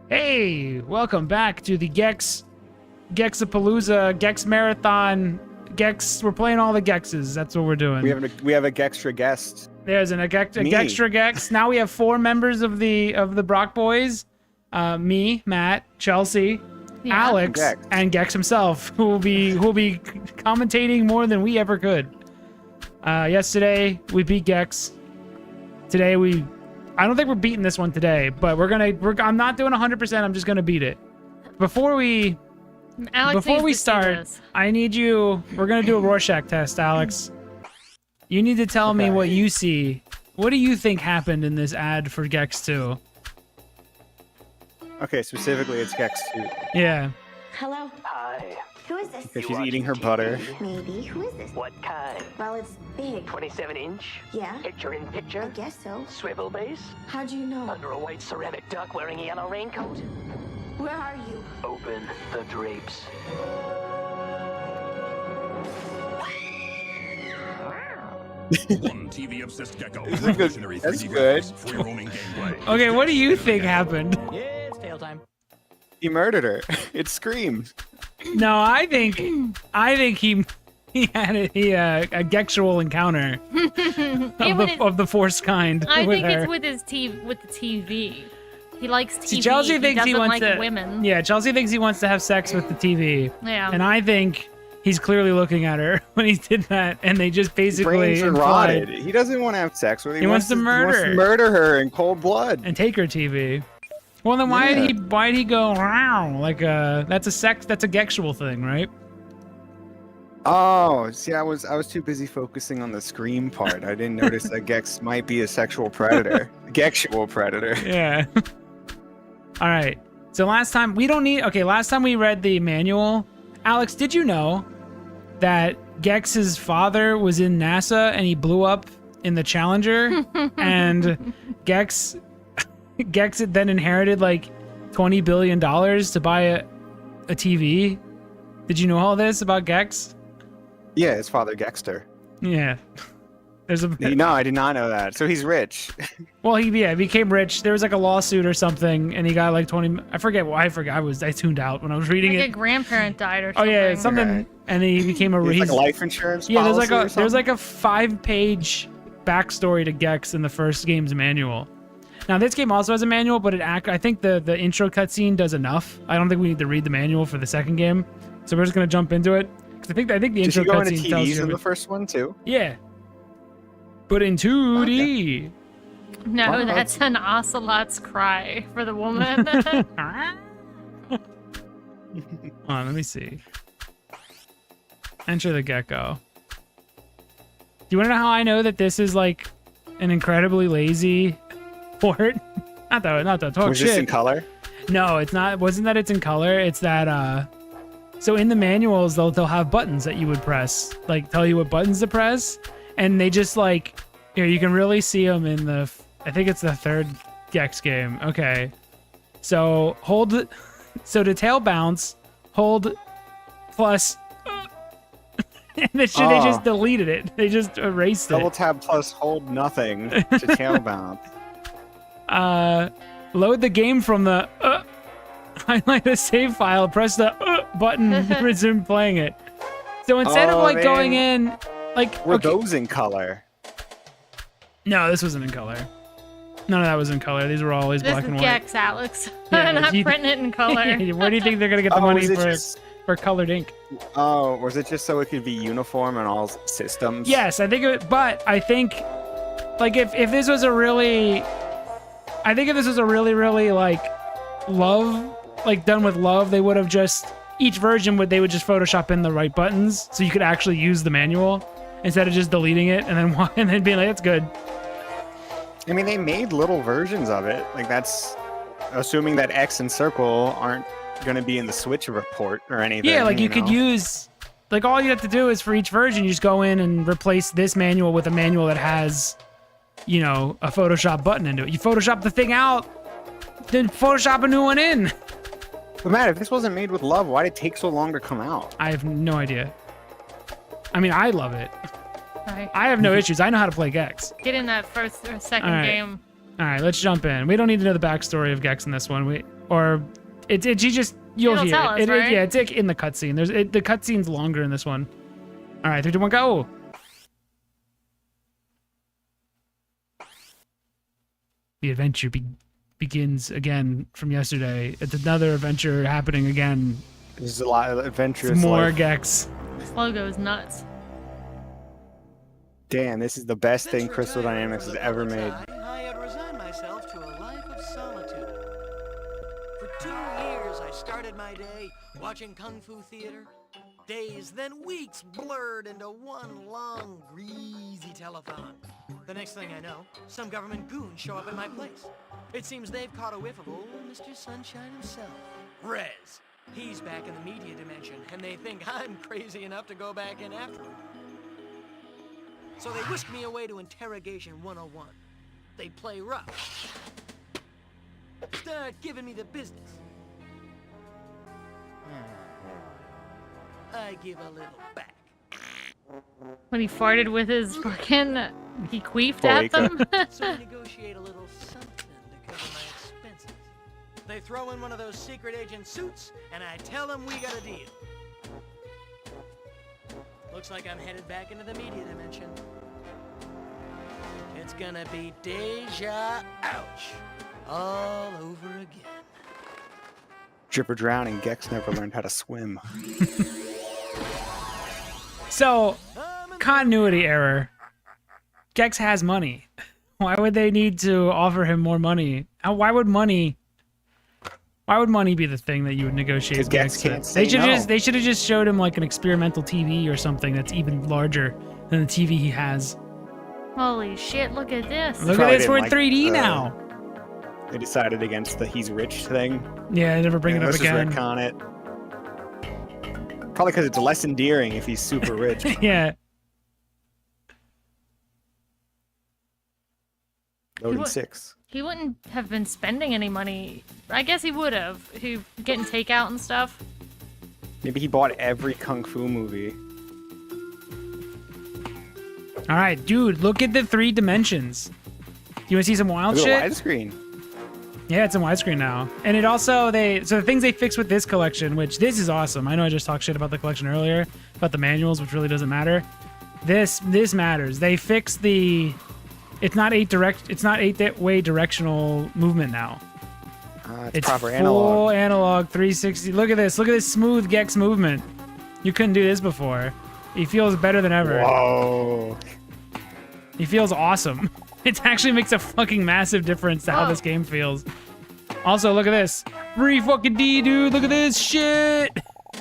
Hey, welcome back to the Gexapalooza, Gex Marathon, Gex. We're playing all the Gexes. That's what we're doing. We have a Gextra guest. There's a Gextra Gex. Now we have 4 members of the Brock Boys. Me, Matt, Chelsea, Alex, and Gex himself, who will be commentating more than we ever could. Yesterday we beat Gex. Today I don't think we're beating this one today, but I'm not doing 100%. I'm just gonna beat it. Before we start, I need you. We're gonna do a Rorschach test, Alex. You need to tell me what you see. What do you think happened in this ad for Gex 2? Okay, specifically it's Gex 2. Yeah. Hello. Hi. Who is this? Because she's eating her butter. Maybe. Who is this? What kind? Well, it's big. 27-inch? Yeah. Picture in picture? I guess so. Swivel base? How'd you know? Under a white ceramic duck wearing a yellow raincoat? Where are you? Open the drapes. One TV-obsessed gecko. That's good. For your owning gameplay. Okay, what do you think happened? Yeah, it's tail time. He murdered her. It screamed. No, I think he had a Gexual encounter of the Force kind. I with think her. it's with the TV. He likes TV. See, Chelsea thinks he he doesn't wants like to. women. Yeah, Chelsea thinks he wants to have sex with the TV. Yeah. And I think he's clearly looking at her when he did that, and they just basically Brains are implied rotted. He doesn't want to have sex with her. He wants to murder He wants to murder her in cold blood. and take her TV. Well, then why did he go wow? Like that's a Gexual thing, right? Oh, see, I was too busy focusing on the scream part. I didn't notice that Gex might be a sexual predator. Gexual predator. Yeah. All right. So last time we read the manual. Alex, did you know that Gex's father was in NASA and he blew up in the Challenger and Gex then inherited like $20 billion to buy a TV? Did you know all this about Gex? Yeah, his father Gexter. Yeah. No, I did not know that. So he's rich. Well, he became rich. There was like a lawsuit or something, and he got like 20. I forget. I tuned out when I was reading Like it. a grandparent died or Oh something. yeah, something, Okay. and he became a. He's like a life insurance. Yeah, there's policy like a 5-page backstory to Gex in the first game's manual. Now this game also has a manual, but I think the intro cutscene does enough. I don't think we need to read the manual for the second game, so we're just gonna jump into it. Because I think the Did intro you go into cutscene tells TVs you. in the first one too? Yeah. But in 2D. No, Wow. that's an ocelot's cry for the woman. Hold on, let me see. Enter the gecko. Do you want to know how I know that this is like an incredibly lazy port? Not to talk Was shit. this in color? No, it's not. It wasn't that it's in color. It's that so in the manuals they'll have buttons that you would press, like tell you what buttons to press, and they just like here you can really see them in the. I think it's the 3rd Gex game. Okay, so so to tail bounce, hold plus. And they just deleted it. They just erased Double it. tab plus hold nothing to tail bounce. Load the game from the highlight the save file, press the button, and resume playing it. So instead of like going in, like Were those in color? No, this wasn't in color. None of that was in color. These were always This black is and white. Gex, Alex. Yeah, I'm not you- printing it in color. Where do you think they're gonna get the money was it for just- for colored ink? Oh, was it just so it could be uniform on all systems? Yes, I think but I think like if this was a really really like love, like done with love, they would have just each version they would just Photoshop in the right buttons so you could actually use the manual instead of just deleting it and then being like, that's good. I mean, they made little versions of it. Like that's assuming that X and circle aren't going to be in the Switch report or anything. Yeah, like you could know? use, like all you have to do is for each version, you just go in and replace this manual with a manual that has, you know, a Photoshop button into it. You Photoshop the thing out, then Photoshop a new one in. But Matt, if this wasn't made with love, why did it take so long to come out? I have no idea. I mean, I love it. Right. I have no issues. I know how to play Gex. Get in that first or second All right. game. All right, let's jump in. We don't need to know the backstory of Gex in this one. You'll It'll hear tell us, it. right? Yeah, it's like in the cutscene. The cutscene's longer in this one. All right, 3, 2, 1, go. The adventure begins again from yesterday. It's another adventure happening again. There's a lot of adventurous More life. Gex. This logo is nuts. Damn, this is the best thing Crystal Dynamics has ever made. I had resigned myself to a life of solitude. For 2 years, I started my day watching Kung Fu theater. Days, then weeks blurred into one long, greasy telethon. The next thing I know, some government goons show up at my place. It seems they've caught a whiff of old Mr. Sunshine himself, Rez. He's back in the media dimension, and they think I'm crazy enough to go back in after him. So they whisk me away to Interrogation 101. They play rough. Start giving me the business. I give a little back. When he farted with his fucking, he queefed at them. So we negotiate a little something to cover my expenses. They throw in one of those secret agent suits, and I tell them we got a deal. Looks like I'm headed back into the media dimension. It's gonna be deja ouch all over again. Drip or drown, and Gex never learned how to swim. So, continuity error. Gex has money. Why would they need to offer him more money? Why would money be the thing that you would negotiate? 'Cause Gex can't say They should have just showed him like an experimental TV or something that's even larger than the TV he has. Holy shit, look at this. Look at Probably this, we're in didn't 3D like, now. They decided against the he's rich thing. Yeah, never bring it up Let's just again. retcon it. Probably because it's less endearing if he's super rich. Yeah. Loading He 6. He wouldn't have been spending any money. I guess he would have. He getting takeout and stuff. Maybe he bought every Kung Fu movie. All right, dude, look at the 3 dimensions. You want to see some wild Look shit? at the widescreen. Yeah, it's in widescreen now. And it also, so the things they fixed with this collection, which this is awesome. I know I just talked shit about the collection earlier, about the manuals, which really doesn't matter. This matters. They fixed it's not 8-way directional movement now. It's proper full analog. analog 360. Look at this. Look at this smooth Gex movement. You couldn't do this before. He feels better than ever. Whoa. He feels awesome. It actually makes a fucking massive difference to how this game feels. Also, look at this. Free fucking D, dude. Look at this shit.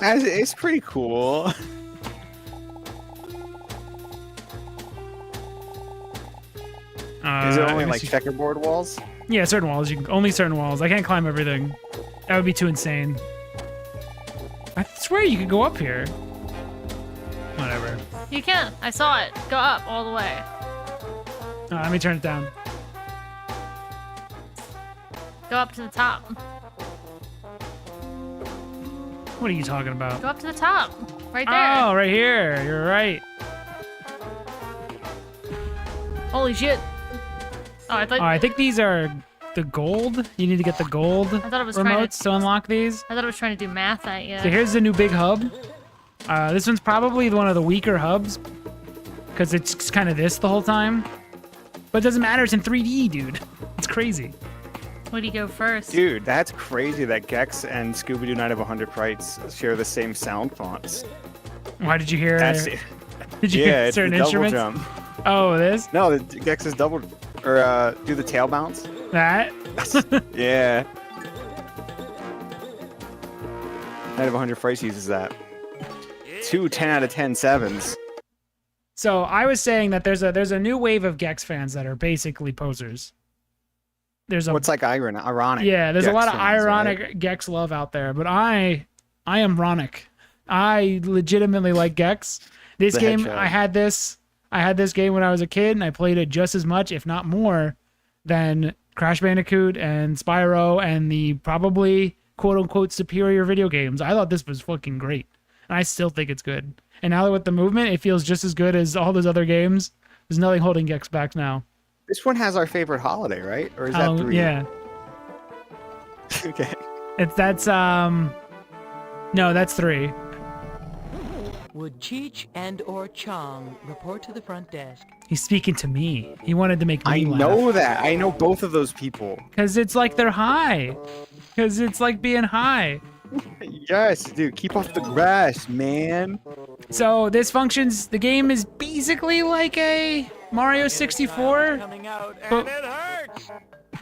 It's pretty cool. Is it let only me like see. checkerboard walls? Yeah, certain walls. Only certain walls. I can't climb everything. That would be too insane. I swear you could go up here. Whatever. You can. I saw it. Go up all the way. Let me turn it down. Go up to the top. What are you talking about? Go up to the top. Right there. Oh, right here. You're right. Holy shit. Oh, I thought. I think these are the gold. You need to get the gold I thought it was trying remotes to unlock these. I thought it was trying to do math at you. So here's the new big hub. This one's probably one of the weaker hubs because it's kind of this the whole time. But it doesn't matter. It's in 3D, dude. It's crazy. Where do you go first? Dude, that's crazy that Gex and Scooby-Doo Night of 100 Frights share the same sound fonts. Why did you hear? That's it. Did you Yeah, hear it's the certain double instruments? jump. Oh, this? No, the Gex is double, or do the tail bounce. That? Yeah. Night of 100 Frights uses that. 2 10 out of 10 sevens. So I was saying that there's a new wave of Gex fans that are basically posers. There's a What's like ironic? yeah, there's a Gex lot of fans, ironic right? Gex love out there, but I am Ronic. I legitimately like Gex. This The game, hedgehog. I had this game when I was a kid, and I played it just as much, if not more, than Crash Bandicoot and Spyro and the probably quote unquote superior video games. I thought this was fucking great, and I still think it's good. And now that with the movement, it feels just as good as all those other games. There's nothing holding Gex back now. This one has our favorite holiday, right? Or is that 3? Yeah. Okay. That's no, that's 3. Would Cheech and or Chong report to the front desk? He's speaking to me. He wanted to make me I laugh. know that. I know both of those people. Cause it's like they're high. Cause it's like being high. Yes, dude. Keep off the grass, man. So this functions. The game is basically like a Mario 64. Coming out, But- and it hurts.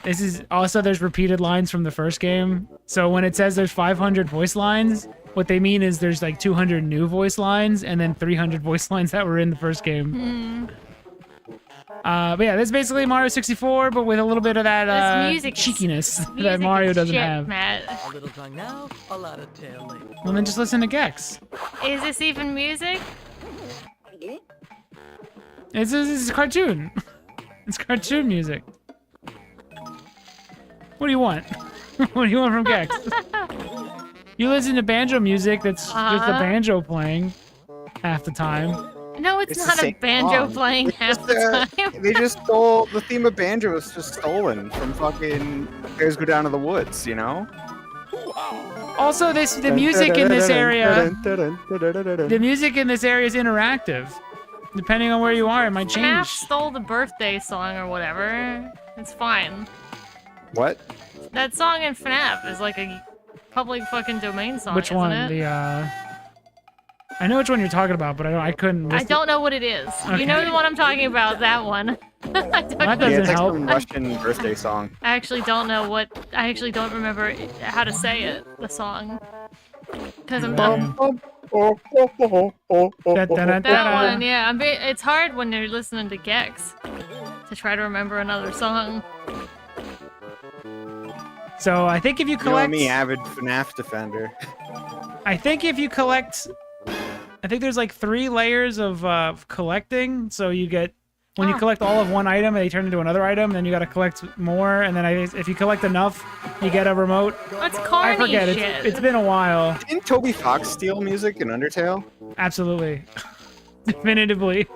This is also there's repeated lines from the first game. So when it says there's 500 voice lines, what they mean is there's like 200 new voice lines and then 300 voice lines that were in the first game. But yeah, this is basically Mario 64, but with a little bit of that This music is- cheekiness that Music Mario is doesn't shit, have. Matt. A little tongue now, a lot of tail later. Well, then just listen to Gex. Is this even music? This is a cartoon. It's cartoon music. What do you want? What do you want from Gex? You listen to banjo music that's just a banjo playing half the time. No, it's It's the not a same banjo song. playing It's half just, the time. They just stole the theme of banjo was just stolen from fucking Bears Go Down to the Woods, you know? Also, the music in this area, the music in this area is interactive. Depending on where you are, it might FNAF change. stole the birthday song or whatever. It's fine. What? That song in FNAF is like a public fucking domain song. Which one? Isn't it? I know which one you're talking about, but I couldn't. I don't know what it is. Okay. You know the one I'm talking about, that one. I don't That know. doesn't Yeah, it's like help. some Russian birthday song. I actually don't know what. I actually don't remember how to say it. The song. Because I'm done. That one, yeah. It's hard when you're listening to Gex to try to remember another song. So I think if you You know collect, me, avid FNAF defender. I think if you collect, I think there's like 3 layers of collecting. So you get when you Oh. collect all of one item, they turn into another item. Then you got to collect more, and then if you collect enough, you get a remote. That's I corny forget. shit. It's been a while. Didn't Toby Fox steal music in Undertale? Absolutely, definitively,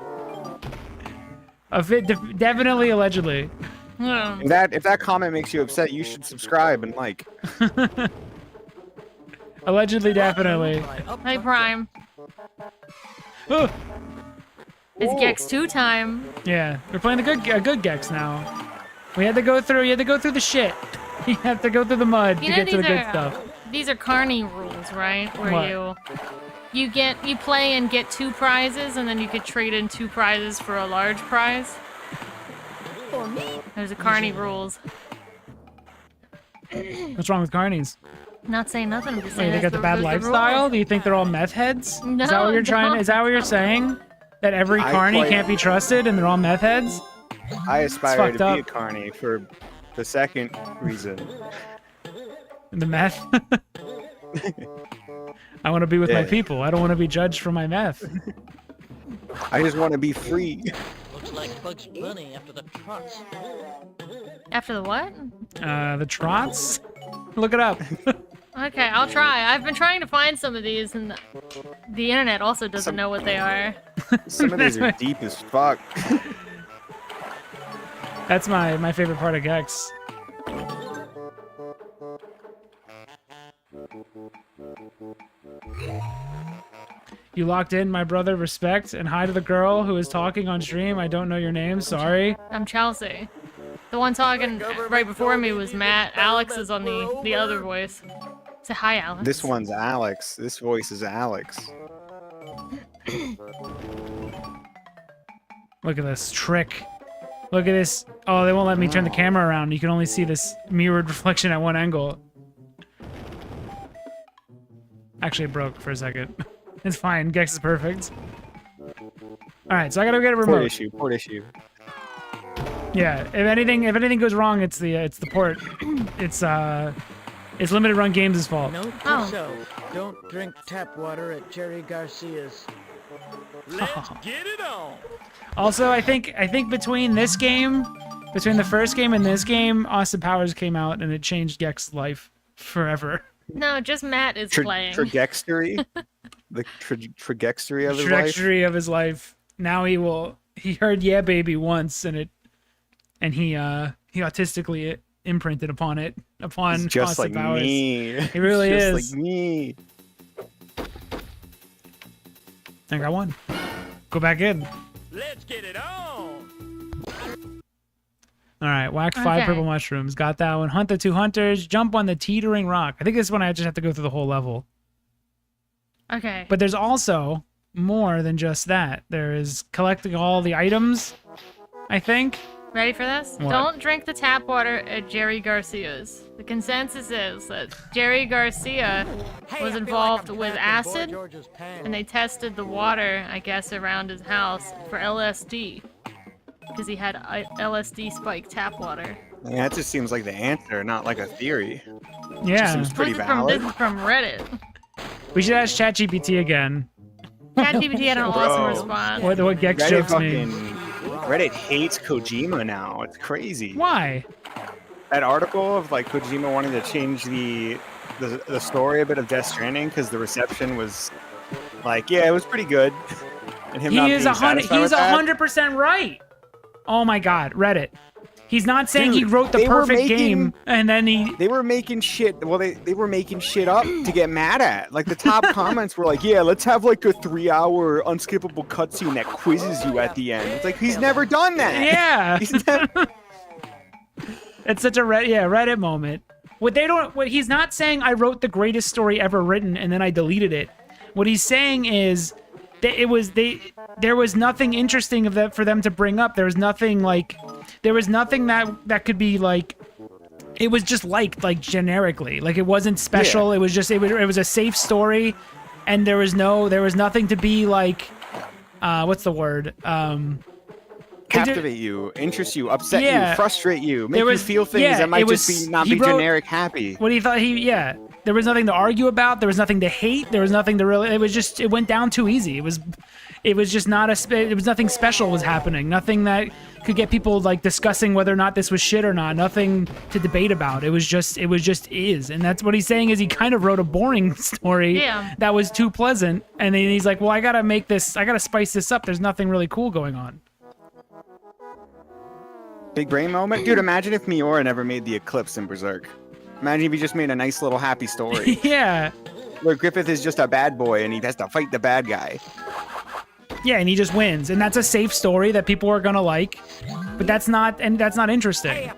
definitely, allegedly. Hmm. If that comment makes you upset, you should subscribe and like. Allegedly, definitely. Hey, Prime. Oh, It's Gex 2 time. yeah, we're playing a good Gex now. You had to go through the shit. You have to go through the mud You to know get to the these good are stuff. these are carny rules, right? Where What? you play and get 2 prizes, and then you could trade in 2 prizes for a large prize. There's a carny rules. What's wrong with carnies? Not saying nothing. I'm just Wait, saying they got the bad those are lifestyle? rules. Do you think they're all meth heads? No, Is that what you're trying? no. Is that what you're saying? That every I carny play- can't be trusted and they're all meth heads? I aspire fucked to be a up. carny for the second reason. The meth? I want to be with my Yeah. people. I don't want to be judged for my meth. I just want to be free. Looks like Bugs Bunny after the trots. After the what? The trots? Look it up. Okay, I'll try. I've been trying to find some of these, and the internet also doesn't know what they are. Some of these are That's deep as fuck. That's my favorite part of Gex. You locked in, my brother. Respect and hi to the girl who is talking on stream. I don't know your name. Sorry. I'm Chelsea. The one talking right before me was Matt. Alex is on the other voice. Say hi, Alex. This one's Alex. This voice is Alex. Look at this trick. Look at this. Oh, they won't let me turn the camera around. You can only see this mirrored reflection at one angle. Actually, it broke for a second. It's fine. Gex is perfect. All right, so I gotta get a remote. Port issue. Yeah. If anything goes wrong, it's the port. It's limited run games' fault. Note to Oh. self, don't drink tap water at Jerry Garcia's. Let's get it on. Also, I think between the first game and this game, Austin Powers came out and it changed Gex's life forever. No, just Matt is playing. Trajectory. The trajectory of his life. Trajectory of his life. Now he heard "Yeah, baby" once, and it and he autistically imprinted upon it upon He's just Austin like Powers. me. He really Just is. like me. I got one. Go back in. Let's get it on. All right, whack 5 Okay. purple mushrooms. Got that one. Hunt the 2 hunters. Jump on the teetering rock. I think this one I just have to go through the whole level. Okay. But there's also more than just that. There is collecting all the items, I think. Ready for this? What? Don't drink the tap water at Jerry Garcia's. The consensus is that Jerry Garcia was involved with acid, and they tested the water, I guess, around his house for LSD. Because he had LSD spiked tap water. Yeah, that just seems like the answer, not like a theory. Yeah. Seems pretty This valid. is from Reddit. We should ask ChatGPT again. ChatGPT had an awesome Bro. response. What Gex Reddit jokes fucking mean. Reddit hates Kojima now. It's crazy. Why? That article of like Kojima wanting to change the story a bit of Death Stranding because the reception was like, yeah, it was pretty good. And him not He is being satisfied with that. 100% right. Oh my God, Reddit. He's not saying he Dude, wrote the they were perfect making- game and then he. They were making shit. Well, they were making shit up to get mad at. Like the top comments were like, "Yeah, let's have like a 3-hour unskippable cutscene that quizzes you at the end." It's like he's never done that. Yeah. He's never... It's such a Reddit moment. What he's not saying I wrote the greatest story ever written and then I deleted it. What he's saying is that there was nothing interesting of that for them to bring up. There was nothing that could be like, it was just liked like generically. Like it wasn't special. Yeah. It was just it was a safe story and there was nothing to be like what's the word? captivate you, interest you, upset Yeah. you, frustrate you, make There was- you feel things yeah, that might it just was- be not he be wrote- generic happy. What he thought there was nothing to argue about. There was nothing to hate. There was nothing to really. It went down too easy. It was just not it was nothing special was happening. Nothing that could get people like discussing whether or not this was shit or not. Nothing to debate about. It was just is. And that's what he's saying is he kind of wrote a boring story Yeah. that was too pleasant. And then he's like, well, I gotta spice this up. There's nothing really cool going on. Big brain moment, dude. Imagine if Miura never made the eclipse in Berserk. Imagine if he just made a nice little happy story Yeah. where Griffith is just a bad boy and he has to fight the bad guy. Yeah, and he just wins. And that's a safe story that people are gonna like. But that's not interesting.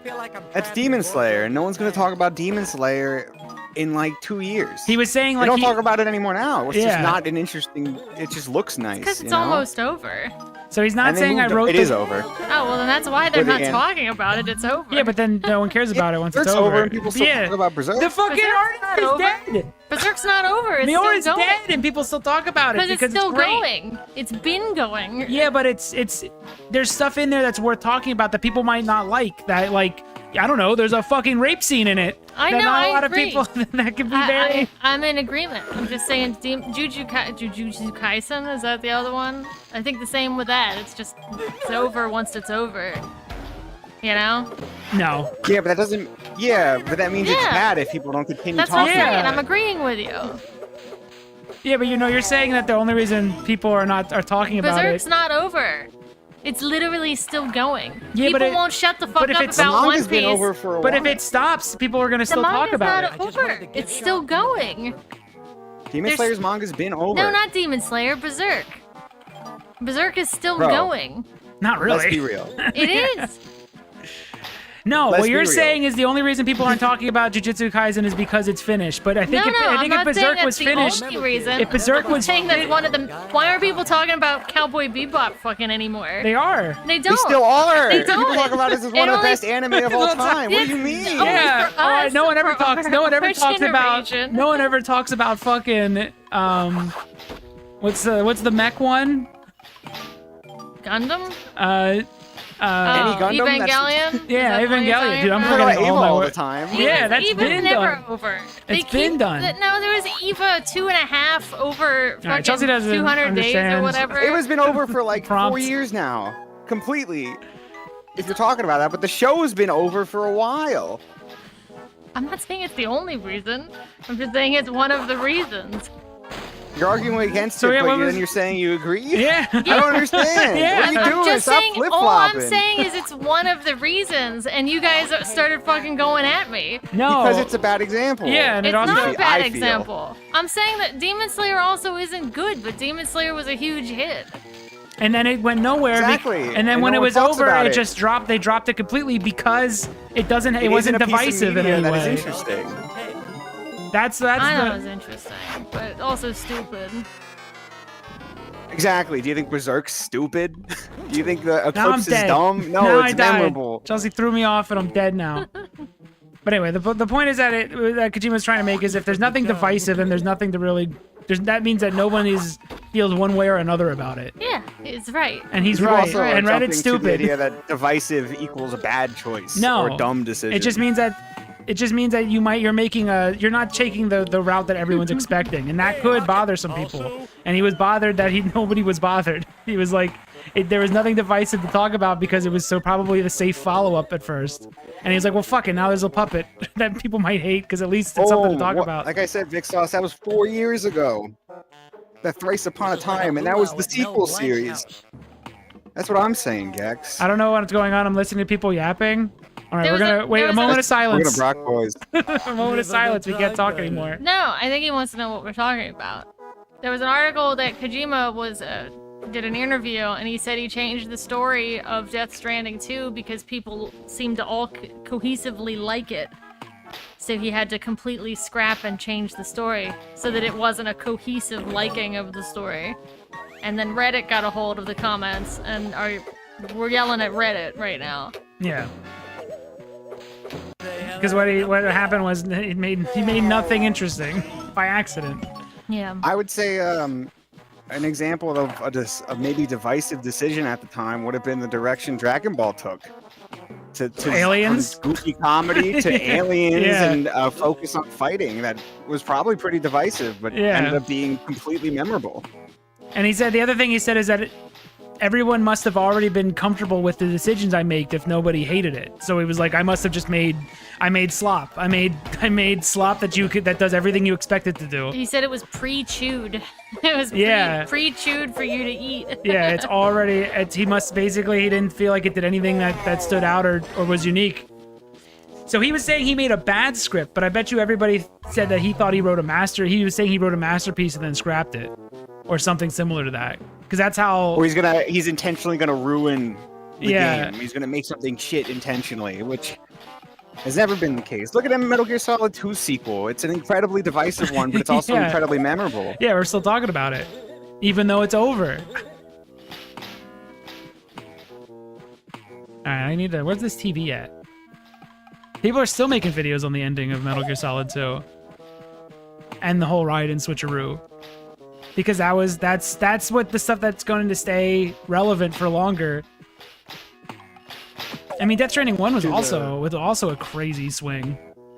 That's Demon Slayer, and no one's gonna talk about Demon Slayer in like 2 years. He was saying We like don't talk about it anymore now. It's Yeah. just not an interesting. It just looks nice. Because it's you know? almost over. so he's not And they saying I moved- wrote It the, is over. Oh, well, then that's why they're Or the not end. talking about it. It's over. Yeah, but then no one cares about it once it's Berserk's over. and people still talk about Berserk. The fucking Berserk's artist not is over. dead. Berserk's not over. It's Miora's still going. dead, and people still talk about it Because it's still great. going. It's been going. Yeah, but it's there's stuff in there that's worth talking about that people might not like. That like I don't know. There's a fucking rape scene in it. I that know, not a I lot agree. of people that could be very. I'm in agreement. I'm just saying, Jujutsu Kaisen, is that the other one? I think the same with that. It's just, it's over once it's over. You know? No. Yeah, but that doesn't. Yeah, but that means it's Yeah. bad if people don't continue That's what talking. I'm saying. Yeah. I'm agreeing with you. Yeah, but you're saying that the only reason people are talking about Berserk's it. not over. It's literally still going. Yeah, but People it- won't shut the fuck if up it's- The about One manga's Piece. been over for a But while. if it stops, people are gonna The still talk manga's about not it. over. It's still going. Demon there's- Slayer's manga's been over. No, not Demon Slayer. Berserk. Berserk is still Bro. going. Not Let's be really. real. It is. No, Let's what be you're real. saying is the only reason people aren't talking about Jujutsu Kaisen is because it's finished. But I think No, I I'm think if not saying Berserk that's was the finished, only reason. if Berserk I'm was saying that's fin- one of them. Why aren't people talking about Cowboy Bebop fucking anymore? they are. They They don't. still are. They People don't. talk about it as one It of the only- best anime of all time. What do you mean? Only Yeah. for us, no one ever for talks. our- No one ever our talks about. generation. No one ever talks about fucking. What's the mech one? Gundam? Any Gundam? Evangelion? Is Yeah, that the one you're Evangelion, talking dude, I'm I about? talk about forgetting Eva all my all wo- the time. Yeah, that's Eva's been never done. over. It's been done. No, there was Eva 2.5 over right, fucking Chelsea doesn't 200 days or understand. whatever. It has been over for like 4 Prompts. years now. Completely. If you're talking about that, but the show has been over for a while. I'm not saying it's the only reason. I'm just saying it's one of the reasons. You're arguing against So, it, yeah, but what was- then you're saying you agree? Yeah. I don't understand. Yeah. What are you I'm doing? just Stop saying, flip all flopping. I'm saying is it's one of the reasons, and you guys started fucking going at me. No. Because it's a bad example. Yeah, and it It's also. not a bad I feel. example. I'm saying that Demon Slayer also isn't good, but Demon Slayer was a huge hit. And then it went nowhere. Exactly. And then And when no it one was talks over, about it it. just dropped. They dropped it completely because it doesn't. It It wasn't isn't a piece divisive of in media any that way. is interesting. That's I know it the. was interesting, but also stupid. Exactly. Do you think Berserk's stupid? Do you think the Now I'm Eclipse is dead. dumb? No, Now I it's died. memorable. Chelsea threw me off, and I'm dead now. But anyway, the point is that that Kojima's trying to make is if there's nothing divisive and there's nothing to really, that means that no one feels one way or another about it. Yeah, it's right. And he's You right. also are And jumping Reddit's to the stupid. idea that divisive equals a bad choice No, or a dumb decision. It just means that you're you're not taking the route that everyone's expecting, and that could bother some people. And he was bothered that nobody was bothered. He was like, there was nothing divisive to talk about because it was so probably the safe follow-up at first. And he's like, well, fuck it, now there's a puppet that people might hate because at least it's something to talk about. Like I said, Vic Sauce, that was 4 years ago. That Thrice Upon a Time, and that was the sequel series. That's what I'm saying, Gex. I don't know what's going on. I'm listening to people yapping. All right, There we're was gonna a- wait there a was moment of We're silence. gonna Brock boys. A moment of silence. We can't talk anymore. No, I think he wants to know what we're talking about. There was an article that Kojima did an interview, and he said he changed the story of Death Stranding 2 because people seemed to all cohesively like it. So he had to completely scrap and change the story so that it wasn't a cohesive liking of the story. And then Reddit got a hold of the comments and we're yelling at Reddit right now. Yeah. Because what happened was he made nothing interesting by accident. Yeah. I would say an example of a maybe divisive decision at the time would have been the direction Dragon Ball took. To Aliens? from goofy comedy to aliens Yeah. and focus on fighting. That was probably pretty divisive, but Yeah. ended up being completely memorable. And he said the other thing he said is that everyone must have already been comfortable with the decisions I made if nobody hated it. So he was like, I must have just made slop. I made slop that does everything you expect it to do. He said it was pre-chewed. It was pre-chewed for you to eat. Yeah, he didn't feel like it did anything that stood out or was unique. So he was saying he made a bad script, but I bet you everybody said that he thought he was saying he wrote a masterpiece and then scrapped it. Or something similar to that. Because that's how... Or he's intentionally gonna ruin the Yeah. game. He's gonna make something shit intentionally, which has never been the case. Look at Metal Gear Solid 2 sequel. It's an incredibly divisive one, but it's also Yeah. incredibly memorable. Yeah, we're still talking about it. Even though it's over. Alright, where's this TV at? People are still making videos on the ending of Metal Gear Solid 2. And the whole Raiden switcheroo. Because that's what the stuff that's going to stay relevant for longer. I mean, Death Stranding 1 was also a crazy swing.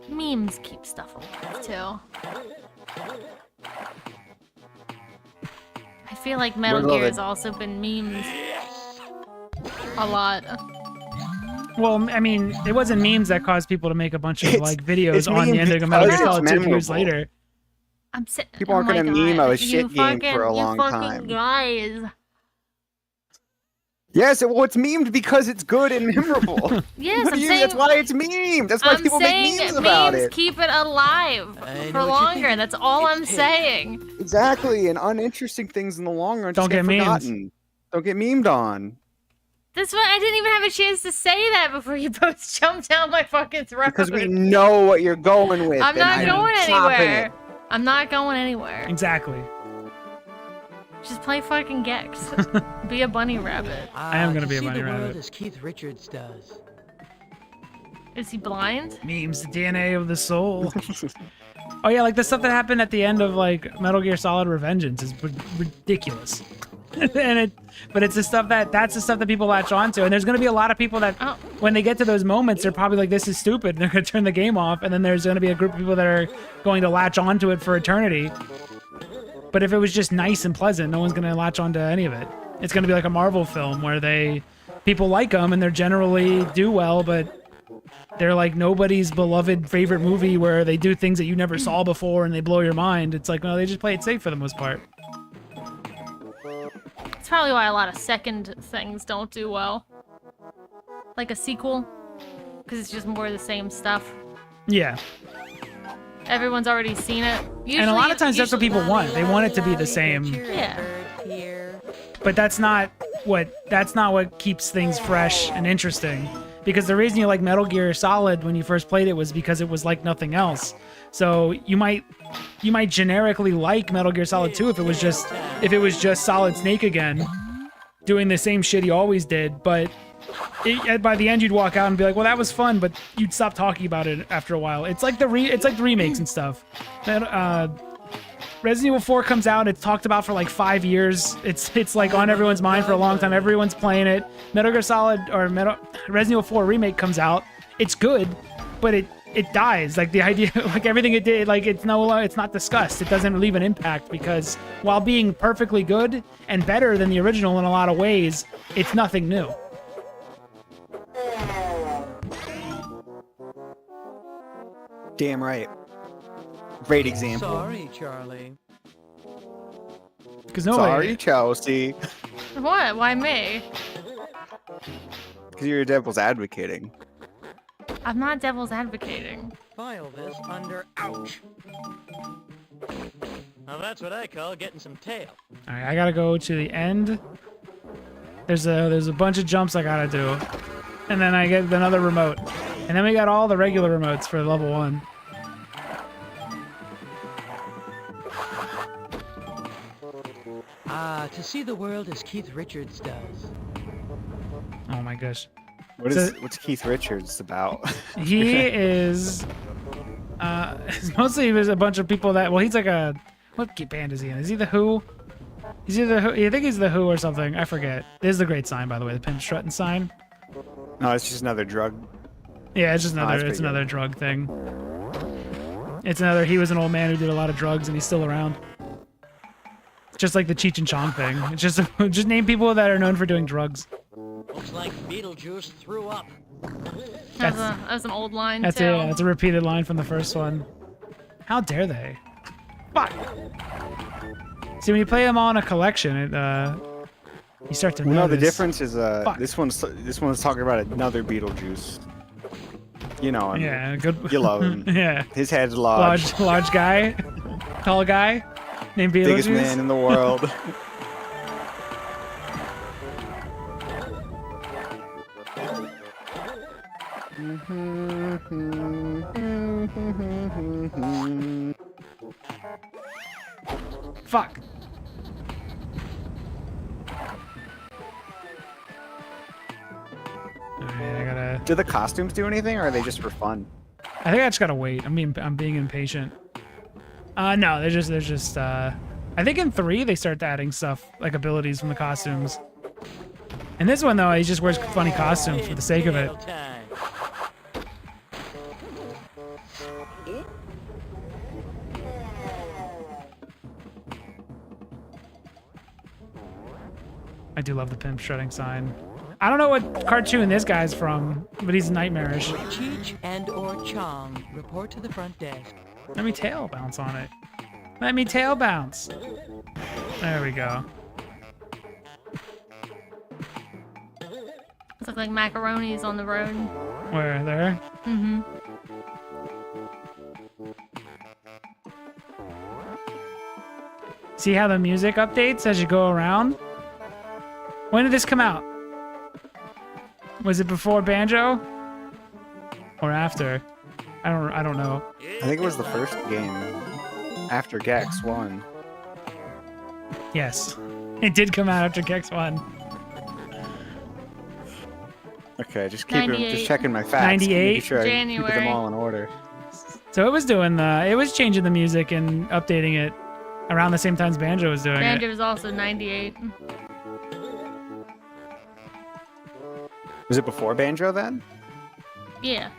Memes keep stuff alive, too. I feel like Metal Gear has also been memed a lot. Well, I mean, it wasn't memes that caused people to make a bunch of It's videos on the memed ending of Metal Gear because Solid it's 2 years memorable. later. People aren't gonna meme a shit game for a long you time. fucking guys. Yes, it's memed because it's good and memorable. Yes, What I'm do you- saying. that's why it's memed. That's why I'm people make saying memes about memes it. keep it alive I know for what you're longer. thinking. That's all I'm It's saying. Exactly, and uninteresting things in the long run just Don't get memed. forgotten. Don't get memed on. That's why I didn't even have a chance to say that before you both jumped down my fucking throat. Because we know what you're going with. I'm and not I'm going stopping anywhere. it. I'm not going anywhere. Exactly. Just play fucking Gex. Be a bunny rabbit. I am gonna to be a see bunny the world rabbit. as Keith Richards does. Is he blind? Memes, the DNA of the soul. Oh yeah, like the stuff that happened at the end of like Metal Gear Solid Revengeance is ridiculous. But it's the stuff that's the stuff that people latch onto, and there's gonna be a lot of people that when they get to those moments, they're probably like, "This is stupid," and they're gonna turn the game off, and then there's gonna be a group of people that are going to latch onto it for eternity. But if it was just nice and pleasant, no one's gonna latch onto any of it. It's gonna be like a Marvel film where people like them and they generally do well, but they're like nobody's beloved favorite movie where they do things that you never saw before and they blow your mind. It's like, no, they just play it safe for the most part. It's probably why a lot of second things don't do well. Like a sequel, because it's just more of the same stuff. Yeah. Everyone's already seen it. Usually, And a lot of times that's what people want. They want it to be the same. Yeah. But that's not what keeps things fresh and interesting. Because the reason you like Metal Gear Solid when you first played it was because it was like nothing else. So you might generically like Metal Gear Solid 2 if it was just Solid Snake again, doing the same shit he always did. But by the end you'd walk out and be like, well, that was fun, but you'd stop talking about it after a while. It's like the remakes and stuff. Resident Evil 4 comes out, it's talked about for like 5 years. It's like on everyone's mind for a long time. Everyone's playing it. Resident Evil 4 remake comes out. It's good, but it dies. Like the idea, like everything it did, like it's not discussed. It doesn't leave an impact because while being perfectly good and better than the original in a lot of ways, it's nothing new. Damn right. Great example. Sorry, Charlie. Because Sorry, Chelsea. What? Why me? Because you're devil's advocating. I'm not devil's advocating. File this under ouch. Now that's what I call getting some tail. All right, I gotta go to the end. There's a bunch of jumps I gotta do, and then I get another remote, and then we got all the regular remotes for level 1. To see the world as Keith Richards does. Oh my gosh. What's Keith Richards about? He is mostly there's a bunch of people that, well, he's like what band is he in? Is he the Who? Is he the Who? I think he's the Who or something. I forget. This is the great sign, by the way, the pimp strutting sign. No, it's just another drug. Yeah, it's just another drug thing. It's another, he was an old man who did a lot of drugs and he's still around. Just like the Cheech and Chong thing. It's just name people that are known for doing drugs. Looks like Beetlejuice threw up. That's an old line, That's too. it. That's a repeated line from the first one. How dare they? Fuck! See, when you play them all in a collection, you start to notice. No, the difference is this one's talking about another Beetlejuice. You know him. Yeah, good. You love him. Yeah. His head's large. Large guy, tall guy, named Beetlejuice. Biggest man in the world. Fuck. Alright, I gotta. Do the costumes do anything, or are they just for fun? I think I just gotta wait. I'm being impatient. No, they're just. I think in 3 they start adding stuff like abilities from the costumes. In this one though, he just wears funny costumes for the sake of it. I do love the pimp strutting sign. I don't know what cartoon this guy's from, but he's nightmarish. Cheech and or Chong, report to the front desk. Let me tail bounce on it. Let me tail bounce. There we go. It's look like macaronis on the road. Where? There? Mm-hmm. See how the music updates as you go around? When did this come out? Was it before Banjo? Or after? I don't know. I think it was the first game after Gex 1. Yes. It did come out after Gex 1. Okay, just just checking my facts. 98? Making sure I keep January. them all in order. So it was changing the music and updating it around the same time as Banjo was doing Banjo it. was also 98. Was it before Banjo then? Yeah.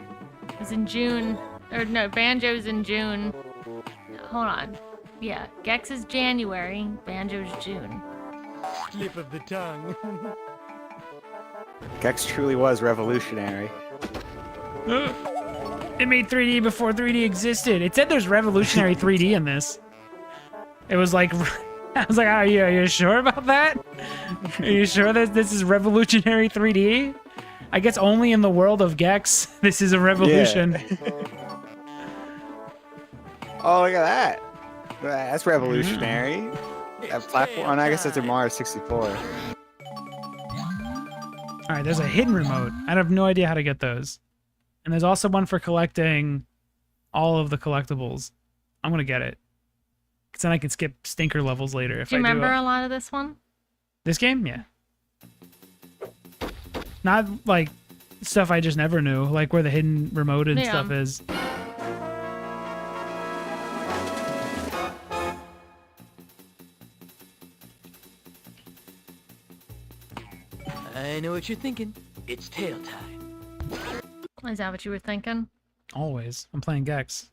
It was in June. Or no, Banjo's in June. Hold on. Yeah, Gex is January, Banjo's June. Slip of the tongue. Gex truly was revolutionary. It made 3D before 3D existed. It said there's revolutionary 3D in this. It was like, I was like, are you sure about that? Are you sure that this is revolutionary 3D? I guess only in the world of Gex, this is a revolution. Yeah. Oh, look at that. That's revolutionary. That platform, and I guess that's a Mario 64. All right, there's a hidden remote. I have no idea how to get those. And there's also one for collecting all of the collectibles. I'm gonna get it. Because then I can skip stinker levels later if I do. Do you remember a lot of this one? This game? Yeah. Not like stuff I just never knew, like where the hidden remote and stuff is. I know what you're thinking. It's tail time. Is that what you were thinking? Always. I'm playing Gex.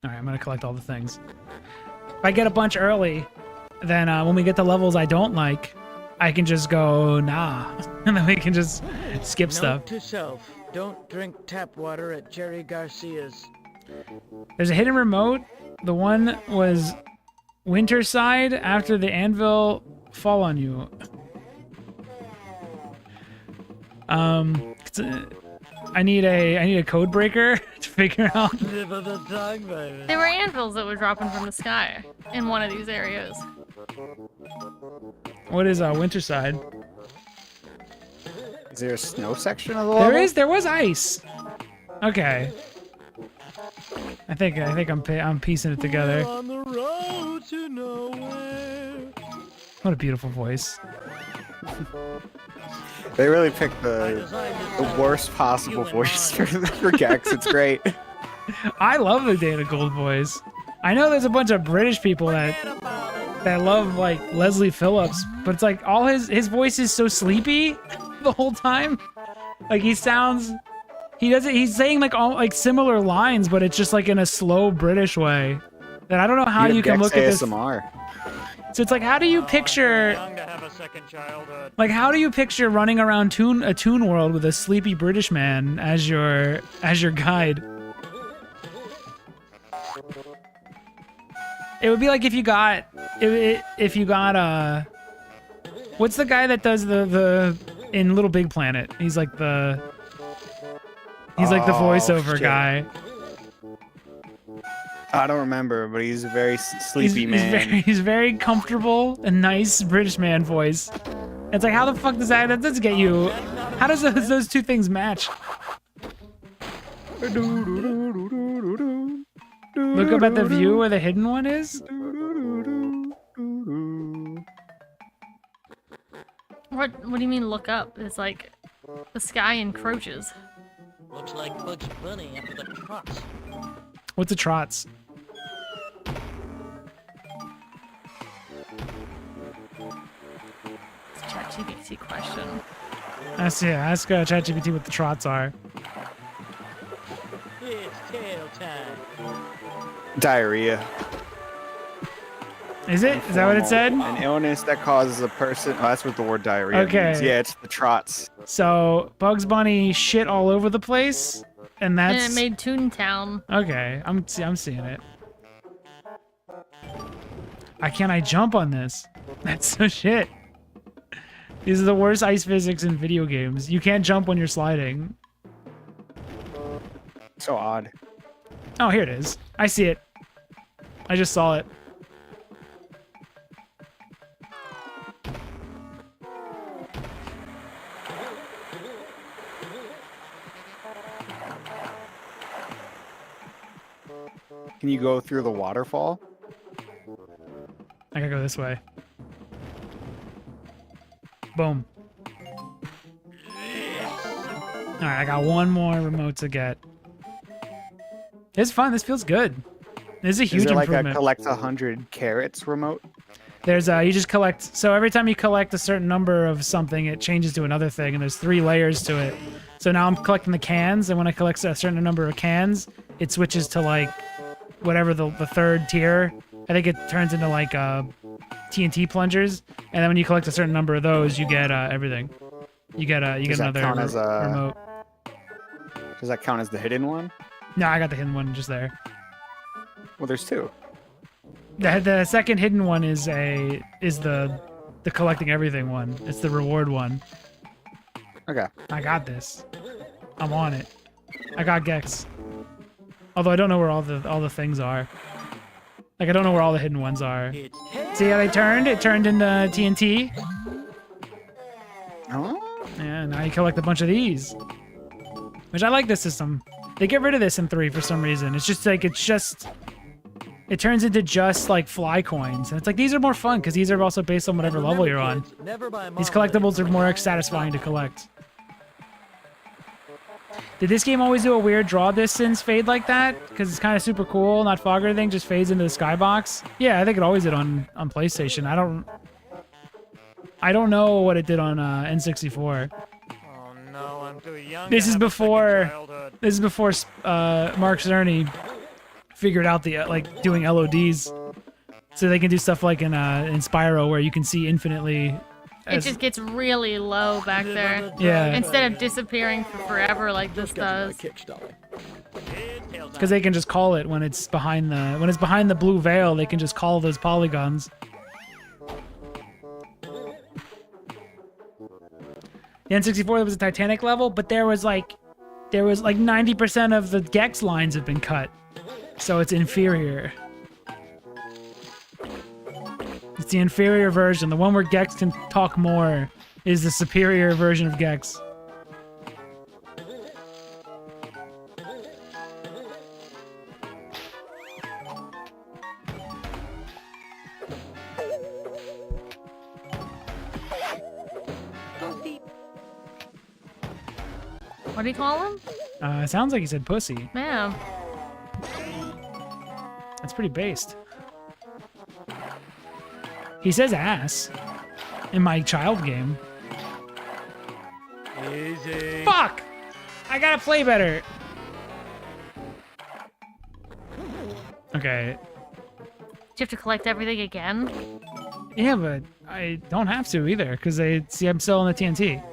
Alright, I'm gonna collect all the things. If I get a bunch early, then when we get the levels I don't like, I can just go, nah. And then we can just skip stuff. Note to self, don't drink tap water at Jerry Garcia's. There's a hidden remote. The one was Winterside after the anvil fall on you. I need a code breaker to figure out. There were anvils that were dropping from the sky in one of these areas. What is Winterside? Is there a snow section of the level? There was ice. Okay. I think I'm piecing it together. On the road to nowhere. What a beautiful voice. They really picked the worst possible voice for Gex. It's great. I love the Dana Gold voice. I know there's a bunch of British people that love like Leslie Phillips, but it's like all his voice is so sleepy the whole time. Like he's saying like all like similar lines, but it's just like in a slow British way. That I don't know how you can look at this. ASMR. So it's like, how do you picture? Young to have a second childhood. Like, how do you picture running around a Toon World with a sleepy British man as your guide? It would be like if you got what's the guy that does the in Little Big Planet? He's like the voiceover guy. I don't remember, but he's a very sleepy man. He's very comfortable and nice British man voice. It's like, how the fuck does that doesn't get you? How does those two things match? Look up at the view where the hidden one is. What do you mean look up? It's like the sky encroaches. Looks like Bugs Bunny after the trots. What's a trots? It's a ChatGPT question. Ask ChatGPT what the trots are. It's tail time. Diarrhea. Is it? Is that what it said? An illness that causes a person. Oh, that's what the word diarrhea means. Yeah, it's the trots. So Bugs Bunny shit all over the place, and that's. And it made Toontown. Okay, I'm seeing it. Can't I jump on this? That's so shit. These are the worst ice physics in video games. You can't jump when you're sliding. So odd. Oh, here it is. I see it. I just saw it. Can you go through the waterfall? I gotta go this way. Boom. Alright, I got one more remote to get. It's fun. This feels good. This is a huge improvement. Is there like a collect 100 carrots remote? There's you just collect. So every time you collect a certain number of something, it changes to another thing, and there's 3 layers to it. So now I'm collecting the cans, and when I collect a certain number of cans, it switches to like whatever the third tier. I think it turns into like TNT plungers, and then when you collect a certain number of those, you get everything. You get Does that another count as a- remote. Does that count as the hidden one? No, I got the hidden one just there. Well, there's two. The second hidden one is the collecting everything one. It's the reward one. Okay. I got this. I'm on it. I got Gex. Although I don't know where all the things are. Like I don't know where all the hidden ones are. See how they turned? It turned into TNT. Oh. Yeah, now you collect a bunch of these. Which I like this system. They get rid of this in 3 for some reason. It's just like it turns into just like fly coins. And it's like these are more fun because these are also based on whatever level you're on. These collectibles are more satisfying to collect. Did this game always do a weird draw distance fade like that? Because it's kind of super cool, not fog or anything, just fades into the skybox. Yeah, I think it always did on PlayStation. I don't know what it did on N64. Oh no, I'm too young. This to is have a before. second childhood. This is before Mark Cerny figured out the like doing LODs, so they can do stuff like in Spyro where you can see infinitely. It just gets really low back there. Yeah. Instead of disappearing for forever like this does. Because they can just call it when it's behind the blue veil. They can just call those polygons. The N64 was a Titanic level, but there was like 90% of the Gex lines have been cut, so it's inferior. It's the inferior version. The one where Gex can talk more is the superior version of Gex. What do you call him? It sounds like he said pussy. Yeah. That's pretty based. He says ass in my child game. Easy. Fuck! I gotta play better. Okay. Do you have to collect everything again? Yeah, but I don't have to either, because they see I'm still in the TNT.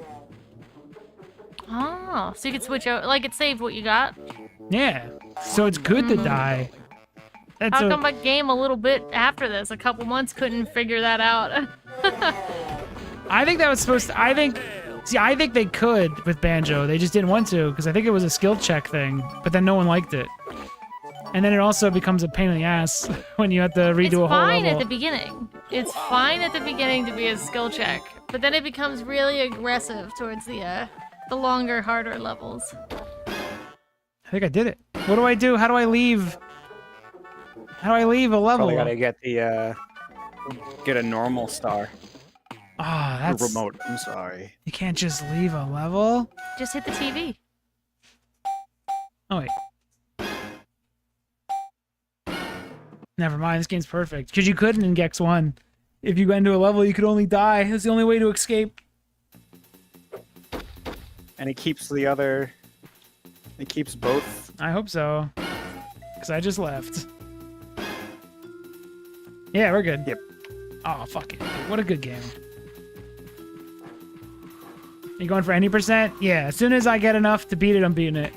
Oh, so you can switch out, like it saved what you got? Yeah. So it's good to die. That's How come a game a little bit after this, a couple months, couldn't figure that out? I think that was supposed to, I think they could with Banjo. They just didn't want to, because I think it was a skill check thing, but then no one liked it. And then it also becomes a pain in the ass when you have to redo It's a whole fine level. at the beginning. It's fine at the beginning to be a skill check, but then it becomes really aggressive towards the longer, harder levels. I think I did it. What do I do? How do I leave? How do I leave a level? Probably gotta get the get a normal star. Ah, Or that's remote. I'm sorry. You can't just leave a level. Just hit the TV. Oh wait. Never mind. This game's perfect because you couldn't in Gex 1. If you went into a level, you could only die. That's the only way to escape. And it keeps the other. It keeps both. I hope so. Because I just left. Yeah, we're good. Yep. Oh, fuck it. What a good game. You going for any percent? Yeah, as soon as I get enough to beat it, I'm beating it.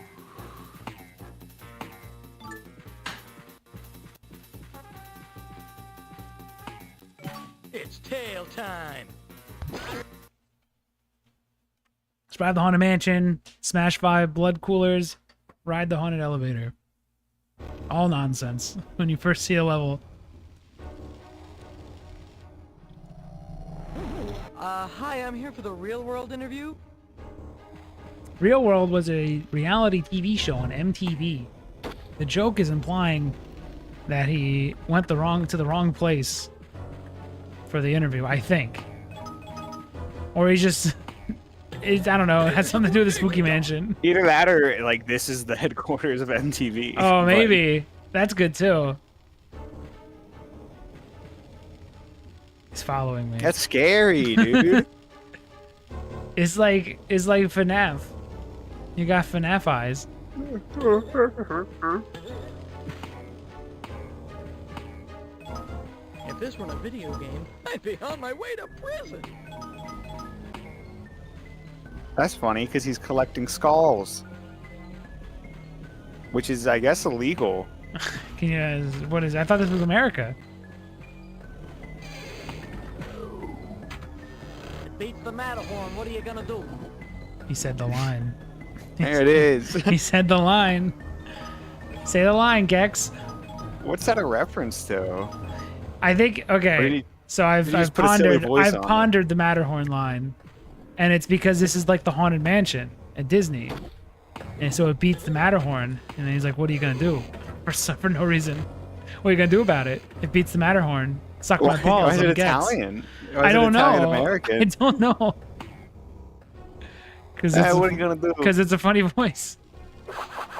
It's tail time. Survive the Haunted Mansion, smash 5 blood coolers, ride the haunted elevator. All nonsense when you first see a level. Hi, I'm here for the real world interview. Real World was a reality TV show on MTV. The joke is implying that he went to the wrong place for the interview, I think. Or he's just... I don't know. It has something to do with the Spooky Mansion. Either that or like this is the headquarters of MTV. Oh, But maybe. That's good too. He's following me. that's scary, dude. It's like FNAF. You got FNAF eyes. If this weren't a video game, I'd be on my way to prison. That's funny because he's collecting skulls, which is, I guess, illegal. Can you, what is? I thought this was America. It beats the Matterhorn. What are you gonna do? He said the line. There it is. He said the line. Say the line, Gex. What's that a reference to? I think Or did okay. he- So I've did he just put a silly voice I've on it? pondered the Matterhorn line, and it's because this is like the Haunted Mansion at Disney, and so it beats the Matterhorn. And then he's like, "What are you gonna do?" For no reason. What are you gonna do about it? It beats the Matterhorn. Suck my balls. Why is I'm it Gex. Italian? Why is I it don't know. Italian American? I don't know. Because What are you gonna do? it's a funny voice. I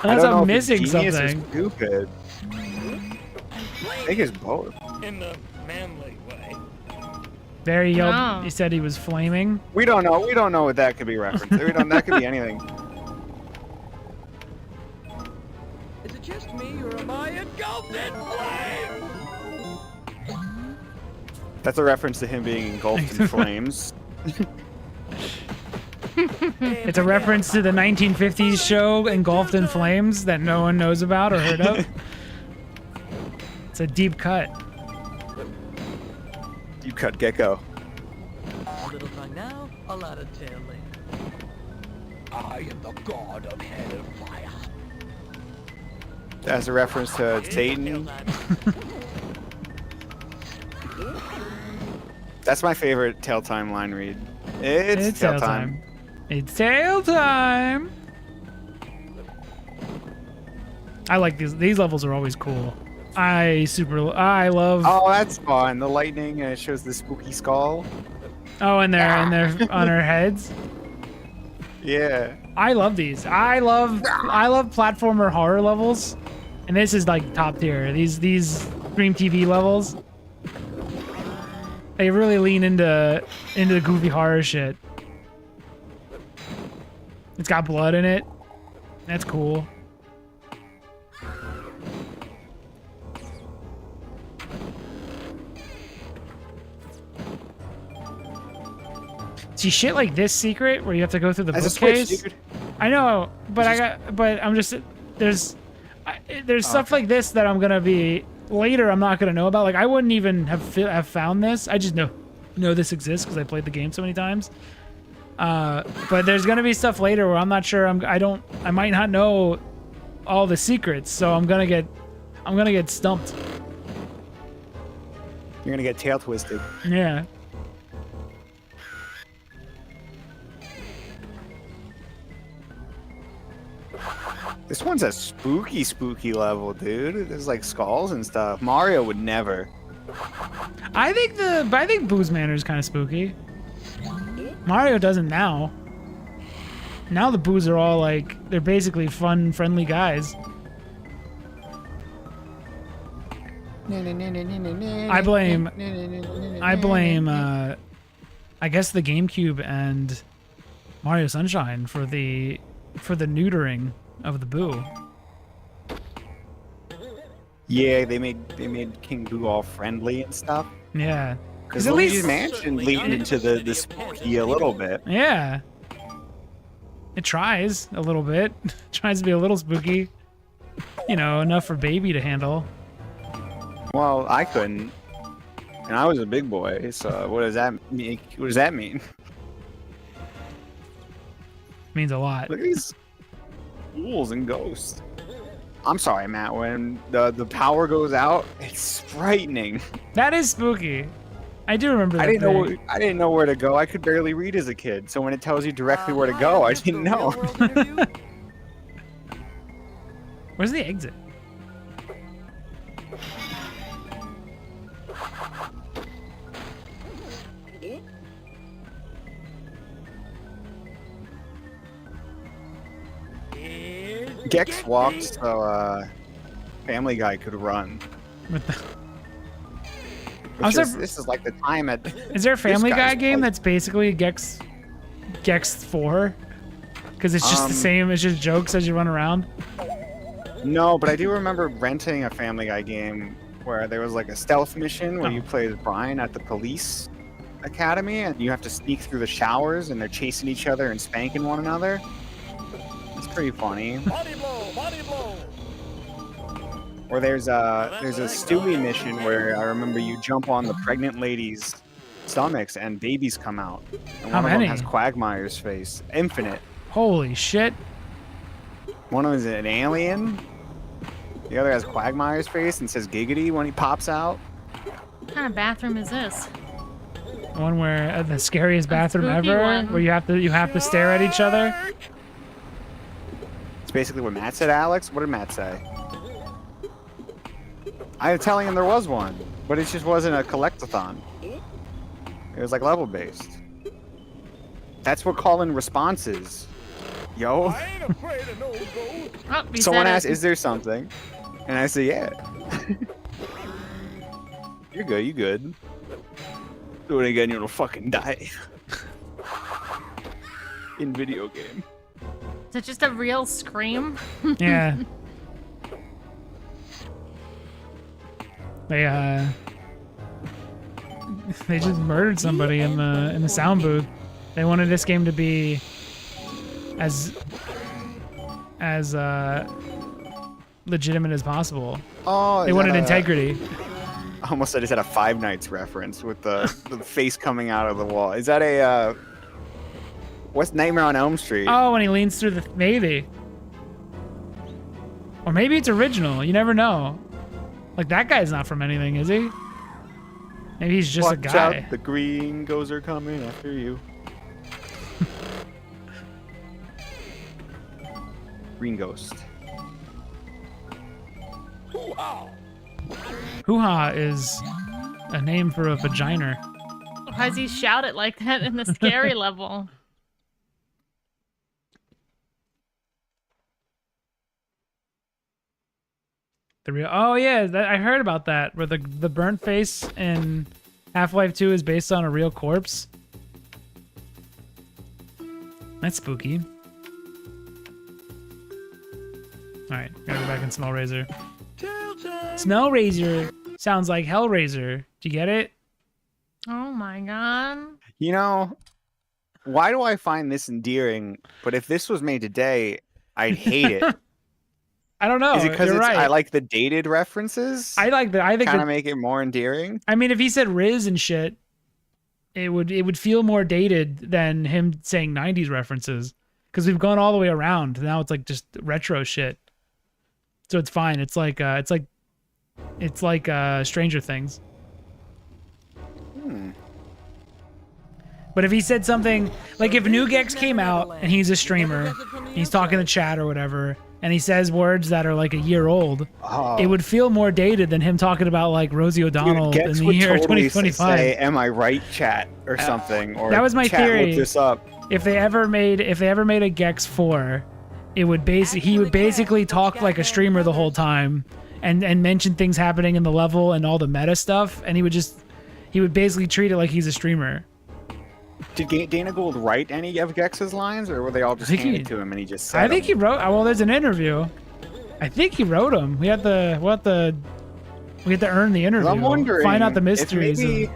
Unless don't know I'm if it's missing genius or something. stupid. I think it's both. In the manly way. There he yelled. No. He said he was flaming. We don't know. We don't know what that could be referenced. That could be anything. Is it just me, or am I engulfed in flame? That's a reference to him being engulfed in flames. It's a reference to the 1950s show Engulfed in Flames that no one knows about or heard of. It's a deep cut. You cut Gecko. A little tongue now, a lot of tail later. I am the god of hellfire. That's a reference to Satan. That's my favorite Tail Time line read. It's Tail Time. It's tail time. I like these. These levels are always cool. I love. Oh, that's fun. The lightning and it shows the spooky skull. Oh, and they're on our heads. Yeah. I love these. I love platformer horror levels, and this is like top tier. These Dream TV levels. They really lean into the goofy horror shit. It's got blood in it. That's cool. See, shit like this secret where you have to go through the As a Switch, bookcase. dude. I know, but I'm just there's stuff like this that I'm gonna be later. I'm not gonna know about. Like I wouldn't even have found this. I just know this exists because I played the game so many times. But there's gonna be stuff later where I'm not sure. I might not know all the secrets, so I'm gonna get stumped. You're gonna get tail twisted. Yeah. This one's a spooky level, dude. There's like skulls and stuff. Mario would never. I think Boo's Manor is kind of spooky. Mario doesn't now. Now the Boos are all like they're basically fun, friendly guys. I blame I guess the GameCube and Mario Sunshine for the neutering of the Boo. Yeah, they made King Boo all friendly and stuff. Yeah. Because at Luigi's least Mansion leaned into the spooky a little bit. Yeah. It tries a little bit. Tries to be a little spooky. You know, enough for baby to handle. Well, I couldn't. And I was a big boy, so what does that mean? What does that mean? Means a lot. Look at these ghouls and ghosts. I'm sorry, Matt. When the power goes out, it's frightening. That is spooky. I do remember that. I didn't know where to go. I could barely read as a kid, so when it tells you directly where to go, I didn't know. Where's the exit? Gex walked so Family Guy could run. With the... This is like the time at. Is there a Family this Guy guy's game like- that's basically Gex 4? Because it's just the same. It's just jokes as you run around. No, but I do remember renting a Family Guy game where there was like a stealth mission where you play as Brian at the police. academy, and you have to sneak through the showers, and they're chasing each other and spanking one another. It's pretty funny. Body blow, body blow. Or there's a Stewie mission where I remember you jump on the pregnant lady's stomachs and babies come out. And How one many? of them has Quagmire's face. Infinite. Holy shit. One of them is an alien. The other has Quagmire's face and says giggity when he pops out. What kind of bathroom is this? One where the scariest bathroom spooky ever, one. where you have to stare at each other. It's basically what Matt said, Alex. What did Matt say? I was telling him there was one, but it just wasn't a collectathon. It was like level based. That's what call-in response is. Yo. I ain't afraid of no ghost. Oh, he Someone said asked, it. "Is there something?" And I say, "Yeah." You're good. You good. Do it again, you'll fucking die. In video game. Is it just a real scream? Yeah. They just murdered somebody in the sound booth. They wanted this game to be as legitimate as possible. Oh, They wanted integrity. I almost said it's at a Five Nights reference with the face coming out of the wall. Is that a what's Nightmare on Elm Street? Oh, when he leans through the maybe. Or maybe it's original. You never know. Like that guy's not from anything, is he? Maybe he's just a Watch guy. out, the green goes are coming after you. Green Ghost. Hoo-ha is a name for a vagina. Why does he shout it like that in the scary level? Oh yeah, I heard about that. Where the burnt face in Half-Life 2 is based on a real corpse. That's spooky. All right, gotta go back in Smellraiser. Smellraiser sounds like Hellraiser. Do you get it? Oh my god. You know, why do I find this endearing? But if this was made today, I'd hate it. I don't know. Is it because You're right. I like the dated references? I think kind of make it more endearing. I mean, if he said Riz and shit, it would feel more dated than him saying 90s references. Because we've gone all the way around. Now it's like just retro shit. So it's fine. It's like Stranger Things. But if he said something like if New Gex came out and he's a streamer, he's talking to chat or whatever, and he says words that are like a year old, it would feel more dated than him talking about like Rosie O'Donnell in the year 2025. Say, "Am I right, chat?" or something. Or that was my chat, theory. Look this up. If they ever made a Gex 4, he would basically talk like a streamer the whole time and mention things happening in the level and all the meta stuff, and he would basically treat it like he's a streamer. Did Dana Gould write any of Gex's lines, or were they all just handed to him and he just said I think them? he wrote. Well, there's an interview. I think he wrote them. We had to earn the interview. I'm wondering, find out the if mysteries maybe-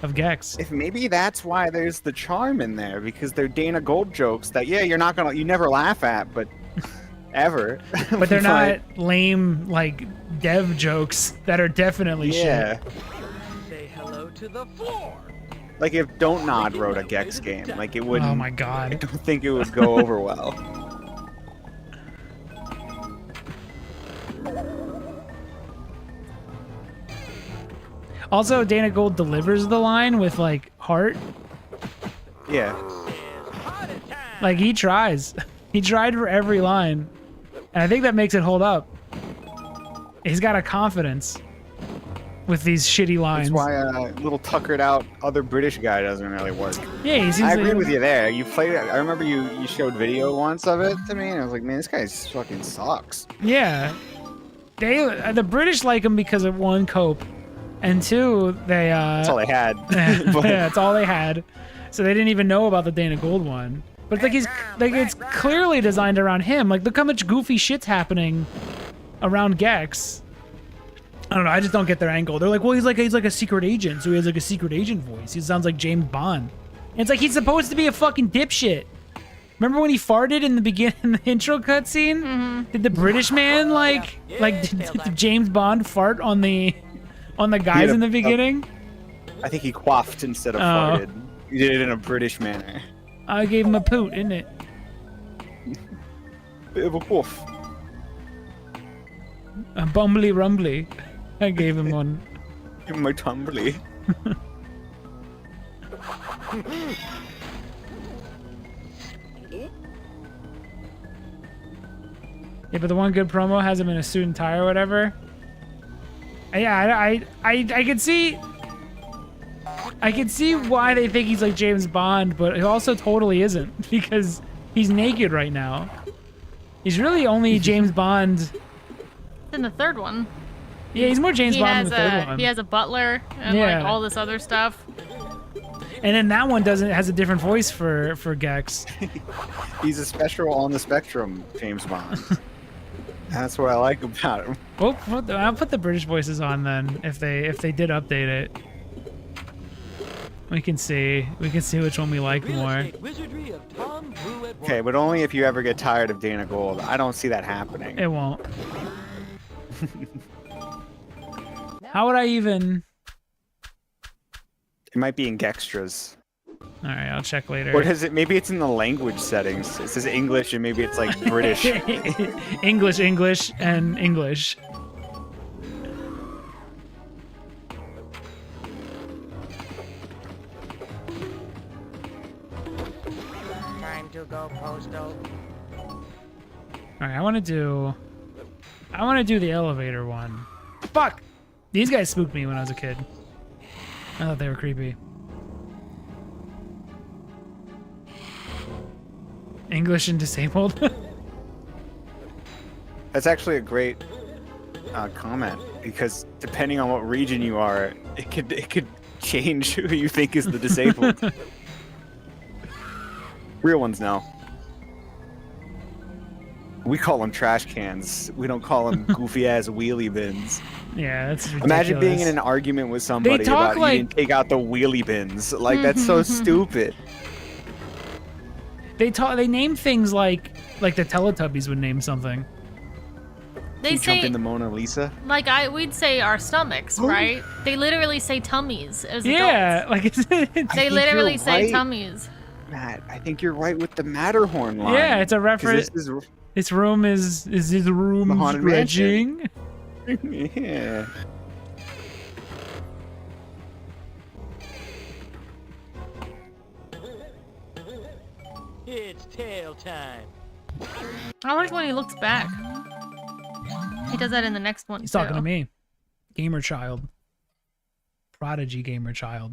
of Gex. If maybe that's why there's the charm in there, because they're Dana Gould jokes that you never laugh at, but ever. But they're not lame like dev jokes that are definitely shit. Say hello to the floor. Like if Don't Nod wrote a Gex game, like it wouldn't. Oh my I god. don't think it would go over well. Also, Dana Gould delivers the line with like heart. Yeah. Like he tries. He tried for every line. And I think that makes it hold up. He's got a confidence with these shitty lines. That's why a little tuckered out other British guy doesn't really work. Yeah, he seems I like- agree with you there. You played it. I remember you showed video once of it to me, and I was like, man, this guy fucking sucks. Yeah. The British like him because of one, cope, and two, they That's all they had. yeah, But- that's all they had. So they didn't even know about the Dana Gould one. But it's it's clearly designed around him. Like look how much goofy shit's happening around Gex. I don't know. I just don't get their angle. They're like, well, he's like a secret agent, so he has like a secret agent voice. He sounds like James Bond. And it's like he's supposed to be a fucking dipshit. Remember when he farted in the beginning, in the intro cutscene? Mm-hmm. Did the British man did James Bond fart on the guys in the beginning? I think he quaffed instead of farted. He did it in a British manner. I gave him a poot, isn't it? Bit of a quaff. A bumbly rumbly. I gave him one. Give him my tumbly. Yeah, but the one good promo has him in a suit and tie or whatever. Yeah, I could see. I can see why they think he's like James Bond, but he also totally isn't because he's naked right now. He's really only James Bond. In the third one. Yeah, he's more James Bond in the third one. He has a butler and like all this other stuff. And then that one has a different voice for Gex. He's a special on the spectrum James Bond. That's what I like about him. Well, I'll put the British voices on then if they did update it. We can see which one we like more. Okay, but only if you ever get tired of Dana Gold. I don't see that happening. It won't. How would I even? It might be in Gextras. All right, I'll check later. Or is it? Maybe it's in the language settings. It says English, and maybe it's like British. English, and English. Time to go postal. All right, I want to do the elevator one. Fuck! These guys spooked me when I was a kid. I thought they were creepy. English and disabled. That's actually a great comment because depending on what region you are, it could change who you think is the disabled. Real ones now. We call them trash cans. We don't call them goofy ass wheelie bins. Yeah, that's ridiculous. Imagine being in an argument with somebody about you didn't take out the wheelie bins. Like that's so stupid. They name things like the Teletubbies would name something. They Jump say in the Mona Lisa. like we'd say our stomachs, right? They literally say tummies as Yeah, adults. They literally say tummies. Matt, I think you're right with the Matterhorn line. Yeah, it's a reference. This room is his room stretching. Yeah. It's tail time. I like when he looks back. He does that in the next one. He's talking to me. Gamer child. Prodigy gamer child.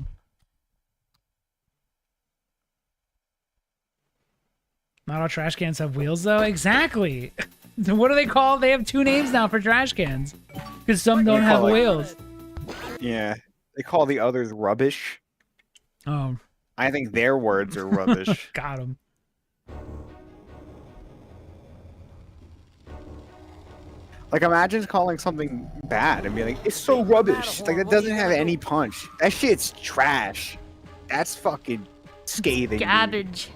Not all trash cans have wheels, though. Exactly. What do they call? They have two names now for trash cans, because some don't have wheels. Yeah, they call the others rubbish. Oh. I think their words are rubbish. Got him. Like, imagine calling something bad and being like, it's so rubbish. Like, that doesn't have any punch. That shit's trash. That's fucking scathing. Garbage.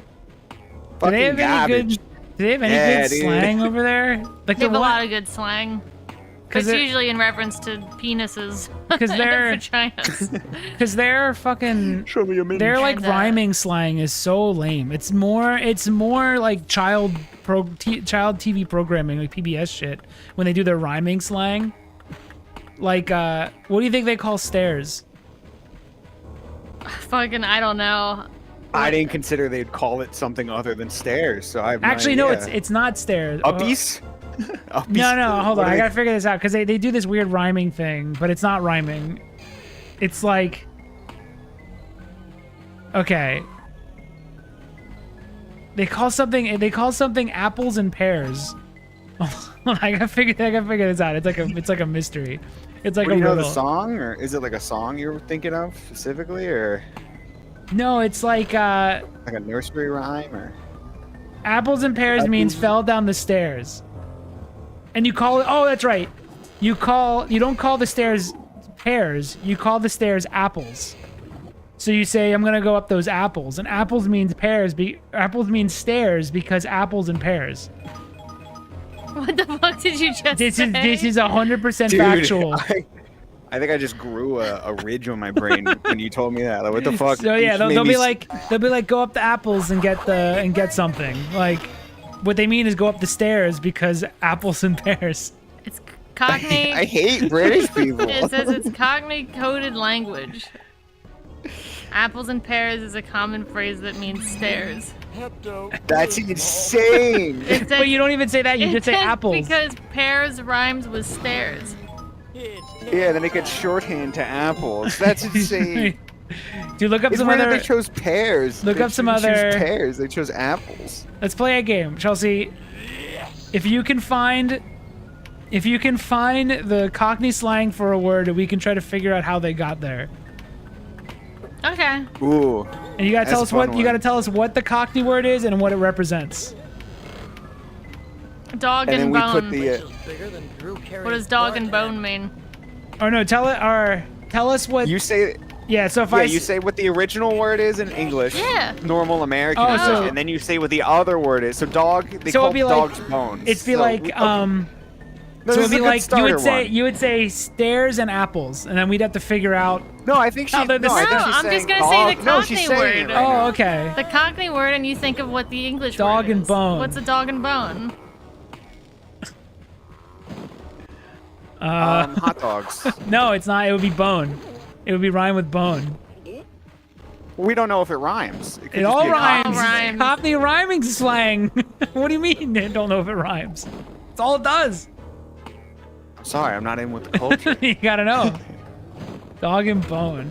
Fucking garbage. Do they have any good slang over there? Like They have a lot of good slang. It's usually in reference to penises. Because they're vaginas. Because their fucking Show me a minute. their like rhyming slang is so lame. It's more like child TV programming, like PBS shit. When they do their rhyming slang, like what do you think they call stairs? Fucking, I don't know. I didn't consider they'd call it something other than stairs, so I have Actually, no no, idea. it's not stairs. Uppies? No, hold on. I gotta figure this out because they do this weird rhyming thing, but it's not rhyming. It's like, okay, they call something apples and pears. I gotta figure this out. It's like a mystery. It's like Do you know the riddle. song, or is it like a song you were thinking of specifically, or No, it's like like a nursery rhyme, or apples and pears means fell down the stairs. And you call it, oh, that's right. you don't call the stairs pears. You call the stairs apples. So you say, I'm gonna go up those apples, and apples means pears. Apples means stairs because apples and pears. What the fuck did you just This say? is 100% Dude, factual. I think I just grew a ridge on my brain when you told me that. Like, what the fuck? So yeah, they'll be like, go up the apples and get something. Like, what they mean is go up the stairs because apples and pears. It's Cockney. I hate British people. It says it's Cockney coded language. Apples and pears is a common phrase that means stairs. That's insane. But you don't even say that. You just say apples. Because pears rhymes with stairs. Yeah, then it gets shorthand to apples. That's insane. Dude, look up It's some weird that other. they chose pears. Look They up some didn't choose other- pears. They chose apples. Let's play a game, Chelsea. If you can find the Cockney slang for a word, we can try to figure out how they got there. Okay. Ooh. And you gotta tell That's us a fun what you one. gotta tell us what the Cockney word is and what it represents. Dog And then and we bone. put the. Bigger than Drew Carey's What does dog and bartender. bone mean? Or no, tell us what. You say. Yeah. So if Yeah, I you say what the original word is in English. Yeah. Normal American Oh, English, so- and then you say what the other word is. So dog. They So call it'd be like- dogs bones. it'd be So like we- So No, it'd this is be a good like you starter would say one. you would say stairs and apples, and then we'd have to figure out. No, I think she. No, they're the No, I same. think No, she's I'm just saying gonna say the dog. No, she's Cockney saying word. it right Oh, now. okay. The Cockney word, and you think of what the English Dog word and is. bone. What's a dog and bone? Hot dogs. No, it's not. It would be bone. It would be rhyme with bone. We don't know if it rhymes. Could It just all be a rhymes. common- rhymes. Cockney rhyming slang. What do you mean? I don't know if it rhymes. That's all it does. Sorry, I'm not in with the culture. You gotta know. Dog and bone.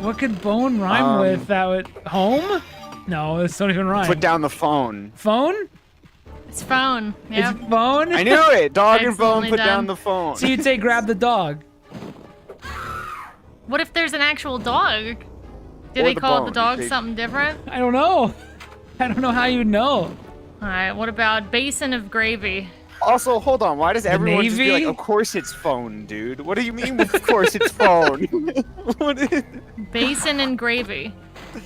What could bone rhyme with? That would home? No, this don't even rhyme. Put down the phone. Phone? It's phone. Yep. It's phone. I knew it. Dog and bone. Excellently Put done. down the phone. So you'd say grab the dog. What if there's an actual dog? Do Or they the call the bone. dog They- something different? I don't know. I don't know how you'd know. Alright, what about basin of gravy? Also, hold on. Why does everyone just be like, Navy? "Of course it's phone, dude"? What do you mean? Of course it's phone. What is... Basin and gravy.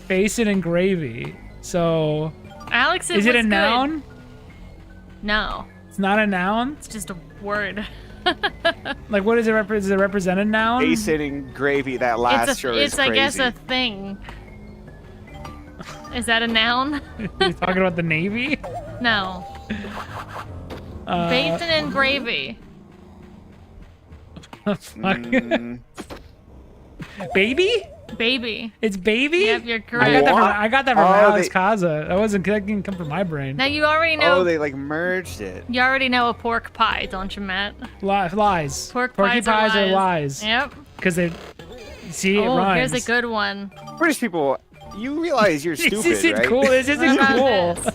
Basin and gravy. So, Alex, is it a was good. noun? No, It's not a noun. it's just a word. Like, what is it? Does it represent a noun? Basin and gravy. That last It's, sure it's is I crazy. guess, a thing. Is that a noun? You're talking about the Navy? No. Basin and gravy. Fuck. Mm, Baby? Baby. It's baby? Yep, you're I got correct. that from, What? I got that from Oh, Alex they- Kaza. That didn't come from my brain. Now you already know. oh, they like merged it. You already know a pork pie, don't you, Matt? Lies. Pork Porky pies are lies. Yep. Because they. See, it Oh, rhymes. here's a good one. British people, you realize you're stupid, This isn't right? cool. This What isn't about cool. this?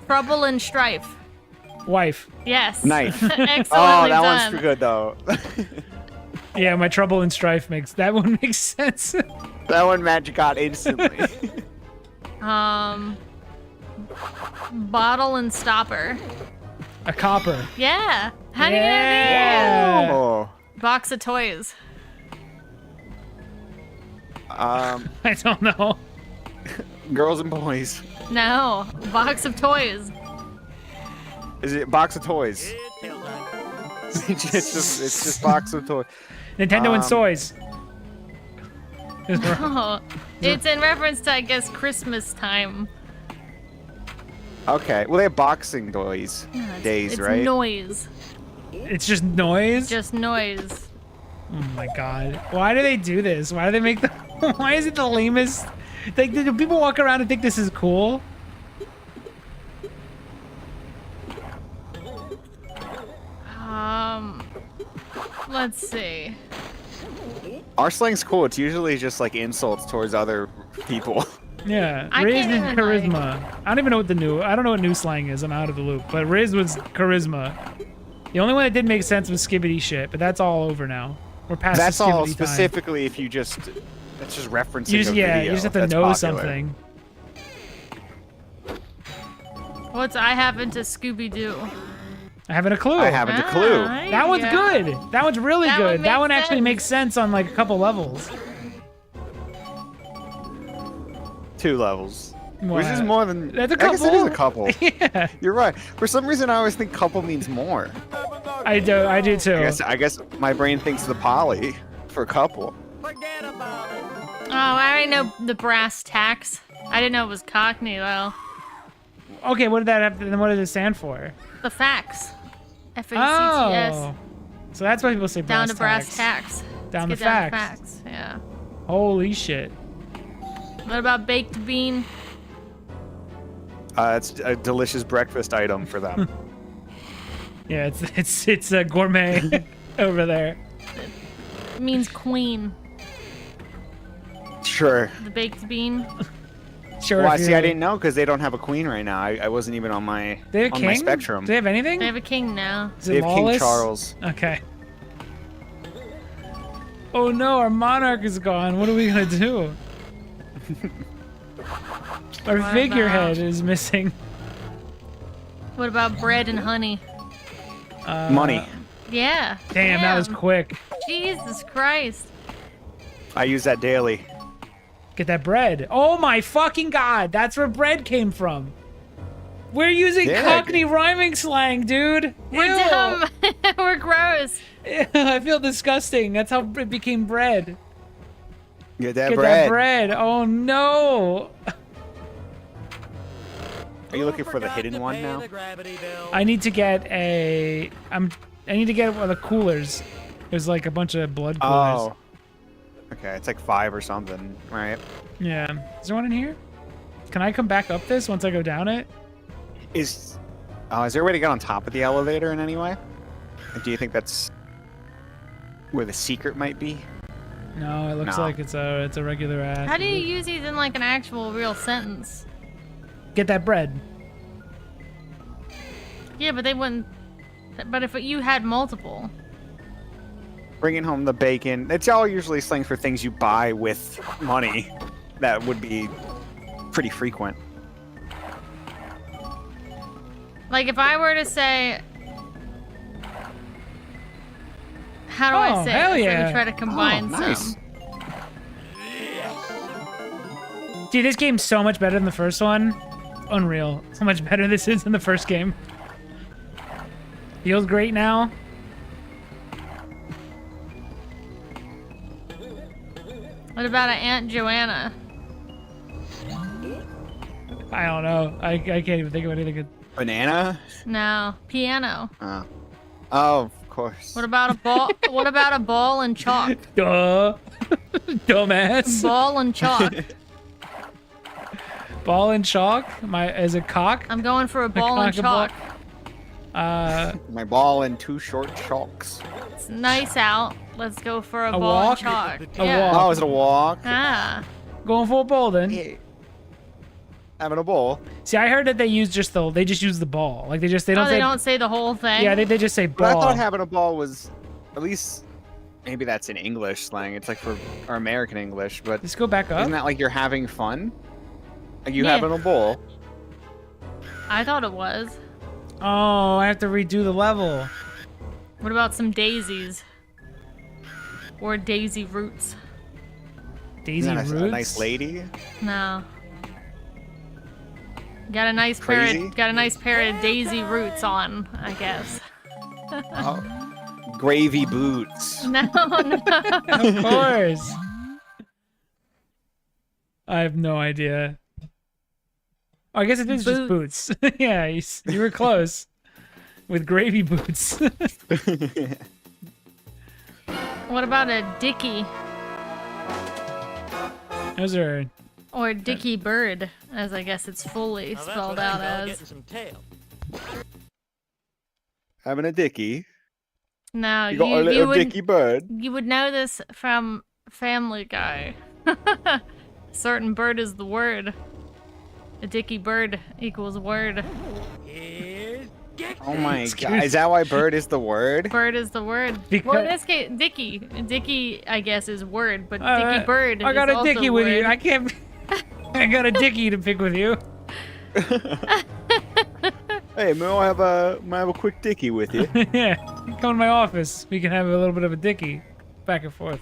Trouble and strife. Wife. Yes. Knife. Excellently Oh, that done. one's good though. Yeah, my trouble and strife that one makes sense. That one Matt got instantly. Bottle and stopper. A copper. Yeah. How do you know Yeah. these? Oh. Box of toys. I don't know. Girls and boys. No. Box of toys. Is it box of toys? it's just box of toys. Nintendo and soys. Oh, it's in reference to, I guess, Christmas time. Okay. Well, they have boxing days, It's right? noise. It's just noise. Just noise. Oh my god. Why do they do this? Why do they make the? Why is it the lamest? Like, do people walk around and think this is cool? Let's see. Our slang's cool. It's usually just like insults towards other people. Yeah, I Riz can't and even, charisma. I don't even know what I don't know what new slang is. I'm out of the loop. But Riz was charisma. The only one that did make sense was skibbity shit, but that's all over now. We're past That's the all skibbity specifically if you just. That's just referencing time. You just, a yeah, video you just have to that's know popular. something. What's I happen to Scooby Doo? I haven't a clue. I haven't a clue. That one's good. That one's really That good. one That one makes actually sense. makes sense on like a couple levels. 2 levels. Which is What? more than... That's a I guess it is a couple. couple. Yeah, You're right. For some reason, I always think couple means more. I do too. I guess my brain thinks the poly for couple. Forget about it. Oh, I already know the brass tacks. I didn't know it was Cockney though. Okay, what did that have? Then what does it stand for? The facts. F-A-C-T-S. Oh, so that's why people say Down brass to brass tacks. tacks. Down Let's to get down facts. to facts. Yeah. Holy shit. What about baked bean? It's a delicious breakfast item for them. Yeah, it's a gourmet over there. It means queen. Sure. The baked bean. Sure. Well, if see, you're- I didn't know because they don't have a queen right now. I wasn't even on my They have on king? my spectrum. Do they have anything? They have a king now. Is They it have King lawless? Charles. Okay. Oh no, our monarch is gone. What are we gonna do? Our What figurehead about- is missing. What about bread and honey? Money. Yeah. Damn, that was quick. Jesus Christ. I use that daily. Get that bread. Oh my fucking god, that's where bread came from. We're using Yeah. Cockney rhyming slang, dude. We're Ew. dumb. We're gross. I feel disgusting. That's how it became bread. Get that Get bread. that bread. Oh no. Are you looking for the Forgot hidden to one pay now? the gravity bill. I need to get I need to get one of the coolers. There's like a bunch of blood coolers. Oh. Okay, it's like 5 or something, right? Yeah. Is there one in here? Can I come back up this once I go down it? Is there a way to get on top of the elevator in any way? Or do you think that's where the secret might be? No, it looks No. like it's a regular ass. How do you use these in like an actual real sentence? Get that bread. Yeah, but they wouldn't. But if you had multiple. Bringing home the bacon. It's all usually slang for things you buy with money. That would be pretty frequent. Like if I were to say. How do I Oh, say hell it? So yeah. we try to combine nice. some. Dude, this game's so much better than the first one. Unreal. So much better this is than the first game. Feels great now. What about an Aunt Joanna? I don't know. I can't even think of anything good. Banana? No, piano. Oh, of course. What about a ball? What about a ball and chalk? Duh. Dumbass. Ball and chalk. Ball and chalk? Is it cock? I'm going for a ball and cock chalk. My ball and 2 short chalks. It's nice out. Let's go for a A ball walk? and chalk. A Yeah. walk. Oh, is it a walk? Ah. Going for a ball then. Yeah. Having a bowl. See, I heard that they just use the ball. Like they don't Oh, say. they don't say the whole thing? Yeah, they just say But I ball. thought having a ball was, at least, maybe that's in English slang. It's like for our American English, but Let's go back up. isn't that like you're having fun? Like you Yeah. having a bowl? I thought it was. Oh, I have to redo the level. What about some daisies? Or daisy roots? Daisy Isn't that roots. a nice lady? No. Got a nice Crazy? pair of daisy roots on, I guess. Oh. Gravy boots. No, no. Of course. I have no idea. Oh, I guess it is just boots. Yeah, you were close. With gravy boots. What about a dicky? Those are. Or dicky bird, as I guess it's fully Now that's spelled what I out call as. getting some tail. Having a dickie. No, You got a little would, dicky bird. you would know this from Family Guy. Certain bird is the word. A dicky bird equals word. Here's Gex Oh In. my god. Is that why bird is the word? Bird is the word. Because- Well, in this case, dicky. Dicky, I guess, is word, but Uh, dicky bird I got is a also dicky with you. word. I can't. I got a dicky to pick with you. Hey, may I have a quick dickie with you? Yeah, come to my office. We can have a little bit of a dickie, back and forth.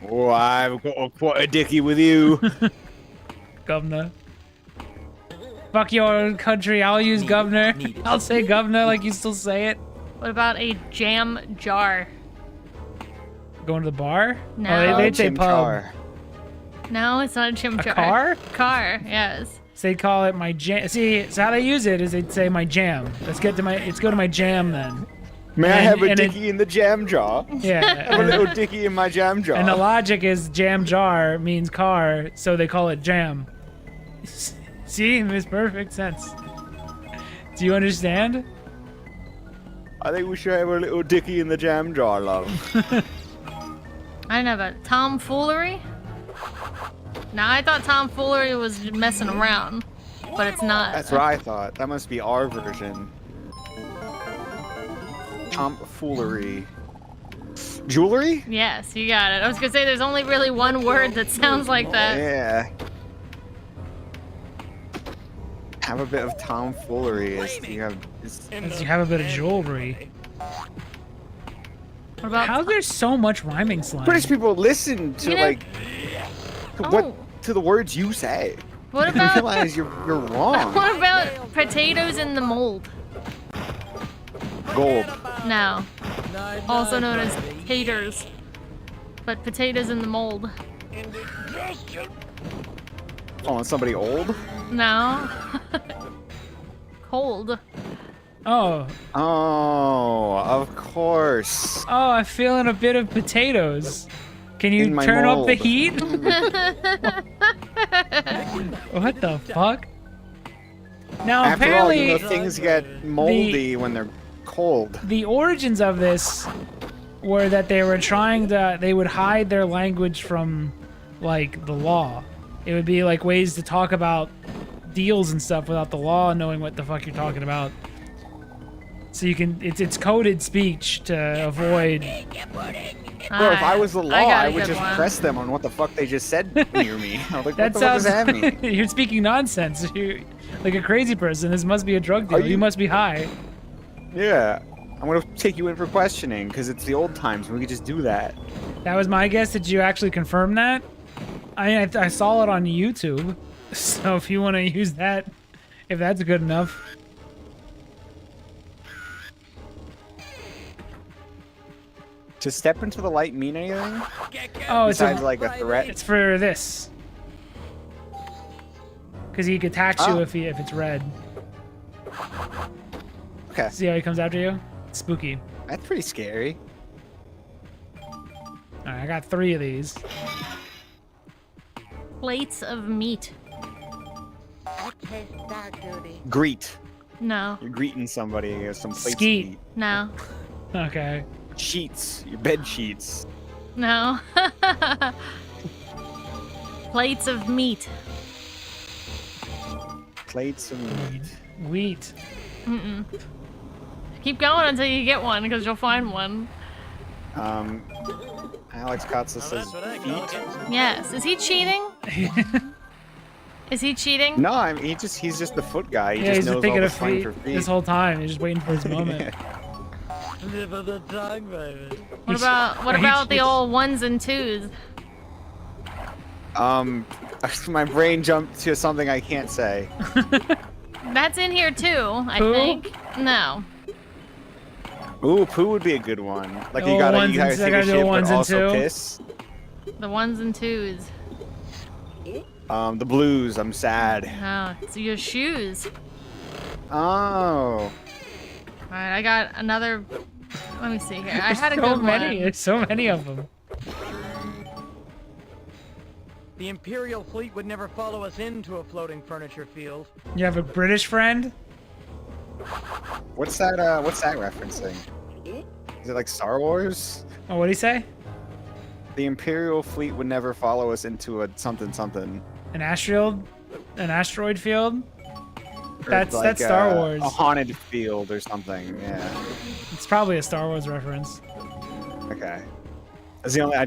Oh, I've got quite a dickie with you. Governor. Fuck your country. I'll use governor. I'll say governor like you still say it. What about a jam jar? Going to the bar? No. Oh, they'd say pub. Chimchar. No, it's not a jam jar. Car? Car, yes. So they'd call it my jam. See, so how they use it is they'd say my jam. Let's go to my jam then. May I And- have a and it- dickie in the jam jar? Yeah. Have a little dickie in my jam jar. And the logic is jam jar means car, so they call it jam. See, it makes perfect sense. Do you understand? I think we should have a little dickie in the jam jar, love. I don't know about tomfoolery. Now I thought tomfoolery was messing around, but it's not. That's what I thought. That must be our version. Tomfoolery. Jewelry? Yes, you got it. I was gonna say there's only really one word that sounds like that. Yeah. Have a bit of tomfoolery. You have a bit of jewelry. What about How there's so much rhyming slang? British people listen to You know- like to the words you say. What You about realize you're wrong. what about potatoes in the mold? Gold. No, also known as taters, but potatoes in the mold. Calling somebody old? No. Cold. Oh, Oh, of course. oh, I'm feeling a bit of potatoes. Can you In my turn up the mold. heat? What the fuck? Now After all, apparently you know, things get moldy when they're cold. the origins of this were that they would hide their language from like the law. It would be like ways to talk about deals and stuff without the law knowing what the fuck you're talking about. So you can it's coded speech to avoid. Bro, if I was the law, I would good just one. press them on what the fuck they just said near me. I was like, That what the fuck does sounds. that mean? You're speaking nonsense. You're like a crazy person. This must be a drug deal. Are You you- must be high. Yeah. I'm gonna take you in for questioning because it's the old times when we could just do that. That was my guess. Did you actually confirm that? I saw it on YouTube. So if you want to use that, if that's good enough. To step into the light mean anything? Oh, it's Besides like a threat? it's for this. Because he attacks you Oh. if it's red. Okay. See how he comes after you? It's spooky. That's pretty scary. Alright, I got 3 of these. Plates of meat. Greet. No. You're greeting somebody. You have some plates Skeet. to eat. No. Okay. Sheets. Your bed sheets. No. Plates of meat. Plates of meat. Wheat. Mm-mm. Keep going until you get one, because you'll find one. Alex Kotza says feet. Yes. Is he cheating? Is he cheating? No, I mean he's just the foot guy. He Yeah, he's just been knows thinking all the of slang feet for feet. this whole time. He's just waiting for his moment. Live of the tongue, baby. What about the old ones and twos? My brain jumped to something I can't say. That's in here too, I Poo? think. No. Ooh, poo would be a good one. Like The you old gotta ones and- take I a gotta do shit, ones but and also two. piss. The ones and twos. The blues. I'm sad. Oh, it's your shoes. Oh. Alright, I got another. Let me see here. I had a so good many. one. There's so many of them. The Imperial fleet would never follow us into a floating furniture field. You have a British friend? What's that referencing? Is it like Star Wars? Oh, what'd he say? The Imperial fleet would never follow us into a something something. An asteroid field? Or That's like Star Wars. A haunted field or something. Yeah. It's probably a Star Wars reference. Okay. That's the only.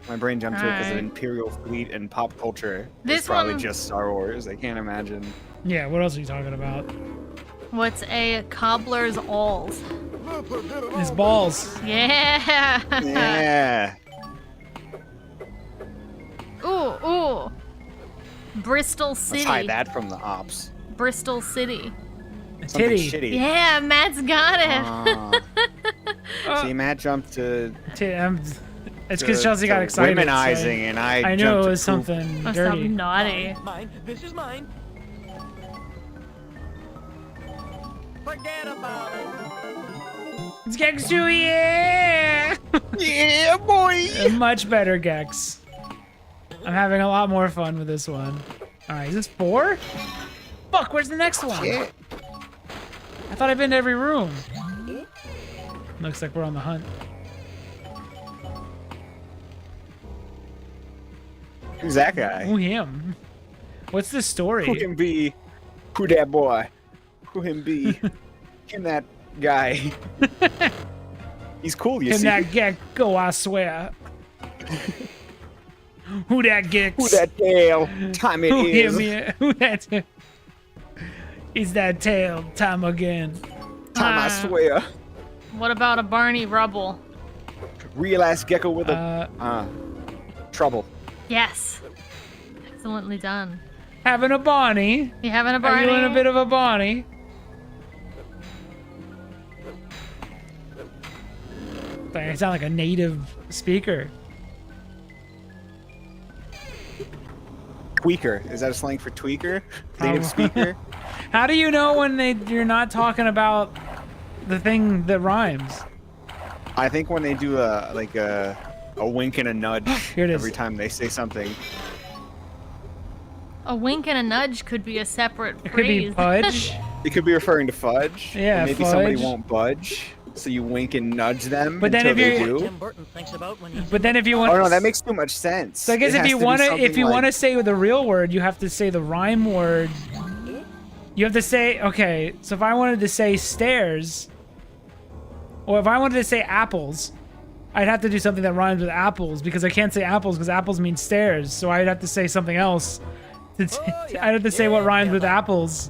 My brain jumped to it because of Alright. Imperial fleet and pop culture. This It's probably one- just Star Wars. I can't imagine. Yeah, what else are you talking about? What's a cobbler's alls? His balls. Yeah. Yeah. Ooh. Bristol City. Let's hide that from the ops. Bristol City. Something Titty. shitty. Yeah, Matt's got it. See, Matt jumped to It's because Chelsea got excited. Womenizing, and I knew jumped it to was poop. something Or dirty. something naughty. Mine. This is mine. Forget about it. It's Gex 2, yeah! Yeah, boy. Much better, Gex. I'm having a lot more fun with this one. Alright, is this 4? Fuck, where's the next one? Shit. I thought I'd been to every room. Looks like we're on the hunt. Who's that guy? Who him? What's the Who story? him be? Who that boy? Who him be? Him that guy. He's cool, you Him see. that gecko, I swear. Who that Gex? Who that tail? Time it Who is. him? Who that? Is that tail time again? Time I swear. What about a Barney Rubble? Real ass gecko with a trouble. Yes. Excellently done. Having a Bonnie. You having a Are Barney? you in a bit of a Bonnie? I sound like a native speaker. Tweaker. Is that a slang for tweaker? Native speaker? How do you know when you're not talking about the thing that rhymes? I think when they do a wink and a nudge Here it is. every time they say something. A wink and a nudge could be a separate It could be phrase. fudge. It could be referring to fudge. Yeah, or maybe somebody fudge. won't budge, so you wink and nudge them But then until if they you- do. Tim Burton thinks about when he's But then if you want, Oh no, that makes too much sense. so I guess It if has you to be want to, something if you like- want to say the real word, you have to say the rhyme word. You have to say, okay. So if I wanted to say stairs, or if I wanted to say apples, I'd have to do something that rhymes with apples because I can't say apples because apples mean stairs. So I'd have to say something else. I'd have to say what rhymes with apples,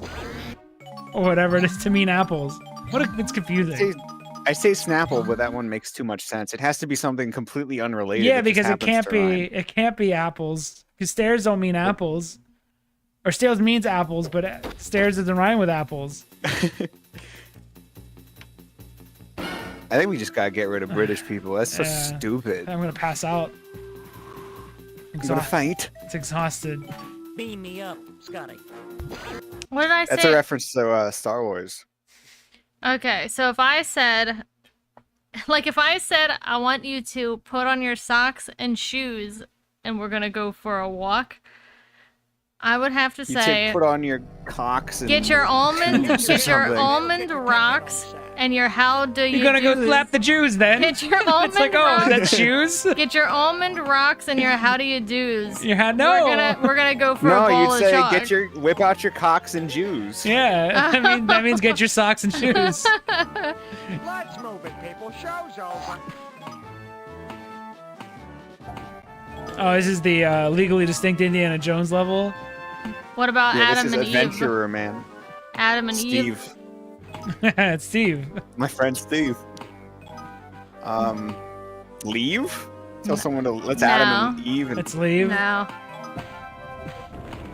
or whatever it is to mean apples. It's confusing. I say Snapple, but that one makes too much sense. It has to be something completely unrelated. Yeah, that just because it happens can't to be rhyme. it can't be apples. Because stairs don't mean apples. Or stairs means apples, but stairs doesn't rhyme with apples. I think we just gotta get rid of British people. That's so Yeah. stupid. I'm gonna pass out. I'm gonna faint. It's exhausted. beam me up, Scotty. What did I say? That's a reference to Star Wars. Okay, so if I said, I want you to put on your socks and shoes and we're gonna go for a walk, I would have to You say, say put on your cocks and get your almond something. rocks and your how do you You're gonna go do's. slap the Jews then. Get your almond It's like, oh, rocks. that's shoes? Get your almond rocks and your how do you do's. You had no. We're gonna go for a No, bowl you'd of say chalk. whip out your cocks and Jews. Yeah, I mean that means get your socks and shoes. Let's move it, people. Show's over. Oh, this is the legally distinct Indiana Jones level. What about Yeah, Adam this and is Eve? Adventurer, man. Adam and Eve. Steve. It's Steve. My friend Steve. Leave? Tell someone to let's Adam and Eve and Let's leave. No.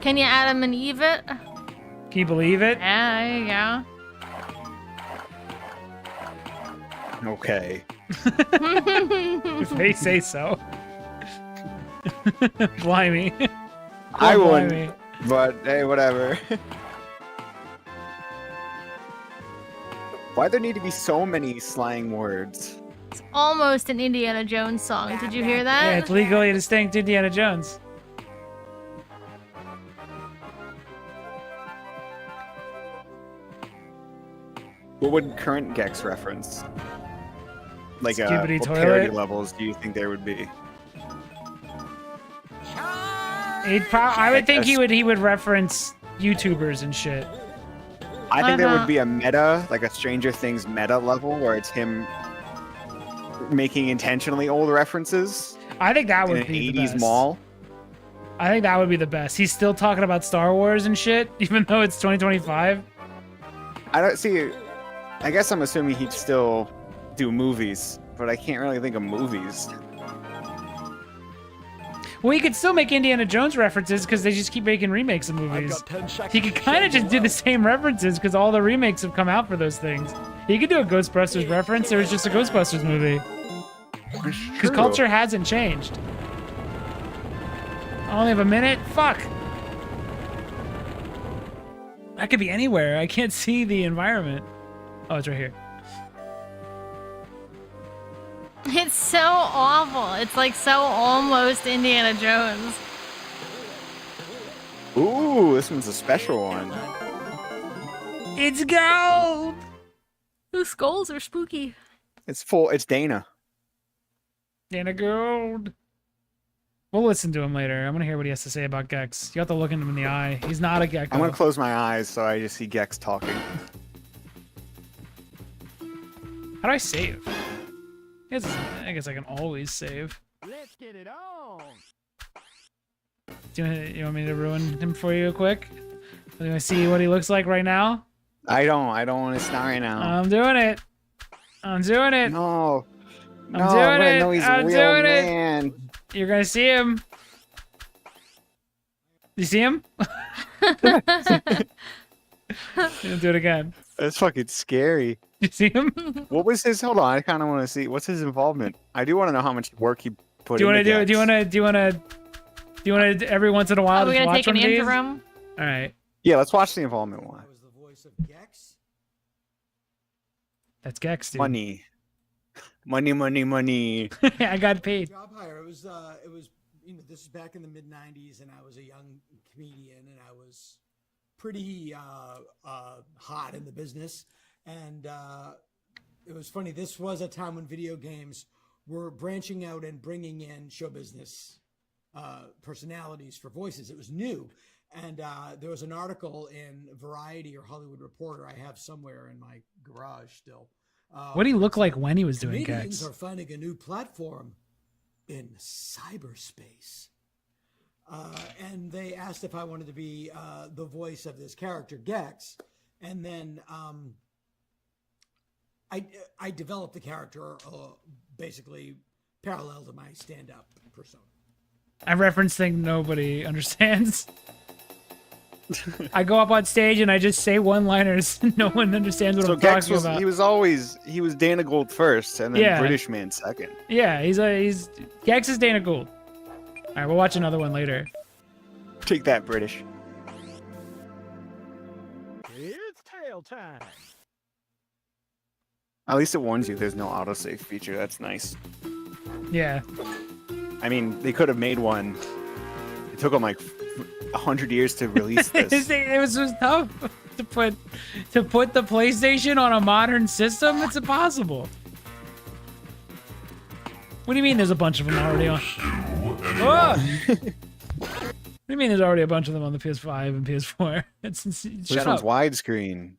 Can you Adam and Eve it? Can you believe it? Yeah, there you okay. If they say so. Blimey. I Oh, wouldn't, blimey. but hey, whatever. Why there need to be so many slang words? It's almost an Indiana Jones song. Did you hear Yeah, that? it's legally distinct Indiana Jones. What would current Gex reference? Like Skibidi what parody toilet? levels do you think there would be? I would think he would reference YouTubers and shit. I think there Uh-huh. would be a meta, like a Stranger Things meta level, where it's him making intentionally old references I think that in would an be the 80s best. mall. I think that would be the best. He's still talking about Star Wars and shit, even though it's 2025. I don't see. I guess I'm assuming he'd still do movies, but I can't really think of movies. Well, he could still make Indiana Jones references because they just keep making remakes of I've movies. got 10 seconds. He could to kind of show just you do the up. same references because all the remakes have come out for those things. He could do a Ghostbusters reference. There was just a Ghostbusters movie. Because culture hasn't changed. I only have a minute? Fuck. I could be anywhere. I can't see the environment. Oh, it's right here. It's so awful. It's like so almost Indiana Jones. Ooh, this one's a special one. It's gold! Those skulls are spooky. It's full. It's Dana. Dana Gold. We'll listen to him later. I'm gonna hear what he has to say about Gex. You have to look him in the eye. He's not a gecko. I'm gonna close my eyes so I just see Gex talking. How do I save? I guess I can always save. Let's get it on. Do you want me to ruin him for you quick? You want to see what he looks like right now? I don't want to start right now. I'm doing it. I'm doing it. No. I'm No, doing I wanna it. know he's a I'm real doing it. man. You're gonna see him. You see him? I'll do it again. That's fucking scary. You see him? What was his? Hold on, I kind of want to see. What's his involvement? I do want to know how much work he put. Do you want to into do? Gex. Do you want to every once in a while Are we just gonna watch take an one of these? interim? All right, Yeah, let's watch the involvement one. I was the voice of Gex. that's Gex, dude. Money. Money. I got paid. Job hire. It was this is back in the mid '90s, and I was a young comedian, and I was pretty hot in the business, and it was funny. This was a time when video games were branching out and bringing in show business personalities for voices. It was new, and there was an article in Variety or Hollywood Reporter I have somewhere in my garage still. What did he look like when he was doing Comedians Gex? are finding a new platform in cyberspace. And they asked if I wanted to be the voice of this character, Gex. And then I developed the character basically parallel to my stand-up persona. I reference thing nobody understands. I go up on stage and I just say one-liners. No one understands what So I'm Gex talking about. he was Dana Gould first, and then Yeah. British Man second. Yeah, he's Gex is Dana Gould. All right, we'll watch another one later. Take that, British. It's tail time. At least it warns you there's no autosave feature. That's nice. Yeah. I mean, they could have made one. It took them like 100 years to release this. It was just tough to put the PlayStation on a modern system. It's impossible. What do you mean? There's a bunch of them already on? Oh! What do you mean? There's already a bunch of them on the PS5 and PS4? This Shut one's up. widescreen.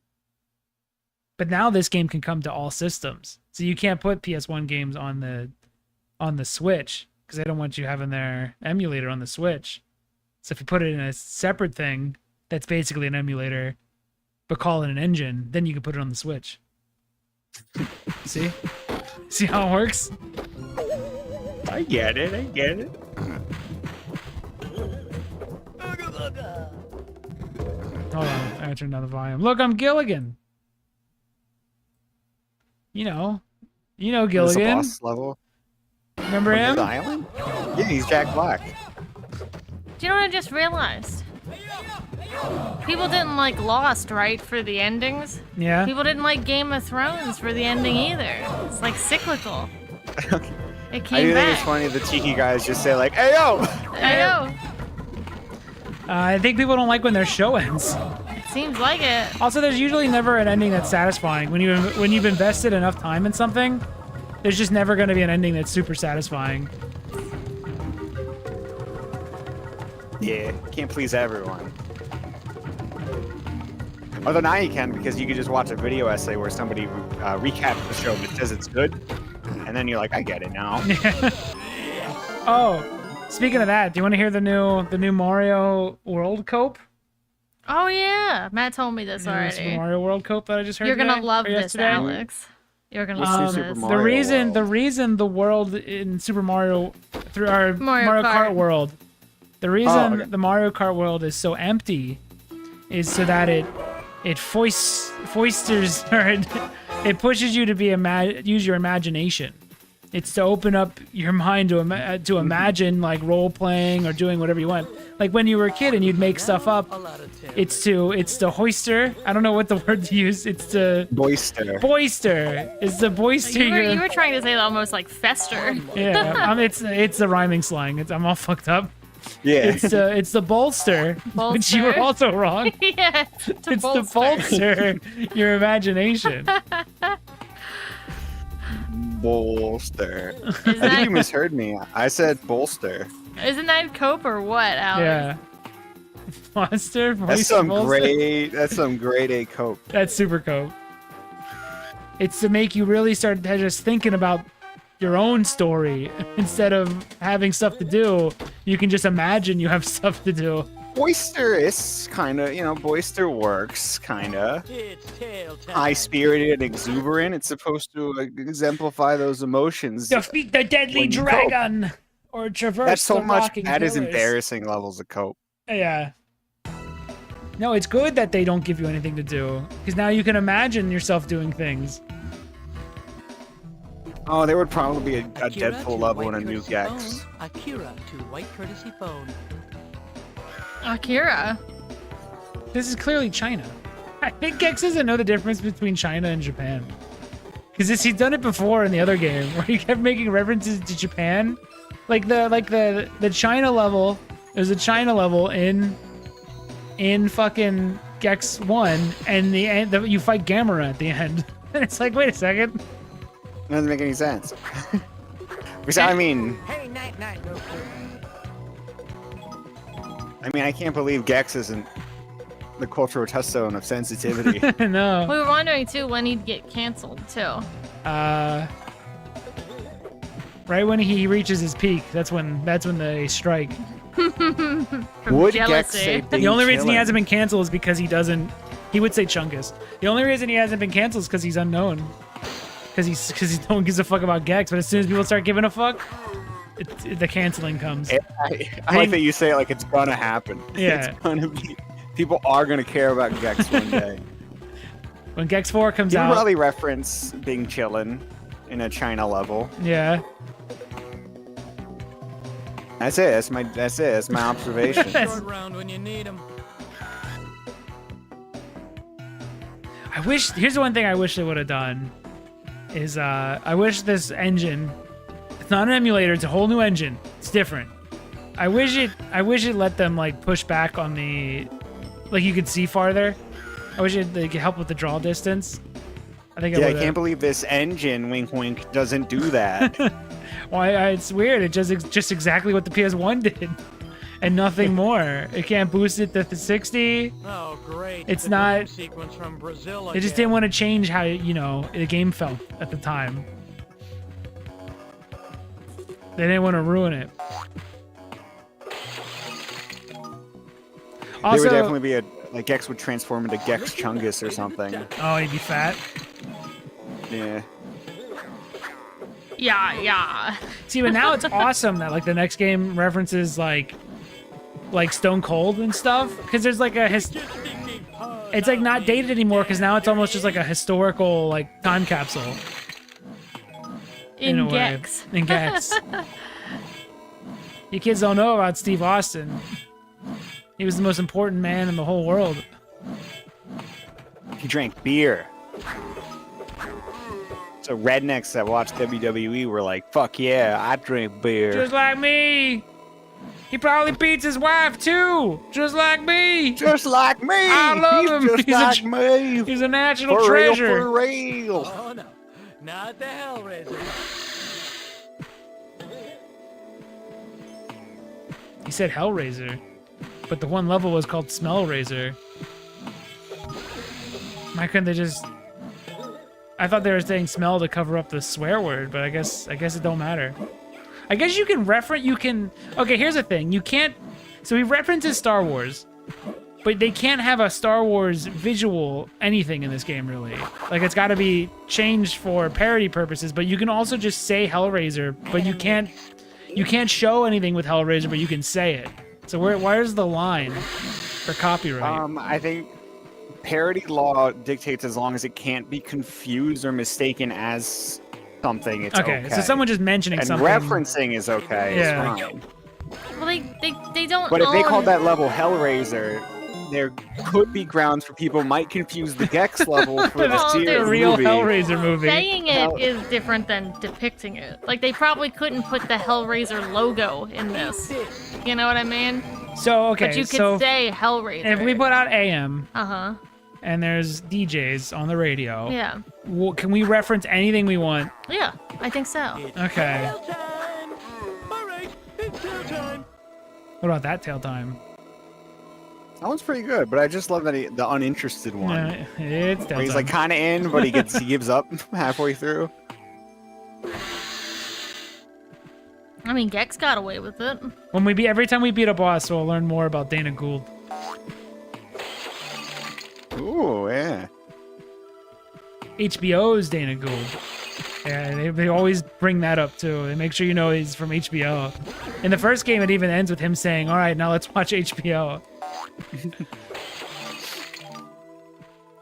But now this game can come to all systems, so you can't put PS1 games on the Switch because they don't want you having their emulator on the Switch. So if you put it in a separate thing that's basically an emulator, but call it an engine, then you can put it on the Switch. See? See how it works? I get it. Hold on, I gotta turn down the volume. Look, I'm Gilligan. You know Is this a Gilligan. boss level? Remember From him? the island? Yeah, he's Jack Black. Do you know what I just realized? People didn't like Lost, right, for the endings? Yeah. People didn't like Game of Thrones for the ending either. It's like cyclical. It I came do think back. it's funny the cheeky guys just say like, "Hey yo!" I know. I think people don't like when their show ends. It seems like it. Also, there's usually never an ending that's satisfying. When you've invested enough time in something, there's just never going to be an ending that's super satisfying. Yeah, can't please everyone. Although now you can, because you could just watch a video essay where somebody recaps the show that says it's good, and then you're like, I get it now. Oh, speaking of that, do you want to hear the new Mario World Cope? Oh yeah, Matt told me this You know, the Super already. Mario World cope that I just heard. You're gonna today, love or this, yesterday. Alex. You're gonna What's love new Super this. Mario The World? reason the world in Super Mario through our Mario Kart Kart. world, the reason okay. the Mario Kart world is so empty is so that it foisters or it pushes you to be use your imagination. It's to open up your mind to imagine like role playing or doing whatever you want. Like when you were a kid and you'd make stuff up. A lot of tail It's to hoister. I don't know what the word to use. It's to Boister. boister. It's to boister You were trying to say almost like fester. yeah. It's the rhyming slang. I'm all fucked up. Yeah. It's the bolster, which you were Bolster. also wrong. Yeah, It's to bolster your imagination. Bolster. Is I think that, you misheard me. I said bolster. isn't that cope or what, Alex? Yeah. Monster. That's some grade A cope. That's super cope. It's to make you really start just thinking about your own story instead of having stuff to do. You can just imagine you have stuff to do. Boisterous, kind of, boister works, kind of. It's tail time. High-spirited and exuberant. It's supposed to exemplify those emotions. Defeat the deadly When you dragon, or traverse That's so the much. rocking That is pillars. embarrassing levels of cope. Yeah. No, it's good that they don't give you anything to do, because now you can imagine yourself doing things. Oh, there would probably be a Akira Deadpool to level white in a new courtesy Gex. phone. Akira to white courtesy phone. Akira. This is clearly China. I think Gex doesn't know the difference between China and Japan. Because he's done it before in the other game, where he kept making references to Japan. Like the China level, there's a China level in fucking Gex 1, and you fight Gamera at the end. And it's like, wait a second. It doesn't make any sense. Because, I mean, Hey, night, night, no clue. I can't believe Gex isn't the cultural touchstone of sensitivity. No. We were wondering too when he'd get canceled too. Right when he reaches his peak, that's when they strike. From Would jealousy. Gex say The only reason he chillin'? hasn't been canceled is because he doesn't. He would say Chungus. The only reason he hasn't been canceled is because he's unknown. Because no one gives a fuck about Gex. But as soon as people start giving a fuck, the canceling comes. I like that you say it like it's gonna happen. Yeah. It's gonna be. People are gonna care about Gex one day. When Gex 4 comes You out, probably reference Bing Chillin' in a China level. yeah. That's it. That's my observation. Short round when you need 'em. I wish. Here's the one thing I wish they would have done. Is I wish this engine. It's not an emulator. It's a whole new engine. It's different. I wish it let them like push back on the, like you could see farther. I wish they could help with the draw distance. I think. Yeah, I can't believe this engine, wink wink, doesn't do that. Why? It's weird. It does just exactly what the PS1 did, and nothing more. It can't boost it to the 60. Oh, great. It's the not- dream sequence from Brazil They just again. didn't want to change how the game felt at the time. They didn't want to ruin it. There Also, would definitely be like Gex would transform into Gex Chungus or something. oh, he'd be fat. Yeah. Yeah. See, but now it's awesome that like the next game references like Stone Cold and stuff, because there's like it's like not dated anymore, because now it's almost just like a historical like time capsule. In a way. Gex. In Gex. You kids don't know about Steve Austin. He was the most important man in the whole world. He drank beer. So rednecks that watch WWE were like, "Fuck yeah, I drink beer." Just like me. He probably beats his wife too. Just like me. Just like me. I love him. Just He's like a, me. he's a national For real, treasure. for real. Oh, no. Not the Hellraiser. He said Hellraiser, but the one level was called Smellraiser. Why couldn't they just? I thought they were saying smell to cover up the swear word, but I guess it don't matter. I guess you can reference. Okay, here's the thing. You can't. So he references Star Wars, but they can't have a Star Wars visual anything in this game, really. Like, it's got to be changed for parody purposes, but you can also just say Hellraiser, but you can't show anything with Hellraiser, but you can say it. So where's the line for copyright? I think parody law dictates as long as it can't be confused or mistaken as something, it's okay. So someone just mentioning and something. referencing is okay. Yeah. It's fine. Well, they don't. But if they own- called that level Hellraiser, there could be grounds for people might confuse the Gex level for the Well, series The real movie. Hellraiser movie. Saying it is different than depicting it. Like, they probably couldn't put the Hellraiser logo in this. You know what I mean? So, okay, But you could so say Hellraiser. if we put out AM Uh-huh. and there's DJs on the radio, Yeah. can we reference anything we want? Yeah, I think so. Okay. Tail time! Alright, it's tail time! What about that tail time? That one's pretty good, but I just love that the uninterested one. It's tail Where he's time. like kind of in, but he gives up halfway through. I mean, Gex got away with it. Every time we beat a boss, we'll learn more about Dana Gould. Ooh, yeah. HBO's Dana Gould. Yeah, they always bring that up too. They make sure you know he's from HBO. In the first game, it even ends with him saying, "All right, now let's watch HBO."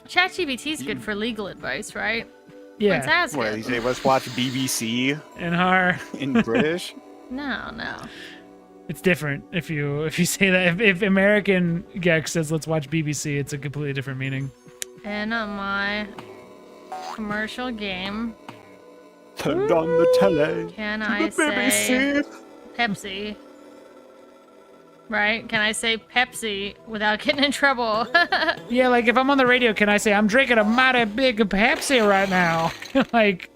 ChatGPT's good for legal advice, right? Yeah. Let's ask What, it. you say, let's watch BBC And her, in British? No. it's different if you say that. If American Gex says, "Let's watch BBC," it's a completely different meaning. In my commercial game, Turned on the telly. can to I the say BBC. Pepsi? Right? Can I say Pepsi without getting in trouble? Yeah, like if I'm on the radio, can I say, "I'm drinking a mighty big Pepsi right now"? Like,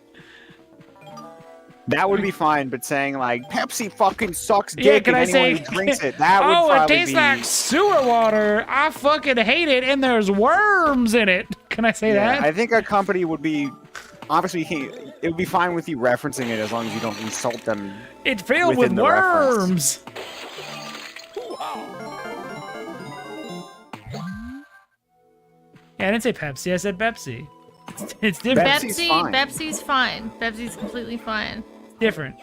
That would be fine, but saying like Pepsi fucking sucks dick yeah, can I and anyone say, who drinks it, that would "Oh, it probably tastes be... like sewer water. I fucking hate it, and there's worms in it." Can I say Yeah, that? I think a company would be... Obviously, it would be fine with you referencing it as long as you don't insult them. It's filled with within the reference. worms. Yeah, I didn't say Pepsi. I said Pepsi. It's different. Pepsi's fine. Pepsi's completely fine. Different.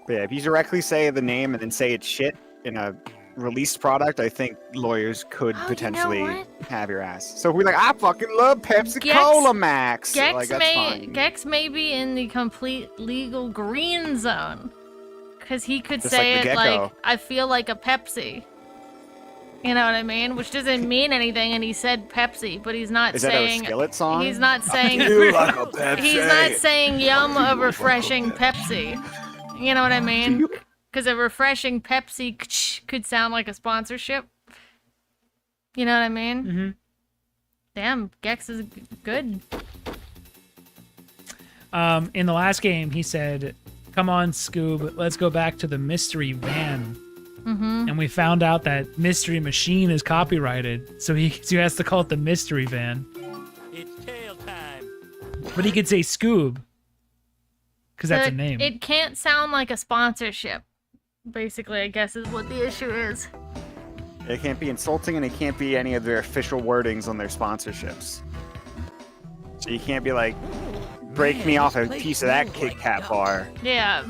But yeah, if you directly say the name and then say it's shit in a released product, I think lawyers could Oh, you know potentially what? have your ass. So we're like, I fucking love Pepsi Cola Max. Like, that's fine. Gex may be in the complete legal green zone. Because he could Just say like the it gecko. like, I feel like a Pepsi. You know what I mean? Which doesn't mean anything, and he said Pepsi, but he's not Is that saying... a Skillet song? He's not saying... You like a Pepsi. He's not saying yum a refreshing Pepsi. You know what I mean? Because a refreshing Pepsi could sound like a sponsorship. You know what I mean? Mm-hmm. Damn, Gex is good. In the last game, he said, "Come on, Scoob, let's go back to the mystery van." Mm-hmm. And we found out that Mystery Machine is copyrighted, so he has to call it the Mystery Van. It's tail time! But he could say Scoob, because that's a But name. It can't sound like a sponsorship. Basically, I guess is what the issue is. It can't be insulting, and it can't be any of their official wordings on their sponsorships. So you can't be like, break me off a piece of that Kit Kat bar. Yeah.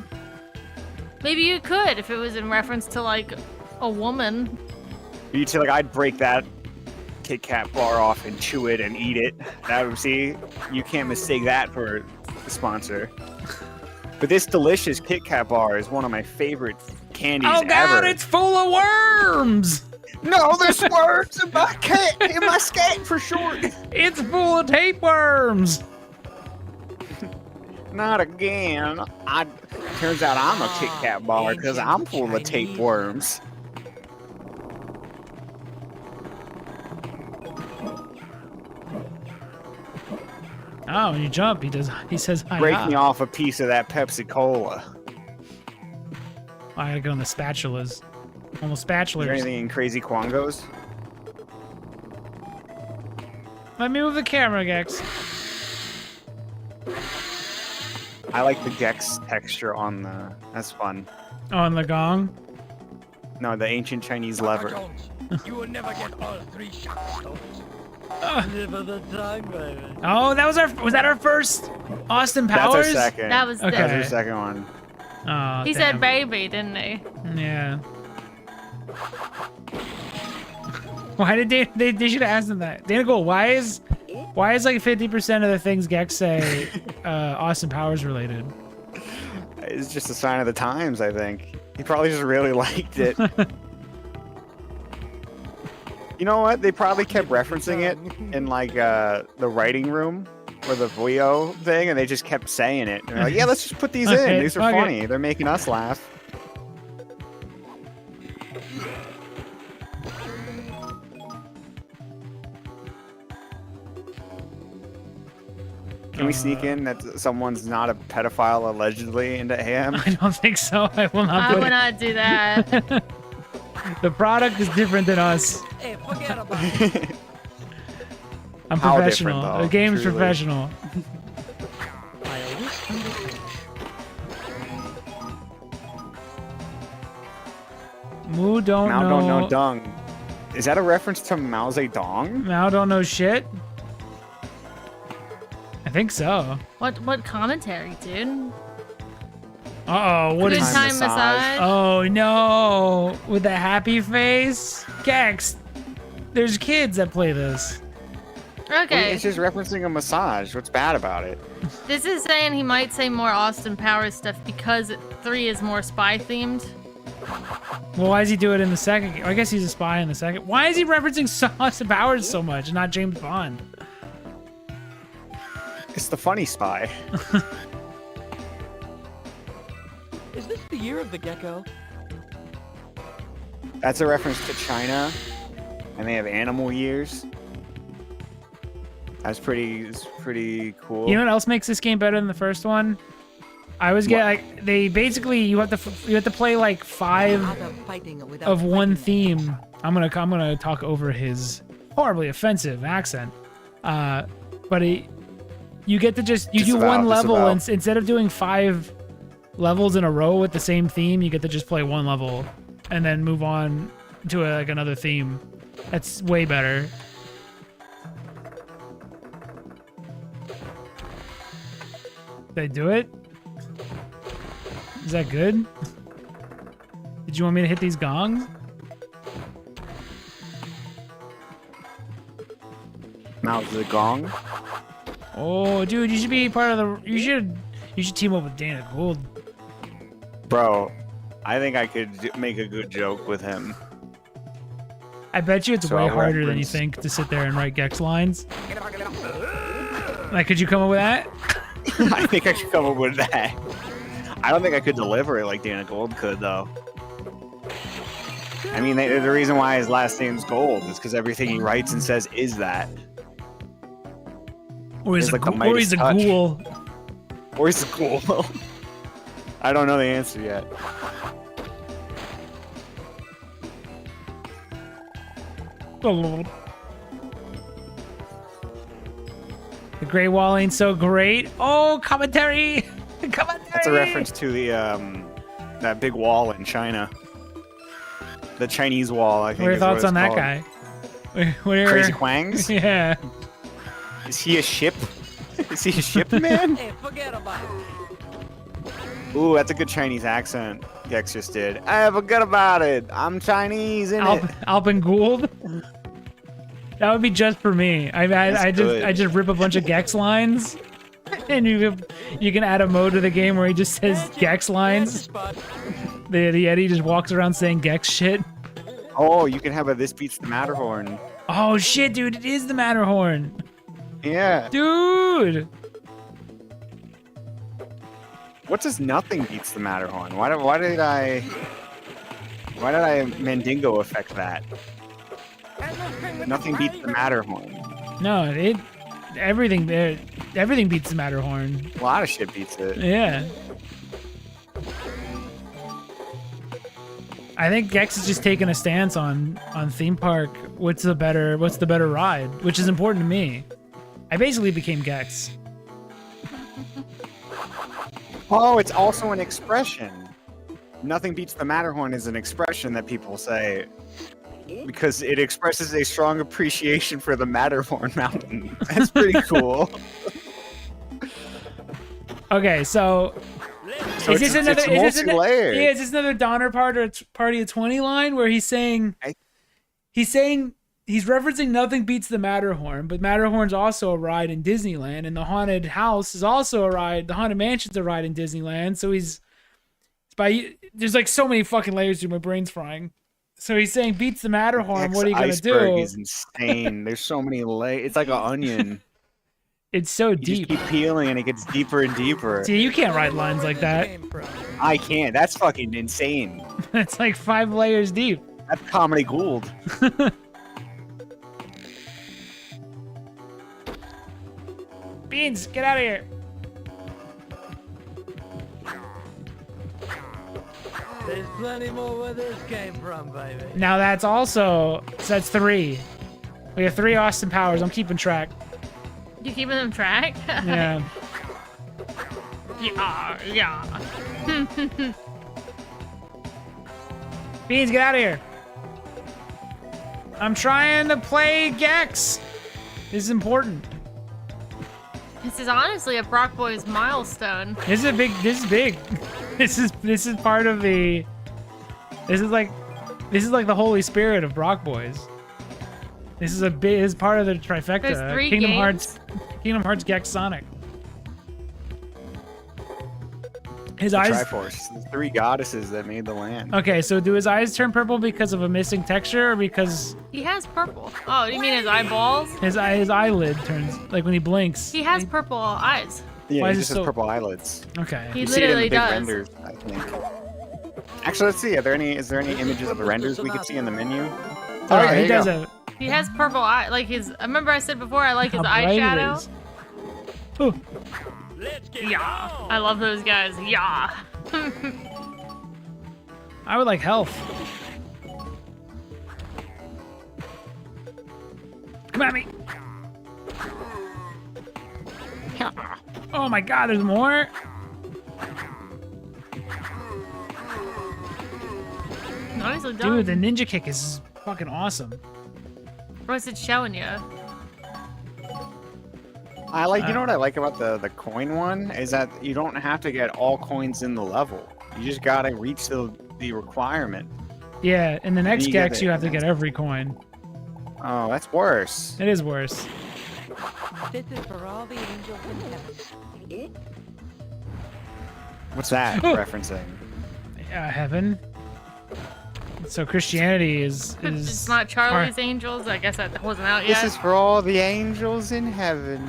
Maybe you could if it was in reference to, like, a woman. You'd say, like, I'd break that Kit Kat bar off and chew it and eat it. That would, see, you can't mistake that for a sponsor. But this delicious Kit Kat bar is one of my favorite candies Oh God, ever. it's full of worms! No, there's worms in my cat, in my scat for short. It's full of tapeworms! Not again. Turns out I'm a Kit Kat bar because I'm full of tapeworms. Oh, when you jump, he says hi. Break me off a piece of that Pepsi Cola. I gotta go on the spatulas. On the Is there spatulas. anything in Crazy Quangos? Let me move the camera, Gex. I like the Gex texture on the... That's fun. Oh, on the gong? No, the ancient Chinese lever. You will never get all 3 shots. Live of the tongue, baby. Oh, was that our first Austin That's Powers? our second. That was Okay. That's our the. second one. Oh, He damn. said baby, didn't he? Yeah. Why did they should have asked him that? Dana Gold, why is like 50% of the things Gex say Austin Powers related? It's just a sign of the times, I think. He probably just really liked it. You know what? They probably kept referencing it in like the writing room or the VO thing, and they just kept saying it. And they're like, yeah, let's just put these Okay, in. These are okay. funny. They're making us laugh. Can we sneak in that someone's not a pedophile allegedly into AM? I don't think so. I will not I put would not do that. The product is different than us. Hey, forget about it. I'm How professional. different, though, The game's truly. professional. I always understand. Moo don't Mao know. don't know dung. Is that a reference to Mao Zedong? Mao don't know shit. I think so. What commentary, dude? Uh-oh, what Good is... time massage. massage. Oh, no. With the happy face? Gex, there's kids that play this. Okay, It's just referencing a massage. What's bad about it? this is saying he might say more Austin Powers stuff because 3 is more spy themed. Well, why does he do it in the second game? I guess he's a spy in the second. Why is he referencing Austin Powers so much and not James Bond? It's the funny spy. Is this the year of the gecko? That's a reference to China, and they have animal years. It's pretty cool. You know what else makes this game better than the first one? I always get like they basically you have to play like 5 of one theme. I'm gonna talk over his horribly offensive accent, but you get to you do one level and instead of doing 5 levels in a row with the same theme, you get to just play 1 level and then move on to like another theme. That's way better. Did I do it? Is that good? Did you want me to hit these gongs? Mao Zedong. Oh, dude, you should be part of the. You should team up with Dana Gould. Bro, I think I could make a good joke with him. I bet you it's So way I'll harder than you reference- think to sit there and write Gex lines. Like, could you come up with that? I think I could come up with that. I don't think I could deliver it like Dana Gould could, though. I mean, the reason why his last name's Gold is because everything he writes and says is that. Or he's It's a, like the or he's a Midas touch. ghoul. Or he's a ghoul. I don't know the answer yet. The Great Wall ain't so great. Oh, commentary! Commentary! That's a reference to the that big wall in China. The Chinese wall, I think. What are your is what thoughts it's on that called. guy? Where- Crazy Quangs? Yeah. Is he a ship? Is he a ship man? Hey, forget about it. Ooh, that's a good Chinese accent Gex just did. I forget about it. I'm Chinese, innit? Alpen Gould? That would be just for me. I good. just rip a bunch of Gex lines, and you can add a mode to the game where he just says Gex lines. The Eddie just walks around saying Gex shit. Oh, you can have a This Beats the Matterhorn. Oh shit, dude! It is the Matterhorn, Yeah. dude. What does Nothing Beats the Matterhorn? Why did I Mandingo affect that? Nothing beats the Matterhorn. No, everything beats the Matterhorn. A lot of shit beats it. Yeah. I think Gex is just taking a stance on theme park. What's the better ride? Which is important to me. I basically became Gex. Oh, it's also an expression. Nothing beats the Matterhorn is an expression that people say. because it expresses a strong appreciation for the Matterhorn mountain. That's pretty cool. Okay, so So is this another? multi-layered. Is this another Donner Party of 20 line where he's saying he's referencing Nothing Beats the Matterhorn, but Matterhorn's also a ride in Disneyland, and the haunted house is also a ride. The haunted mansion's a ride in Disneyland. So there's like so many fucking layers to my brain's frying. So he's saying beats the Matterhorn. What are you gonna do? Is insane. There's so many layers. It's like an onion. It's so deep. You just keep peeling, and it gets deeper and deeper. See, you can't write lines like that. I can't. That's fucking insane. It's like 5 layers deep. That's comedy gold. Beans, get out of here. There's plenty more where this came from, baby. Now that's 3. We have 3 Austin Powers. I'm keeping track. You keeping them track? Yeah. Yeah. Beans, get out of here. I'm trying to play Gex. This is important. This is honestly a Brock Boys milestone. This is big. This is part of the. This is like the Holy Spirit of Brock Boys. This is part of the trifecta. There's 3 Kingdom games. Kingdom Hearts, Gex, Sonic. His eyes. Triforce. The 3 goddesses that made the land. Okay, so do his eyes turn purple because of a missing texture, or because He has purple. Oh, you mean his eyeballs? his eyelid turns like when he blinks? He has purple eyes. Yeah, Why he is it just has so- purple eyelids. Okay. He You see it in the literally big does. renders, I think. Actually, let's see. Is there any images of the renders we could see in the menu? Oh, yeah, he does a. He has purple eye, like his. I remember I said before I like his How bright it eyeshadow. is. Ooh. Yeah, I love those guys. Yeah. I would like health. Come at me. Oh my god, there's more? Nicely done. Dude, the ninja kick is fucking awesome. What's it showing you? I like. You know what I like about the coin one is that you don't have to get all coins in the level. You just gotta reach the requirement. Yeah, in the next you get Gex, it. you have to get every coin. Oh, that's worse. It is worse. This is for all the angels in heaven. What's that Oh. referencing? Heaven. So Christianity is It's not Charlie's Angels. I guess that wasn't out yet. This is for all the angels in heaven.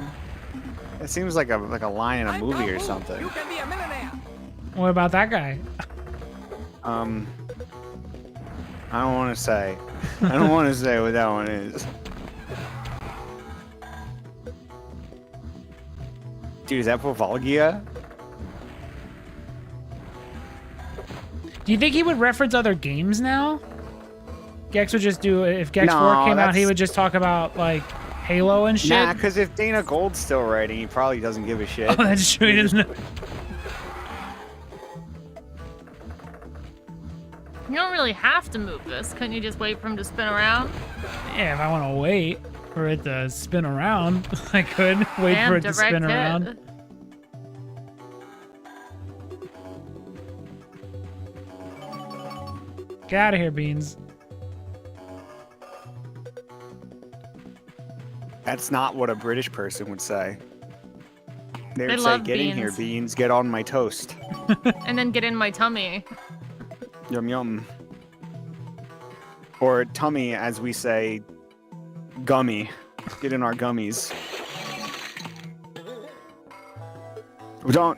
It seems like a line in a movie or something. You can be a millionaire. What about that guy? I don't want to say. I don't want to say what that one is. Dude, is that Volgia? Do you think he would reference other games now? Gex would just do if Gex No, 4 came out, he that's- would just talk about like Halo and shit. Nah, because if Dana Gold's still writing, he probably doesn't give a shit. Oh, that's true. He doesn't. You don't really have to move this. Couldn't you just wait for him to spin around? Yeah, if I want to wait for it to spin around, I could wait Damn, for it to direct spin hit. around. Get out of here, Beans. That's not what a British person would say. They They would say, love "Get in here, beans." beans. Get on my toast." And then get in my tummy. Yum yum. Or tummy, as we say, gummy. Get in our gummies. We don't.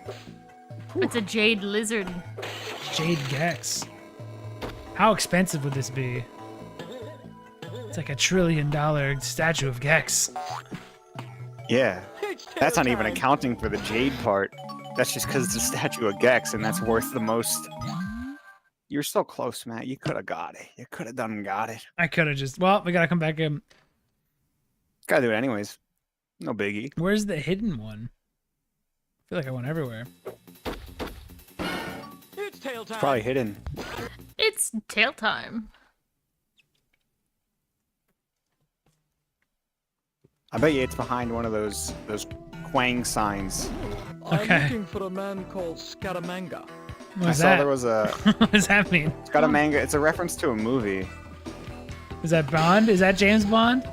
It's a jade lizard. Jade Gex. How expensive would this be? It's like $1 trillion statue of Gex. Yeah. That's not even accounting for the jade part. That's just because it's a statue of Gex, and that's worth the most. You're so close, Matt. You could have got it. You could have done and got it. I could have just. Well, we gotta come back in. Gotta do it anyways. No biggie. Where's the hidden one? I feel like I went everywhere. It's tail time. It's probably hidden. It's tail time. I bet you it's behind one of those Quang signs. Okay. I'm looking for a man called Scaramanga. What I was saw that? there was a What does that mean? Scaramanga. It's a reference to a movie. Is that Bond? Is that James Bond?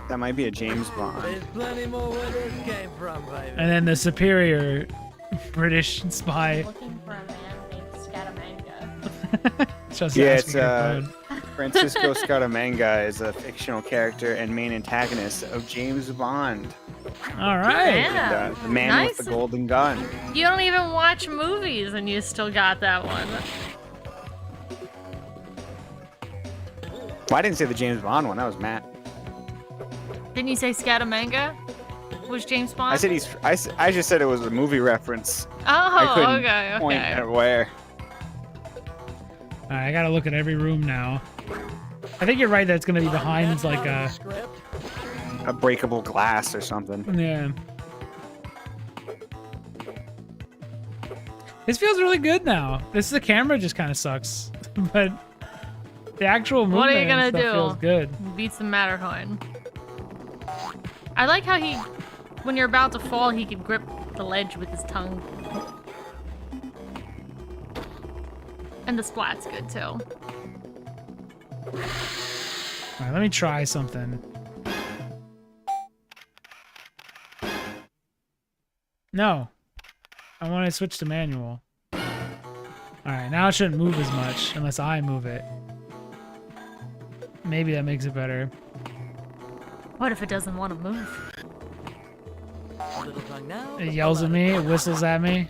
That might be a James Bond. There's plenty more where this came from, baby. And then the superior British spy. Looking for a man named Scaramanga. Just Yeah, asking it's her phone. Francisco Scaramanga is a fictional character and main antagonist of James Bond. All right. Yeah. The man with the Nice. golden gun. You don't even watch movies and you still got that one. Well, I didn't say the James Bond one. That was Matt. Didn't you say Scaramanga was James Bond? I said I just said it was a movie reference. Oh, I couldn't okay, point okay. at where. All right, I gotta look at every room now. I think you're right that it's gonna be behind like a. Script. A breakable glass or something. Yeah. This feels really good now. The camera just kind of sucks, but the actual movement What are you and gonna stuff do? feels good. Beats the Matterhorn. I like how when you're about to fall, he can grip the ledge with his tongue. And the splat's good too. All right, let me try something. No, I want to switch to manual. All right, now it shouldn't move as much unless I move it. Maybe that makes it better. What if it doesn't want to move? A little tongue now. It yells at me, it whistles at me.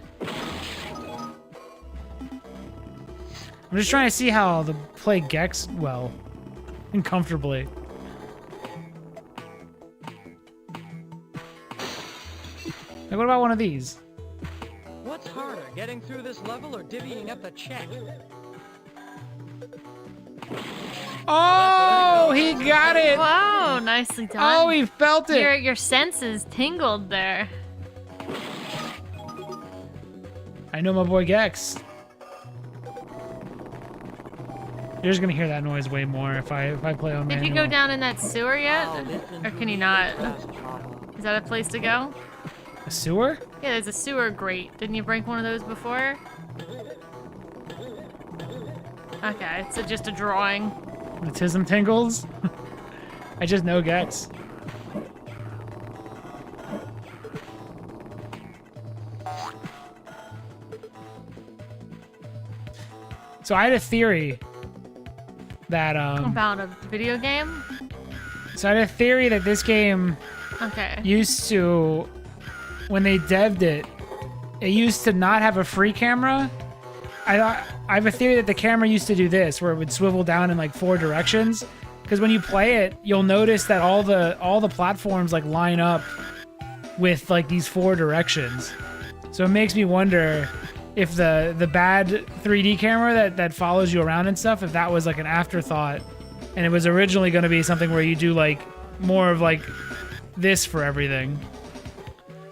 I'm just trying to see how to play Gex well and comfortably. Like, what about one of these? What's harder, getting through this level or divvying up the check? Oh, he got it! Wow, nicely done. Oh, he felt it! Your senses tingled there. I know my boy Gex. You're just gonna hear that noise way more if I play on Did manual. you go down in that sewer yet? Or can you not? Is that a place to go? A sewer? Yeah, there's a sewer grate. Didn't you break one of those before? Okay, so just a drawing. The tism tingles? I just know Gex. So I had a theory that About a video game? so I had a theory that this game Okay. used to, when they devved it, it used to not have a free camera. I have a theory that the camera used to do this, where it would swivel down in like 4 directions. Because when you play it, you'll notice that all the platforms like line up with like these 4 directions. So it makes me wonder if the bad 3D camera that follows you around and stuff, if that was like an afterthought, and it was originally going to be something where you do like more of like this for everything.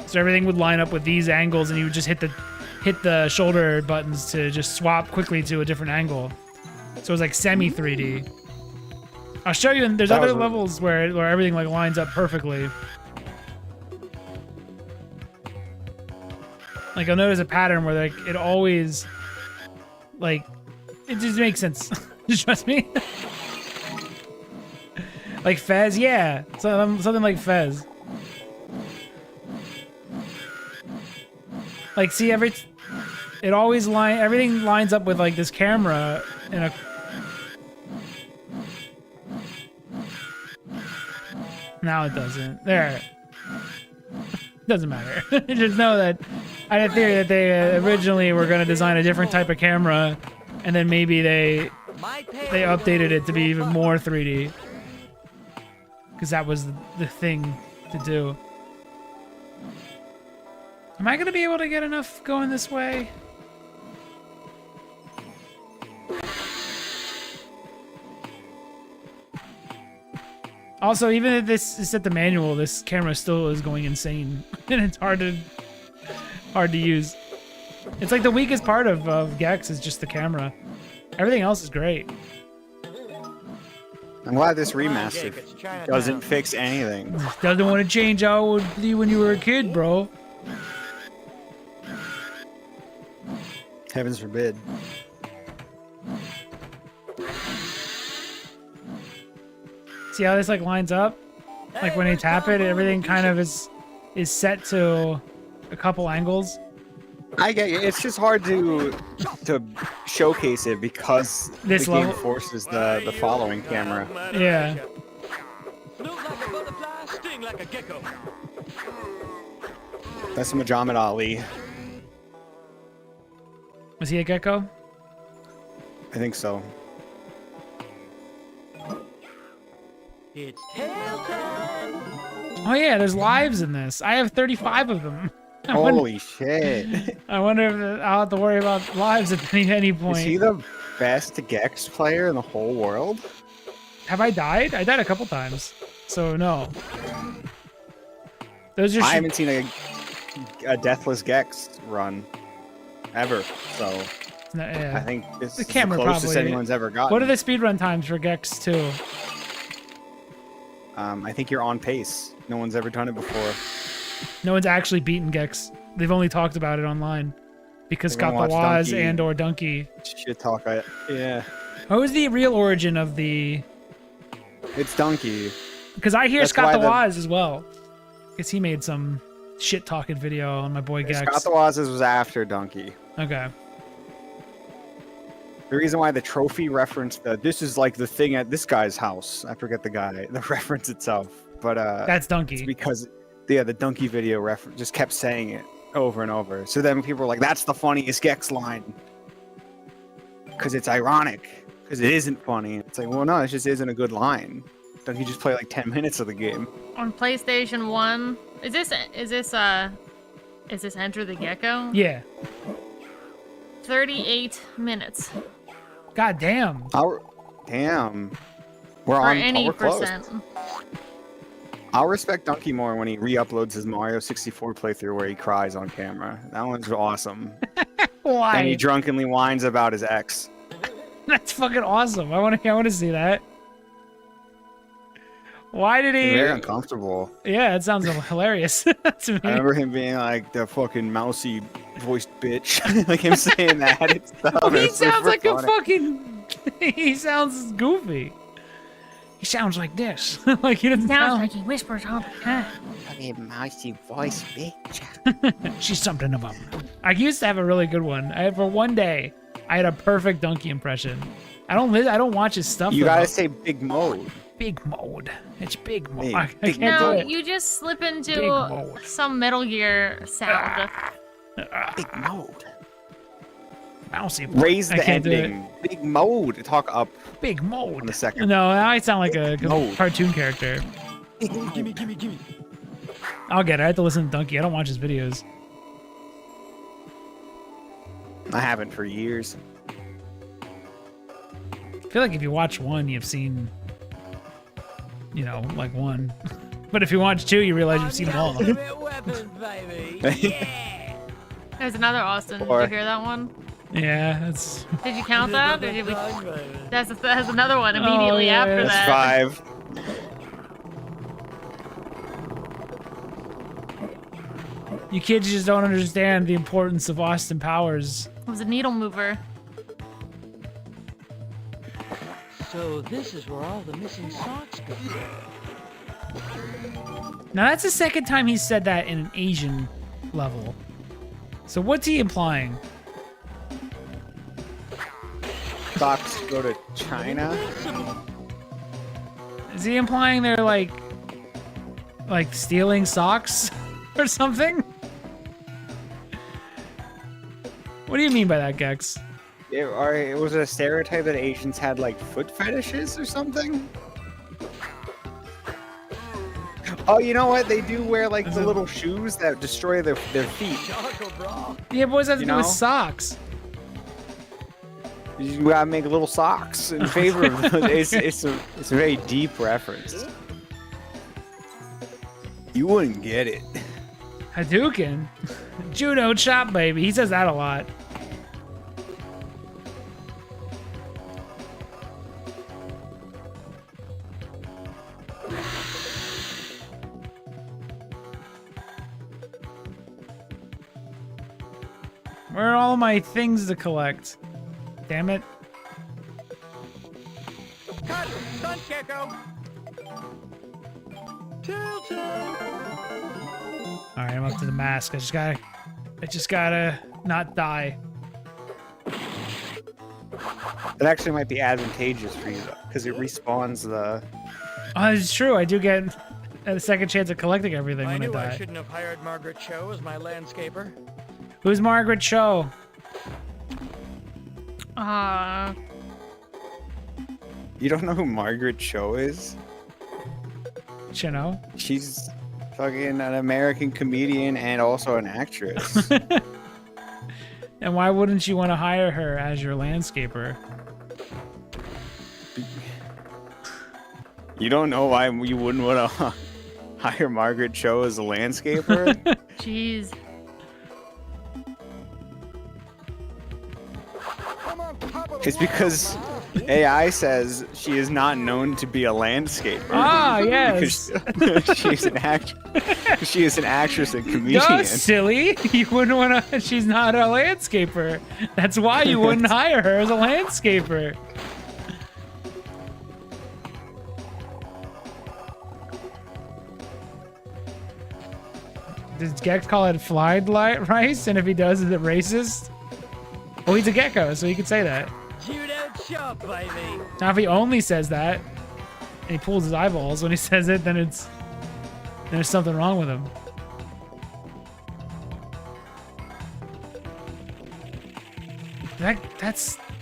So everything would line up with these angles, and you would just hit the shoulder buttons to just swap quickly to a different angle. So it was like semi 3D. I'll show you. There's other levels where everything like lines up perfectly. Like you'll notice a pattern where like it always, like, it just makes sense. Just trust me. Like Fez, yeah, something like Fez. Like, see, everything lines up with like this camera in a. Now it doesn't. There. Doesn't matter. Just know that I had a theory that they originally were going to design a different type of camera, and then maybe they updated it to be even more 3D. Because that was the thing to do. Am I going to be able to get enough going this way? Also, even if this is set to manual, this camera still is going insane. And it's hard to use. It's like the weakest part of Gex is just the camera. Everything else is great. I'm glad this remaster doesn't fix anything. Doesn't want to change how it would be when you were a kid, bro. Heavens forbid. See how this like lines up? Like when you tap it, everything kind of is set to a couple angles. I get you. It's just hard to showcase it because This the game level- forces the following camera. Yeah. Look like a butterfly, sting like a gecko. That's Muhammad Ali. Was he a gecko? I think so. It's tail time. Oh yeah, there's lives in this. I have 35 of them. I wonder, Holy shit. I wonder if I'll have to worry about lives at any point. Is he the best Gex player in the whole world? Have I died? I died a couple times. So no. Those are I haven't seen a deathless Gex run ever, so yeah. I think this The is the camera closest probably- anyone's ever gotten. What are the speedrun times for Gex 2? I think you're on pace. No one's ever done it before. No one's actually beaten Gex. They've only talked about it online. Because They're Scott gonna the watch Waz Donkey. and or Donkey. Shit talk. Yeah, What was the real origin of the... it's Donkey. Because I hear That's Scott the why Waz as well. Because he made some shit-talking video on my boy Gex. Scott the Waz's was after Donkey. Okay. The reason why the trophy referenced this is like the thing at this guy's house. I forget the guy, the reference itself, but That's Donkey. it's because the Donkey video reference just kept saying it over and over. So then people were like, "That's the funniest Gex line," because it's ironic. Because it isn't funny. It's like, well, no, it just isn't a good line. Donkey just play like 10 minutes of the game. On PlayStation 1, is this Enter the Gecko? Yeah. 38 minutes. God damn. Damn. We're Or on. any We're close. percent. I'll respect Donkey more when he re-uploads his Mario 64 playthrough where he cries on camera. That one's awesome. Why? And he drunkenly whines about his ex. That's fucking awesome. I want to see that. Why did he? Very uncomfortable. Yeah, it sounds hilarious to me. I remember him being like the fucking mousy voiced bitch. Like him saying that and stuff. He It's sounds super like a funny. fucking. He sounds goofy. He sounds like this. Like he doesn't Sounds sound. like he whispers all the time. Fucking mousy voice bitch. She's something of them. I used to have a really good one. For one day, I had a perfect Donkey impression. I don't watch his stuff. You though. gotta say big mode. Big mode. It's big mode. Big- I big can't No, do it. you just slip Big into mode. some Metal Gear sound. Big mode. Mousy. Raise I the can't do it. ending. Big mode. Talk up Big mode. on the second. No, I sound like a Mode. cartoon character. Gimme. I'll get it. I have to listen to Donkey. I don't watch his videos. I haven't for years. I feel like if you watch one, you've seen, like one. But if you watch two, you realize you've seen them all. Weapons, baby. There's another Austin. Or- Did you hear that one? Yeah, that's. Did you count that? Did you? Time, baby. That's another one immediately yeah, after that's that. That's 5. You kids just don't understand the importance of Austin Powers. It was a needle mover. So this is where all the missing socks go. Now that's the second time he's said that in an Asian level. So what's he implying? Socks go to China. Is he implying they're like stealing socks or something? What do you mean by that, Gex? Was it a stereotype that Asians had like foot fetishes or something? Oh, you know what? They do wear like the little shoes that destroy their feet. Chocolate bra. Yeah, but what's that to You do with know? socks? You gotta make little socks in favor of those. It's a very deep reference. You wouldn't get it. Hadouken? Judo chop, baby. He says that a lot. my things to collect. Damn it. Cut! Stunt gecko! Alright, I'm up to the mask. I just gotta not die. It actually might be advantageous for you though, because it respawns the. Oh, it's true. I do get a second chance at collecting everything I when I knew I die. shouldn't have hired Margaret Cho as my landscaper. Who's Margaret Cho? You don't know who Margaret Cho is? You know? She's fucking an American comedian and also an actress. And why wouldn't you want to hire her as your landscaper? You don't know why you wouldn't want to hire Margaret Cho as a landscaper? Jeez. It's because AI says she is not known to be a landscaper. Ah, yes. Because she's an she is an actress and comedian. Duh, silly. You wouldn't want to. She's not a landscaper. That's why you wouldn't hire her as a landscaper. Does Gex call it flied rice? And if he does, is it racist? Well, he's a gecko, so he could say that. You don't shop, baby. Now, if he only says that, and he pulls his eyeballs when he says it, then there's something wrong with him.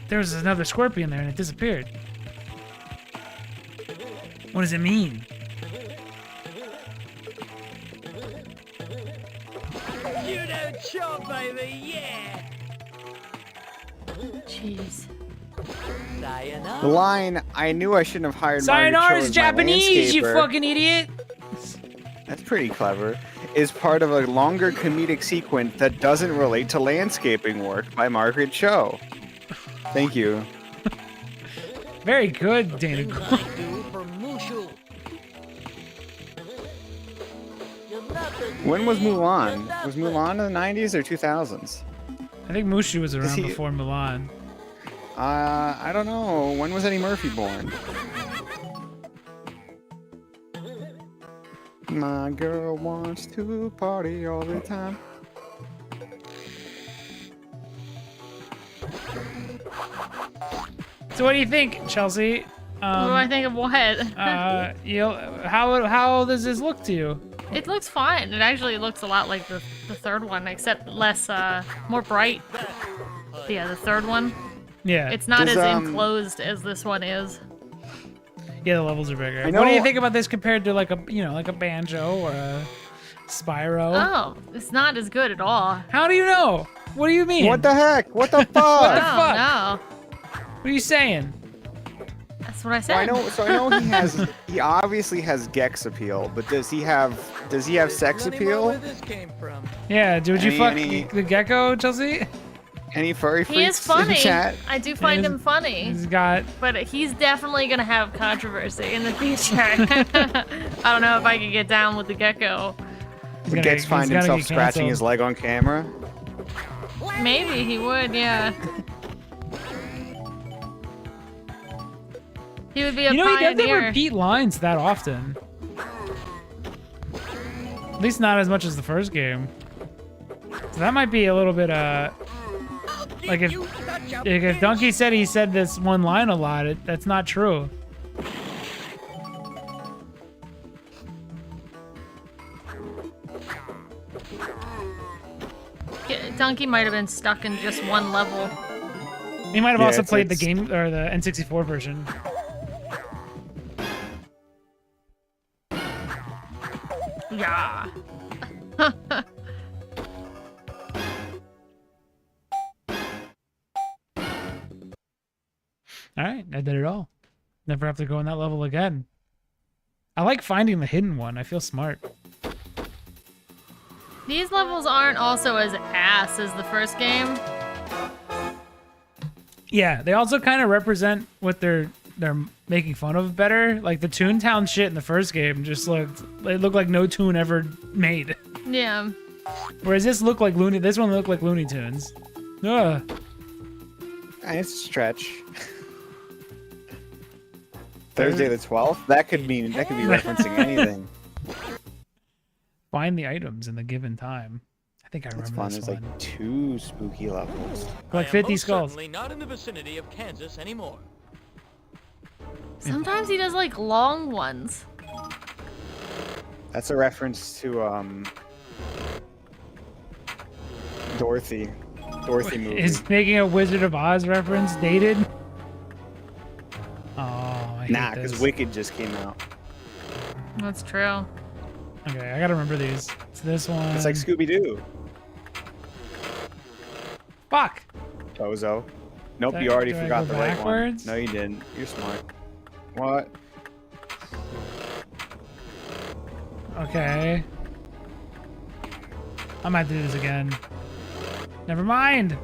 There was another scorpion there and it disappeared. What does it mean? You don't shop, baby. Yeah. Jeez. The line, I knew I shouldn't have hired Margaret Cho Sayonara is as my Japanese, you landscaper," fucking idiot! That's pretty clever. Is part of a longer comedic sequence that doesn't relate to landscaping work by Margaret Cho. Thank you. Very good, Dana. Do for Mushu. When was Mulan? Was Mulan in the 90s or 2000s? I think Mushu was around he- before Milan. I don't know. When was Eddie Murphy born? My girl wants to party all the time. So what do you think, Chelsea? What do I think of what? How does this look to you? It looks fine. It actually looks a lot like the third one, except less, more bright. Yeah, the third one. Yeah. It's not Does, as enclosed as this one is. Yeah, the levels are bigger. I What do you know- think about this compared to like a banjo or a Spyro? Oh, it's not as good at all. How do you know? What do you mean? What the heck? What the fuck? What the Oh, fuck? no. What are you saying? That's what I said. I know he obviously has Gex appeal, but does he have sex Where appeal? this came from? Yeah, would you fuck Any- the gecko, Chelsea? Any furry He is freaks in funny. chat? I do find He is- him funny. He's got. But he's definitely gonna have controversy in the future. I don't know if I can get down with the gecko. He's Would gonna- Gex find he's gonna himself get scratching canceled. his leg on camera? Maybe he would, yeah. He would be a You know, he doesn't pioneer. repeat lines that often. At least not as much as the first game. So that might be a little bit, like if Donkey said he said this one line a lot, that's not true. Yeah, Donkey might have been stuck in just one level. He might have Yeah, also it's- played the it's- game or the N64 version. Yeah. All right, I did it all. Never have to go on that level again. I like finding the hidden one. I feel smart. These levels aren't also as ass as the first game. Yeah, they also kind of represent what they're making fun of better. Like the Toontown shit in the first game just looked like no tune ever made. Yeah. Whereas this one looked like Looney Tunes. It's a stretch. Thursday the 12th? That could be referencing anything. Find the items in the given time. I think I It's remember fun. this There's one. like 2 spooky levels. Like I am 50 most skulls. certainly not in the vicinity of Kansas anymore. Sometimes he does like long ones. That's a reference to Dorothy. Dorothy movie. Is making a Wizard of Oz reference dated? Oh, I hate Nah, because this. Wicked just came out. That's true. Okay, I gotta remember these. It's this one. It's like Scooby-Doo. Fuck! Bozo. Nope, Do you already I go forgot the right backwards? one. No, you didn't. You're smart. What? Okay. I might do this again. Never mind.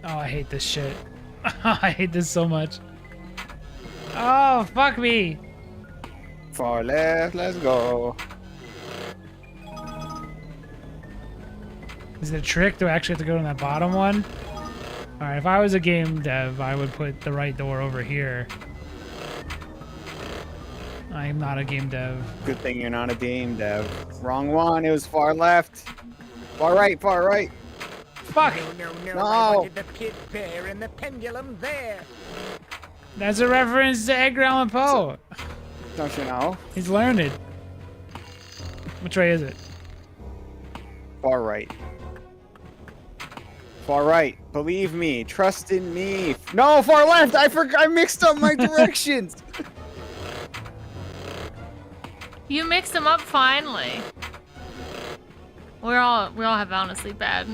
Oh, I hate this shit. I hate this so much. Oh, fuck me. Far left, let's go. Is it a trick? Do I actually have to go to that bottom one? Alright, if I was a game dev, I would put the right door over here. I am not a game dev. Good thing you're not a game dev. Wrong one, it was far left. Far right, far right. Fuck! No. I wanted the pit there and the pendulum there. That's a reference to Edgar Allan Poe. Don't you know? He's learned. Which way is it? Far right. Far right. Believe me. Trust in me. No, far left. I mixed up my directions. You mixed them up finally. We all have honestly bad.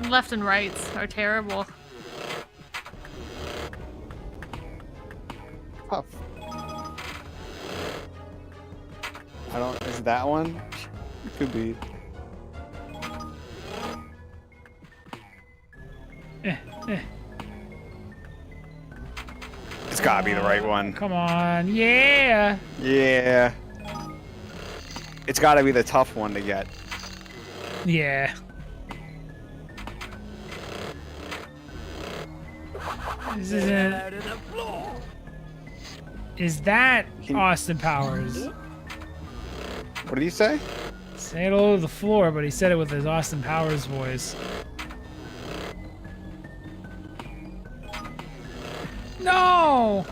Left and rights are terrible. Tough. Is that one? Could be. It's gotta be the right one. Come on, yeah! Yeah. It's gotta be the tough one to get. Yeah. This isn't... Out of the floor. Is that Austin Powers? What did he say? Say it all over the floor, but he said it with his Austin Powers voice. No!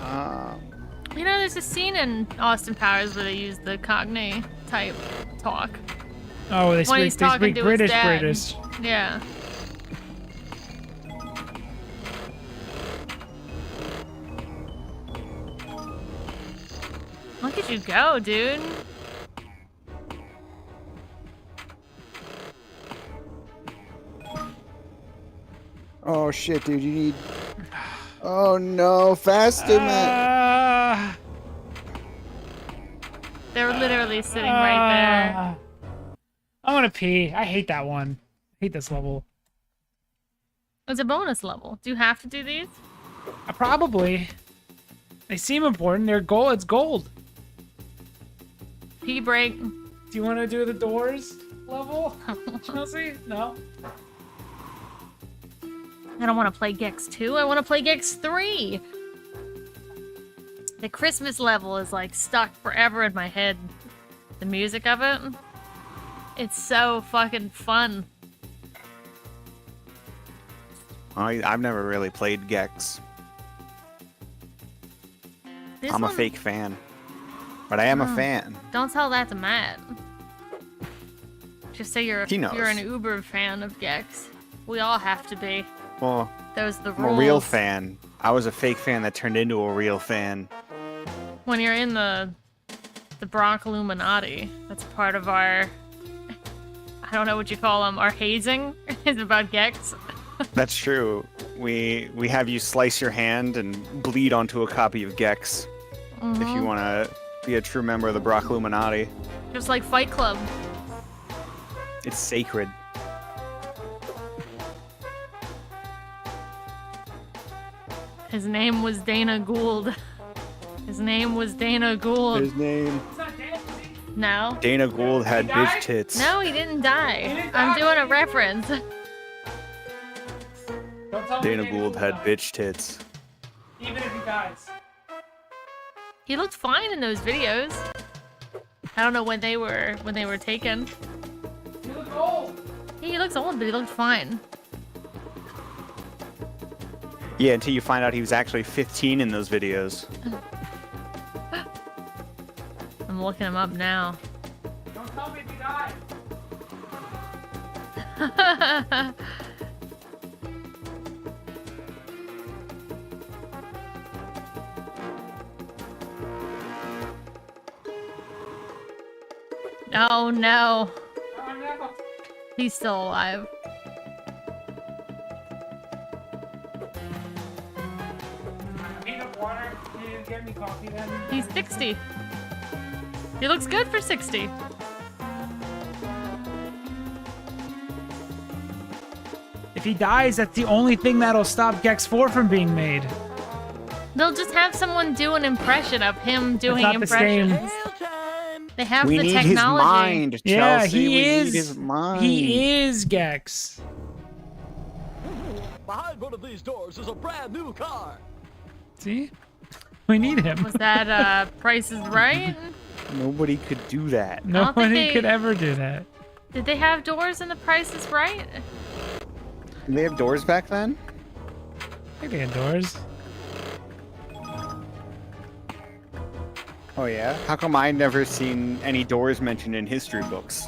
You know, there's a scene in Austin Powers where they use the Cockney type talk. Oh, they When he's speak talking to his British, dad. British. Yeah. Look at you go, dude. Oh shit, dude, you need... Oh no, faster, man. They're literally sitting right there. I want to pee. I hate that one. I hate this level. It's a bonus level. Do you have to do these? Probably. They seem important. They're gold. It's gold. Pee break. Do you want to do the doors level, Chelsea? No? I don't want to play Gex 2. I want to play Gex 3. The Christmas level is like stuck forever in my head. The music of it. It's so fucking fun. I've never really played Gex. This I'm a one- fake fan. But I am a fan. Don't tell that to Matt. Just say you're He knows. an uber fan of Gex. We all have to be. Well, Those the I'm rules. a real fan. I was a fake fan that turned into a real fan. When you're in the Bronx Illuminati, that's part of our, I don't know what you call them, our hazing is about Gex. That's true. We have you slice your hand and bleed onto a copy of Gex if you want to be a true member of the Brock Illuminati. Just like Fight Club. It's sacred. His name was Dana Gould. His name was Dana Gould. His name. No. Dana Gould had bitch tits. No, he didn't die. I'm doing a reference. Don't tell me Dana Gould had died. bitch tits. Even if he dies. He looked fine in those videos. I don't know when they were taken. You look old. He looks old, but he looked fine. Yeah, until you find out he was actually 15 in those videos. I'm looking him up now. Don't tell me if he died. Oh no. Oh no. He's still alive. Need up water? Can you get me coffee then? He's 60. He looks good for 60. If he dies, that's the only thing that'll stop Gex 4 from being made. They'll just have someone do an impression of him doing not the same. impressions. Hail time! They have We the need technology. his mind, Yeah, Chelsea. he We is. Need his mind. He is Gex. Behind one of these doors is a brand new car. See? We need him. Was that Price is Right? Nobody could do that. don't think Nobody they- could ever do that. Did they have doors in the Price is Right? Did they have doors back then? I think they had doors. Oh yeah? How come I never seen any doors mentioned in history books?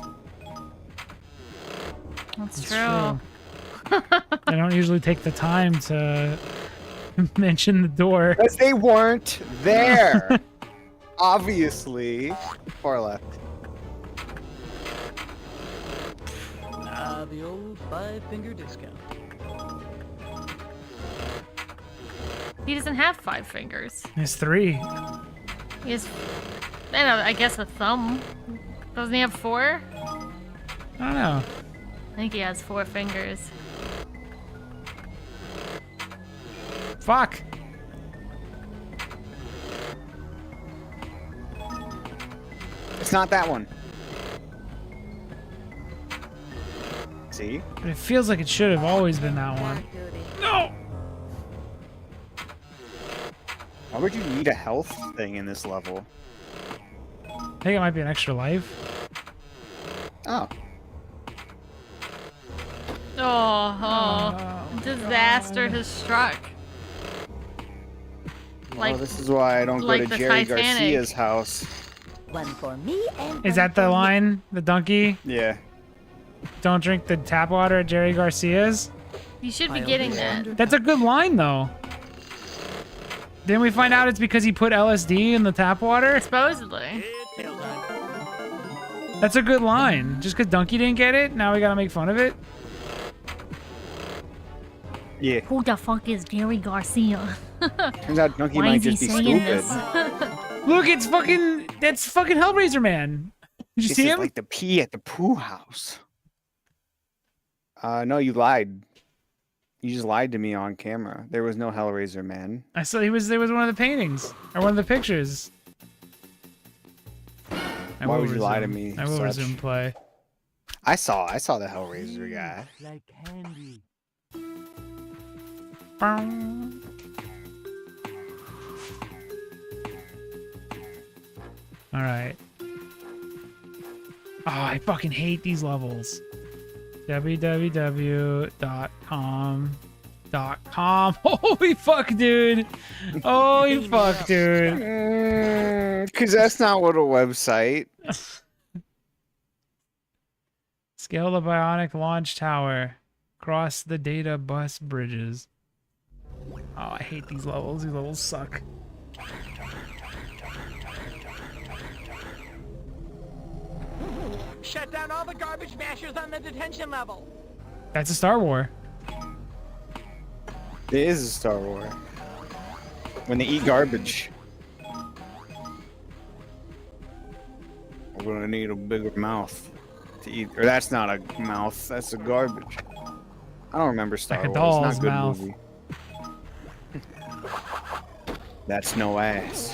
That's It's true. They don't usually take the time to mention the door. Because they weren't there. Obviously. Far left. Ah, the old 5-finger discount. He doesn't have 5 fingers. There's 3. He has, I guess, a thumb. Doesn't he have 4? I don't know. I think he has 4 fingers. Fuck. It's not that one. See? But it feels like it should have always been that one. No! Why would you need a health thing in this level? I think it might be an extra life. Oh. Oh, disaster has struck. Like, Well, this is why I don't like go to the Jerry Titanic. Garcia's house. One for me and Is that the line? The donkey? Yeah. Don't drink the tap water at Jerry Garcia's? you should be getting that. That's a good line, though. Didn't we find out it's because he put LSD in the tap water? Supposedly. It's hail time. That's a good line. Just because Donkey didn't get it, now we gotta make fun of it? Yeah. Who the fuck is Jerry Garcia? Turns out Donkey Why might is he just be saying stupid. this? Look, it's fucking... That's fucking Hellraiser Man. Did you This see is him? like the pee at the poo house. No, you lied. You just lied to me on camera. There was no Hellraiser Man. I saw there was one of the paintings. Or one of the pictures. I Why will would you lie to resume. me, I will such? resume play. I saw the Hellraiser guy. Like candy. Alright. Oh, I fucking hate these levels. www.com. Holy fuck, dude. Holy fuck, dude. Because that's not what a website. Scale the bionic launch tower. Cross the data bus bridges. Oh, I hate these levels. These levels suck. Shut down all the garbage mashers on the detention level. That's a Star War. It is a Star Wars. When they eat garbage. We're gonna need a bigger mouth to eat. Or that's not a mouth, that's a garbage. I don't remember Star Like a Wars. doll's Not a good mouth. movie. That's no ass.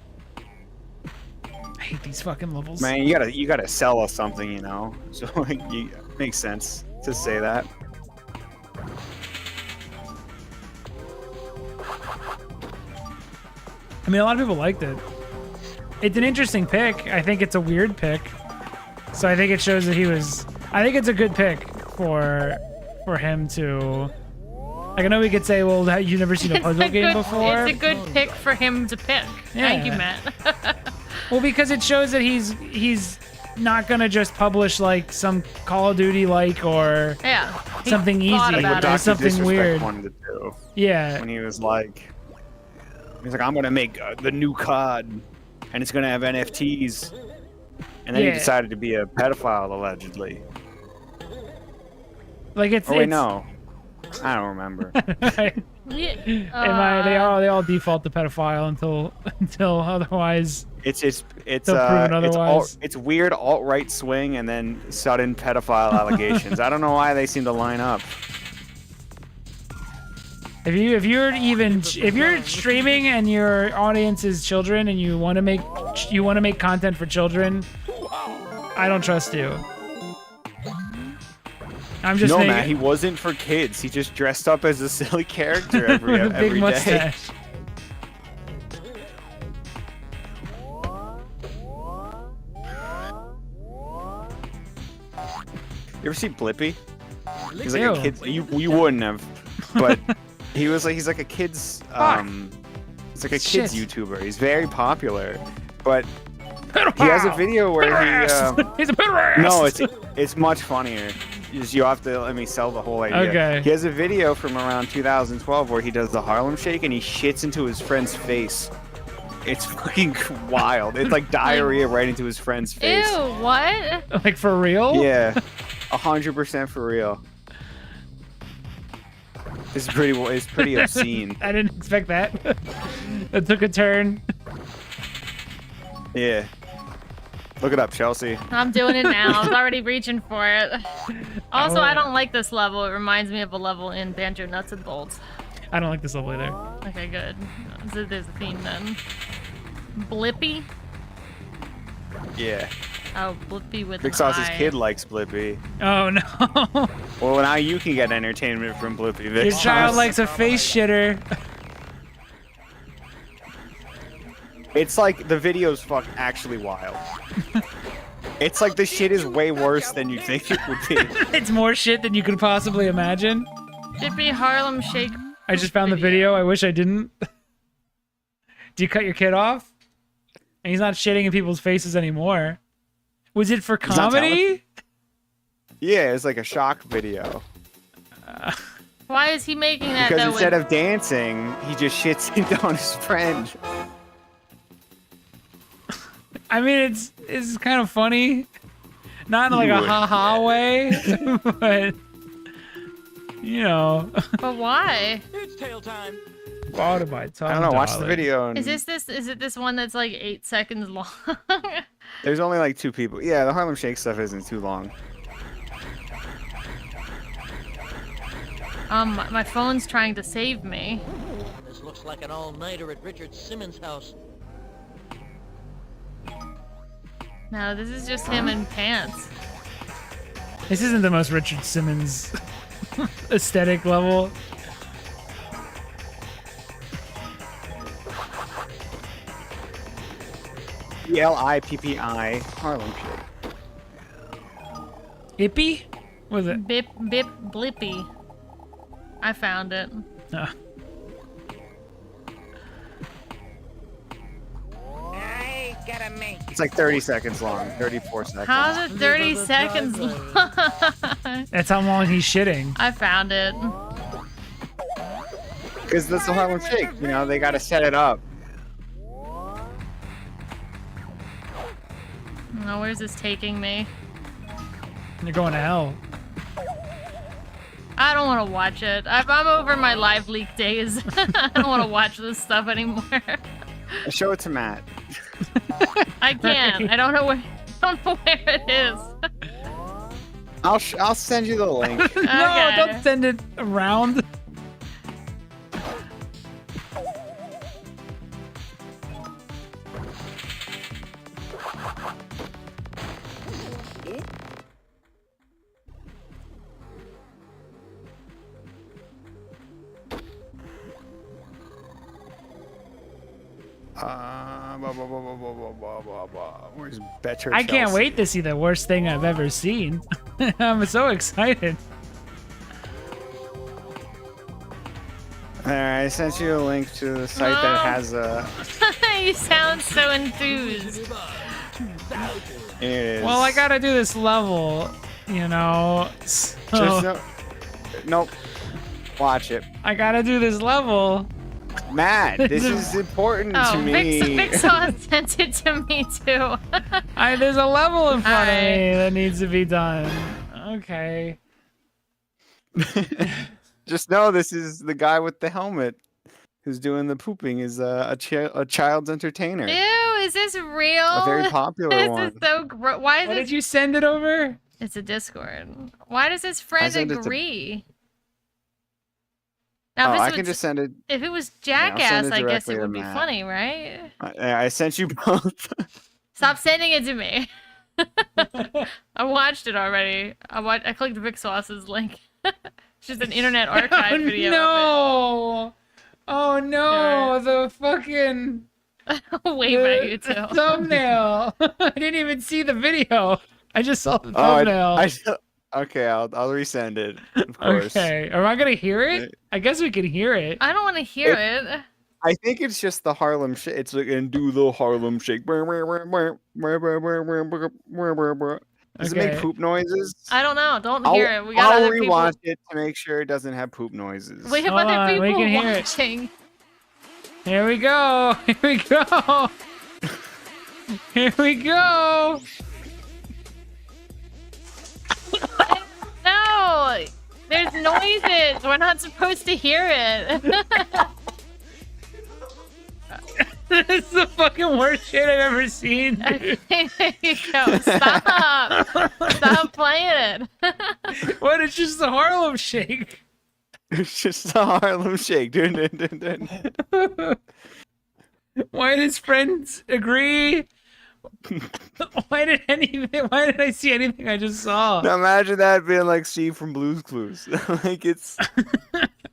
these fucking levels. Man, you gotta sell us something, you know. So like, makes sense to say that. I mean, a lot of people liked it. It's an interesting pick. I think it's a weird pick. So I think it shows that he was. I think it's a good pick for him to. Like, I know we could say, well, you've never seen a puzzle game before. It's a good pick for him to pick. Yeah. Thank you, Matt. Well, because it shows that he's not gonna just publish like some Call of Duty like or something easy or something weird. Wanted to do. Yeah. When he was like, I'm gonna make the new COD, and it's gonna have NFTs, and then he decided to be a pedophile allegedly. Like it's. Oh wait, no, I don't remember. They all default to pedophile until otherwise. It's weird alt-right swing and then sudden pedophile allegations. I don't know why they seem to line up. If you're streaming and your audience is children and you want to make content for children, I don't trust you. I'm just Matt, he wasn't for kids. He just dressed up as a silly character every big day. Mustache. You ever see Blippi? He's like a kid. You wouldn't have, but he's like a kid's he's like a kid's YouTuber. He's very popular, but he has a video where he's a pedophile. No, it's much funnier. You have to let me sell the whole idea. Okay. He has a video from around 2012 where he does the Harlem Shake and he shits into his friend's face. It's fucking wild. It's like diarrhea right into his friend's face. Ew, what? Like for real? Yeah, 100% for real. It's pretty obscene. I didn't expect that. It took a turn. Yeah. Look it up, Chelsea. I'm doing it now. I was already reaching for it. Also, I don't like this level. It reminds me of a level in Banjo Nuts and Bolts. I don't like this level either. Okay, good. So there's a theme then. Blippi? Yeah. Oh, Blippi with Big an Sauce's eye. kid likes Blippi. Oh no. Well, now you can get entertainment from Blippi. Your child likes a face shitter. It's like the video's actually wild. It's like the shit is way worse than you think it would be. It's more shit than you could possibly imagine. Blippi Harlem Shake. I just found the video. I wish I didn't. Do you cut your kid off? And he's not shitting in people's faces anymore. Was it for comedy? Yeah, it's like a shock video. Why is he making that? Because though instead of dancing, he just shits on his friend. I mean, it's kind of funny. Not in like a ha-ha way, but you know. But why? It's tail time. Bought by Tom I don't know. Watch the Dollar. video. And Is it this one that's like 8 seconds long? there's only like 2 people. Yeah, the Harlem Shake stuff isn't too long. My phone's trying to save me. This looks like an all-nighter at Richard Simmons' house. No, this is just him in pants. This isn't the most Richard Simmons aesthetic level. Blippi Harlem Shake. Ippy? Was it? Bip Blippi. I found it. It's like 30 seconds long, 34 seconds. How's it 30 seconds long? That's how long he's shitting. I found it. Because that's the Harlem Shake, you know, they gotta set it up. Oh, where's this taking me? You're going to hell. I don't want to watch it. I'm over my live leak days. I don't want to watch this stuff anymore. Show it to Matt. I can't. I don't know where it is. I'll send you the link. No, don't send it around. Where's better? I can't Chelsea? wait to see the worst thing I've ever seen. I'm so excited. I sent you a link to the site that has a. You sound so enthused. It is. Well, I gotta do this level, you know. Just So nope. Watch it, I gotta do this level. Matt. This is important to Oh, me. Vixaw sent it to me too. There's a level in front of Alright. me that needs to be done. Okay. Just know this is the guy with the helmet who's doing the pooping is a child's entertainer. Ew, is this real? A very popular This one. is so gross. Why is What this? did you send it over? It's a Discord. Why does his friend sent it to- agree? Now, Oh, if I this can was- just send it. if it was I'll send Jackass, it I guess directly it to would be Matt. funny, right? I sent you both. Stop sending it to me. I watched it already. I clicked Vic Sauce's link. It's just an Internet Archive video. No. Oh no, the fucking Of it. Way back you the too. thumbnail. I didn't even see the video. I just saw the Oh, thumbnail. okay, I'll resend it. Of course. Okay, am I gonna hear it? I guess we can hear it. I don't want to hear it. I think it's just the Harlem Shake. It's like and do the Harlem Shake. Does it make Okay. poop noises? I don't know. Don't hear it. We got I'll other people. rewatch it to make sure it doesn't have poop noises. We have Hold other on, we people can hear it. watching. Here we go. Here we go. Here we go. No, there's noises. We're not supposed to hear it. This is the fucking worst shit I've ever seen. Dude. Okay, there you go. Stop. Stop playing it. What? It's just the Harlem Shake. It's just the Harlem Shake. Dun, dun, dun, dun. Why did his friends agree? Why did I see anything I just saw? Now imagine that being like Steve from Blue's Clues. Like it's.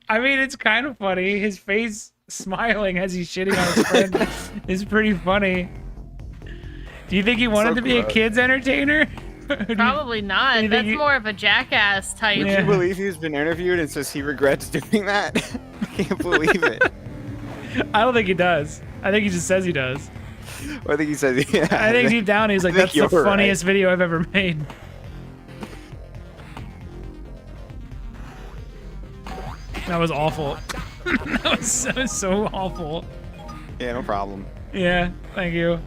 I mean, it's kind of funny. His face smiling as he's shitting on his friend is pretty funny. Do you think he wanted So to be a gross. kid's entertainer? Probably not. think That's you- more of a Jackass type. Would Yeah. you believe he's been interviewed and says he regrets doing that? I can't believe it. I don't think he does. I think he just says he does. I think he says, yeah. I think deep down he's like, I think that's the you're right." funniest video I've ever made. That was awful. that was so awful. Yeah, no problem. Yeah, thank you.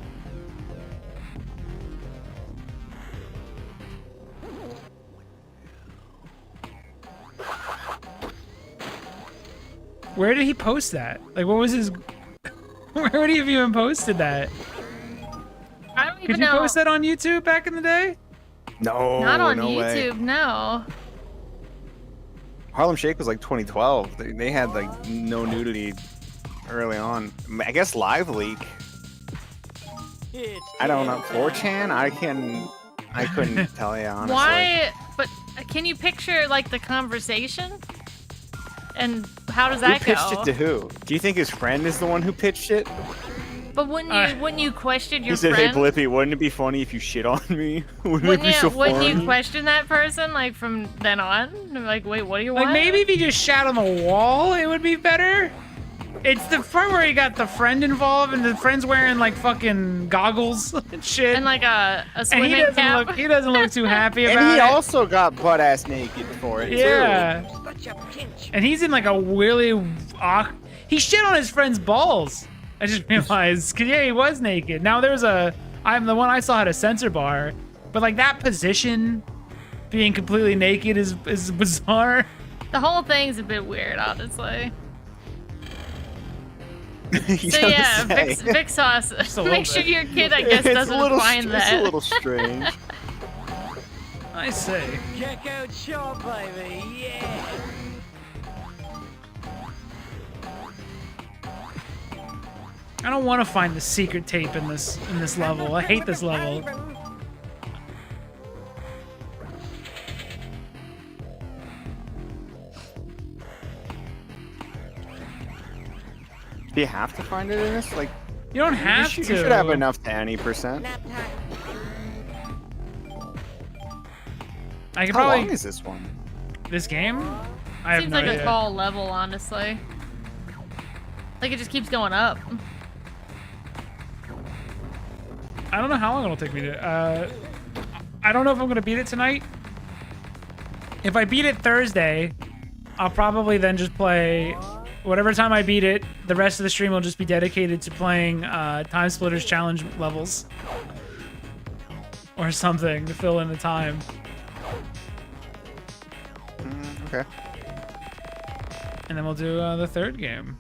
Where did he post that? Like, what was his... Where would he have even posted that? I don't Could even you know. post that on YouTube back in the day? No, Not on no way. YouTube, no. Harlem Shake was like 2012. They had like no nudity early on. I guess Live Leak. I don't know. 4chan? I couldn't tell you honestly. Why? But can you picture like the conversation? And how does Who that pitched go? it to who? Do you think his friend is the one who pitched it? But wouldn't you question your He said, friend? "Hey Blippy, wouldn't it be funny if you shit on me? Wouldn't it Wouldn't be you, so wouldn't you funny?" question that person like from then on? Like, wait, what do you Like, want? maybe if he just shat on the wall, it would be better. It's the part where he got the friend involved, and the friend's wearing, like, fucking goggles and shit. And like a And swimming he doesn't cap. he doesn't look too happy about And he it. also got butt ass naked for it Yeah. But you pinch. And he's in, like, a really... he shit on his friend's balls. I just realized. 'Cause, yeah, he was naked. Now, there's the one I saw had a sensor bar. But, like, that position, being completely naked is bizarre. The whole thing's a bit weird, honestly. too. So yeah, Vic Sauce. a Make little sure bit. your kid, I guess, It's a doesn't little find It's that. a little strange. I say. Check out Shaw, baby. Yeah. I don't want to find the secret tape in this level. I hate this level. Do you have to find it in this? Like, You don't have to. You should have enough to any percent. I could How probably. long is this one? This game? I have Seems no like idea. a tall level, honestly. Like it just keeps going up. I don't know how long it'll take me to. I don't know if I'm gonna beat it tonight. If I beat it Thursday, I'll probably then just play whatever time I beat it. The rest of the stream will just be dedicated to playing Time Splitters challenge levels or something to fill in the time. Okay. And then we'll do the third game.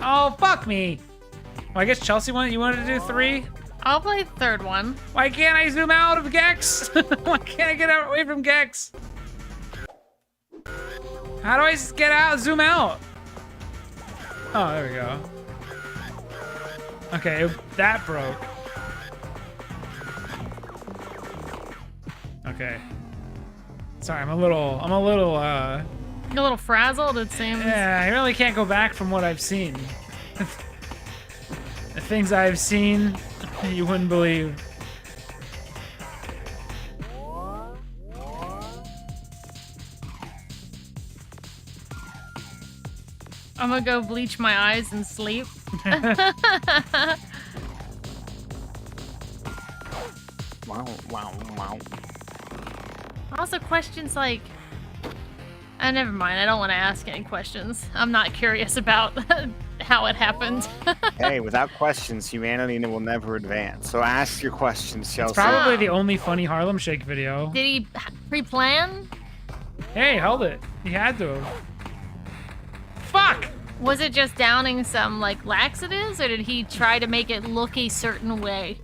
Oh, fuck me. Well, I guess Chelsea you wanted to do 3? I'll play the third one. Why can't I zoom out of Gex? Why can't I get away from Gex? How do I get out, zoom out? Oh, there we go. Okay, that broke. Okay. Sorry, I'm a little, You're a little frazzled, it seems. yeah, I really can't go back from what I've seen. The things I've seen, you wouldn't believe. I'm gonna go bleach my eyes and sleep. Wow, wow, wow. Also, questions like... never mind, I don't want to ask any questions. I'm not curious about how it happened. Hey, without questions, humanity will never advance. So ask your questions, Chelsea. It's probably the only funny Harlem Shake video. Did he pre-plan? Hey, hold it. He had to have. Fuck! Was it just downing some, like, laxatives, or did he try to make it look a certain way?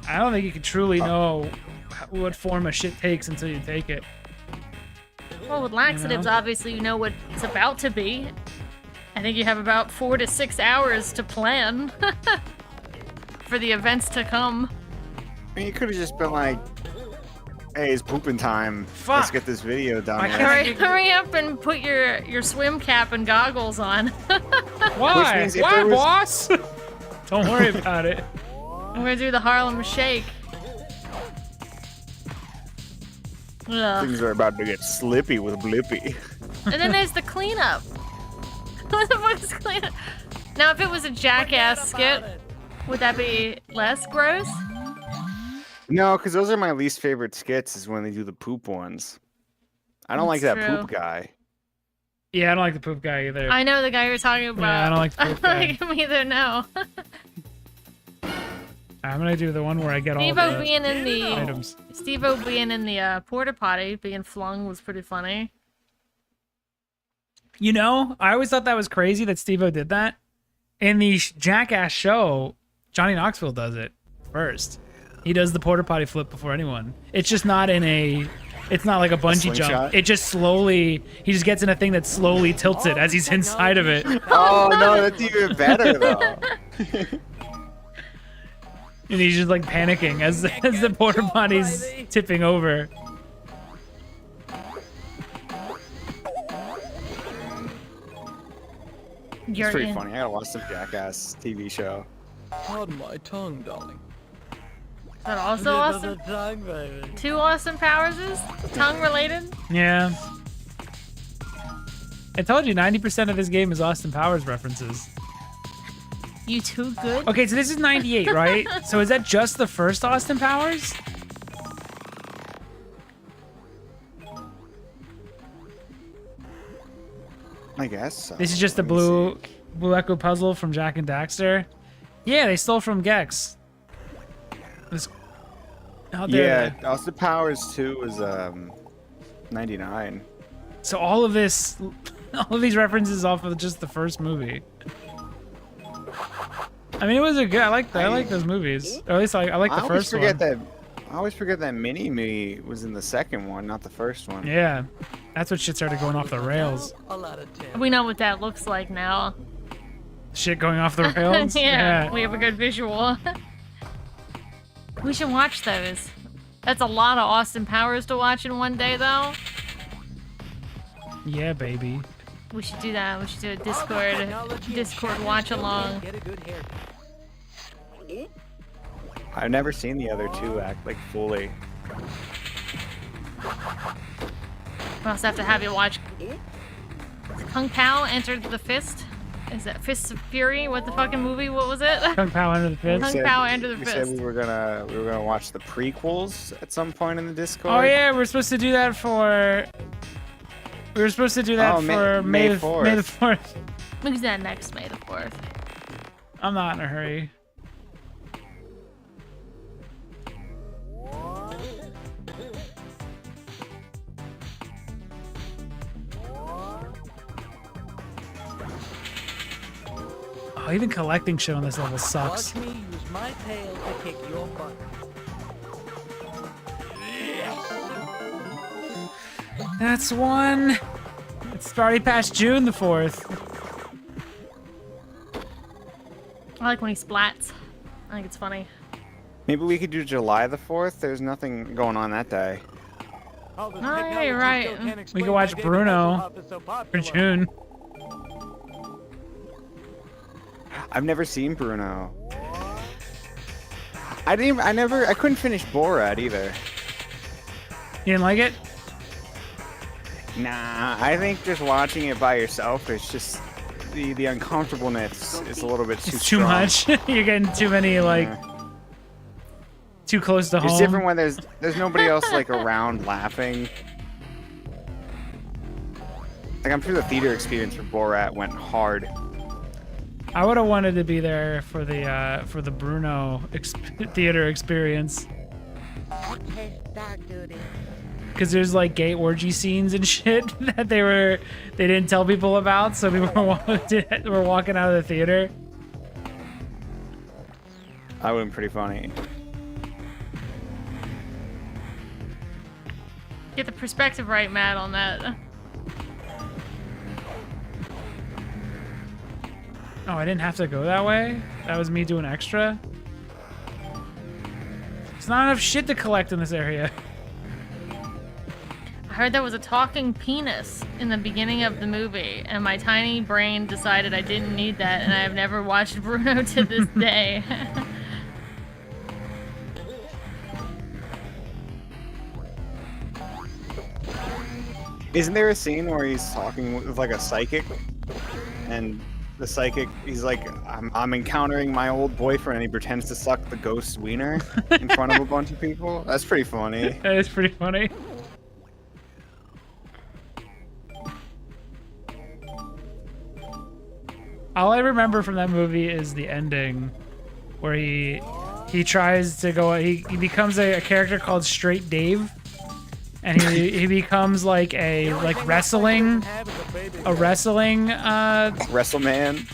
I don't think you can truly know what form a shit takes until you take it. Well, with laxatives, obviously you know what it's about to be. I think you have about 4 to 6 hours to plan for the events to come. I mean, you could have just been like, hey, it's pooping time. Fuck. Let's get this video done. Why with." can't Hurry up and put your swim cap and goggles on. Why? means if Why, there was- boss? Don't worry about it. We're gonna do the Harlem Shake. Ugh. Things are about to get slippy with Blippy. And then there's the cleanup. What the fuck is cleanup? Now, if it was a Jackass skit, would that be less gross? No, because those are my least favorite skits is when they do the poop ones. I don't like that That's true. poop guy. Yeah, I don't like the poop guy either. I know the guy you're talking about. Yeah, I don't like the poop I guy. don't like him either, no. I'm gonna do the one where I get all Steve-O the being in the items. Steve-O being in the porta potty being flung was pretty funny. You know, I always thought that was crazy that Steve-O did that. In the Jackass show, Johnny Knoxville does it first. He does the porta potty flip before anyone. It's just not in a... It's not like a bungee jump. slingshot? It just slowly... He just gets in a thing that slowly tilts it as he's inside of it. Oh, no, that's even better, though. And he's just like panicking as the porta potty's tipping over. You're It's pretty in. funny. I gotta watch some Jackass TV show. Pardon my tongue, darling. Is that also awesome? Two Austin Powers is tongue related? Yeah. I told you 90% of this game is Austin Powers references. You too good? Okay, so this is 98, right? So is that just the first Austin Powers? I guess so. This is just the Let me see. Blue Echo puzzle from Jack and Daxter. Yeah, they stole from Gex. This, how dare Yeah, they? Austin Powers 2 was 99. So all of this, all of these references off of just the first movie. I mean, it was a good. I like those movies. Or at least I like the first one. I always forget that Mini-Me was in the second one, not the first one. Yeah, that's what shit started going off the rails. A lot of 10. We know what that looks like now. Shit going off the rails. Yeah, we have a good visual. We should watch those. That's a lot of Austin Powers to watch in one day, though. Yeah, baby. We should do that. We should do a Discord watch along. Get a good haircut. I've never seen the other two act like fully. We also have to have you watch Kung Pao Enter the Fist. Is that Fists of Fury? What the fucking movie? What was it? Kung Pao Under the Fist. Kung Pao Enter the We Fist. said we were gonna watch the prequels at some point in the Discord. Oh yeah, we're supposed to do that for. We were supposed to do that for May the 4th. May the 4th. We can do that next May the 4th. I'm not in a hurry. Oh, even collecting shit on this level sucks. Watch me use my tail to kick your butt. That's one. It's already past June the 4th. I like when he splats. I think it's funny. Maybe we could do July the 4th. There's nothing going on that day. Oh, the yeah, you're right. technology still can't We explain could why watch David Bruno Hasselhoff is so for popular. June. I've never seen Bruno. I couldn't finish Borat either. You didn't like it? Nah, I think just watching it by yourself, it's just the uncomfortableness is a little bit too It's too strong. much. You're getting too many like too close to home. It's different when there's nobody else like around laughing. Like I'm sure the theater experience for Borat went hard. I would have wanted to be there for the Bruno theater experience. Because there's like gay orgy scenes and shit that they didn't tell people about, so people were walking out of the theater. That would have been pretty funny. Get the perspective right, Matt, on that. Oh, I didn't have to go that way? That was me doing extra? There's not enough shit to collect in this area. I heard there was a talking penis in the beginning of the movie, and my tiny brain decided I didn't need that, and I have never watched Bruno to this day. Isn't there a scene where he's talking with like a psychic, and the psychic, he's like, I'm encountering my old boyfriend, and he pretends to suck the ghost's wiener in front of a bunch of people? That's pretty funny. That is pretty funny. All I remember from that movie is the ending, where he tries to go. He becomes a character called Straight Dave, and he becomes like a wrestling WrestleMan.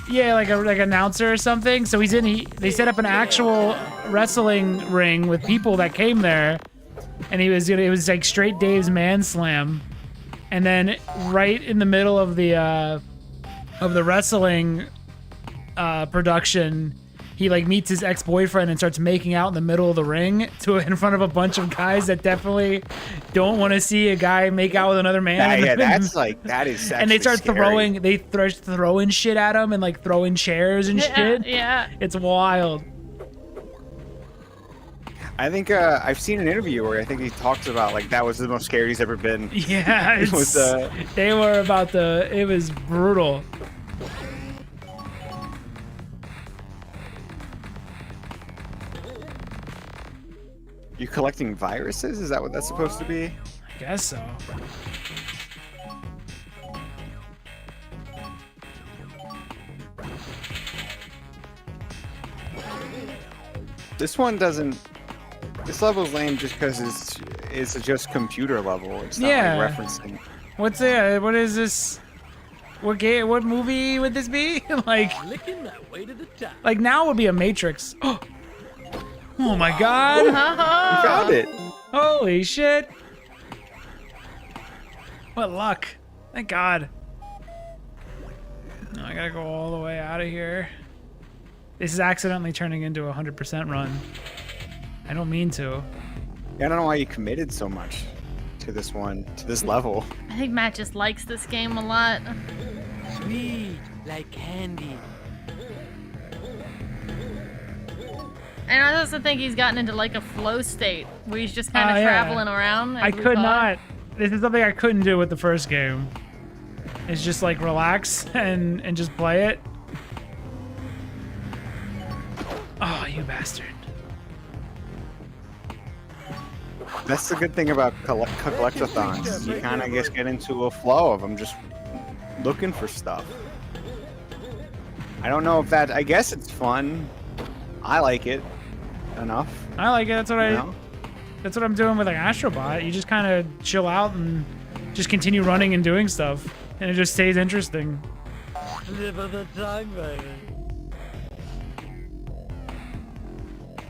yeah, like announcer or something. So they set up an actual wrestling ring with people that came there, and it was like Straight Dave's Man Slam, and then right in the middle of the wrestling production, he like meets his ex-boyfriend and starts making out in the middle of the ring in front of a bunch of guys that definitely don't want to see a guy make out with another man. That is and they start scary. throwing shit at him and like throwing chairs and shit. Yeah. It's wild. I think I've seen an interview where I think he talks about like that was the most scared he's ever been. Yeah, It was, they were it was brutal. You collecting viruses? Is that what that's supposed to be? I guess so. This one doesn't. This level's lame just because it's just computer level. It's not like referencing. What is this? What movie would this be? Licking my way to the top. Like now would be a Matrix. Oh my god! You found it. Holy shit! What luck! Thank God. No, I gotta go all the way out of here. This is accidentally turning into a 100% run. I don't mean to. Yeah, I don't know why you committed so much to this level. I think Matt just likes this game a lot. sweet, like candy. And I also think he's gotten into like a flow state where he's just kind of Yeah. traveling around. as I we could thought. not. This is something I couldn't do with the first game. It's just like relax and just play it. Oh, you bastard. That's the good thing about collectathons. You kind of just get into a flow of them just looking for stuff. I don't know if that. I guess it's fun. I like it enough. I like it. That's what You know? That's what I'm doing with like Astrobot. You just kind of chill out and just continue running and doing stuff, and it just stays interesting. Live of the time, baby.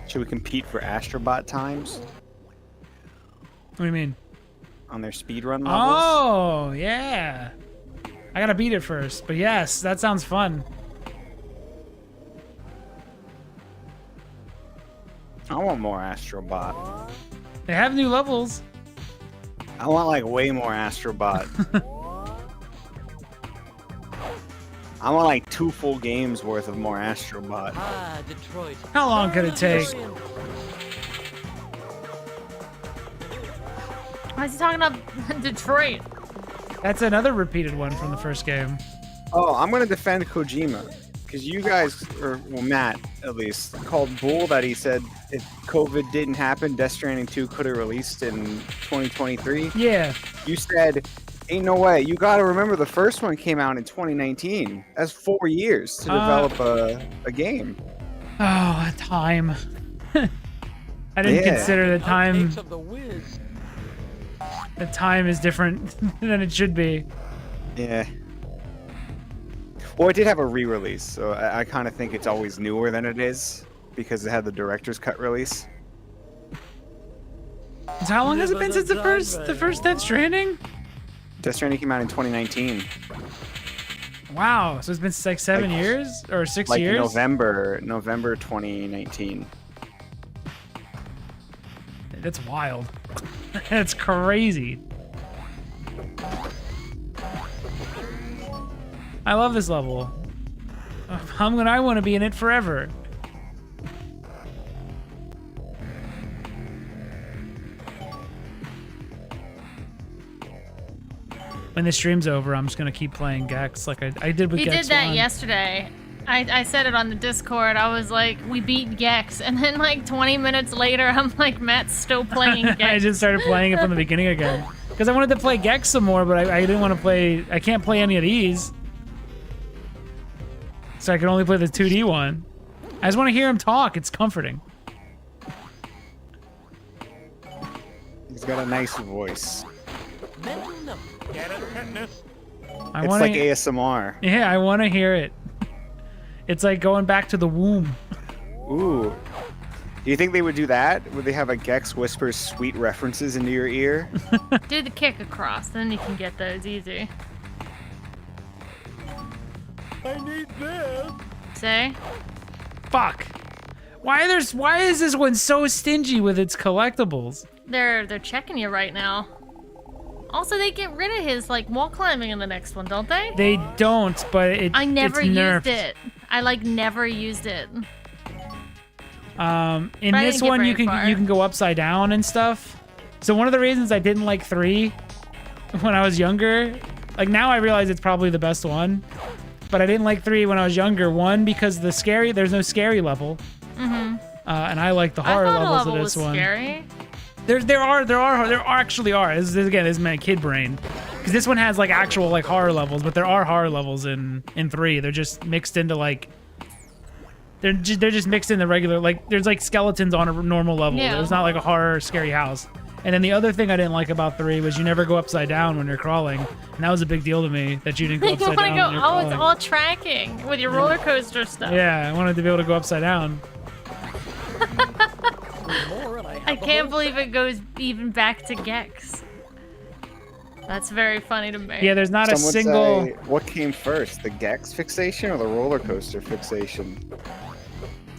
Should we compete for Astrobot times What do you mean? on their speedrun levels? Oh, yeah. I gotta beat it first, but yes, that sounds fun. I want more Astrobot. They have new levels. I want like way more Astrobot. I want like 2 full games worth of more Astrobot. Ah, Detroit. How long could it take? Why is he talking about Detroit? That's another repeated one from the first game. Oh, I'm gonna defend Kojima because you guys, or well, Matt at least, called bull that he said if COVID didn't happen, Death Stranding 2 could have released in 2023. Yeah. You said, ain't no way. You gotta remember the first one came out in 2019. That's 4 years to develop a game. Oh, time. I didn't Yeah. consider the time. Outtakes of the whiz. The time is different than it should be. Yeah. Well, it did have a re-release, so I kind of think it's always newer than it is because it had the director's cut release. So how long has it been since the first Death Stranding? Death Stranding came out in 2019. Wow, so it's been like 7 Like- years or 6 Like years? November 2019. That's wild. That's crazy. I love this level. I want to be in it forever. When the stream's over, I'm just gonna keep playing Gex like I did with He Gex did that 1. yesterday. I said it on the Discord. I was like, we beat Gex. And then like 20 minutes later, I'm like, Matt's still playing Gex. I just started playing it from the beginning again because I wanted to play Gex some more, but I didn't want to play. I can't play any of these, so I can only play the 2D one. I just want to hear him talk. It's comforting. He's got a nice voice. I It's want like ASMR. Yeah, I want to hear it. It's like going back to the womb. Ooh. Do you think they would do that? Would they have a Gex whispers sweet references into your ear? Do the kick across, then you can get those easy. I need this. Say? Fuck. Why is this one so stingy with its collectibles? They're checking you right now. Also, they get rid of his like wall climbing in the next one, don't they? They don't, but I never it's nerfed. used it. I like never used it. In But I this didn't get one, you very far. can go upside down and stuff. So one of the reasons I didn't like 3 when I was younger, like now I realize it's probably the best one, but I didn't like 3 when I was younger. One, because there's no scary level, and I like the horror I thought levels the level of this was one. scary. There actually are. This is my kid brain, because this one has like actual like horror levels, but there are horror levels in 3. They're just mixed into like. They're just mixed in the regular, like, there's like skeletons on a normal level. Yeah. There's not like a horror, scary house. And then the other thing I didn't like about 3 was you never go upside down when you're crawling. And that was a big deal to me, that you didn't go You upside want to down go? when you're Oh, crawling. it's all tracking with your roller coaster stuff. Yeah, I wanted to be able to go upside down. I can't believe it goes even back to Gex. That's very funny to me. Yeah, there's not Some a would single... say, what came first, the Gex fixation or the roller coaster fixation?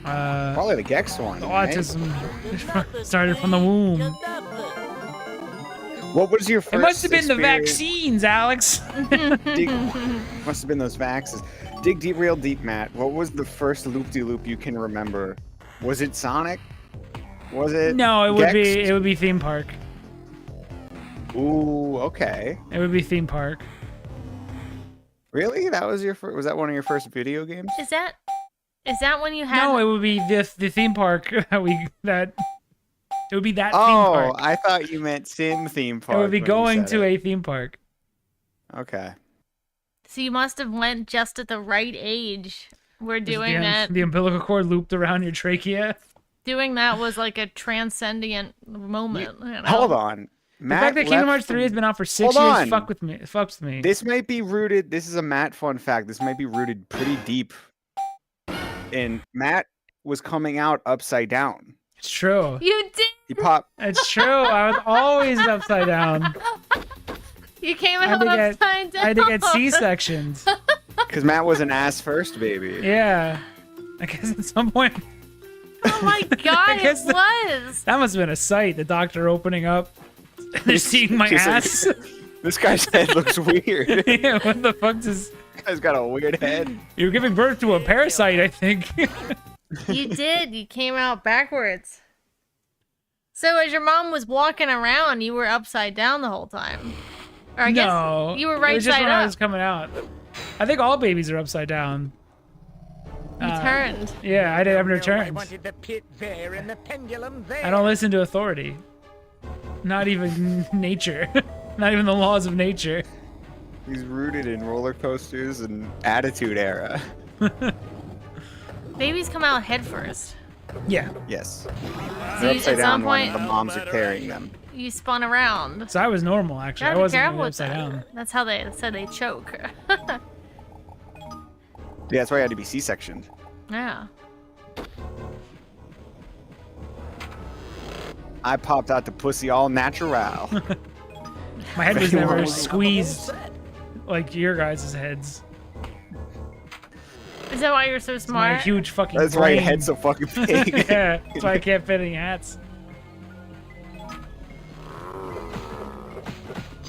Probably the Gex one. right? Autism started from the womb. What was your first? It must have been the experience- vaccines, Alex. Must have been those vaxes. Dig deep, real deep, Matt. What was the first loop-de-loop you can remember? Was it Sonic? Was it? No, it would Gex? be theme park. Ooh, okay. It would be theme park. Really? That was your was that one of your first video games? Is that when you had? No, it would be the theme park that it would be that theme Oh, park. I thought you meant Sim theme park. It would be when you going said to it. a theme park. Okay. So you must have went just at the right age. We're doing that. The umbilical cord looped around your trachea. Doing that was like a transcendent moment. You know? Hold on. The fact that Kingdom Hearts 3 has been out for 6 Hold years on. fucks with me. This might be rooted. This is a Matt fun fact. This might be rooted pretty deep. And Matt was coming out upside down. It's true. You did. He popped. It's true. I was always upside down. You came I out had upside down. I had to get C-sections. Because Matt was an ass first baby. Yeah. I guess at some point Oh my god, it guess was. that must have been a sight. The doctor opening up. They're seeing my She's like, ass. This guy's head looks weird. Yeah, what the fuck does? This guy's got a weird head. You're giving birth to a parasite, I think. You did. You came out backwards. So as your mom was walking around, you were upside down the whole time. Or I No, guess you were it right was just side when I up. was coming out. I think all babies are upside down. You turned. Yeah, I did have no I turns. wanted the pit there and the pendulum there. I don't listen to authority. Not even nature. Not even the laws of nature. He's rooted in roller coasters and Attitude Era. Babies come out head first. Yeah. Yes. So They're you, upside at down some when point, the moms are carrying them. you spun around. So I was normal actually. Gotta I be wasn't careful really with upside that. down. That's how they said they choke. Yeah, that's why I had to be C-sectioned. Yeah. I popped out the pussy all natural. My head was never Anyone- squeezed like your guys' heads. Is that why you're so My smart? huge fucking That's brain. right, head's so fucking big. Yeah, that's why I can't fit any hats.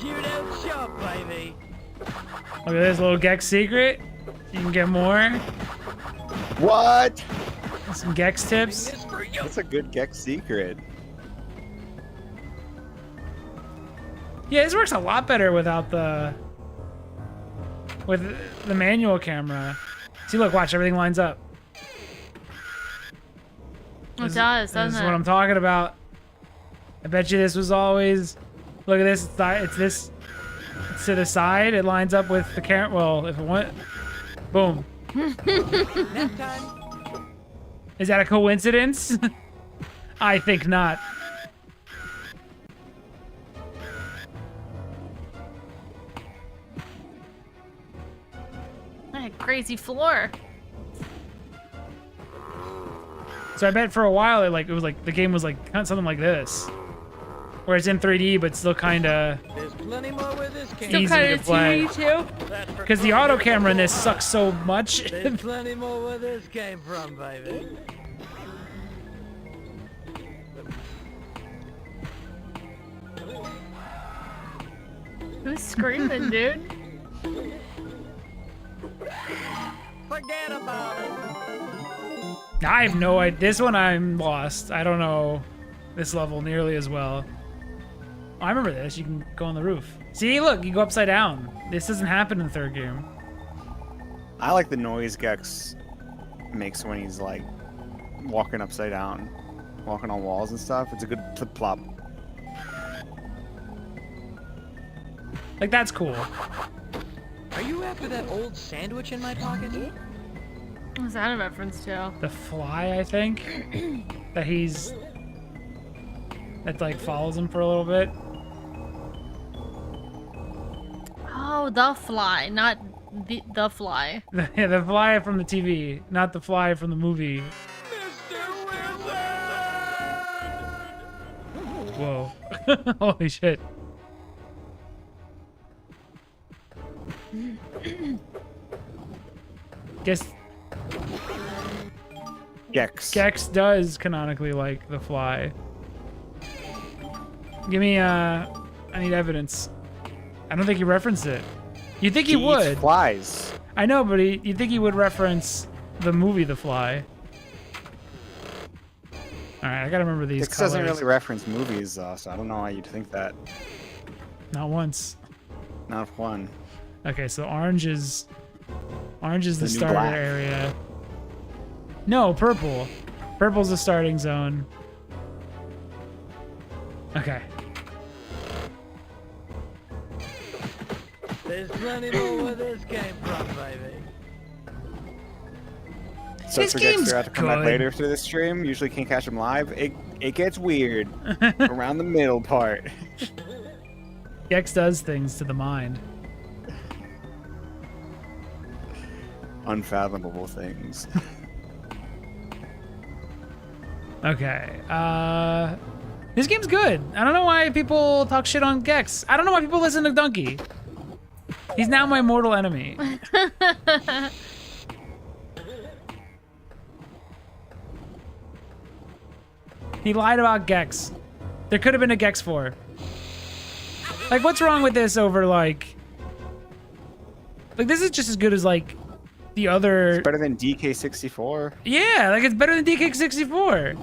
You don't shop, baby. Look at this little Gex secret. You can get more. What? Some Gex tips. This for you. That's a good Gex secret. Yeah, this works a lot better without the manual camera. See, look, watch, everything lines up. It does, This doesn't is it? what I'm talking about. I bet you this was always. Look at this. It's this. It's to the side. It lines up with the camera. Well, if it went, boom. Nap time. Is that a coincidence? I think not. That crazy floor. So I bet for a while it was like the game was like kind of something like this, where it's in 3D but still kind of There's plenty more where this came. easy to play. too. Because the auto camera in this sucks so much. There's plenty more where this came from, baby. Who's screaming, dude? Forget about it. I have no idea. This one I'm lost. I don't know this level nearly as well. Oh, I remember this. You can go on the roof. See, look, you go upside down. This doesn't happen in the third game. I like the noise Gex makes when he's like walking upside down, walking on walls and stuff. It's a good flip flop. Like, that's cool. Are you after that old sandwich in my pocket? What's that a reference to? The fly, I think, that like follows him for a little bit. Oh, the fly, not the fly. Yeah, the fly from the TV, not the fly from the movie. Whoa. Holy shit. Guess Gex does canonically like the fly. Give me I need evidence. I don't think he referenced it. You think he Eats would? flies. I know, but you think he would reference the movie The Fly? All right, I gotta remember these This colors. doesn't really reference movies, though, so I don't know why you'd think that. Not once. Not one. Okay, so orange is the new starter black. area. No, purple. Purple's the starting zone. Okay. There's plenty more where this came from, baby. So This for game's Dexter to come back good. later after this stream, usually can't catch him live. It gets weird around the middle part. Gex does things to the mind. Unfathomable things. Okay. This game's good. I don't know why people talk shit on Gex. I don't know why people listen to Donkey. He's now my mortal enemy. He lied about Gex. There could have been a Gex 4. Like, what's wrong with this over, like... Like, this is just as good as, like, the other... It's better than DK64. Yeah, like, it's better than DK64.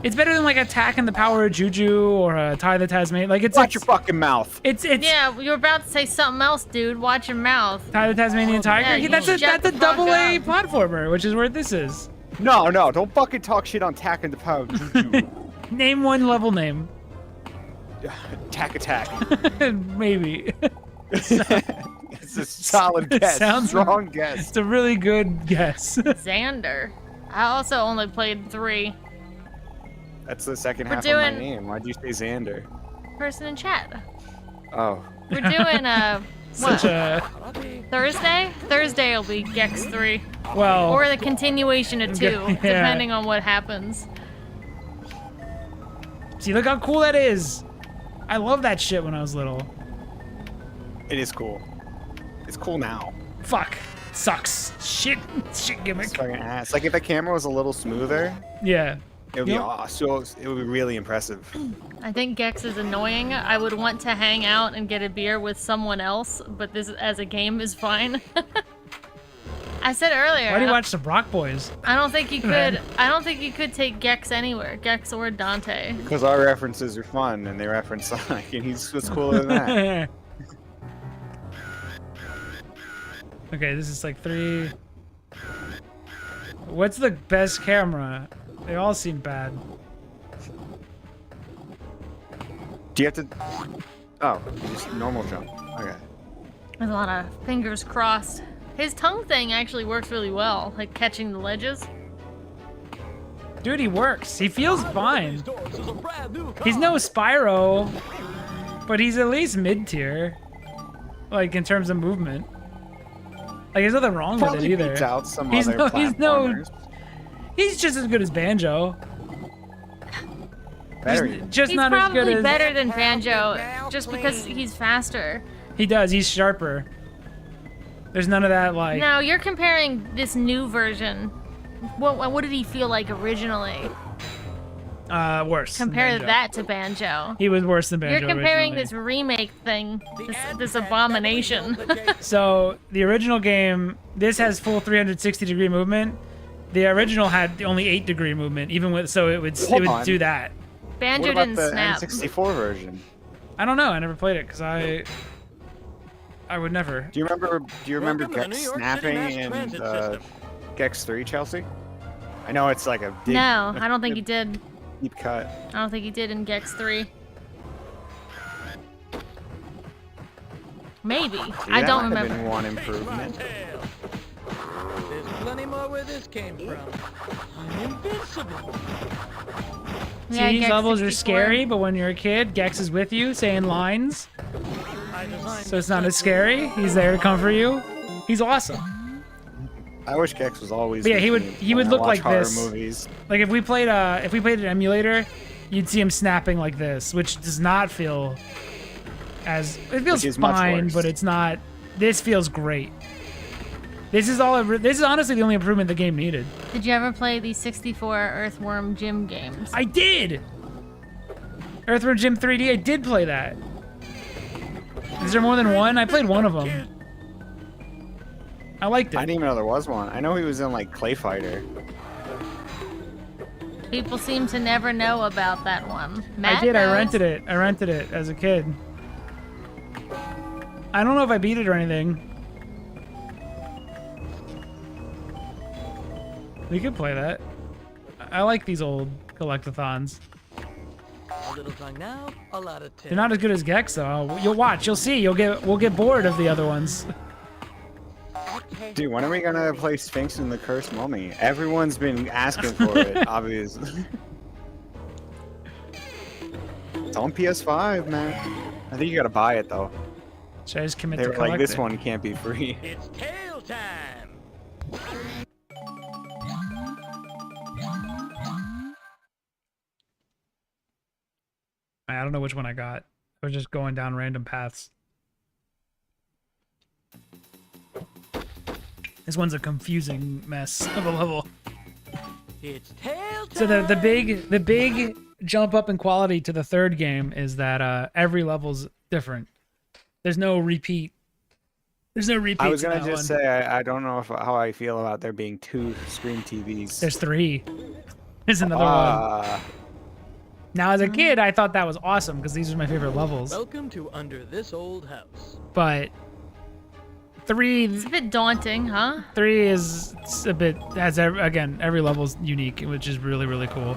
It's better than, like, Attack and the Power of Juju or Ty the Tasmanian. Like, it's... Watch your fucking mouth. It's Yeah, you were about to say something else, dude. Watch your mouth. Ty the Tasmanian Tiger. Yeah, Yeah, you that's a shut the fuck double-A up. platformer, which is where this is. No, don't fucking talk shit on Tack and the Power of Juju. Name one level name. Attack. Maybe. It's a solid guess. Sounds- Strong guess. It's a really good guess. Xander. I also only played 3. That's the second We're half of my doing- name. Why'd you say Xander? Person in chat. Oh. We're doing Such what? a... Thursday? Thursday will be Gex 3. Well... Or the continuation of 2, Yeah. depending on what happens. See, look how cool that is. I love that shit when I was little. It is cool. It's cool now. Fuck. Sucks. Shit gimmick. It's fucking ass. Like if the camera was a little smoother, Yeah. it would be Yep. awesome. It would be really impressive. I think Gex is annoying. I would want to hang out and get a beer with someone else, but this as a game is fine. I said earlier. Why do you watch the Brock Boys? I don't think you Man. could. I don't think you could take Gex anywhere. Gex or Dante. Because our references are fun and they reference Sonic, and he's what's cooler than that. Okay, this is like 3. What's the best camera? They all seem bad. Do you have to? Oh, just normal jump. Okay. There's a lot of fingers crossed. His tongue thing actually works really well, like catching the ledges. Dude, he works. He feels fine. He's no Spyro, but he's at least mid-tier. Like, in terms of movement. Like, there's nothing wrong with it Probably either. beats out some He's other no- he's no- platformers. He's just as good as Banjo. Better He's even. just He's not as probably good as... better than Banjo, just because he's faster. He does. He's sharper. There's none of that, like... Now you're comparing this new version. What did he feel like originally? Worse. than Compare Banjo. that to Banjo. He was worse than Banjo You're comparing originally. this remake thing, this abomination. So, the original game, this has full 360-degree movement. The original had only 8-degree movement, even with... So, it would Hold on. do that. Banjo What about didn't the snap. N64 version? I don't know. I never played it, because I would never. Do you remember Welcome to the Gex New York City snapping Mass in Transit System. Gex 3, Chelsea? I know it's like a deep, No, I don't think he did. deep cut. I don't think he did in Gex 3. Maybe. See, I that don't might have remember. been one improvement. There's plenty more where this came from. I'm invincible. Yeah, See, these Gex levels are 64. scary, but when you're a kid, Gex is with you, saying lines. I designed So it's not as scary. He's there to comfort you. He's awesome. I wish Gex was always. But yeah, with he would- me he when would I look watch like horror this. Movies. Like if we played an emulator, you'd see him snapping like this, which does not feel as it feels Which is much fine, worse. but it's not. This feels great. This is all. This is honestly the only improvement the game needed. Did you ever play the 64 Earthworm Jim games? I did. Earthworm Jim 3D. I did play that. Is there more than one? I played one of them. I liked I it. didn't even know there was one. I know he was in like Clay Fighter. People seem to never know about that one. Matt I did. I knows. rented it. I rented it as a kid. I don't know if I beat it or anything. We could play that. I like these old collectathons. A little tongue now, a lot of tail. They're not as good as Gex though. You'll watch. You'll see. We'll get bored of the other ones. Dude, when are we gonna play Sphinx and the Cursed Mummy? Everyone's been asking for it, obviously. It's on PS5, man. I think you gotta buy it though. Should I just commit They to were collect like, this it? one can't be free. It's tail time. I don't know which one I got. I was just going down random paths. This one's a confusing mess of a level. It's tail time. So the big jump up in quality to the third game is that every level's different. There's no repeat. There's no repeat. I was gonna just say I don't know how I feel about there being 2 screen TVs. There's 3. There's another one. Now, as a kid, I thought that was awesome because these are my favorite levels. Welcome to Under This Old House. But 3 It's a bit daunting, huh? 3 is a bit again every level's unique, which is really really cool.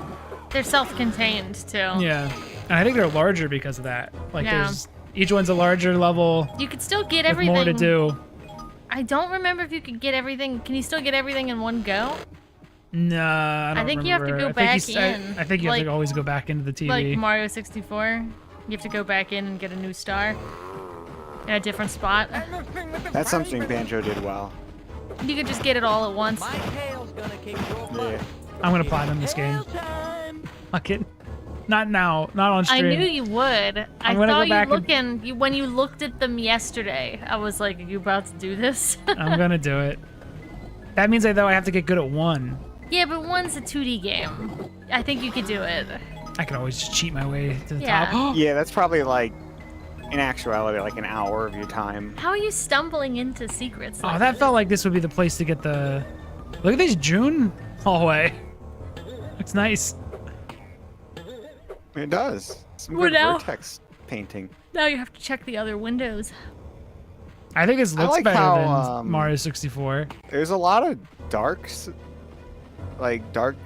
They're self-contained too. Yeah, and I think they're larger because of that. Like Yeah. there's each one's a larger level. You could still get With everything. more to do. I don't remember if you could get everything. Can you still get everything in one go? No, I don't think you have to remember. go I think back in, I think you have like- to always go back into the TV. Like Mario 64, you have to go back in and get a new star in a different spot. That's something Banjo did well. You could just get it all at once. My tail's gonna kick your butt. Yeah. I'm gonna platinum this game. Tail time. Fuck it. Not now. Not on I stream. knew you would. I I'm gonna saw go you back looking. When you looked at them yesterday, I was like, "Are you about to do this?" I'm gonna do it. That means though I have to get good at 1. Yeah, but one's a 2D game. I think you could do it. I can always just cheat my way to the Yeah. top. Yeah, that's probably like, in actuality, like an hour of your time. How are you stumbling into secrets? Oh, like that this? felt like this would be the place to get the. Look at this June hallway. Looks nice. It does. Some We're good now- vertex painting. Now you have to check the other windows. I think this I looks like better how, than Mario 64. There's a lot of dark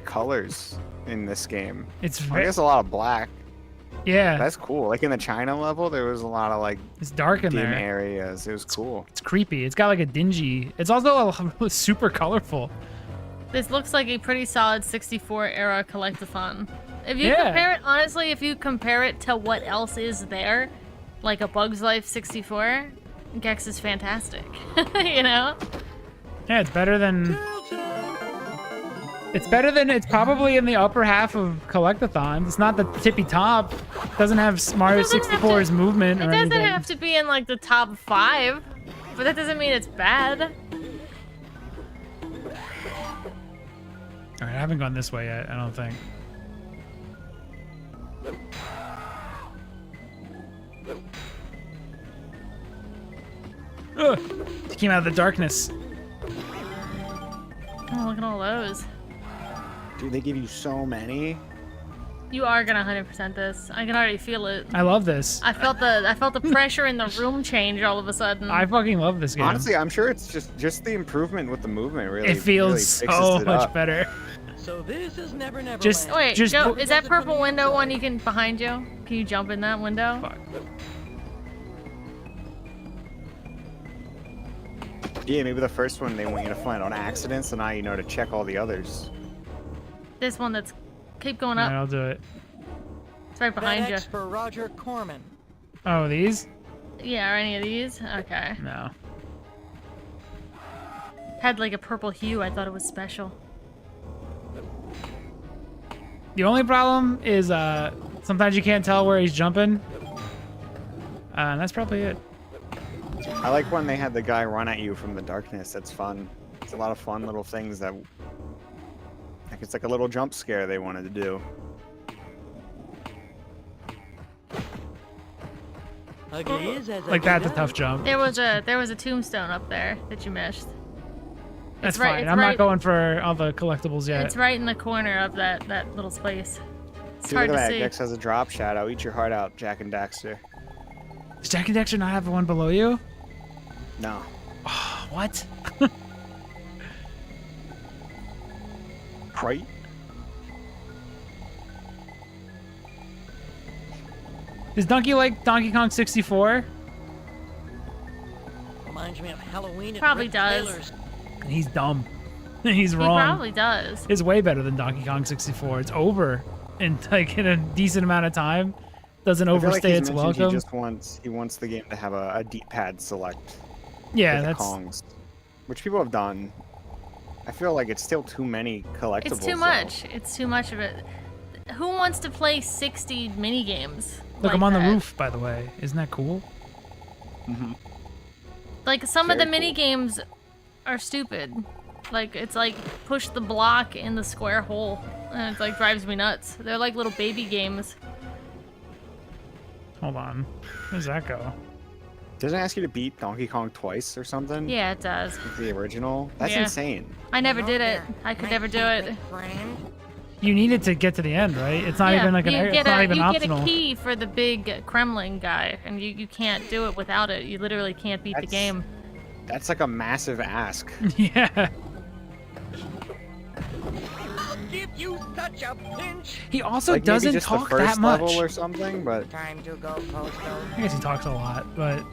colors in this game. It's I very, guess a lot of black. yeah, That's cool. Like in the China level, there was a lot of like it's dark in dim there. areas. It was cool. It's creepy. It's got like a dingy. It's also super colorful. This looks like a pretty solid 64 era collectathon. If you Yeah. compare it, honestly, if you compare it to what else is there, like a Bug's Life 64, Gex is fantastic. You know? Yeah, it's better than. It's probably in the upper half of collectathons. It's not the tippy top. It doesn't have Mario doesn't have 64's to- movement It or doesn't anything. have to be in like the top 5, but that doesn't mean it's bad. All right, I haven't gone this way yet. I don't think. Ugh, he came out of the darkness. Oh, look at all those. Dude, they give you so many. You are gonna 100% this. I can already feel it. I love this. I felt the pressure in the room change all of a sudden. I fucking love this game. Honestly, I'm sure it's just the improvement with the movement really. it feels really so fixes it much up. better. So this is Never Never Just- Land. Wait, Just Joe, put- is that purple window one you can behind you? Can you jump in that window? Fuck. Yeah, maybe the first one they want you to find on accident, so now you know to check all the others. This one that's keep going All up. right, I'll do it. It's right behind you. FedEx for Roger Corman. Oh, these? Yeah, are any of these? Okay. No. Had like a purple hue. I thought it was special. The only problem is sometimes you can't tell where he's jumping. And that's probably it. I like when they had the guy run at you from the darkness. That's fun. It's a lot of fun little things that, like, it's like a little jump scare they wanted to do. Ugly is as Like ugly that's a does. tough jump. There was a tombstone up there that you missed. That's right- fine. it's I'm right- not going for all the collectibles yet. It's right in the corner of that little space. It's See, hard look to at that. see. Gex has a drop shadow. Eat your heart out, Jack and Daxter. Does Jack and Dexter not have one below you? No. What? Right? Does Donkey like Donkey Kong 64? Reminds me of Halloween at Probably Rick does. Taylor's. He's dumb. He's He wrong. probably does. It's way better than Donkey Kong 64. It's over in like in a decent amount of time. Doesn't I feel like overstay he's its mentioned welcome. he wants the game to have a D-pad select. Yeah, for the that's Kongs, which people have done. I feel like it's still too many collectibles. It's too though. much. It's too much of it. Who wants to play 60 mini games? look. I'm on the roof, by the way. Isn't that cool? Like some of the Very mini cool. games are stupid. Like it's like push the block in the square hole, and it like drives me nuts. They're like little baby games. Hold on. Where does that go? Doesn't it ask you to beat Donkey Kong twice or something? Yeah, it does. The original. That's Yeah. insane. I never did it. I could never do it. You need it to get to the end, right? It's not Yeah, even like you it's get not a even you optional. get a key for the big Kremlin guy, and you can't do it without it. You literally can't beat the That's- game. That's like a massive ask. Yeah. I'll give you such a pinch. He also Like maybe doesn't just talk the first that much. level or something, but Time to go, Posto. I guess he talks a lot, but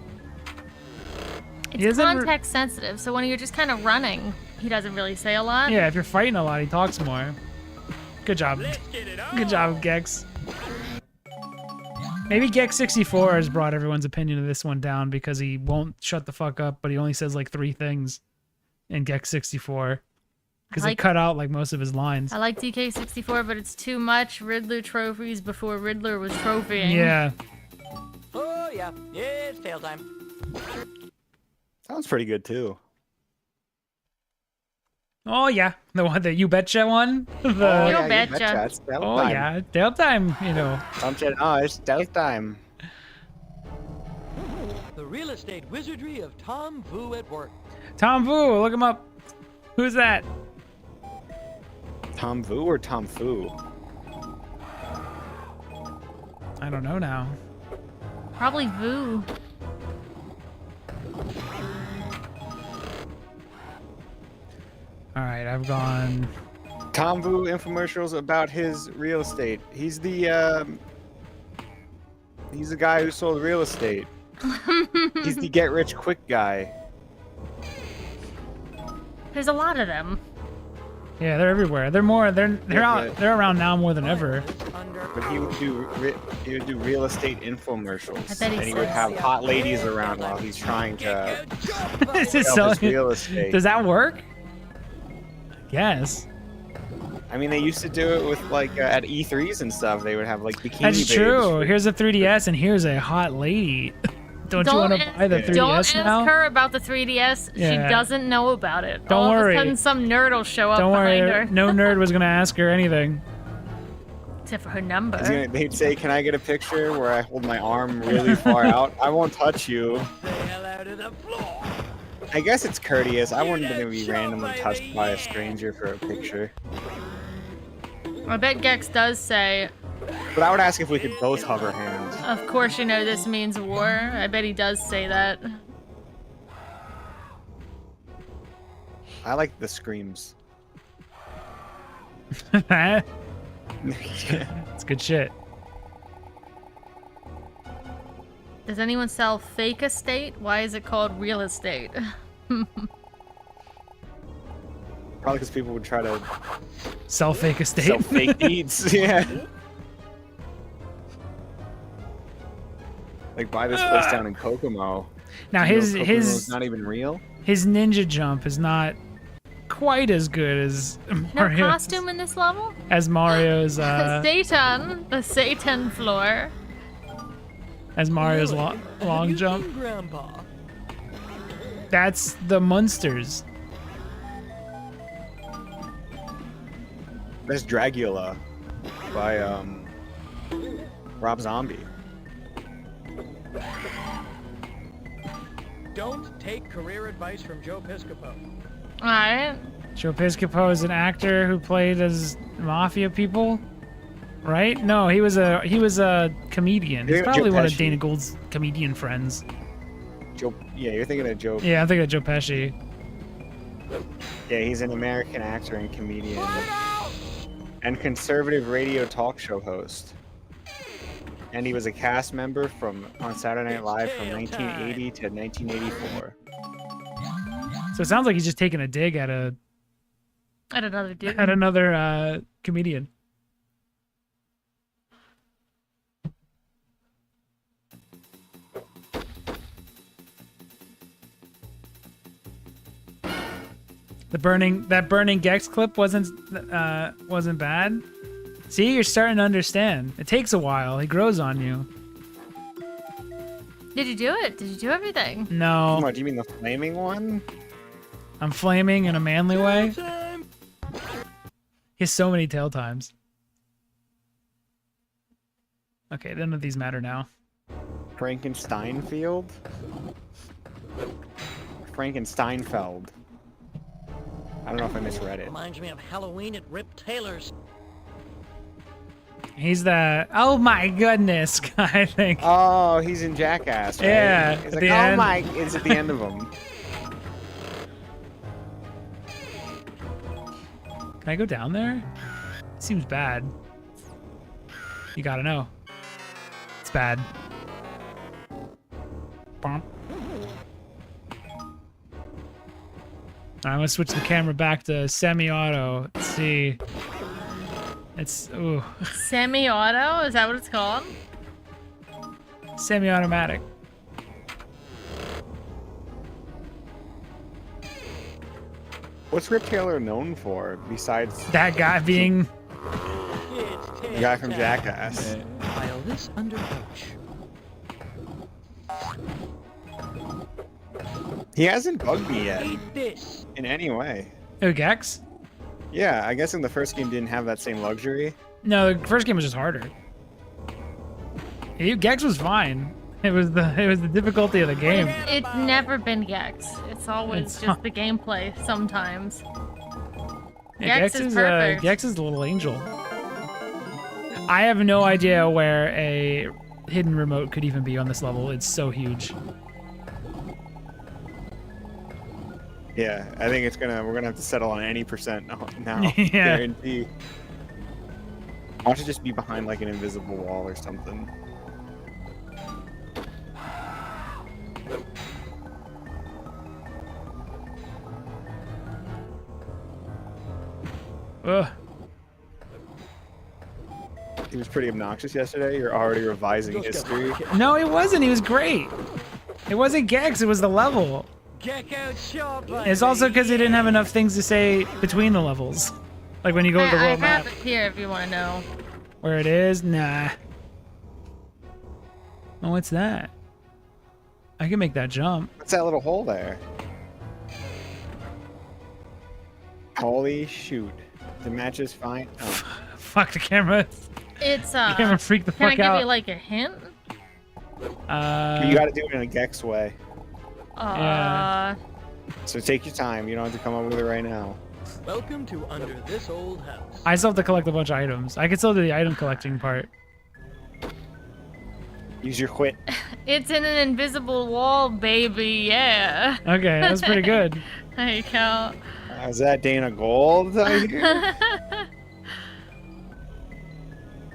It's doesn't re- context sensitive, so when you're just kind of running, he doesn't really say a lot. yeah, if you're fighting a lot, he talks more. Good job. Good job, Gex. Maybe Gex 64 has brought everyone's opinion of this one down because he won't shut the fuck up, but he only says like 3 things in Gex 64. Because they like- cut out like most of his lines. I like DK64, but it's too much Riddler trophies before Riddler was trophying. Yeah. Oh yeah, it's tail time. sounds pretty good too. Oh yeah, the one that you betcha one. The, You yeah, betcha. It's stealth oh time. yeah, tail time. You know. It's stealth time. The real estate wizardry of Tom Vu at work. Tom Vu, look him up. Who's that? Tom Vu or Tom Fu? I don't know now. Probably Vu. All right, I've gone. Tom Vu infomercials about his real estate. He's the guy who sold real estate. He's the get rich quick guy. There's a lot of them. Yeah, they're everywhere. They're more. They're Yeah, out. but- They're around now more than ever. But he would do real estate infomercials, I bet he and he would says- have hot ladies around while he's trying to This is sell his so. real estate. Does that work? Yes. I mean, they used to do it with like at E3s and stuff. They would have like bikini That's babes. true. Here's a 3DS and here's a hot lady. Don't you want to buy the 3DS Don't ask now? her about the 3DS. Yeah. She doesn't know about it. Don't All worry. of a sudden, some nerd will show up Don't behind worry. her. No nerd was gonna ask her anything. Except for her number. They'd say, "Can I get a picture where I hold my arm really far out? I won't touch you." The hell out of the floor. I guess it's courteous. I wouldn't want to be randomly touched by a stranger for a picture. I bet Gex does say, But I would ask if we could both hover hands. of course you know this means war. I bet he does say that. I like the screams. It's good shit. Does anyone sell fake estate? Why is it called real estate? Probably because people would try to Sell fake estate. sell fake deeds. Yeah. Like buy this place down in Kokomo. Now You know his Kokomo's not even real. his ninja jump is not quite as good as No Mario's. costume in this level? As Mario's The Satan floor. as Mario's Really? long Have you jump. seen Grandpa? That's the Munsters. That's Dragula by Rob Zombie. Don't take career advice from Joe Piscopo. Alright. Joe Piscopo is an actor who played as mafia people, right? No, he was a comedian. He's Joe probably one of Pesci. Dana Gould's comedian friends. Yeah, you're thinking of Joe. Yeah, I'm thinking of Joe Pesci. Yeah, he's an American actor and comedian. And conservative radio talk show host. And he was a cast member on Saturday Night Live from 1980 to 1984. So it sounds like he's just taking a dig at Another dude. another comedian. That burning Gex clip wasn't bad. See, you're starting to understand. It takes a while. He grows on you. Did you do it? Did you do everything? No, What, do you mean the flaming one? I'm flaming in a manly way. He has so many tail times. Okay, none of these matter now. Frankensteinfield? Frankensteinfeld. I don't know if I misread it. Reminds me of Halloween at Rip Taylor's. He's the oh my goodness guy, I think. Oh, he's in Jackass, right? Yeah, He's at like, the oh end. my, it's at the end of him. Can I go down there? Seems bad. You gotta know. It's bad. Bump. I'm gonna switch the camera back to semi-auto. Let's see. It's ooh, Semi-auto? Is that what it's called? semi-automatic. What's Rip Taylor known for besides That guy being the guy from Jackass? File this under H. He hasn't bugged me yet Eat this. in any way. oh Gex? Yeah, I guess in the first game didn't have that same luxury. No, the first game was just harder. Gex was fine. It was the difficulty of the game. It's never been Gex. It's always It's just the gameplay sometimes. Yeah, Gex is perfect. Gex is the little angel. I have no idea where a hidden remote could even be on this level. It's so huge. Yeah, I think we're gonna have to settle on any percent now. Yeah. Guarantee. Why don't you just be behind like an invisible wall or something? Ugh. He was pretty obnoxious yesterday. You're already revising history. No, it wasn't. He was great. It wasn't Gex. It was the level. Check out shop. It's also because he didn't have enough things to say between the levels. Like when you go to the I world have map. it here if you want to know. Where it is? Nah. Oh, what's that? I can make that jump. What's that little hole there? Holy shoot. The match is fine. Oh. Fuck the camera. It's The camera freaked the Can I fuck give out. you like a hint? You gotta do it in a Gex way. Yeah. So take your time. You don't have to come up with it right now. Welcome to Under This Old House. I still have to collect a bunch of items. I can still do the item collecting part. Use your quit. It's in an invisible wall, baby. Yeah. Okay, that's pretty good. There you go. Is that Dana Gold? I hear?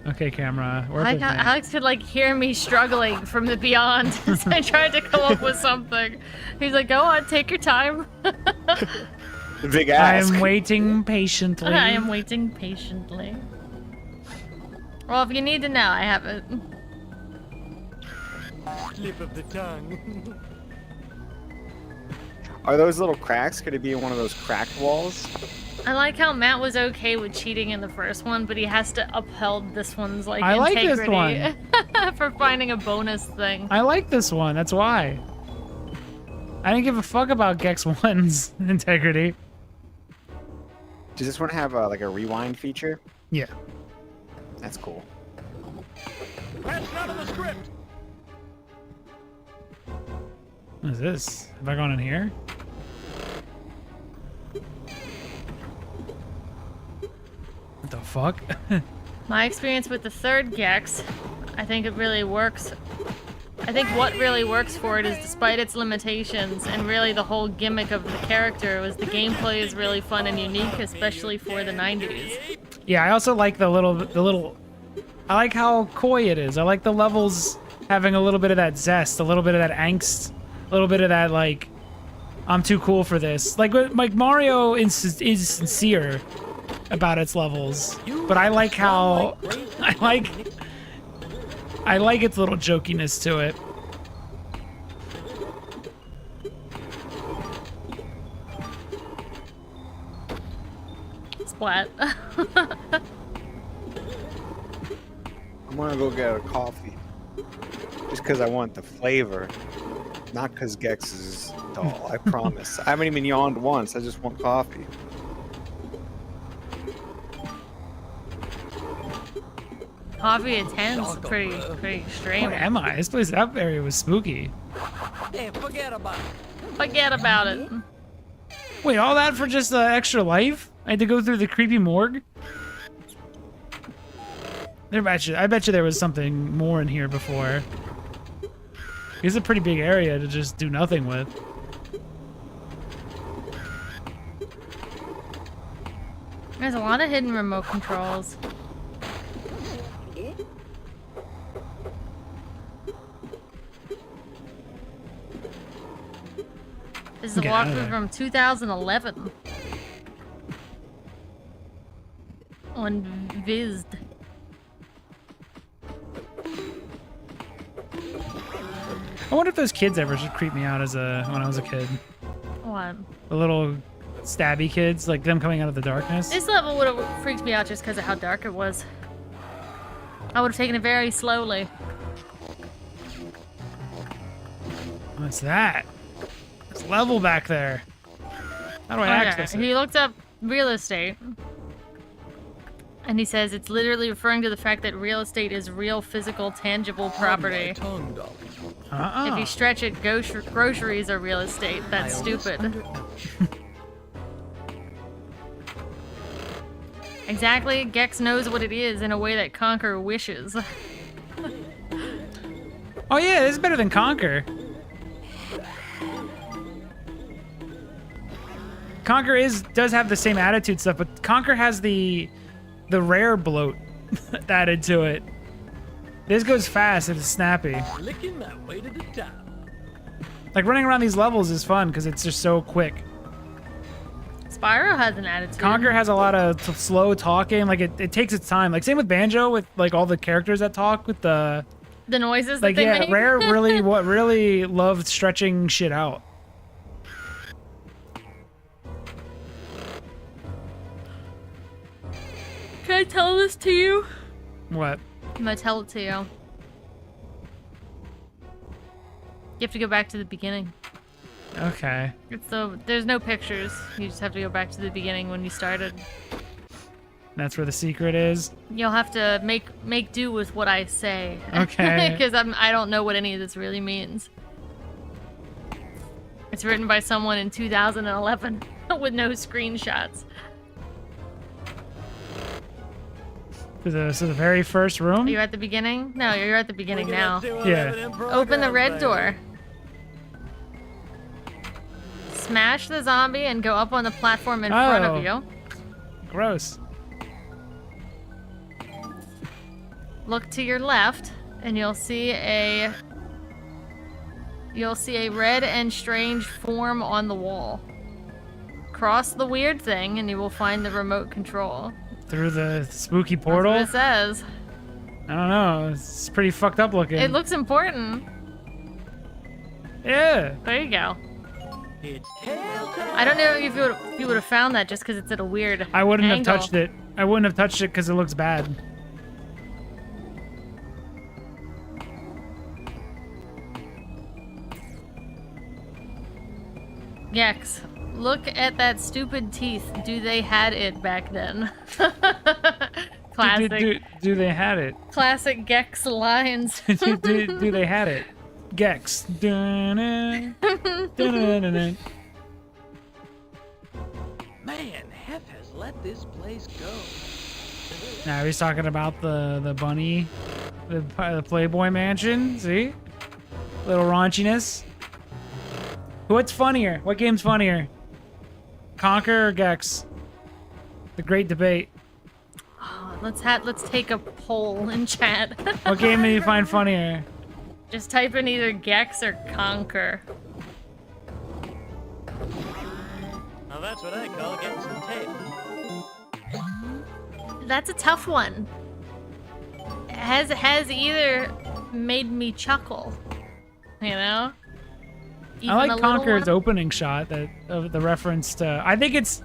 Okay, camera. Work Like with how me. Alex could like hear me struggling from the beyond as I tried to come up with something. He's like, "Go on, take your time." The big I ask. am waiting patiently. I am waiting patiently. Well, if you need to know, I have it. Slip of the tongue. Are those little cracks? Could it be one of those cracked walls? I like how Matt was okay with cheating in the first one, but he has to uphold this one's like I like this integrity for finding a bonus thing. I like this one. That's why. I didn't give a fuck about Gex 1's integrity. Does this one have like a rewind feature? Yeah. That's cool. That's not in the script. What is this? Have I gone in here? What the fuck? My experience with the third Gex, I think it really works. I think what really works for it is, despite its limitations, and really the whole gimmick of the character, was the gameplay is really fun and unique, especially for the 90s. Yeah, I also like the little. I like how coy it is. I like the levels having a little bit of that zest, a little bit of that angst, a little bit of that like, I'm too cool for this. Like Mario is sincere about its levels, but I like how I like its little jokiness to it. Splat. I'm gonna go get a coffee. Just because I want the flavor. Not because Gex is dull, I promise. I haven't even yawned once, I just want coffee. Coffee at 10 is pretty extreme. Where am I? This place, that area was spooky. Hey, forget about it. Forget about it. Wait, all that for just extra life? I had to go through the creepy morgue? I bet you there was something more in here before. It's a pretty big area to just do nothing with. There's a lot of hidden remote controls. This is a walkthrough from 2011 on Vizd. I wonder if those kids ever should creep me out as when I was a kid. What? The little stabby kids, like them coming out of the darkness. This level would have freaked me out just because of how dark it was. I would have taken it very slowly. What's that? There's a level back there. How do I access it? He looked up real estate. And he says it's literally referring to the fact that real estate is real, physical, tangible property. If you stretch it, groceries are real estate. That's stupid. Exactly, Gex knows what it is in a way that Conquer wishes. Oh yeah, this is better than Conquer. Conquer does have the same attitude stuff, but Conquer has the rare bloat added to it. This goes fast and it's snappy. Licking my way to the top. Like running around these levels is fun because it's just so quick. Spyro has an attitude. Conquer has a lot of slow talking. Like it takes its time. Like same with Banjo with like all the characters that talk with the noises like that they yeah, make. Rare really loved stretching shit out. Can I tell this to you? What? I'm gonna tell it to you. You have to go back to the beginning. Okay. There's no pictures. You just have to go back to the beginning when you started. That's where the secret is. You'll have to make do with what I say. Okay. Because I don't know what any of this really means. It's written by someone in 2011 with no screenshots. So the very first room? Are you at the beginning? No, you're at the beginning now. Yeah. Open the red door. Smash the zombie and go up on the platform in front of you. Gross. Look to your left, and you'll see a red and strange form on the wall. Cross the weird thing, and you will find the remote control. Through the spooky portal? That's what it says. I don't know. It's pretty fucked up looking. It looks important. Yeah. There you go. I don't know if you would have found that just because it's at a weird I wouldn't angle. have touched it. I wouldn't have touched it because it looks bad. Gex, look at that stupid teeth. Do they had it back then? Classic. Do they had it? Classic Gex lines. do they had it? Gex. Dun-dun, dun-dun-dun-dun. Man, Hef has let this place go. Now he's talking about the bunny, the Playboy Mansion. See? Little raunchiness. What's funnier? What game's funnier? Conquer or Gex? The great debate. Let's take a poll in chat. What game do you find funnier? Just type in either Gex or Conquer. Now that's what I call getting some tape. That's a tough one. Has either made me chuckle, you know? Even I like a little Conquer's one? opening shot that of the reference to. I think its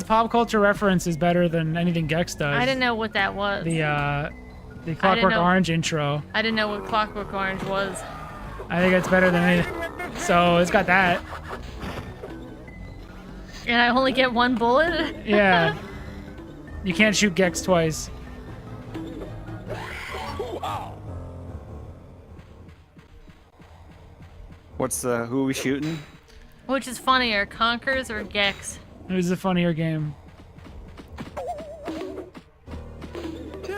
pop culture reference is better than anything Gex does. I didn't know what that was. The Clockwork know. Orange intro. I didn't know what Clockwork Orange was. I think it's better than anything. So it's got that. And I only get one bullet? Yeah. You can't shoot Gex twice. Who are we shooting? Which is funnier, Conquers or Gex? Who's the funnier game?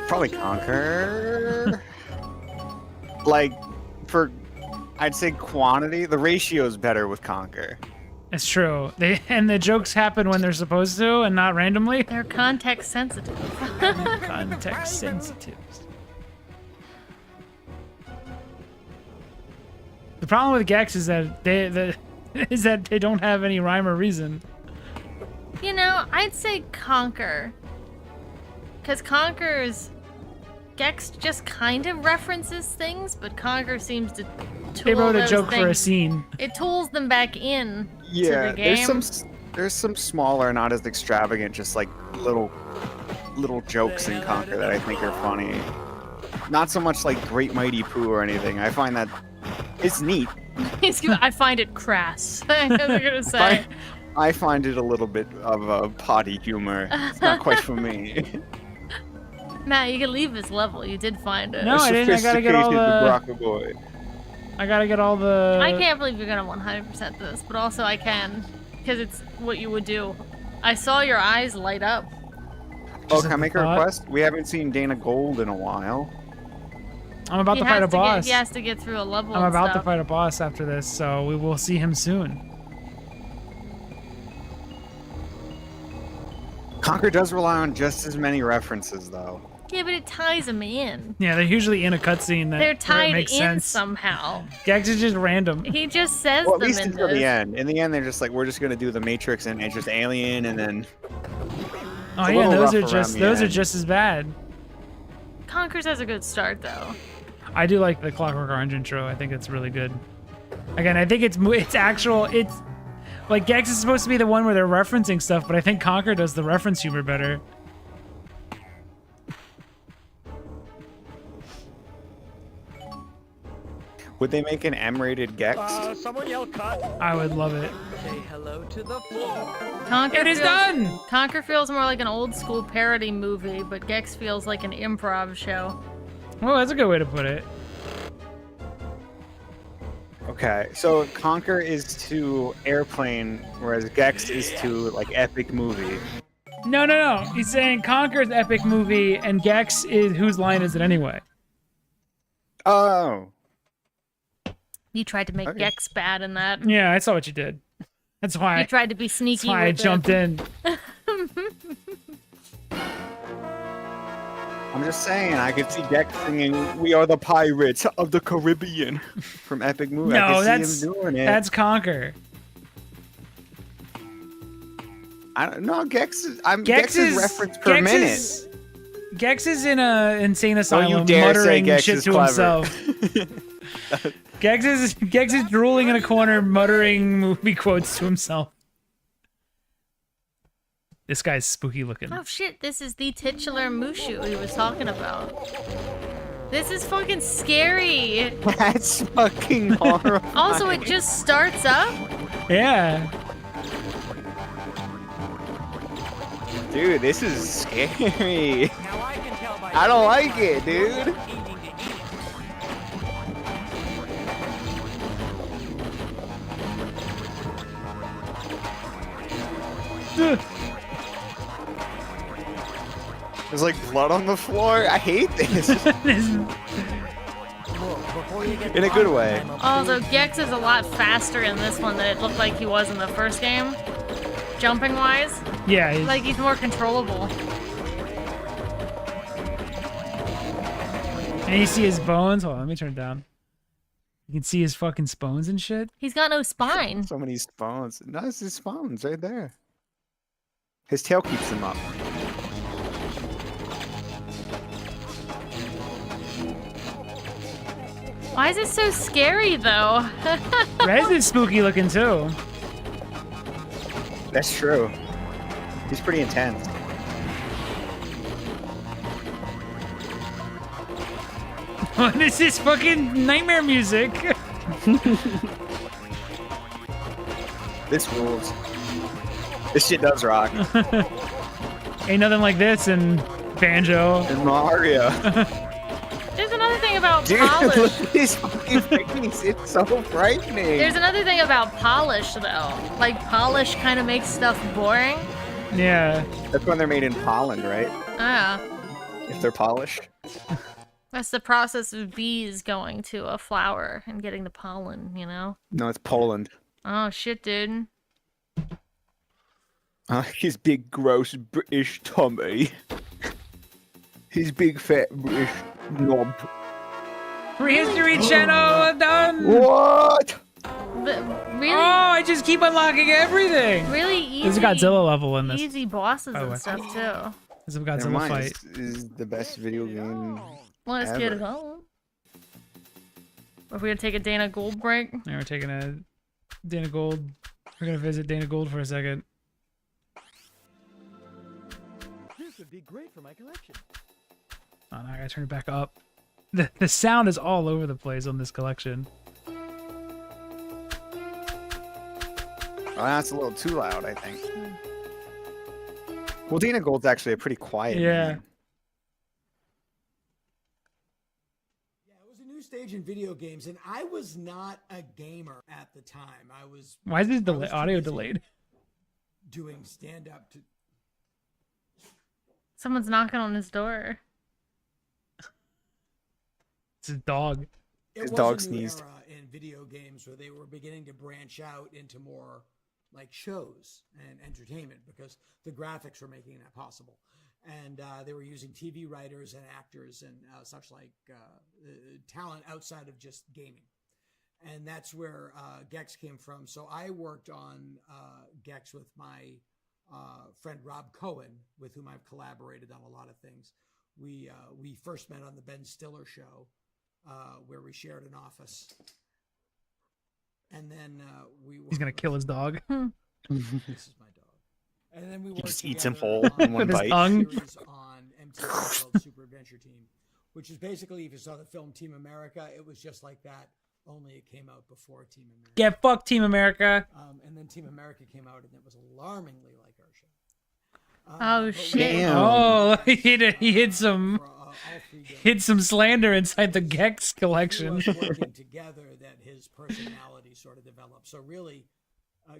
Probably Conquer. Like, I'd say quantity, the ratio's better with Conquer. It's true. And the jokes happen when they're supposed to and not randomly. They're context sensitive. Context sensitive. The problem with Gex is that they don't have any rhyme or reason. You know, I'd say Conquer. Because Gex just kind of references things, but Conquer seems to tool They wrote a those joke for a things. scene. It tools them back in Yeah, to the game. there's some smaller, not as extravagant, just like little jokes in Conquer that I think are funny. Not so much like Great Mighty Pooh or anything. I find that it's neat. I find it crass. I was gonna say. I find it a little bit of a potty humor. It's not quite for me. Matt, you can leave this level. You did find it. No, I didn't. I gotta get all Sophisticated boy. I gotta get all the. I can't believe you're gonna 100% this, but also I can, because it's what you would do. I saw your eyes light up. Oh, can I make a request? We haven't seen Dana Gold in a while. I'm about to fight a boss. He has to get through a level. I'm about and to stuff. fight a boss after this, so we will see him soon. Conquer does rely on just as many references, though. Yeah, but it ties them in. Yeah, they're usually in a cutscene that They're tied in makes sense. somehow. Gex is just random. He just says Well, at them least in until this. the end. In the end, they're just like, we're just gonna do the Matrix and it's just Alien, and then. Oh It's a yeah, little those are rough just around the those are end. just as bad. Conquer's has a good start though. I do like the Clockwork Orange intro. I think it's really good. Again, I think it's like Gex is supposed to be the one where they're referencing stuff, but I think Conquer does the reference humor better. Would they make an M-rated Gex? Someone yell cut. I would love it. Say hello to the floor. Conquer It is done! Conquer feels more like an old school parody movie, but Gex feels like an improv show. Well, that's a good way to put it. Okay, so Conquer is to Airplane, whereas Gex is to like epic movie. No. He's saying Conquer's epic movie, and Gex is whose line is it anyway? Oh. You tried to make Okay. Gex bad in that. Yeah, I saw what you did. That's why. You tried to be That's sneaky why I with jumped it. in. I'm just saying, I could see Gex singing "We Are the Pirates of the Caribbean" from epic movie. I No, could that's see him doing it. that's Conquer. I don't know. Gex is reference per Gex minute. Gex is in a insane asylum, Don't you dare say muttering Gex shit is to clever. himself. Gex is drooling in a corner, muttering movie quotes to himself. This guy's spooky looking. Oh shit, this is the titular Mushu he was talking about. This is fucking scary. That's fucking horrifying. Also, it just starts up. Yeah. Dude, this is scary. Now I can tell by I don't like it, dude. eating to eat. There's like blood on the floor. I hate this. In a good way. Also, Gex is a lot faster in this one than it looked like he was in the first game. Jumping wise. Yeah. Like he's more controllable. And you see his bones. Hold on, let me turn it down. You can see his fucking spoons and shit. He's got no spine. So many spawns. No, it's his spawns right there. His tail keeps him up. Why is it so scary though? Rez is spooky looking too. That's true. He's pretty intense. What is this fucking nightmare music? This rules. This shit does rock. Ain't nothing like this in Banjo. And Mario. There's another thing about Dude, polish. look at his fucking face. It's so frightening. There's another thing about polish though. Like polish kind of makes stuff boring. Yeah. That's when they're made in Poland, right? Ah. If they're polished. That's the process of bees going to a flower and getting the pollen, you know? No, it's Poland. Oh shit, dude. His big, gross British tummy. His big, fat British knob. Prehistory channel done. What? Really? Oh, I just keep unlocking everything. Really easy. There's a Godzilla level in this. Easy bosses by the way. and stuff too. There's a Never Godzilla mind. fight. This is the best video game. Let's get Ever. it home. Are we gonna take a Dana Gould break? Yeah, we're taking a Dana Gould. We're gonna visit Dana Gould for a second. This would be great for my collection. Oh, no, I gotta turn it back up. The sound is all over the place on this collection. Oh, that's a little too loud, I think. Well, Dana Gould's actually a pretty quiet Yeah. man. Yeah, it was a new stage in video games, and I was not a gamer at the time. I was. Why is this I was too audio busy delayed? Doing stand up to. Someone's knocking on his door. It's his dog. His It dog was a new sneezed. era in video games where they were beginning to branch out into more like shows and entertainment because the graphics were making that possible, and they were using TV writers and actors and such like talent outside of just gaming, and that's where Gex came from. So I worked on Gex with my friend Rob Cohen, with whom I've collaborated on a lot of things. We first met on the Ben Stiller show. Where we shared an office, and then He's gonna kill his dog. This is my dog. And then we worked just eats him together whole in one on his bite. tongue. a series on MTV called Super Adventure Team, which is basically, if you saw the film Team America, it was just like that. Only it came out before Team America. Get fucked, Team America. And then Team America came out, and it was alarmingly like our show. Oh, but shit. we- Damn. Oh, he hid some for, all three games. hid some slander inside the Gex We collection. were working together that his personality sort of developed. So really,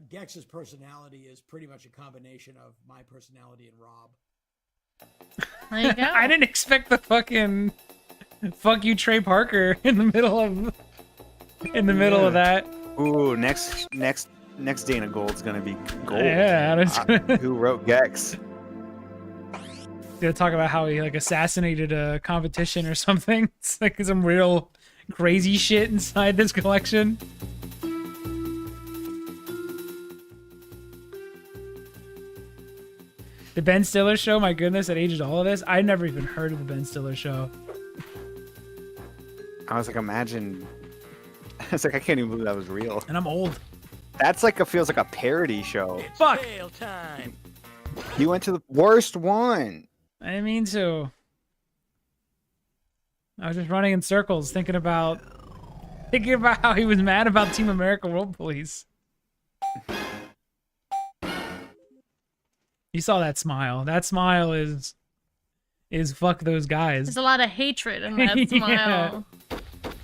Gex's personality is pretty much a combination of my personality and Rob. There you go. I didn't expect the fucking fuck you, Trey Parker in the middle of that. Ooh, next Dana Gould's gonna be Gold. Yeah, that's Who wrote Gex? They'll talk about how he like assassinated a competition or something. It's like some real crazy shit inside this collection. The Ben Stiller show, my goodness, that ages all of this. I never even heard of the Ben Stiller show. I was like, imagine. I was like, I can't even believe that was real. And I'm old. That's like feels like a parody show. It's Fuck. fail time. You went to the worst one. I didn't mean to. I was just running in circles thinking about how he was mad about Team America World Police. You saw that smile. That smile is fuck those guys. There's a lot of hatred in that Yeah. smile.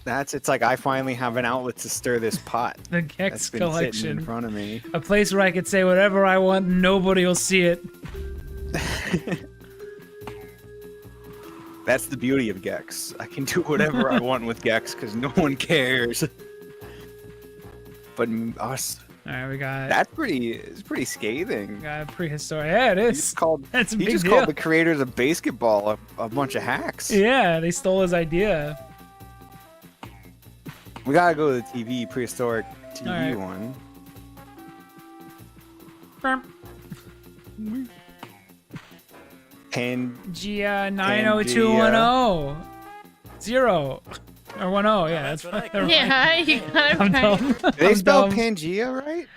It's like I finally have an outlet to stir this pot. The That's Gex been sitting collection. in front of me. A place where I could say whatever I want, nobody will see it. That's the beauty of Gex. I can do whatever I want with Gex because no one cares. But us, All right, we got. it's pretty scathing. Got prehistoric. Yeah, it He is. just called, That's a he big just deal. called the creators of basketball a bunch of hacks. Yeah, they stole his idea. We gotta go to the TV, prehistoric TV All right. one. Gia 90210. 0 or 10. Yeah, that's right. Yeah, you got it I'm right. dumb. Did they I'm spell dumb. Pangea right?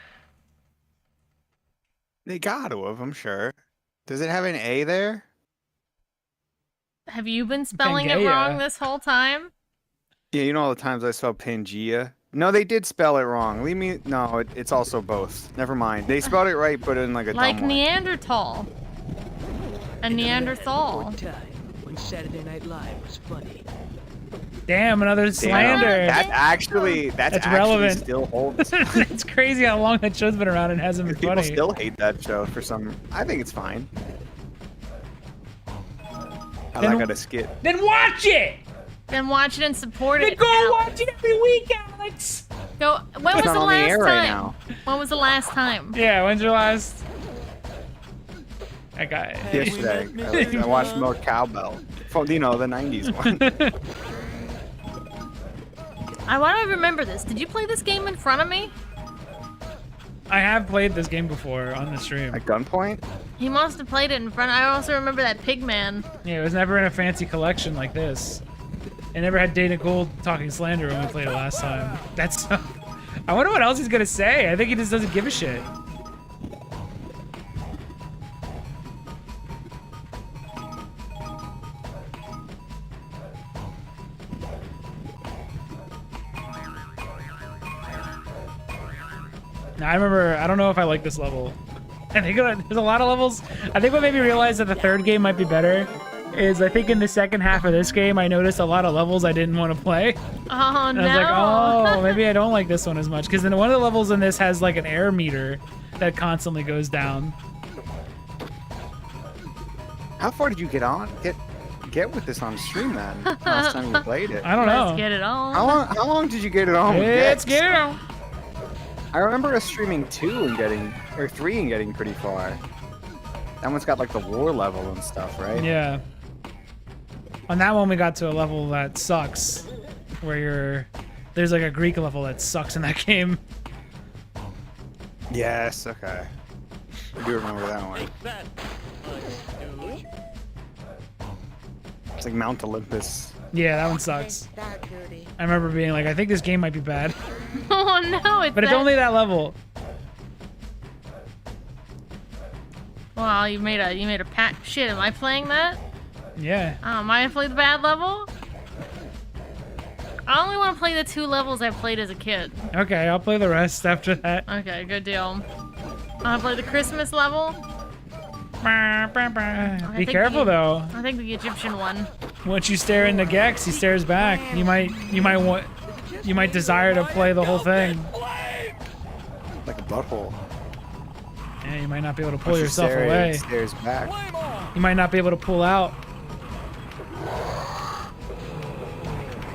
They gotta have, I'm sure. Does it have an A there? Have you been spelling it Pangea. wrong this whole time? Yeah, you know all the times I spelled Pangea. No, they did spell it wrong. Leave me. No, it's also both. Never mind. They spelled it right, but in like a Like dumb way. Neanderthal. A Neanderthal. One time when Saturday Night Live was funny. Damn, another slander. That's actually relevant. still holds. It's crazy how long that show's been around and hasn't been People funny. still hate that show for some. I think it's fine. I Then- got a skit. Then watch it! Then watch it and support Then it. go Alex. watch it every week, Alex! Go. When was not the on the last air time? right now. When was the last time? Yeah, when's your last? I got it. Yesterday, I watched more Cowbell. From, you know, the 90s one. I want to remember this. Did you play this game in front of me? I have played this game before on the stream. At gunpoint? He must have played it in front. I also remember that Pigman. Yeah, it was never in a fancy collection like this. It never had Dana Gould talking slander when we played it last time. That's. I wonder what else he's gonna say. I think he just doesn't give a shit. Now, I remember. I don't know if I like this level. I think there's a lot of levels. I think what made me realize that the third game might be better is I think in the second half of this game I noticed a lot of levels I didn't want to play. Oh And no. I was like, oh, maybe I don't like this one as much. Because then one of the levels in this has like an air meter that constantly goes down. How far did you get with this on stream then? Last time you played it. I don't Let's know. get it on. How long did you get it on? with Let's Gex? get it on. I remember us streaming 2 and getting, or 3 and getting pretty far. That one's got like the war level and stuff, right? Yeah. On that one we got to a level that sucks. Where there's like a Greek level that sucks in that game. Yes, okay. I do remember that one. That, stooge. It's like Mount Olympus. Yeah, that one sucks. I remember being like, I think this game might be bad. Oh no, it's But it's that- only that level. Wow, you made a pack. Shit, am I playing that? Yeah. Oh, am I gonna play the bad level? I only want to play the 2 levels I played as a kid. Okay, I'll play the rest after that. Okay, good deal. I'll play the Christmas level. Be think careful you- though. I think the Egyptian one. Once you stare into Gex, he stares back. You might desire to play the whole thing. Like a butthole. Yeah, you might not be able to pull Once you yourself stare, away. it stares back. You might not be able to pull out.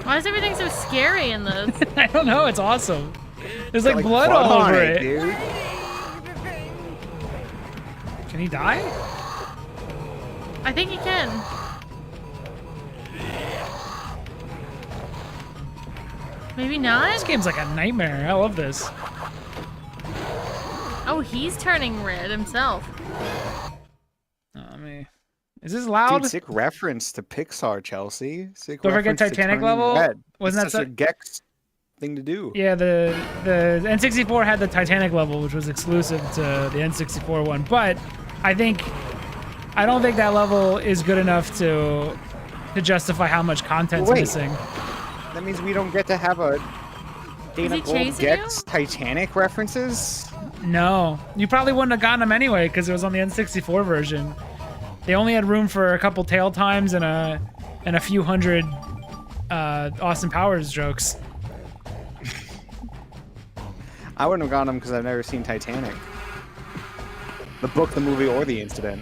Why is everything so scary in this? I don't know. It's awesome. There's like, Like blood all on over it. dude. Can he die? I think you can. Maybe not? This game's like a nightmare. I love this. Oh, he's turning red himself. Oh man, is this loud? Dude, sick reference to Pixar, Chelsea. Sick Don't forget reference to Titanic turning level? red. Wasn't That's that such a Gex thing to do? Yeah, the N64 had the Titanic level, which was exclusive to the N64 one. But I don't think that level is good enough to justify how much content's Wait. missing. That means we don't get to have a Dana he Gold chasing Gex Titanic references. No, you probably wouldn't have gotten them anyway because it was on the N64 version. They only had room for a couple tail times and a few hundred Austin Powers jokes. I wouldn't have gotten them because I've never seen Titanic. The book, the movie, or the incident.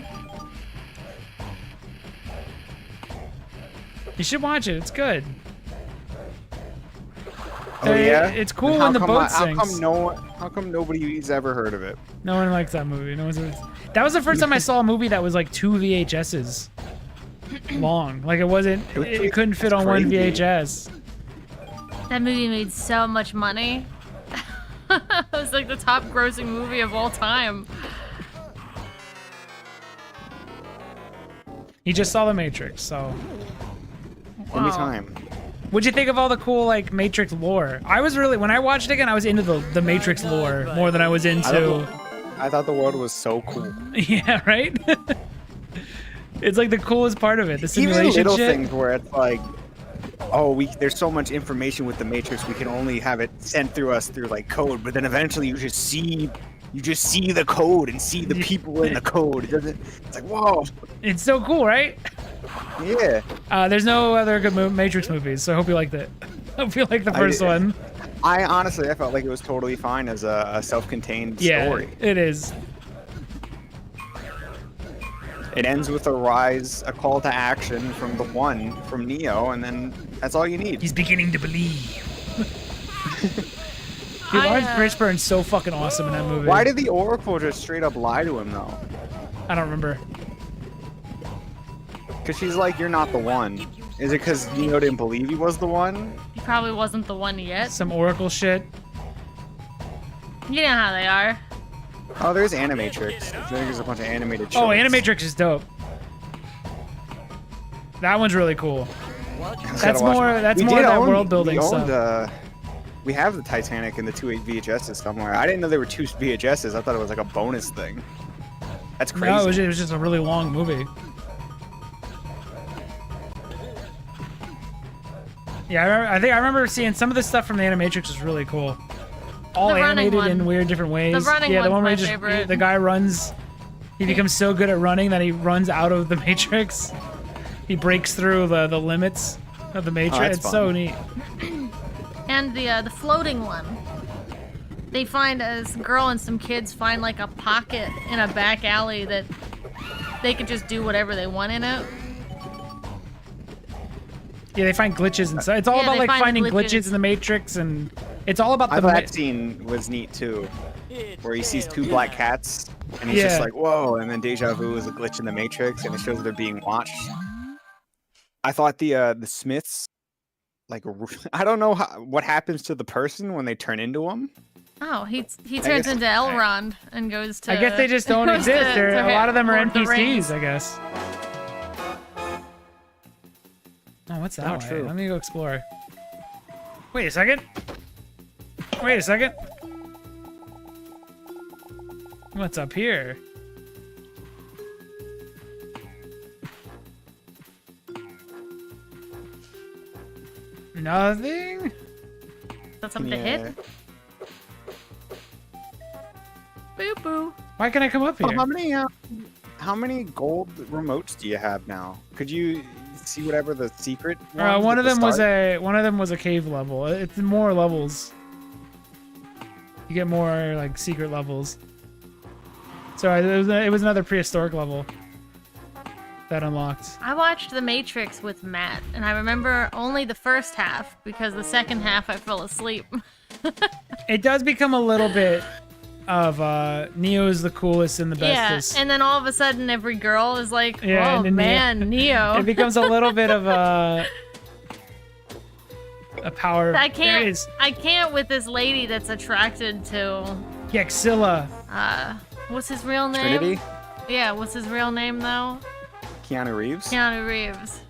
You should watch it. It's good. Oh yeah, It's cool when the boat sinks. How come nobody's ever heard of it? No one likes that movie. That was the first time I saw a movie that was like 2 VHSs long. Like it wasn't. It couldn't fit on one VHS. That movie made so much money. It was like the top grossing movie of all time. He just saw The Matrix, so. Anytime. What'd you think of all the cool like Matrix lore? I was really when I watched it again, I was into the Matrix lore more than I was into. I thought the world was so cool. Yeah, right. It's like the coolest part of it. The simulation Even little shit. things where it's like, oh, there's so much information with the Matrix, we can only have it sent through us through like code, but then eventually you just see the code and see the people in the code. It's like, whoa. It's so cool, right? Yeah. There's no other good Matrix movies, so I hope you liked it. I hope you liked the first one. I honestly felt like it was totally fine as a self-contained story. It is. It ends with a call to action from from Neo, and then that's all you need. He's beginning to believe. Dude, Lawrence Fishburne's so fucking awesome in that movie. Why did the Oracle just straight up lie to him though? I don't remember. Because she's like, you're not the one. Is it because Neo didn't believe he was the one? He probably wasn't the one yet. Some Oracle shit. You know how they are. Oh, there's Animatrix. There's a bunch of animated shorts. Oh, Animatrix is dope. That one's really cool. That's more that world building stuff. We have the Titanic and the 2 VHSs somewhere. I didn't know there were 2 VHSs. I thought it was like a bonus thing. That's crazy. No, it was just a really long movie. Yeah, I remember seeing some of the stuff from the Animatrix was really cool. All animated in weird different ways. The running the one where my favorite. The guy runs. He becomes so good at running that he runs out of the Matrix. He breaks through the limits of the Matrix. It's so neat. And the floating one. They find this girl and some kids find like a pocket in a back alley that they could just do whatever they want in it. Yeah, they find glitches inside. It's all about like finding glitches in the Matrix, and it's all about I thought that scene was neat too, where he sees 2 black cats, and he's just like, whoa, and then deja vu is a glitch in the Matrix, and it shows that they're being watched. I thought the Smiths, like, I don't know what happens to the person when they turn into them. Oh, he turns into Elrond and goes to... I guess they just don't exist. A lot of them are NPCs, I guess. Oh, what's that way? Let me go explore. Wait a second. Wait a second. What's up here? Nothing? That's something to hit? Boo boo. Why can I come up here? How many gold remotes do you have now? Could you see whatever the secret? One of them was a cave level. It's more levels. You get more like secret levels. So it was another prehistoric level that unlocked. I watched The Matrix with Matt, and I remember only the first half because the second half I fell asleep. It does become a little bit of Neo's the coolest and the bestest. Yeah, and then all of a sudden every girl is like, yeah, oh man, Neo. It becomes a little bit of a power. I can't with this lady that's attracted to Gexilla. What's his real name? Trinity? Yeah, what's his real name though? Keanu Reeves? Keanu Reeves.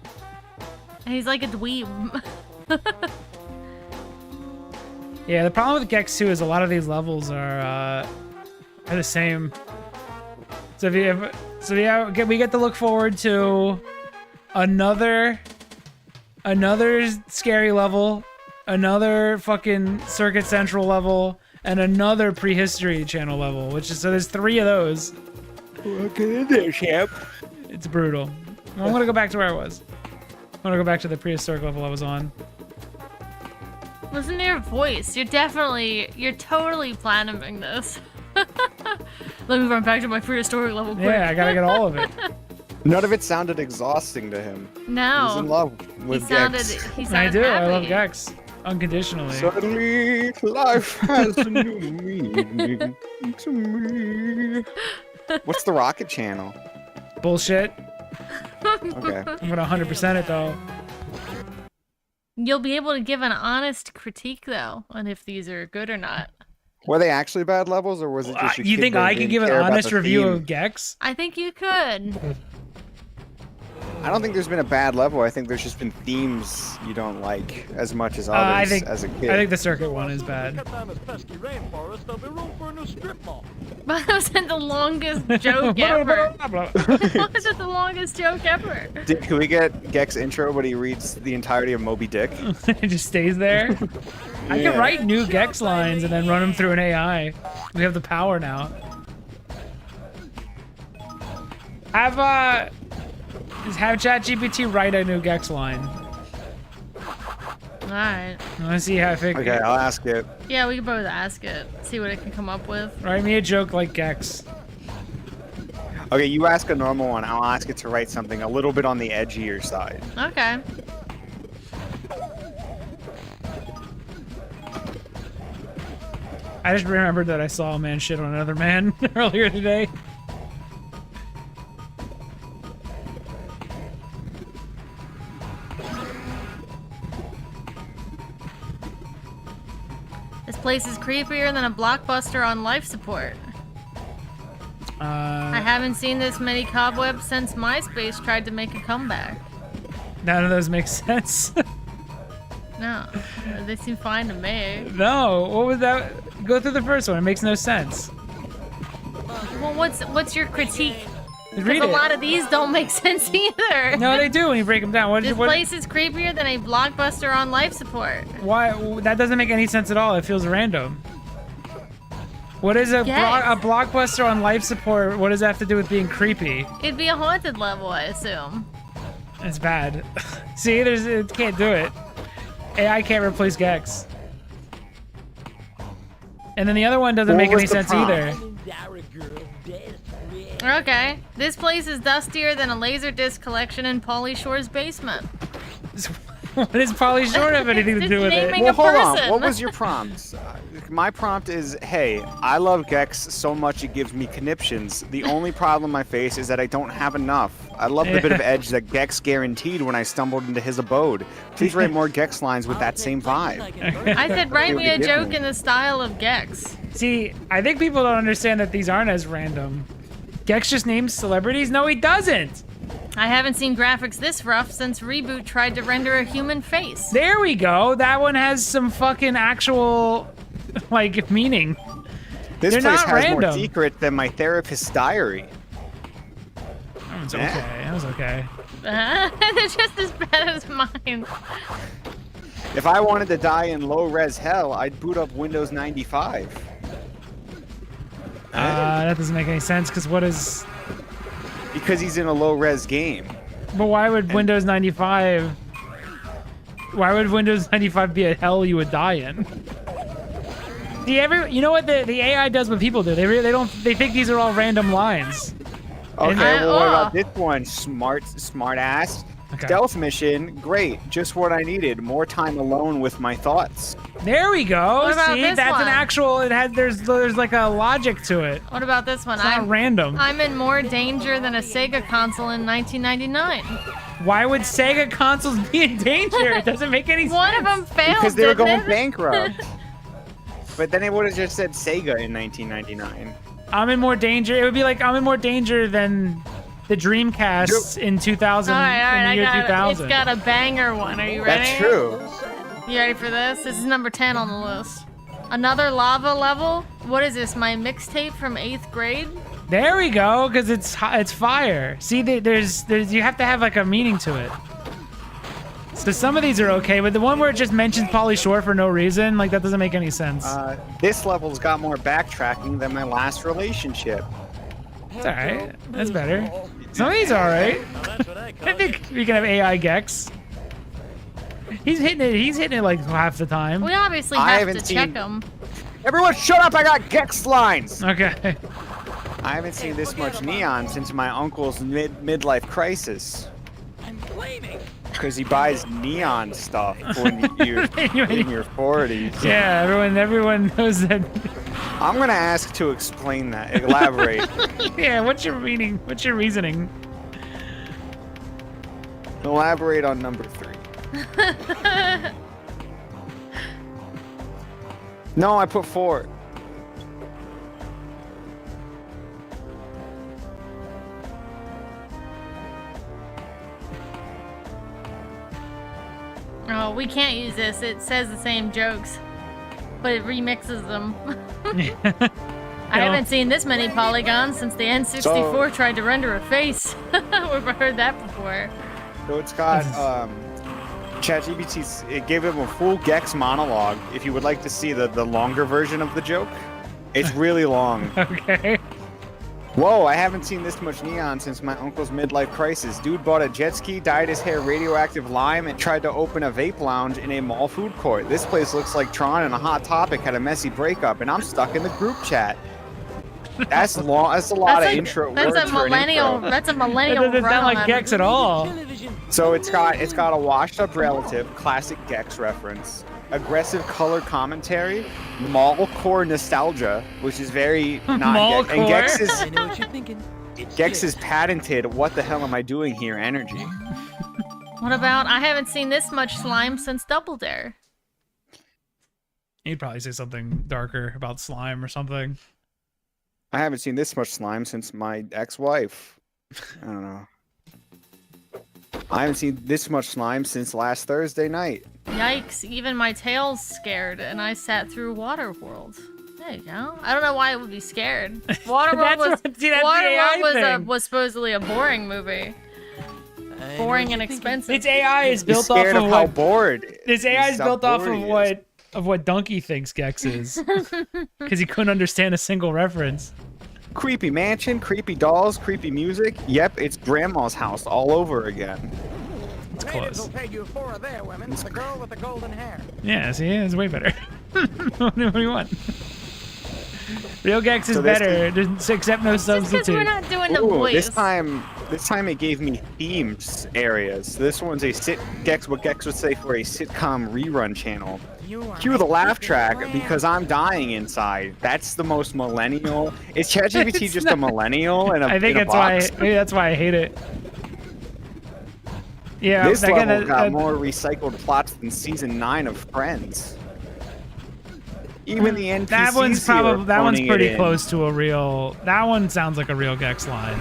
And he's like a dweeb. Yeah, the problem with Gex 2 is a lot of these levels are the same. So we get to look forward to another scary level, another fucking Circuit Central level, and another Prehistory Channel level. So there's 3 of those. Get in there, champ. It's brutal. I'm gonna go back to where I was. want to go back to the prehistoric level I was on. Listen to your voice. You're totally planning this. Let me run back to my prehistoric level quick. Yeah, I gotta get all of it. None of it sounded exhausting to him. No. He's in love with Gex. He sounded I do. happy. I love Gex. Unconditionally. Suddenly, life has a new meaning to me. What's the Rocket channel? Bullshit. Okay. I'm gonna 100% it though. You'll be able to give an honest critique though on if these are good or not. Were they actually bad levels, or was it just your You kid think that I didn't can give an care about honest the review theme? of Gex? I think you could. I don't think there's been a bad level. I think there's just been themes you don't like as much as others as a kid. I think the circuit one is bad. But was it the longest joke ever? Was it the longest joke ever? Can we get Gex intro, but he reads the entirety of Moby Dick? It just stays there. I can write new Gex lines and then run them through an AI. We have the power now. Have ChatGPT write a new Gex line. Alright. I want to see how it. Okay, I'll ask it. Yeah, we can both ask it. See what it can come up with. Write me a joke like Gex. Okay, you ask a normal one. I'll ask it to write something a little bit on the edgier side. Okay. I just remembered that I saw a man shit on another man earlier today. This place is creepier than a blockbuster on life support. I haven't seen this many cobwebs since MySpace tried to make a comeback. None of those make sense. No, they seem fine to me. No, what was that? Go through the first one. It makes no sense. Well, what's your critique? Read Because a it. lot of these don't make sense either. No, they do when you break them down. This place is creepier than a blockbuster on life support. Why? That doesn't make any sense at all. It feels random. What is a blockbuster on life support? What does that have to do with being creepy? It'd be a haunted level, I assume. It's bad. See, it can't do it. AI can't replace Gex. And then the other one doesn't make any sense either. Okay, this place is dustier than a Laserdisc collection in Pauly Shore's basement. What does Pauly Shore have anything to do with it? Well, hold on. What was your prompt? My prompt is, hey, I love Gex so much it gives me conniptions. The only problem I face is that I don't have enough. I love the bit of edge that Gex guaranteed when I stumbled into his abode. Please write more Gex lines with that same vibe. I said, write me a joke in the style of Gex. See, I think people don't understand that these aren't as random. Gex just names celebrities? No, he doesn't. I haven't seen graphics this rough since Reboot tried to render a human face. There we go. That one has some fucking actual, like, meaning. This They're place not has random. more secrets than my therapist's diary. That one's okay. That was okay. They're just as bad as mine. If I wanted to die in low-res hell, I'd boot up Windows 95. That doesn't make any sense, because what is... Because he's in a low-res game. But why would Windows 95... Why would Windows 95 be a hell you would die in? See, you know what the AI does what people do? They think these are all random lines. Okay, well, what about this one? Smart ass. Okay. Stealth mission, great. Just what I needed. More time alone with my thoughts. There we go. What about See, this that's one? an actual. There's like a logic to it. What about this one? It's not random. I'm in more danger than a Sega console in 1999. Why would Sega consoles be in danger? It doesn't make any sense. One of them failed, Because they were didn't going it? bankrupt. But then it would have just said Sega in 1999. I'm in more danger. It would be like I'm in more danger than the Dreamcast in 2000. All right, in the year 2000. It's got a banger one. Are you ready? That's true. You ready for this? This is number 10 on the list. Another lava level? What is this, my mixtape from 8th grade? There we go, because it's fire. See, there's you have to have like a meaning to it. So some of these are okay, but the one where it just mentions Pauly Shore for no reason, like that doesn't make any sense. This level's got more backtracking than my last relationship. It's alright. That's better. Some of these are alright. I think we can have AI Gex. He's hitting it. He's hitting it like half the time. We obviously I have haven't to check seen- them. Everyone, shut up! I got Gex lines. Okay. I haven't seen this much neon since my uncle's midlife crisis. I'm flaming. Because he buys neon stuff when you're in your 40s. Yeah, everyone knows that. I'm gonna ask to explain that. Elaborate. Yeah, what's your meaning? What's your reasoning? Elaborate on number 3. No, I put 4. Oh, we can't use this. It says the same jokes, but it remixes them. I haven't seen this many polygons since the N64 tried to render a face. We've heard that before. So it's got ChatGPT. It gave him a full Gex monologue. If you would like to see the longer version of the joke, it's really long. Okay. Whoa, I haven't seen this much neon since my uncle's midlife crisis. Dude bought a jet ski, dyed his hair radioactive lime, and tried to open a vape lounge in a mall food court. This place looks like Tron and a Hot Topic had a messy breakup, and I'm stuck in the group chat. That's long. That's a lot of intro words That's a for an millennial. intro. That's a That millennial doesn't sound like run. Gex at all. So it's got a washed up relative, classic Gex reference, aggressive color commentary, mallcore nostalgia, which is very not Gex. And Mallcore? I know what you're thinking. It's Gex's patented "What the hell am I doing here?" energy. What about I haven't seen this much slime since Double Dare? He'd probably say something darker about slime or something. I haven't seen this much slime since my ex-wife. I don't know. I haven't seen this much slime since last Thursday night. Yikes! Even my tail's scared, and I sat through Waterworld. There you go. I don't know why it would be scared. Waterworld was the AI thing. was supposedly a boring movie. Boring and expensive. Its AI is He's built off scared of of how what. bored. This AI is he's how built off bored of he is. what Donkey thinks Gex is, because he couldn't understand a single reference. Creepy mansion, creepy dolls, creepy music. Yep, it's grandma's house all over again. It's close. pay you 4 of their women. The girl with the golden hair. Yeah, see, it's way better. What do you want? Real Gex is So this better, except no Just because substitute. we're not doing the Ooh, voice. this time it gave me themes areas. This one's a what Gex would say for a sitcom rerun channel. Cue the laugh track because I'm dying inside. That's the most millennial. Is ChatGPT It's just not. a millennial in a I think in a box? maybe that's why I hate it. Yeah, This again, level got more recycled plots than season 9 of Friends. Even the NPCs that one's here are probably phoning it pretty in. close to a real. That one sounds like a real Gex line.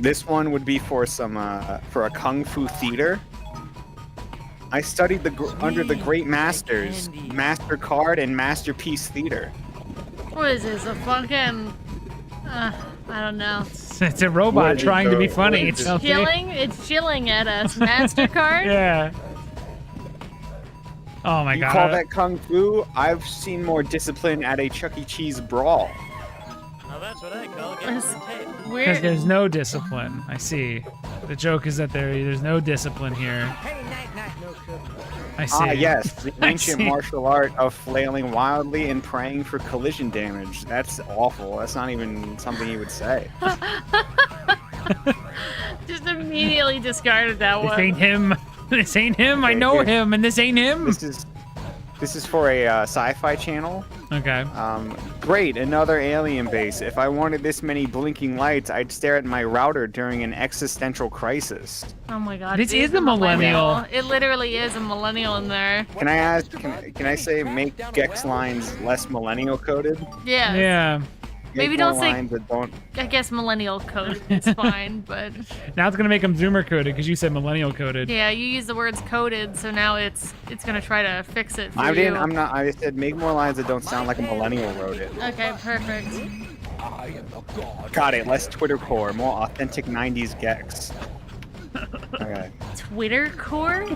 This one would be for for a kung fu theater. I studied under the great masters, MasterCard and Masterpiece Theater. What is this? A fucking? I don't know. It's a robot What is it, trying to be though? funny. What is it? Chelsea. Chilling? It's chilling at us. Mastercard. Yeah. Oh my You god. call that kung fu? I've seen more discipline at a Chuck E. Cheese brawl. Now that's what I call getting the tape. Because Weird. there's no discipline. I see. The joke is that there's no discipline here. Hey, night, night, no cookie. I see. Ah, yes, the I ancient see. martial art of flailing wildly and praying for collision damage. That's awful. That's not even something you would say. Just immediately discarded that This one. ain't him. This ain't him. I know him, and this ain't him. This is for a sci-fi channel. Okay. Great, another alien base. If I wanted this many blinking lights, I'd stare at my router during an existential crisis. Oh my god. This it is a millennial. It literally is a millennial in there. Can I ask? Can I say make Gex lines less millennial coded? Yeah. Yeah. Maybe Make don't more say- lines that don't. I guess millennial code is fine, but Now it's gonna make him Zoomer coded because you said millennial coded. yeah, you use the words coded, so now it's gonna try to fix it for I you. didn't. I'm not. I said make more lines that don't sound like a millennial wrote it. Okay, perfect. I am the god. Got it. Less Twitter core, more authentic '90s Gex. Okay. Twitter core?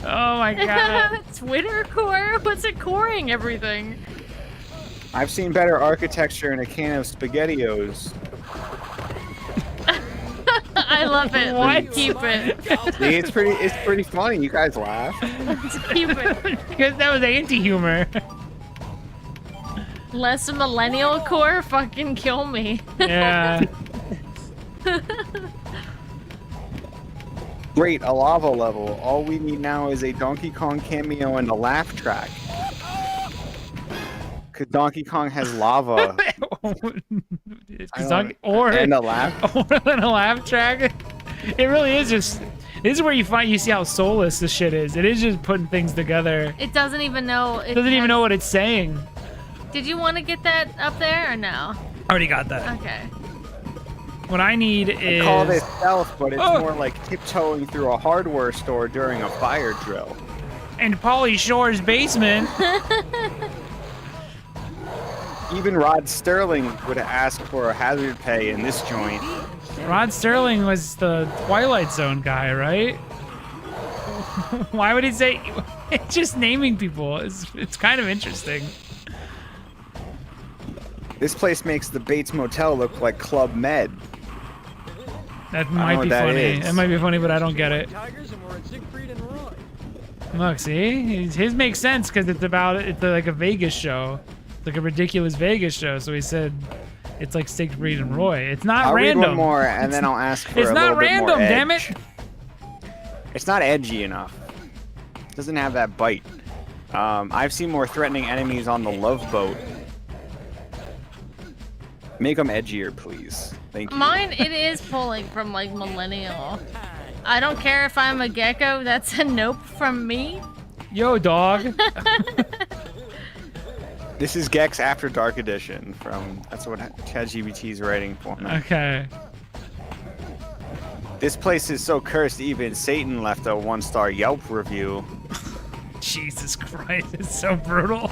Oh my god. Twitter core? What's it coring everything? I've seen better architecture in a can of SpaghettiOs. love it. What? Keep it. See, it's pretty funny. You guys laugh. Keep it. Because that was anti-humor. Less millennial core, fucking kill me. Yeah. Great, a lava level. All we need now is a Donkey Kong cameo and a laugh track. Cause Donkey Kong has lava. Or and a laugh. Or a laugh track. It really is just. This is where you see how soulless this shit is. It is just putting things together. It doesn't even know. It doesn't even know what it's saying. Did you want to get that up there or no? Already got that. Okay. What I need is. I call this stealth, but it's more like tiptoeing through a hardware store during a fire drill. And Pauly Shore's basement. Even Rod Sterling would ask for a hazard pay in this joint. Rod Sterling was the Twilight Zone guy, right? Why would he say? It's just naming people. It's kind of interesting. This place makes the Bates Motel look like Club Med. That might be funny. That might be funny, but I don't get it. Tigers and we're at Siegfried and Roy. Look, see, his makes sense because it's like a Vegas show. It's like a ridiculous Vegas show. So he said it's like Siegfried and Roy. It's not I'll random. read one more and then I'll ask for it's a not little bit more random, edge. damn it. It's not edgy enough. It doesn't have that bite. I've seen more threatening enemies on the Love Boat. Make them edgier, please. Thank you. Mine, it is pulling from like millennial. I don't care if I'm a gecko. That's a nope from me. Yo, dog. This is Gex After Dark Edition from. That's what ChatGPT's writing for me. Okay. This place is so cursed, even Satan left a 1-star Yelp review. Jesus Christ, it's so brutal.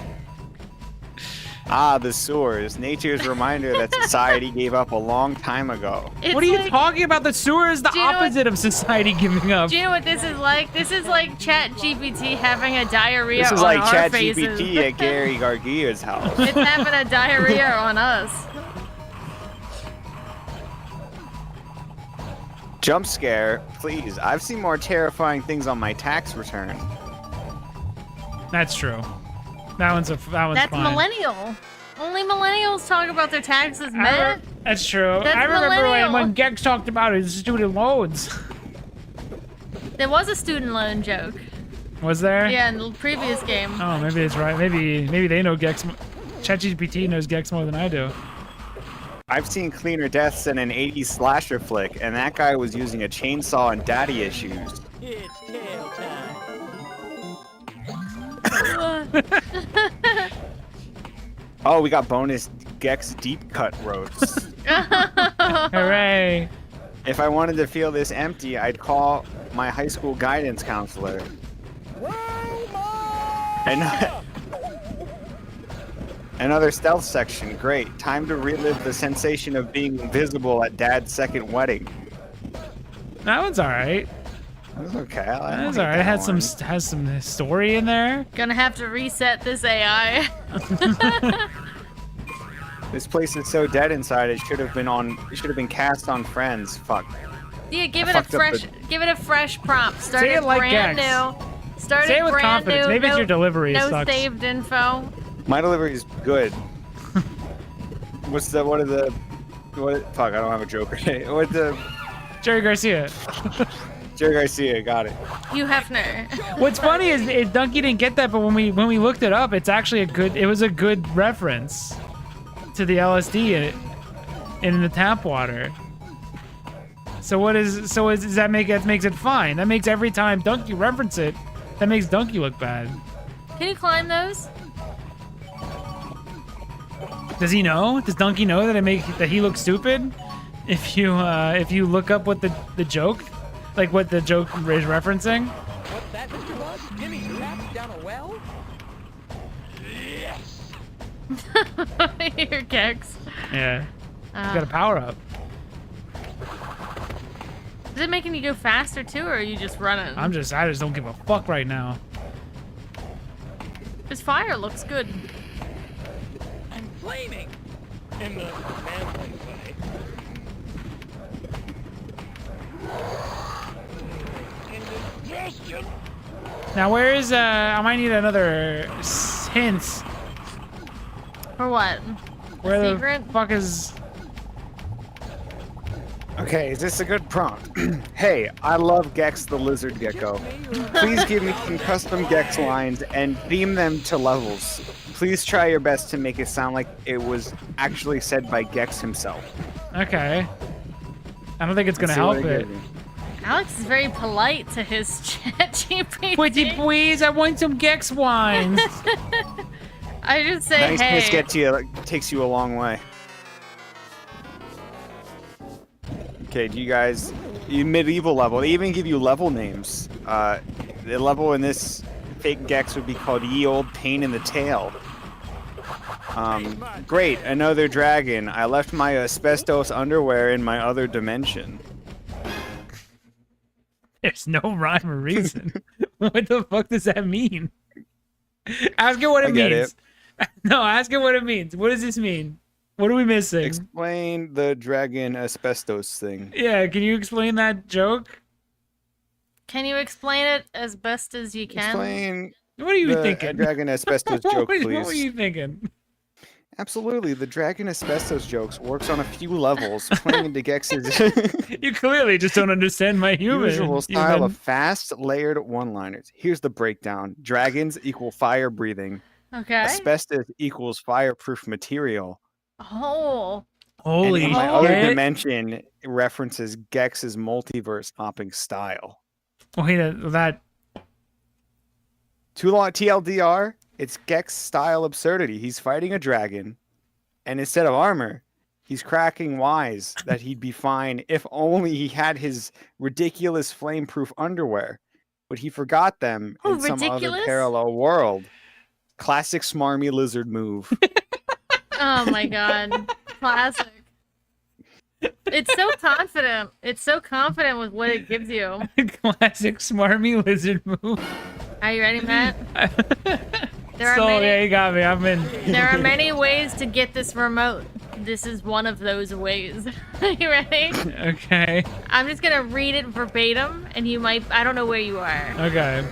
Ah, the sewers. Nature's reminder that society gave up a long time ago. What are you talking about? The sewer is the opposite of society giving up. Do you know what this is like? This is like ChatGPT having a diarrhea This is on like our faces. ChatGPT at Gary Gargia's house. It's having a diarrhea on us. Jump scare, please. I've seen more terrifying things on my tax return. That's true. That one's That's fine. millennial. Only millennials talk about their taxes, man. That's true. That's I remember millennial. when Gex talked about his student loans. There was a student loan joke. Was there? Yeah, in the previous game. Oh, maybe it's right. Maybe they know Gex. ChatGPT knows Gex more than I do. I've seen cleaner deaths in an 80s slasher flick, and that guy was using a chainsaw and daddy issues. It's tail time. Oh, we got bonus Gex deep cut roasts. Hooray! If I wanted to feel this empty, I'd call my high school guidance counselor. Another stealth section. Great. Time to relive the sensation of being invisible at Dad's second wedding. That one's all right. That was okay. That was all right. It has some story in there. Gonna have to reset this AI. This place is so dead inside. It should have been cast on Friends. Fuck. Yeah, give it a fresh prompt. Start Say it it like brand Gex. new. Start Say it it with brand confidence. new. Maybe it's your delivery No sucks. saved info. My delivery is good. Fuck, I don't have a joke. What the? Jerry Garcia. Jerry Garcia, got it. Hugh Hefner. What's funny is Donkey didn't get that, but when we looked it up, it's actually it was a good reference to the LSD in the tap water. So does that makes it fine? That makes every time Donkey reference it, that makes Donkey look bad. Can you climb those? Does he know? Does Donkey know that he looks stupid? If you look up what the joke, like what the joke is referencing. What's that, Mr. Buzz? Jimmy trapped down a well? Yes. Here, Gex. Yeah. Got a power up. Is it making you go faster too, or are you just running? I just don't give a fuck right now. This fire looks good. I'm flaming. In the manly way. question. Now where is I might need another hint. For what? Where the Secret? fuck is? Okay, is this a good prompt? Hey, I love Gex the lizard gecko. Please give me some custom Gex lines and theme them to levels. Please try your best to make it sound like it was actually said by Gex himself. Okay. I don't think it's gonna Let's see what help it. gives me. Alex is very polite to his chat GPT. Would you please? I want some Gex wines. I just say, Nice hey. kiss gets you, takes you a long way. Okay, do you guys, medieval level, they even give you level names. The level in this fake Gex would be called Ye Old Pain in the Tail. Great, another dragon. I left my asbestos underwear in my other dimension. There's no rhyme or reason. What the fuck does that mean? Ask it what it I get means. No, ask it what it means. What does this mean? What are we missing? Explain the dragon asbestos thing. Yeah, can you explain that joke? Can you explain it as best as you can? Explain What are you the thinking? dragon asbestos joke, What please. were you thinking? Absolutely, the dragon asbestos jokes works on a few levels, playing into Gex's You clearly just don't understand my usual style human. of fast, layered one-liners. Here's the breakdown. Dragons equal fire breathing. Okay. Asbestos equals fireproof material. Oh. Holy And in my other shit. dimension, it references Gex's multiverse hopping style. Wait, that. Too long TLDR, it's Gex style absurdity. He's fighting a dragon, and instead of armor, he's cracking wise that he'd be fine if only he had his ridiculous flameproof underwear. But he forgot them in some other ridiculous? parallel world. Classic smarmy lizard move. Oh my god. Classic. It's so confident. It's so confident with what it gives you. Classic smarmy lizard move. Are you ready, Matt? Yeah, you got me. I'm in. There are many ways to get this remote. This is one of those ways. Are you ready? Okay. I'm just gonna read it verbatim, and you might. I don't know where you are. Okay.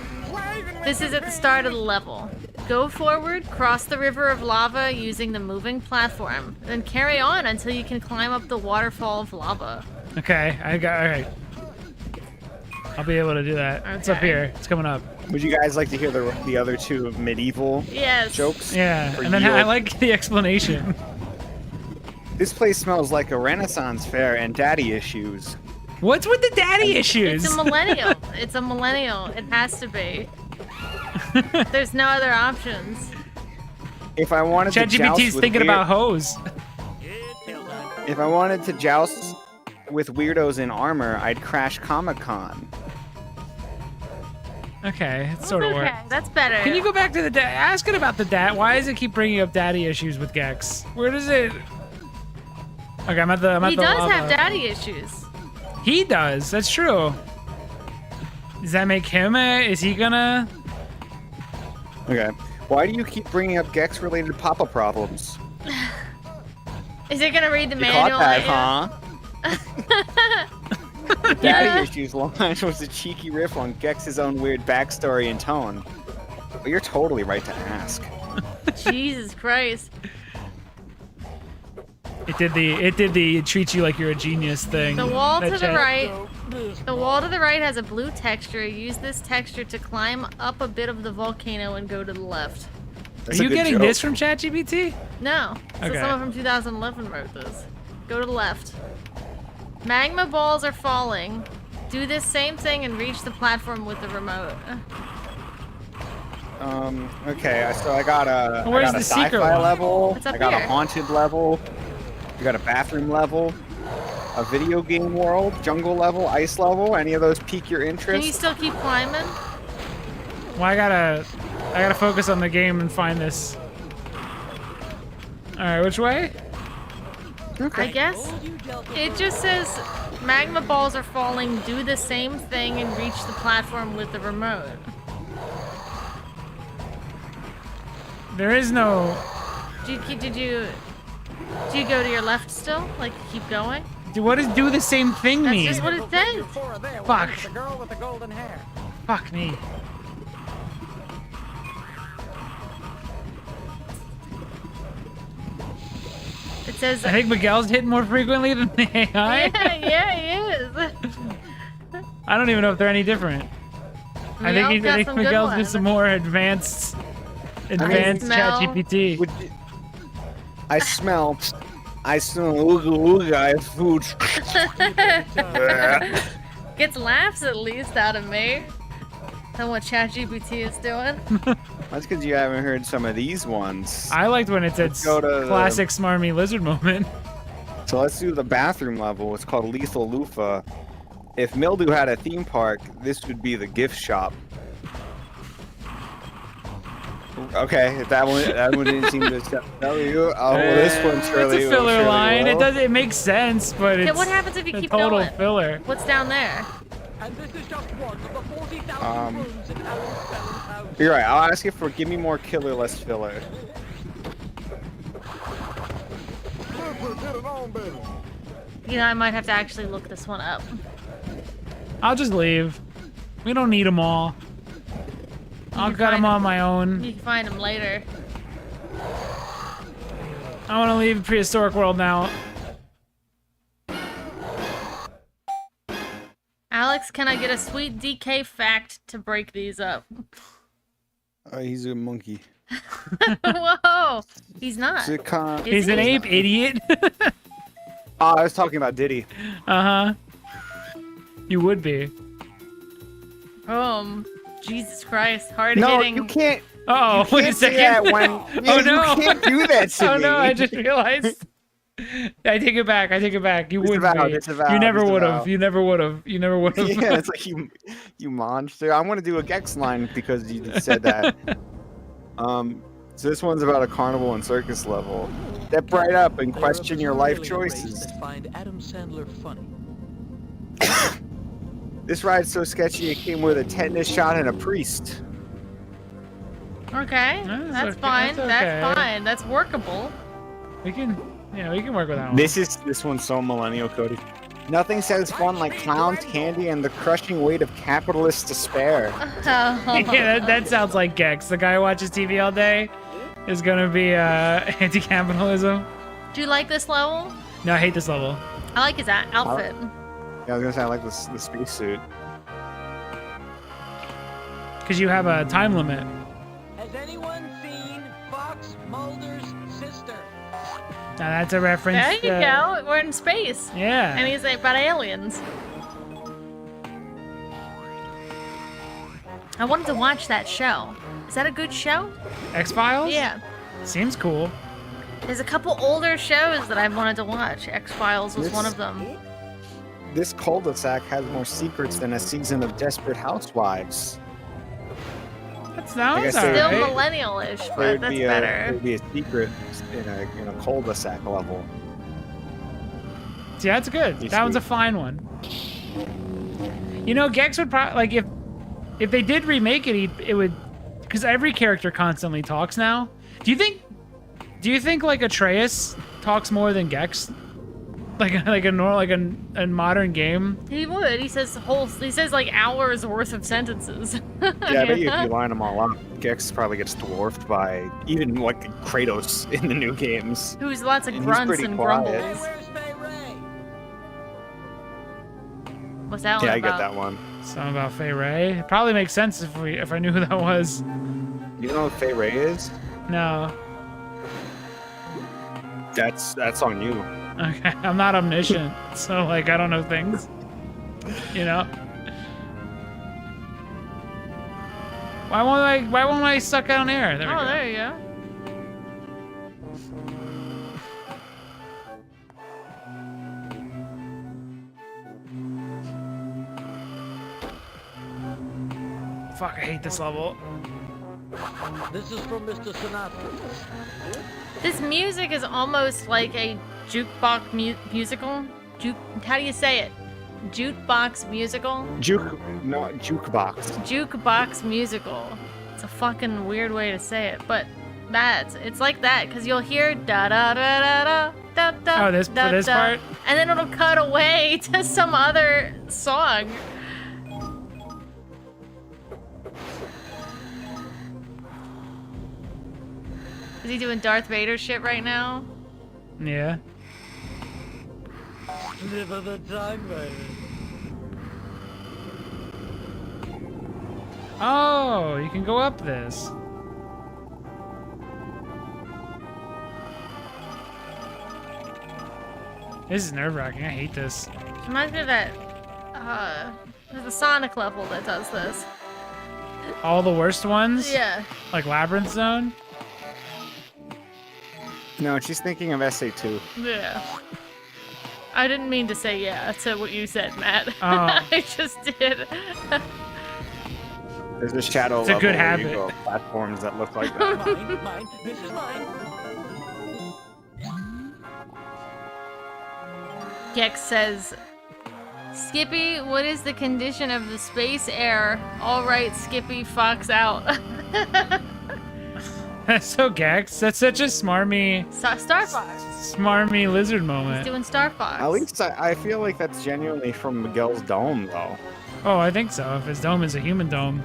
This is at the start of the level. Go forward, cross the river of lava using the moving platform, then carry on until you can climb up the waterfall of lava. Okay. Alright. I'll be able to do that. It's up Okay. here. It's coming up. Would you guys like to hear the other two medieval Yes. jokes? Yeah. For And then you? I like the explanation. This place smells like a Renaissance fair and daddy issues. What's with the daddy issues? It's a millennial. It's a millennial. It has to be. There's no other options. If I wanted to joust ChatGPT's with thinking weird- about hoes. If I wanted to joust with weirdos in armor, I'd crash Comic-Con. Okay, it sort of Okay, works. that's better. Can you go back to the ask it about the dad? Why does it keep bringing up daddy issues with Gex? Where does it? Okay, I'm at the. He does lava. have daddy issues. He does. That's true. Does that make him? Is he gonna? Okay. Why do you keep bringing up Gex-related Papa problems? Is he gonna read the You manual? caught that, at huh? The Daddy Issues line was a cheeky riff on Gex's own weird backstory and tone. But you're totally right to ask. you? Jesus Christ. It did the treat you like you're a genius thing. The wall That to the chat- right. The wall to the right has a blue texture. Use this texture to climb up a bit of the volcano and go to the left. That's Are a you good getting joke. this from ChatGPT? No. So Okay. someone from 2011 wrote this. Go to the left. Magma balls are falling. Do this same thing and reach the platform with the remote. Okay, so I got a, Where's I got a the secret sci-fi one? level, It's up I got here. a haunted level, I got a bathroom level, a video game world, jungle level, ice level. Any of those pique your Can interest? you still keep climbing? Well, I gotta focus on the game and find this. All right, which way? I guess. It just says magma balls are falling. Do the same thing and reach the platform with the remote. There is no. Did you go to your left still? Like keep going? What does do the same thing That's mean? just what it says. Fuck. The girl with the golden hair. Fuck me. It says. I think Miguel's hit more frequently than the AI. Yeah, he is. I don't even know if they're any different. I think Miguel's just some more advanced ChatGPT. I smell ooga ooga food. Gets laughs at least out of me. Than what ChatGPT is doing. That's because you haven't heard some of these ones. I liked when it said classic smarmy lizard moment. So let's do the bathroom level. It's called Lethal Loofah. If Mildew had a theme park, this would be the gift shop. Okay, if that one didn't seem to tell you. Oh, well, this one surely it's a filler surely line. will. It makes sense, but it's what happens if you keep total going? filler. What's down there? And this is just one of the 40,000 rooms in Alan's house. You're right. I'll ask you for give me more killer, less filler. You know, I might have to actually look this one up. I'll just leave. We don't need them all. I'll cut them on my own. You can find them later. I want to leave prehistoric world now. Alex, can I get a sweet DK fact to break these up? He's a monkey. Whoa! He's not. He's an ape, idiot. I was talking about Diddy. Uh-huh. You would be. Jesus Christ, hard No, hitting. you can't. Uh-oh, wait a second. Oh no! You can't do that to me. Oh no, I just realized. I take it back. You wouldn't be. You never would have. You never would have. Yeah, it's like you monster. I want to do a Gex line because you just said that. So this one's about a carnival and circus level. Step right up and question your life choices. Find Adam Sandler funny. This ride's so sketchy it came with a tetanus shot and a priest. Okay, that's fine. That's fine. That's workable. We can work with that one. This one's so millennial, Cody. Nothing says fun like clowns, candy, and the crushing weight of capitalist despair. Yeah, that sounds like Gex. The guy who watches TV all day is gonna be anti-capitalism. Do you like this level? No, I hate this level. I like his outfit. Yeah, I was gonna say I like the spacesuit. Because you have a time limit. Has anyone seen Fox Mulder's sister? Now that's a reference. There you go. We're in space. Yeah. And he's about aliens. I wanted to watch that show. Is that a good show? X-Files? Yeah. Seems cool. There's a couple older shows that I've wanted to watch. X-Files was one of them. This cul-de-sac has more secrets than a season of Desperate Housewives. That sounds Still alright. millennial-ish, but that's better. There'd be a secret in a cul-de-sac level. See, that's good. That one's a fine one. You know, Gex would probably like if they did remake it, it would, because every character constantly talks now. Do you think like Atreus talks more than Gex? Like a modern game? He would. He says like hours worth of sentences. Yeah, I bet you if you line them all up, Gex probably gets dwarfed by even like Kratos in the new games. Who's lots of And grunts and grumbles. Where's Fay Ray? What's that one Yeah, I about? get that one. Something about Fay Ray. It probably makes sense if I knew who that was. You know what Fay Ray is? No. That's on you. Okay, I'm not omniscient, so like I don't know things. You know. Why won't I suck down air? There we go. There you go. Fuck, I hate this level. This is from Mr. Sinatra. This music is almost like a jukebox musical. How do you say it? Jukebox musical? Jukebox. Jukebox musical. It's a fucking weird way to say it, but it's like that because you'll hear da da da da da da da. Oh, this part? And then it'll cut away to some other song. Is he doing Darth Vader shit right now? Yeah. Live of the time, baby. Oh, you can go up this. This is nerve-wracking. I hate this. Reminds me of that, there's a Sonic level that does this. All the worst ones? Yeah. Like Labyrinth Zone? No, she's thinking of SA2. Yeah. I didn't mean to say yeah to what you said, Matt. Oh. I just did. There's a shadow It's a level good where habit. you go up platforms that look like that. Mine, this is mine. Gex says, Skippy, what is the condition of the space air? All right, Skippy, fox out. That's so Gex. That's such a smarmy, Star Fox. smarmy lizard He's moment. doing Star Fox. At least I feel like that's genuinely from Miguel's dome, though. Oh, I think so. If his dome is a human dome.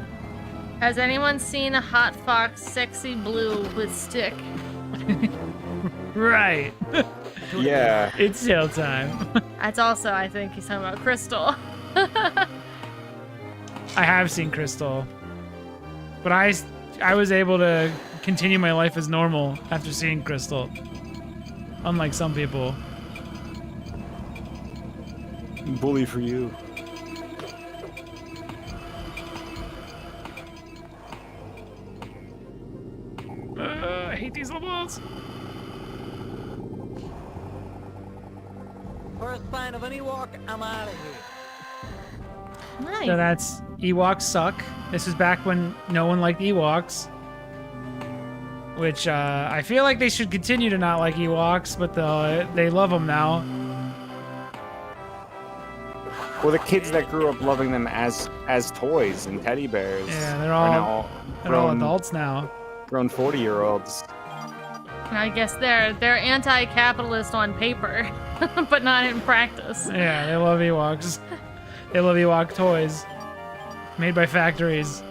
Has anyone seen a hot fox, sexy blue with stick? Right. Yeah. It's sale time. That's also, I think he's talking about Crystal. I have seen Crystal, but I was able to continue my life as normal after seeing Crystal. Unlike some people. Bully for you. I hate these levels. First sign of an Ewok, I'm out of here. Nice. So that's Ewoks suck. This was back when no one liked Ewoks. Which I feel like they should continue to not like Ewoks, but they love them now. Well, the kids that grew up loving them as toys and teddy bears. Yeah, they're are all adults now. Grown 40-year-olds. I guess they're anti-capitalist on paper, but not in practice. Yeah, they love Ewoks. They love Ewok toys. Made by factories.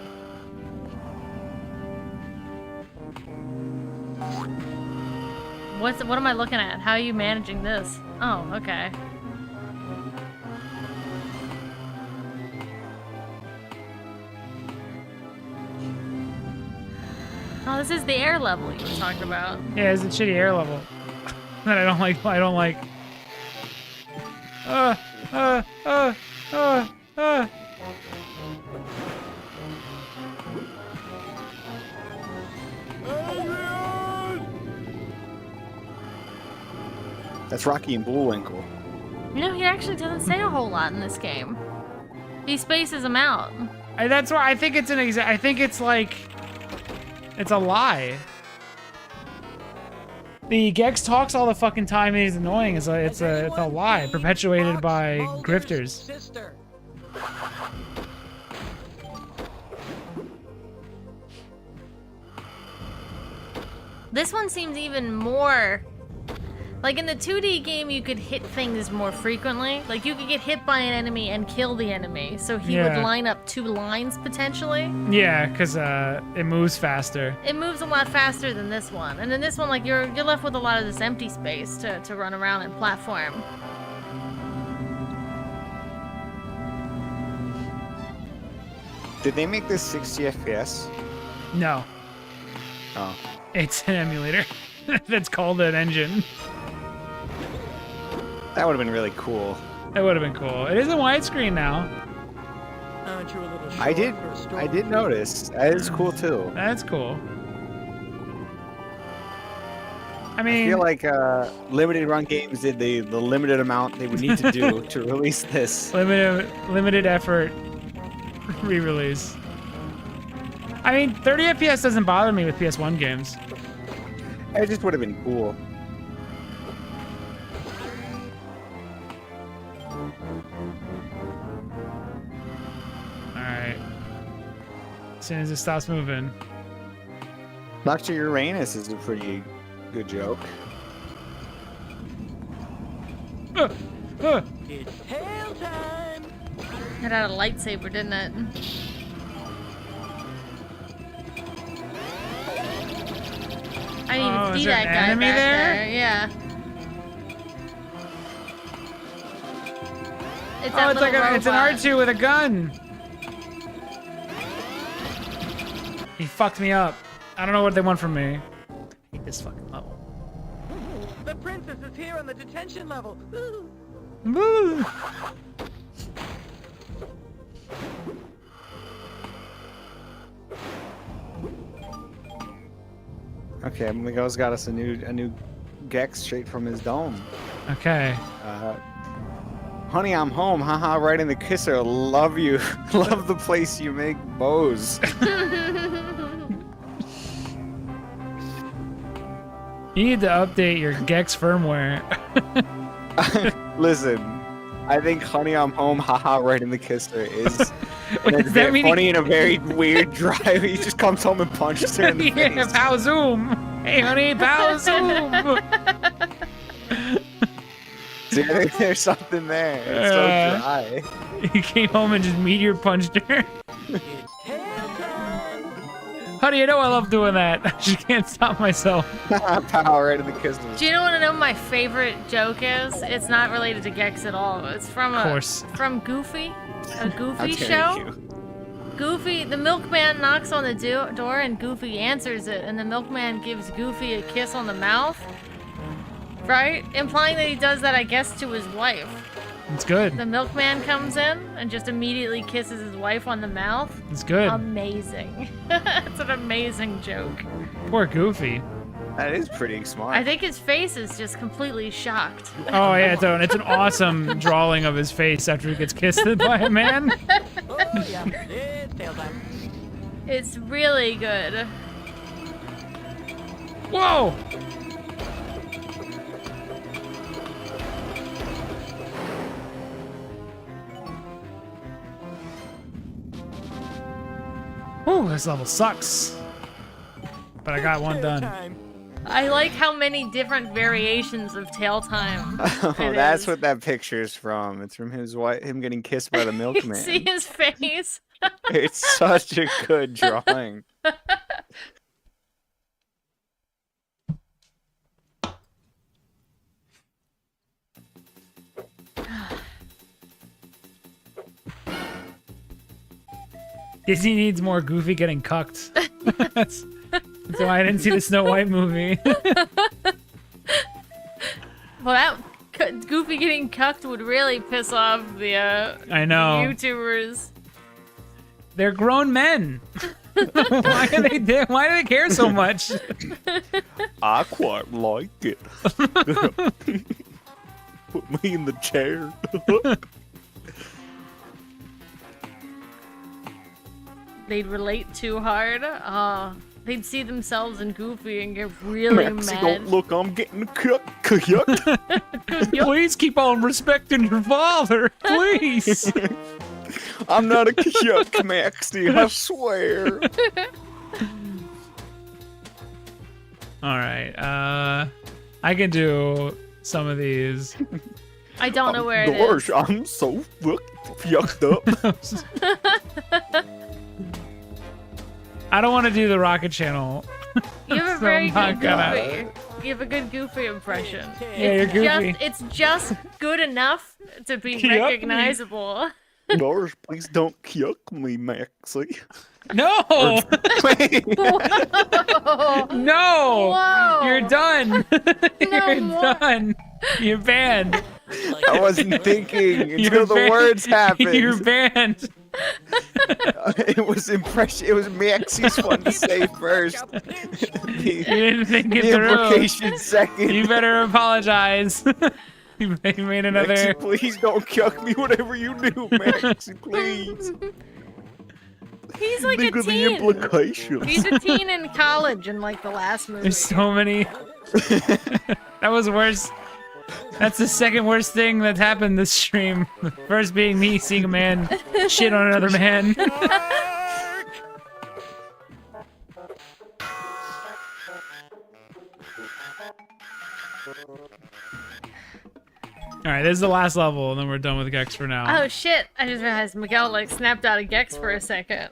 What am I looking at? How are you managing this? Oh, okay. Oh, this is the air level you were talking about. Yeah, it's a shitty air level. That I don't like. I don't like. That's Rocky and Bullwinkle. You know, he actually doesn't say a whole lot in this game. He spaces them out. That's why I think it's I think it's like, it's a lie. The Gex talks all the fucking time and he's annoying. It's a lie perpetuated by grifters. Sister. This one seems even more... Like in the 2D game, you could hit things more frequently. Like you could get hit by an enemy and kill the enemy. So he would line up 2 lines potentially. Yeah, because it moves faster. It moves a lot faster than this one. And in this one, like you're left with a lot of this empty space to run around and platform. Did they make this 60 FPS? No, Oh. it's an emulator that's called an engine. That would have been really cool. That would have been cool. It is a widescreen now. Aren't you a little short I did for a I did stormtrooper? notice. That is cool too. That's cool. I I mean, feel like limited run games did the limited amount they would need to do to release this. limited effort re-release. I mean, 30 FPS doesn't bother me with PS1 games. It just would have been cool. Alright. As soon as it stops moving. Dr. Uranus is a pretty good joke. It's hell time. It had a lightsaber, didn't it? I didn't even see is there that an guy enemy back there? there. Yeah. It's Oh, that it's like little it's an robot. R2 with a gun. He fucked me up. I don't know what they want from me. I hate this fucking level. The princess is here on the detention level. Woo. Okay, Miguel's got us a new Gex straight from his dome. Okay. Honey, I'm home. Haha, right in the kisser. Love you. Love the place you make bows. You need to update your Gex firmware. Listen, I think Honey, I'm home. Haha, right in the kisser is Wait, does that mean funny in a very weird drive. He just comes home and punches her in the yeah, face. pow zoom. Hey, honey, pow zoom. See, I think there's something there. It's so dry. He came home and just meteor punched her. Honey, you know I love doing that. I just can't stop myself. Power right in the kisser. Do you want to know what my favorite joke is? It's not related to Gex at all. It's from from Goofy, a Goofy show. Goofy, the milkman knocks on the door and Goofy answers it, and the milkman gives Goofy a kiss on the mouth, right? Implying that he does that, I guess, to his wife. It's good. The milkman comes in and just immediately kisses his wife on the mouth. It's good. Amazing. It's an amazing joke. Poor Goofy. That is pretty smart. I think his face is just completely shocked. Oh yeah, it's an awesome drawing of his face after he gets kissed by a man. Oh, yeah. It's tail time. It's really good. Whoa! Ooh, this level sucks. But I got one done. Time. I like how many different variations of tail time. Oh, it that's is. what that picture's from. It's from his wife, him getting kissed by the milkman. See his face? It's such a good drawing. Disney needs more Goofy getting cucked. That's why I didn't see the Snow White movie. Well, that Goofy getting cucked would really piss off the I know. YouTubers. They're grown men. Why do they care so much? I quite like it. Put me in the chair. They'd relate too hard. They'd see themselves in Goofy and get really Maxie, mad. don't look, I'm getting cooked. Please keep on respecting your father, please. I'm not a yuck, Maxie, I swear. All right, I can do some of these. I don't know where it Gosh, is. I'm so yucked up. I don't want to do the Rocket Channel. You have a So very I'm not good gonna- Goofy. You have a good Goofy impression. Yeah, you're Goofy. It's just good enough to be Yuck me. recognizable. Gosh, please don't yuck me, Maxie. No! Wait. No! Whoa. You're done. You're more. done. You're banned. I wasn't thinking until You're the banned. words happened. You're banned. It was It was Maxie's one to say first. You didn't think it The through. implication second. You better apologize. You made another. Maxie, please don't yuck me. Whatever you do, Maxie, please. He's like Think a of the teen. implications. He's a teen in college in like the last movie. There's so many. That was worse. That's the second worst thing that's happened this stream. The first being me seeing a man shit on another man. Alright, this is the last level, and then we're done with Gex for now. Oh shit! I just realized Miguel like snapped out of Gex for a second.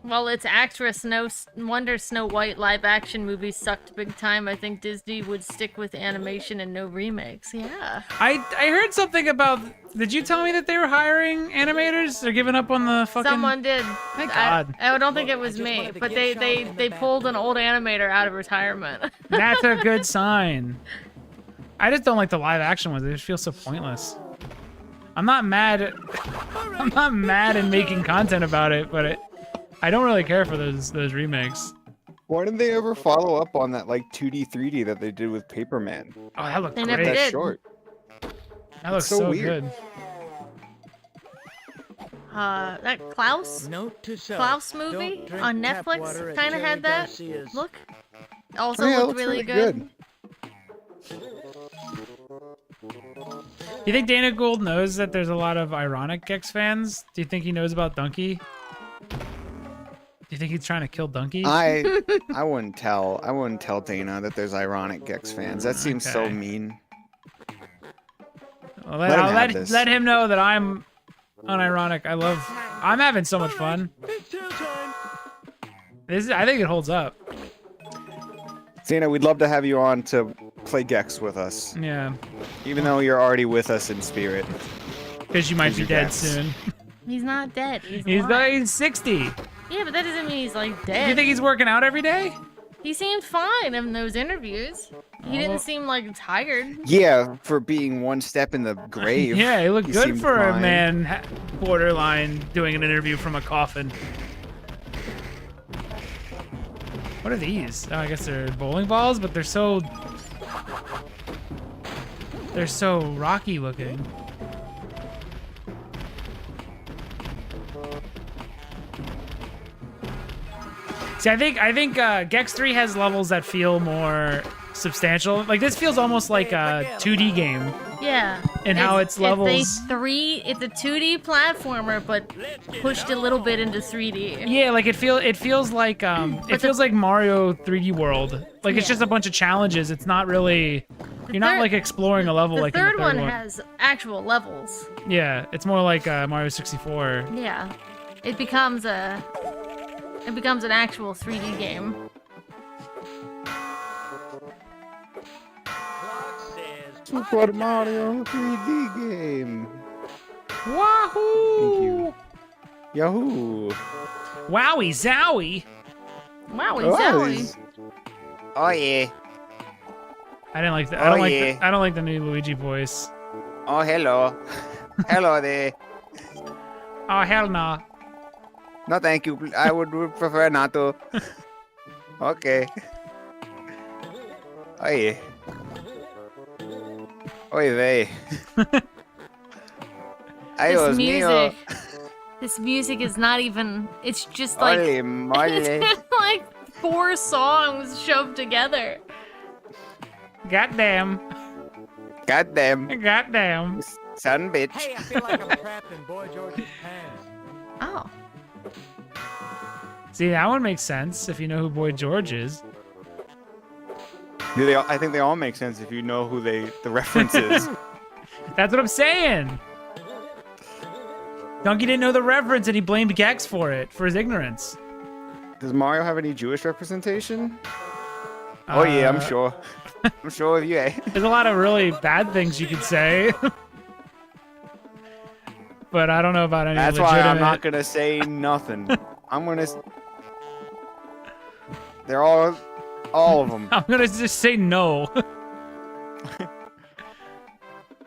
Well, it's actress No Wonder Snow White live action movies sucked big time. I think Disney would stick with animation and no remakes. Yeah. I heard something about. Did you tell me that they were hiring animators? They're giving up on the fucking. Someone did. Thank God. I don't think it was me, but they pulled an old animator out of retirement. That's a good sign. I just don't like the live action ones. They just feel so pointless. I'm not mad. I'm not mad in making content about it, but I don't really care for those remakes. Why didn't they ever follow up on that like 2D, 3D that they did with Paperman? Oh, that looked They great. never That did. short. That looks so so weird. good. That Klaus Note to self, Klaus movie don't drink on tap Netflix water at kind of Jerry had that Garcia's. look. Also Oh, yeah, it looked looks really really good. You think Dana Gould knows that there's a lot of ironic Gex fans? Do you think he knows about Donkey? Do you think he's trying to kill Donkey? I wouldn't tell Dana that there's ironic Gex fans. That seems so Okay. mean. Well, Let him I'll have this. let him know that I'm unironic. I'm having so much fun. It's tail time. I think it holds up. Dana, we'd love to have you on to play Gex with us, Yeah, even though you're already with us in spirit. because you might He's be your dead Gex. soon. He's not dead. He's He's alive. he's 60. Yeah, but that doesn't mean he's like Do dead. you think he's working out every day? He seemed fine in those interviews. He Oh. didn't seem like tired. Yeah, for being one step in the grave. Yeah, he looked He good seemed for a fine. man borderline doing an interview from a coffin. What are these? Oh, I guess they're bowling balls, but they're so rocky looking. See, I think Gex 3 has levels that feel more substantial. Like this feels almost like a 2D game. Yeah. And how its levels- It's a 2D platformer, but pushed a little bit into 3D. Yeah, like it feels like like Mario 3D World. Like it's Yeah. just a bunch of challenges. It's not really you're not third- like exploring a level The like third in the one third one. has actual levels. Yeah, it's more like Mario 64. Yeah. It becomes an actual 3D game. Super Mario 3D game. Wahoo! Thank you. Yahoo! Wowie zowie! Wowie Oh, zowie. he's- Oh yeah. I didn't like that. Oh, yeah. I don't like the new Luigi voice. Oh hello. Hello there. Oh hell no. No, thank you. I would prefer not to. Okay. Oye. Oye, ve. Ay, Dios mío. This music is not even. It's just like Holy moly. it's like 4 songs shoved together. Goddamn. Goddamn. Goddamn. Son bitch. Hey, I feel like I'm trapped in Boy George's pants. Oh. See, that one makes sense if you know who Boy George is. I think they all make sense if you know who the reference is. That's what I'm saying. Donkey didn't know the reference and he blamed Gex for it, for his ignorance. Does Mario have any Jewish representation? Oh yeah, I'm sure. I'm sure of you. Eh? There's a lot of really bad things you could say. But I don't know about any That's legitimate... why I'm not gonna say nothing. I'm gonna. They're all of them. I'm gonna just say no.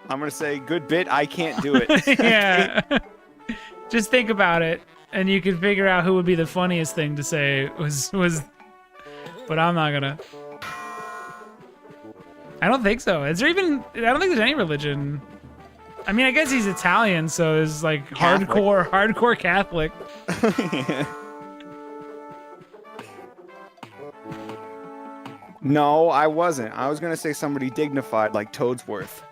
I'm gonna say good bit. I can't do it. Yeah. Just think about it, and you can figure out who would be the funniest thing to say was. But I'm not gonna. I don't think so. Is there even? I don't think there's any religion. I mean, I guess he's Italian, so it's like Catholic. hardcore Catholic. No, I wasn't. I was gonna say somebody dignified like Toadsworth.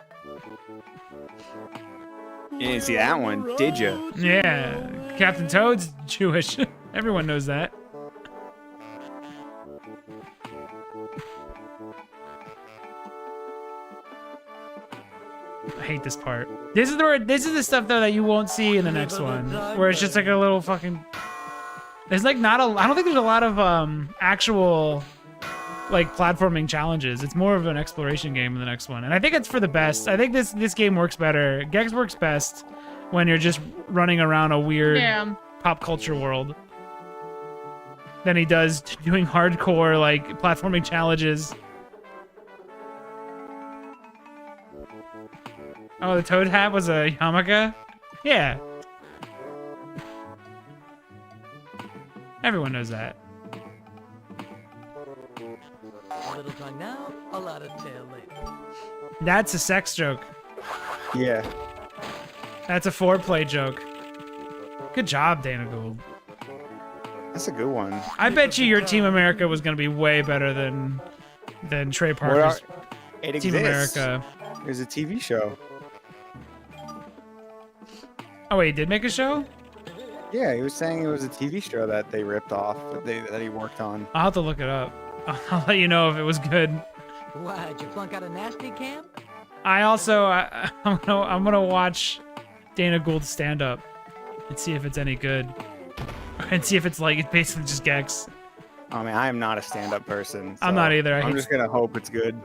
You didn't see that one, did you? Yeah, Captain Toad's Jewish. Everyone knows that. I hate this part. This is the stuff though that you won't see in the next one, where it's just like a little fucking. There's like not a. I don't think there's a lot of actual like platforming challenges. It's more of an exploration game than the next one, and I think it's for the best. I think this game works better. Gex works best when you're just running around a weird pop culture world than he does doing hardcore like platforming challenges. Oh, the Toad hat was a yarmulke? Yeah. Everyone knows that. A little tongue now, a lot of tail later. That's a sex joke. Yeah. That's a foreplay joke. Good job, Dana Gould. That's a good one. I bet you your Team America was going to be way better than Trey Parker's It Team exists. America. There's a TV show. Oh wait, he did make a show? Yeah, he was saying it was a TV show that they ripped off, that he worked on. I'll have to look it up. I'll let you know if it was good. Why, did you flunk out a nasty camp? I also I'm gonna watch Dana Gould's stand up and see if it's any good, and see if it's like it's basically just Gex. I mean, I am not a stand-up person. I'm not either. I'm just gonna hope it's good.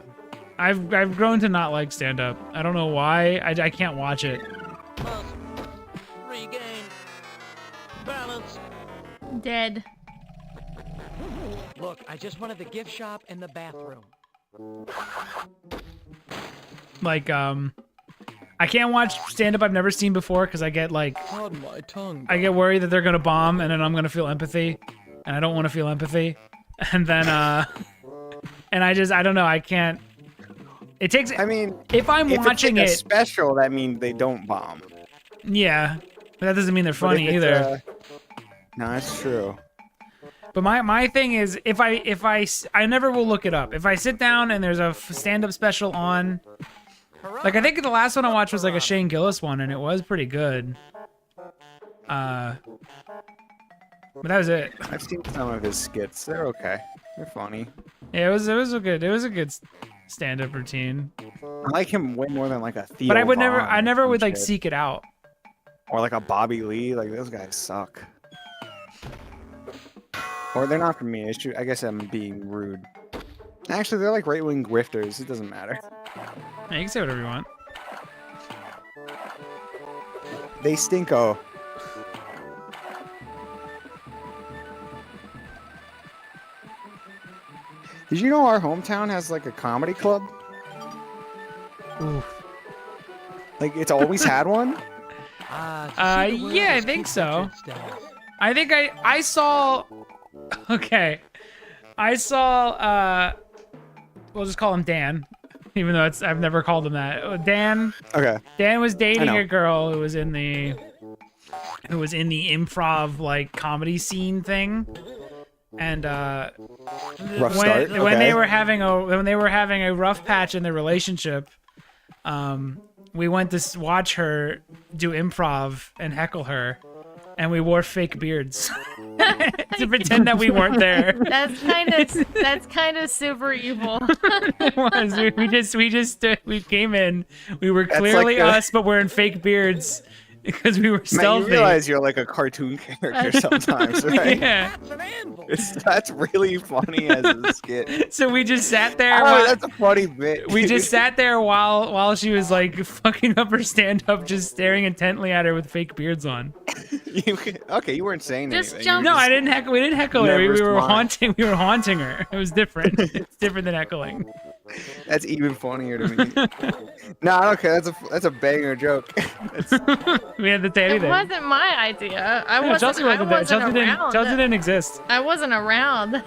I've grown to not like stand up. I don't know why. I can't watch it. Regain balance. Dead. Look, I just wanted the gift shop and the bathroom. Like I can't watch stand up I've never seen before because I get like Pardon my tongue. I get worried that they're gonna bomb and then I'm gonna feel empathy, and I don't want to feel empathy, and then and I don't know, I can't. It takes. I mean, if I'm watching it's like it a special, that means they don't bomb. Yeah, but that doesn't mean they're funny either. No, that's true. But my thing is, if I never will look it up. If I sit down and there's a stand-up special on, like I think the last one I watched was like a Shane Gillis one, and it was pretty good. But that was it. I've seen some of his skits. They're okay. They're funny. Yeah, it was a good stand-up routine. I like him way more than like a Theo But I Von never would or like shit. seek it out. Or like a Bobby Lee. Like those guys suck. Or they're not for me. I guess I'm being rude. Actually, they're like right-wing grifters. It doesn't matter. Yeah, you can say whatever you want. They stinko. Did you know our hometown has like a comedy club? Oof. Like it's always had one? Yeah, I think so. I think I saw. Okay, I saw. We'll just call him Dan, even though I've never called him that. Dan. Okay. Dan was dating a girl who was in the improv like comedy scene thing, and Rough start. when they were having a rough patch in their relationship, we went to watch her do improv and heckle her, and we wore fake beards to pretend that we weren't there. That's kind of super evil. It was. We came in. We were clearly like us, but wearing fake beards because we were Man, stealthy. you realize you're like a cartoon character sometimes, right? Yeah. That's really funny as a skit. So we just sat there. Oh, that's a funny bit. We just sat there while she was like fucking up her stand-up, just staring intently at her with fake beards on. Okay, you weren't saying Just anything. jump- You No, were I didn't heckle. We didn't heckle her. We Never were smart. We were haunting her. It was different. It's different than heckling. That's even funnier to me. Nah, okay, that's a banger joke. We had to say It anything. wasn't my idea. Chelsea wasn't there. Chelsea didn't exist. I wasn't around.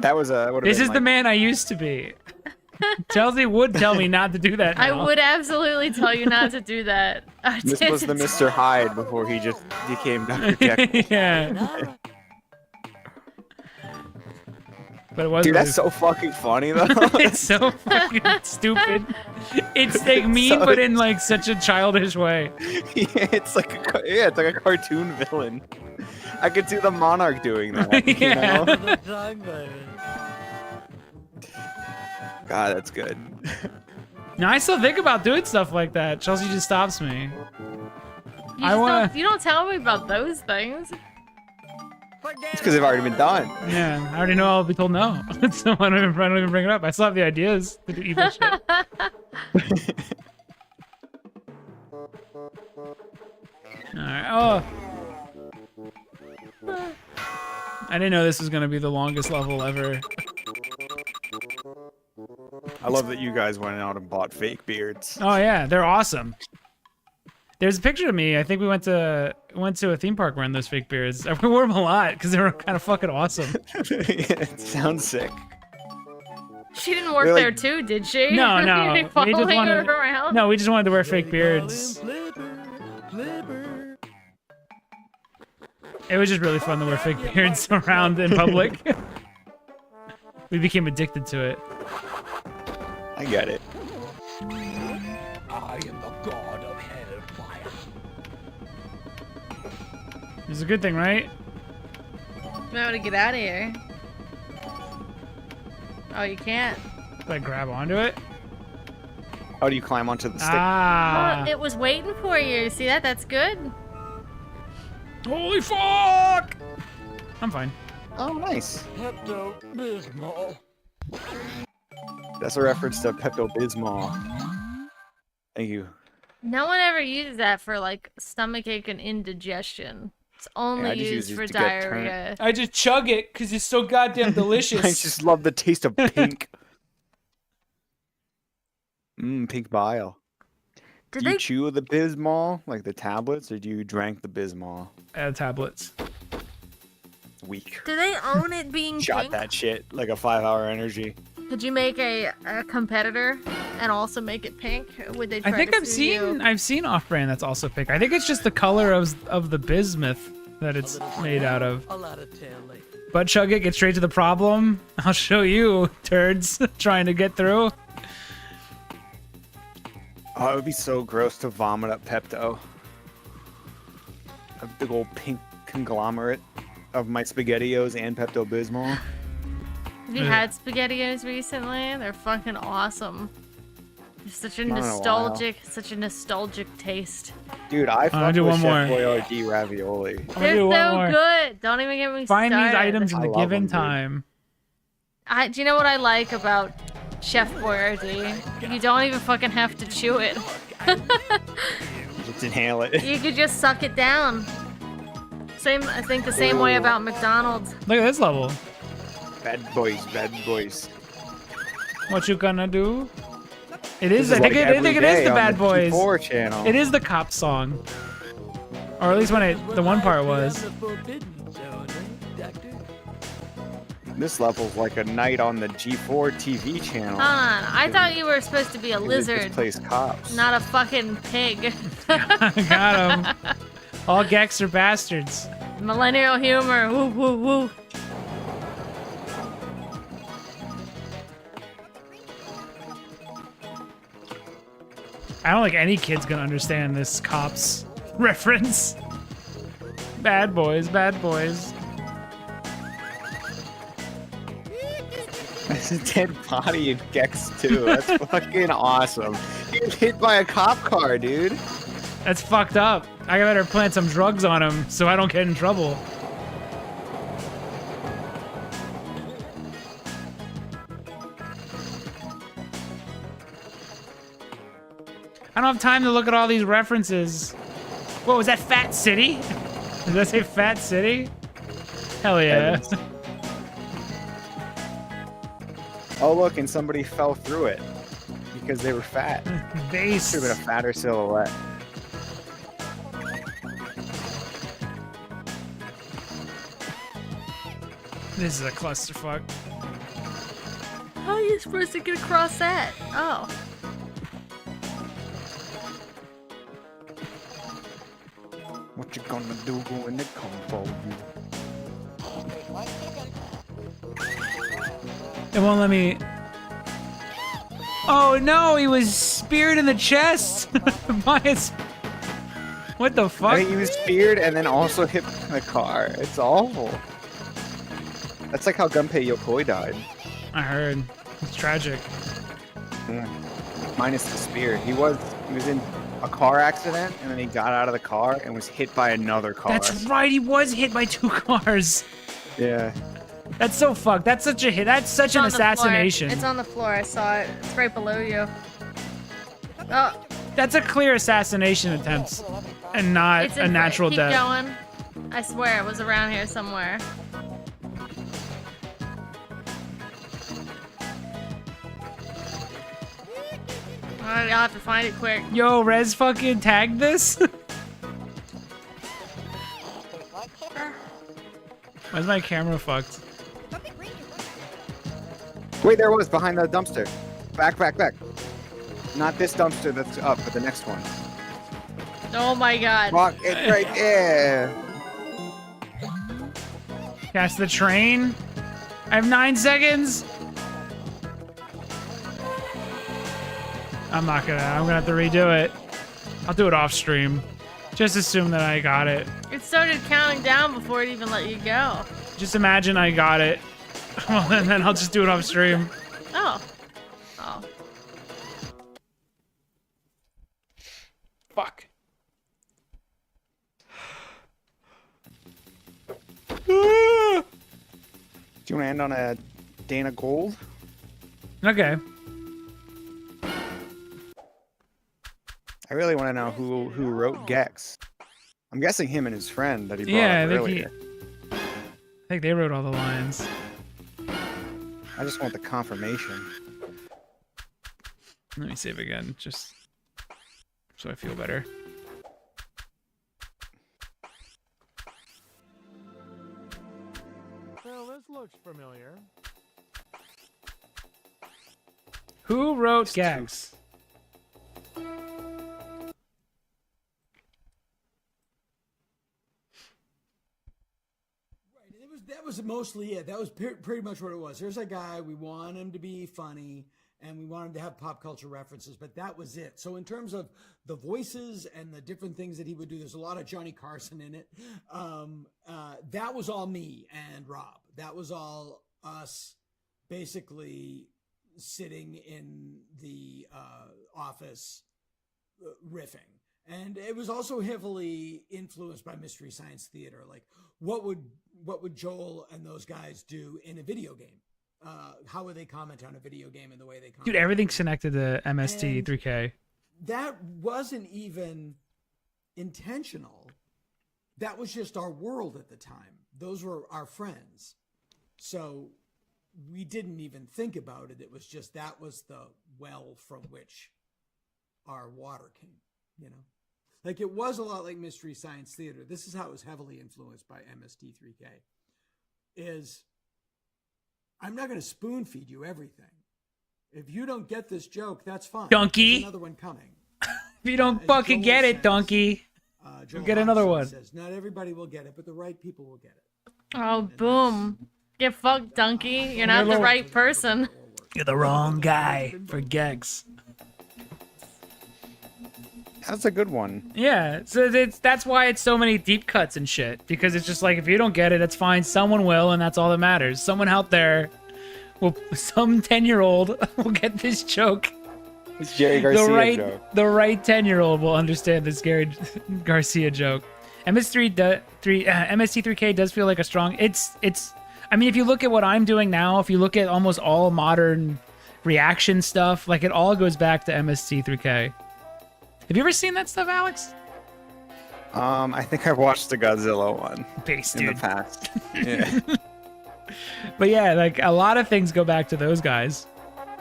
That was a. This is the man I used to be. Chelsea would tell me not to do that I now. would absolutely tell you not to do that. I This was the didn't. Mr. Hyde before he just became Dr. Jekyll. Yeah. But it was Dude, really- that's so fucking funny though. It's so fucking stupid. It's like mean, So- but in like such a childish way. Yeah, it's like a cartoon villain. I could see the Monarch doing that. Yeah. You know? The tongue, baby. God, that's good. Now I still think about doing stuff like that. Chelsea just stops me. You, I wanna- you don't tell me about those things. It's because they've already been done. Yeah, I already know I'll be told no. So I don't even bring it up. I still have the ideas to do evil shit. Alright, oh. I didn't know this was gonna be the longest level ever. I love that you guys went out and bought fake beards. Oh yeah, they're awesome. There's a picture of me. I think we went to a theme park wearing those fake beards. I wore them a lot because they were kind of fucking awesome. It sounds sick. She didn't work They're there like- too, did she? No, You no. were following her around? No, we just wanted to wear fake beards. It was just really fun to wear fake beards around in public. We became addicted to it. I get it. I am the god of hellfire. It's a good thing, right? I'm going to get out of here. Oh, you can't. Like grab onto it. How do you climb onto the stick? Ah. Oh, it was waiting for you. See that? That's good. Holy fuck! I'm fine. Oh, nice. Pepto-Bismol. That's a reference to Pepto-Bismol. Thank you. No one ever uses that for like stomachache and indigestion. It's only I just use used it for to get turned. diarrhea. I just chug it because it's so goddamn delicious. I just love the taste of pink. Pink bile. Did Do you they? chew the Bismol, like the tablets, or do you drank the Bismol? Tablets. Weak. Do they own it being Shot pink? that shit like a 5-hour energy. Could you make a competitor and also make it pink? Would they? Try I think to I've sue you? seen off-brand that's also pink. I think it's just the color of the bismuth that it's made out of. A lot of tail later. But chug it, get straight to the problem. I'll show you, turds, trying to get through. Oh, it would be so gross to vomit up Pepto. A big old pink conglomerate of my SpaghettiOs and Pepto-Bismol. Have you had SpaghettiOs recently? They're fucking awesome. They're such a Not in a nostalgic taste. Dude, I fuck do with one Chef more. Boyardee ravioli. I'm gonna They're do one so more. good. Don't even get me Find started. these items in I the love given them, dude. time. Do you know what I like about Chef Boyardee? You don't even fucking have to chew it. Just inhale it. You could just suck it down. I think the same way about McDonald's. Look at this level. Bad boys, bad boys. What you gonna do? It is. This I think like it every is the day on Bad the Boys. G4 channel. It is the cop song, or at least the one part was. The forbidden zone, Doctor. This level's like a night on the G4 TV channel. Hold on, I thought you were supposed to be a This lizard, plays cops. not a fucking pig. Got him. All Gex are bastards. Millennial humor. Woo woo woo. I don't think any kid's gonna understand this cops reference. Bad boys, bad boys. There's a dead body in Gex too. That's fucking awesome. He was hit by a cop car, dude. That's fucked up. I better plant some drugs on him so I don't get in trouble. I don't have time to look at all these references. What was that, Fat City? Did that say Fat City? Hell yeah. Oh look, and somebody fell through it because they were fat. Base. Should have been a fatter silhouette. This is a clusterfuck. How are you supposed to get across that? Oh. What you gonna do when they come for you? It won't let me. Oh no, he was speared in the chest by his. What the I fuck? think he was speared and then also hit by the car. It's awful. That's like how Gunpei Yokoi died. I heard. It's tragic. Yeah. Minus the spear. He was in a car accident, and then he got out of the car and was hit by another car. That's right. He was hit by 2 cars. Yeah. That's so fucked. That's such a hit. That's such an assassination. It's on the floor. I saw it. It's right below you. Oh, That's a clear assassination attempt, and not it's a natural Keep death. going. I swear it was around here somewhere. Alright, I'll have to find it quick. Yo, Rez fucking tagged this? Why's my camera fucked? Wait, there it was behind the dumpster. Back. Not this dumpster that's up, but the next one. Oh my god. Fuck, it's right there. Catch the train. I have 9 seconds. I'm gonna have to redo it. I'll do it off stream. Just assume that I got it. It started counting down before it even let you go. Just imagine I got it. Well, and then I'll just do it off stream. Oh. Oh. Fuck. Do you want to end on a Dana Gold? Okay. I really want to know who wrote Gex. I'm guessing him and his friend that he brought Yeah, up I earlier. think they wrote all the lines. I just want the confirmation. Let me save again, just so I feel better. Well, this looks familiar. Who wrote Gex? That was mostly it. That was pretty much what it was. Here's a guy, we want him to be funny, and we want him to have pop culture references, but that was it. So in terms of the voices and the different things that he would do, there's a lot of Johnny Carson in it. That was all me and Rob. That was all us basically sitting in the office riffing. And it was also heavily influenced by Mystery Science Theater. Like, what would Joel and those guys do in a video game? How would they comment on a video game in the way they comment? Dude, everything's connected to MST3K. That wasn't even intentional. That was just our world at the time. Those were our friends. So we didn't even think about it. It was just that was the well from which our water came, you know? Like, it was a lot like Mystery Science Theater. This is how it was heavily influenced by MST3K. Is I'm not going to spoon feed you everything. If you don't get this joke, that's fine. Donkey. There's another one coming. If you don't fucking Joel get it, says, donkey, Joel get another one. Says, not everybody will get it, but the right people will get it. Oh, boom. Get fucked, donkey. You're not the right person. You're the wrong guy for Gex. That's a good one. Yeah, so that's why it's so many deep cuts and shit. Because it's just like, if you don't get it, it's fine. Someone will, and that's all that matters. Someone out there will, some 10-year-old will get this joke. It's Jerry Garcia joke. The right 10-year-old will understand this Gary Garcia joke. MST3K does feel like a strong. It's. I mean, if you look at what I'm doing now, if you look at almost all modern reaction stuff, like, it all goes back to MST3K. Have you ever seen that stuff, Alex? I think I've watched the Godzilla one Base, in dude. the past. Yeah. But yeah, like, a lot of things go back to those guys.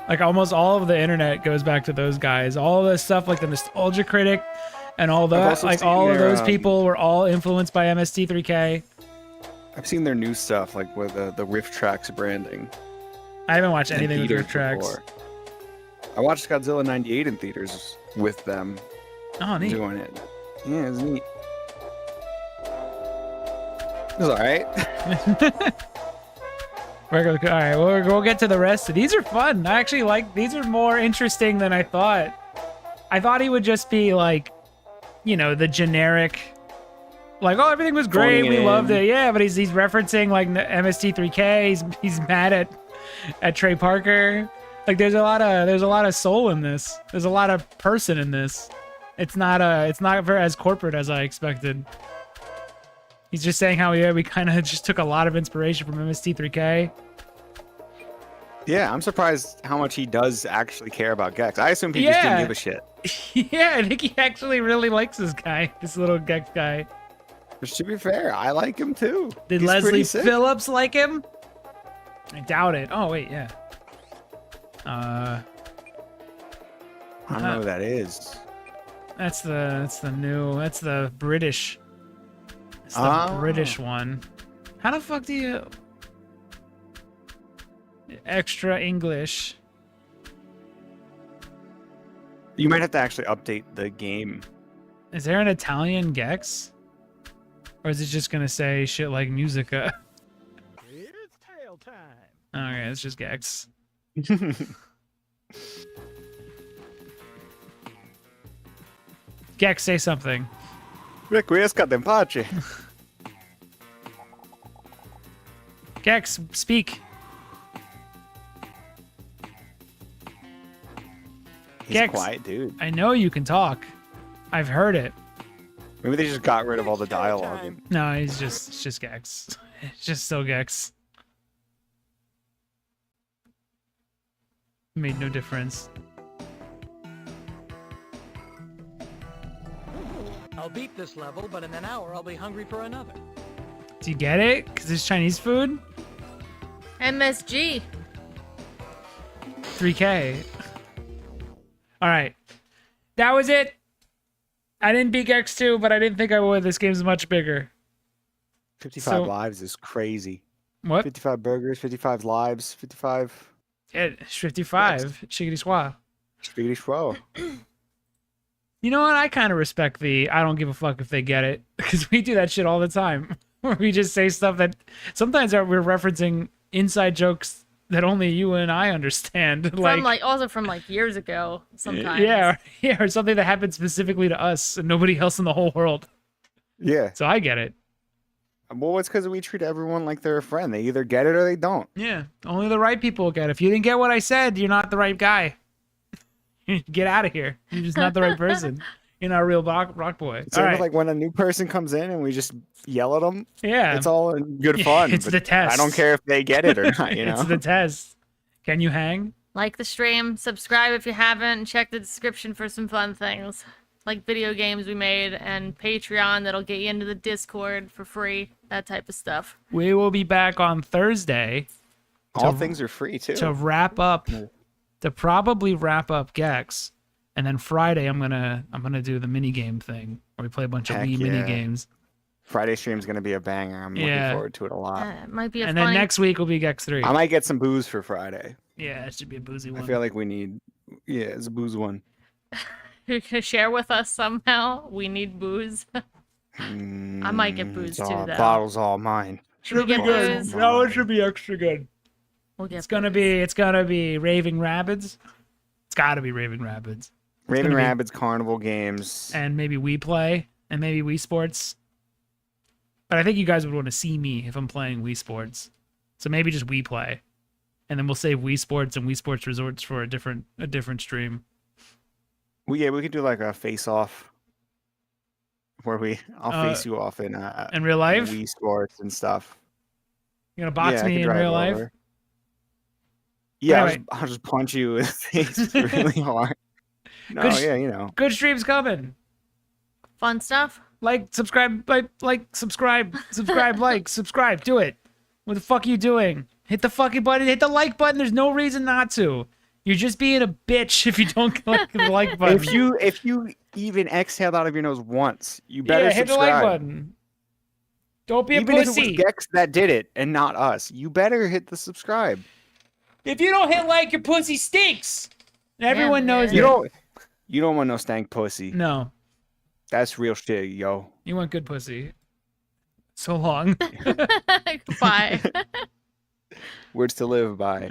Like, almost all of the internet goes back to those guys. All the stuff like the Nostalgia Critic and all that, like, all of those people were all influenced by MST3K. I've seen their new stuff, like with the Riff Tracks branding. I haven't watched anything with Riff Tracks. Before. I watched Godzilla 98 in theaters with them. Oh, neat. Doing it. Yeah, it was neat. It was alright. All right, we'll get to the rest of these. Are fun. I actually like these. Are more interesting than I thought. I thought he would just be like, you know, the generic, like, oh, everything was great, we loved it. Yeah, but he's referencing like MST3K. He's mad at Trey Parker. Like, there's a lot of soul in this. There's a lot of person in this. It's not very as corporate as I expected. He's just saying how we kind of just took a lot of inspiration from MST3K. Yeah, I'm surprised how much he does actually care about Gex. I assume he just didn't give a shit. Yeah, I think he actually really likes this guy, this little Gex guy. Which, to be fair, I like him too. Did He's Leslie pretty sick. Phillips like him? I doubt it. Oh wait, yeah. I don't know who that is. That's the British. It's the British one. How the fuck do you extra English? You might have to actually update the game. Is there an Italian Gex? Or is it just gonna say shit like Musica? It's tail time. Okay, it's just Gex. Gex, say something. Requiescat in pace. Gex, speak. He's Gex, a quiet dude. I know you can talk. I've heard it. Maybe they just got rid of all the dialogue. No, it's just Gex. It's just so Gex. Made no difference. I'll beat this level, but in an hour I'll be hungry for another. Do you get it? Because it's Chinese food? MSG. 3K. Alright. That was it. I didn't beat Gex 2, but I didn't think I would. This game's much bigger. 55 lives is crazy. What? 55 burgers, 55 lives, 55. Yeah, 55. Shiggity swah. Spaghetti swell. You know what? I kind of respect the I don't give a fuck if they get it. Because we do that shit all the time. Where we just say stuff that sometimes we're referencing inside jokes that only you and I understand. Also from years ago sometimes. Yeah, or something that happened specifically to us and nobody else in the whole world. Yeah. So I get it. Well, it's because we treat everyone like they're a friend. They either get it or they don't. Yeah, only the right people get it. If you didn't get what I said, you're not the right guy. Get out of here. You're just not the right person. You're not a real rock boy. It's All almost right. like when a new person comes in and we just yell at them. Yeah. It's all in good fun. It's but the test. I don't care if they get it or not, you know? It's the test. Can you hang? Like the stream, subscribe if you haven't, check the description for some fun things. Like video games we made and Patreon that'll get you into the Discord for free, that type of stuff. We will be back on Thursday. All things are free too. To probably wrap up Gex. And then Friday I'm gonna do the mini game thing where we play a bunch of Wii mini games. Friday stream's gonna be a banger. I'm looking forward to it a lot. It might be a And then next week will be Gex 3. I might get some booze for Friday. Yeah, it should be a boozy one. I feel like we need it's a booze one. You can share with us somehow. We need booze. I might get booze too, though. Bottles all mine. Should we get booze? No, it should be extra good. We'll get It's gonna be Raving Rabbids. It's gotta be Raving Rabbids. Raving Rabbids, Carnival Games. And maybe Wii Play and maybe Wii Sports. But I think you guys would want to see me if I'm playing Wii Sports. So maybe just Wii Play. And then we'll save Wii Sports and Wii Sports Resorts for a different stream. Well, yeah, we could do like a face-off where I'll face you off in real life, Wii Sports and stuff. You're gonna box me in real life? Over. Yeah, Anyway. I'll just punch you in the face really hard. No, you know. Good streams coming. Fun stuff. Subscribe, subscribe. Subscribe. Do it. What the fuck are you doing? Hit the fucking button. Hit the like button. There's no reason not to. You're just being a bitch if you don't click the like button. If you even exhaled out of your nose once, you better hit subscribe. the like button. Don't be a Even pussy. if it was Gex that did it and not us, you better hit the subscribe. If you don't hit like, your pussy stinks. Everyone knows You it. You don't want no stank pussy. No. That's real shit, yo. You want good pussy. So long. Bye. Words to live by.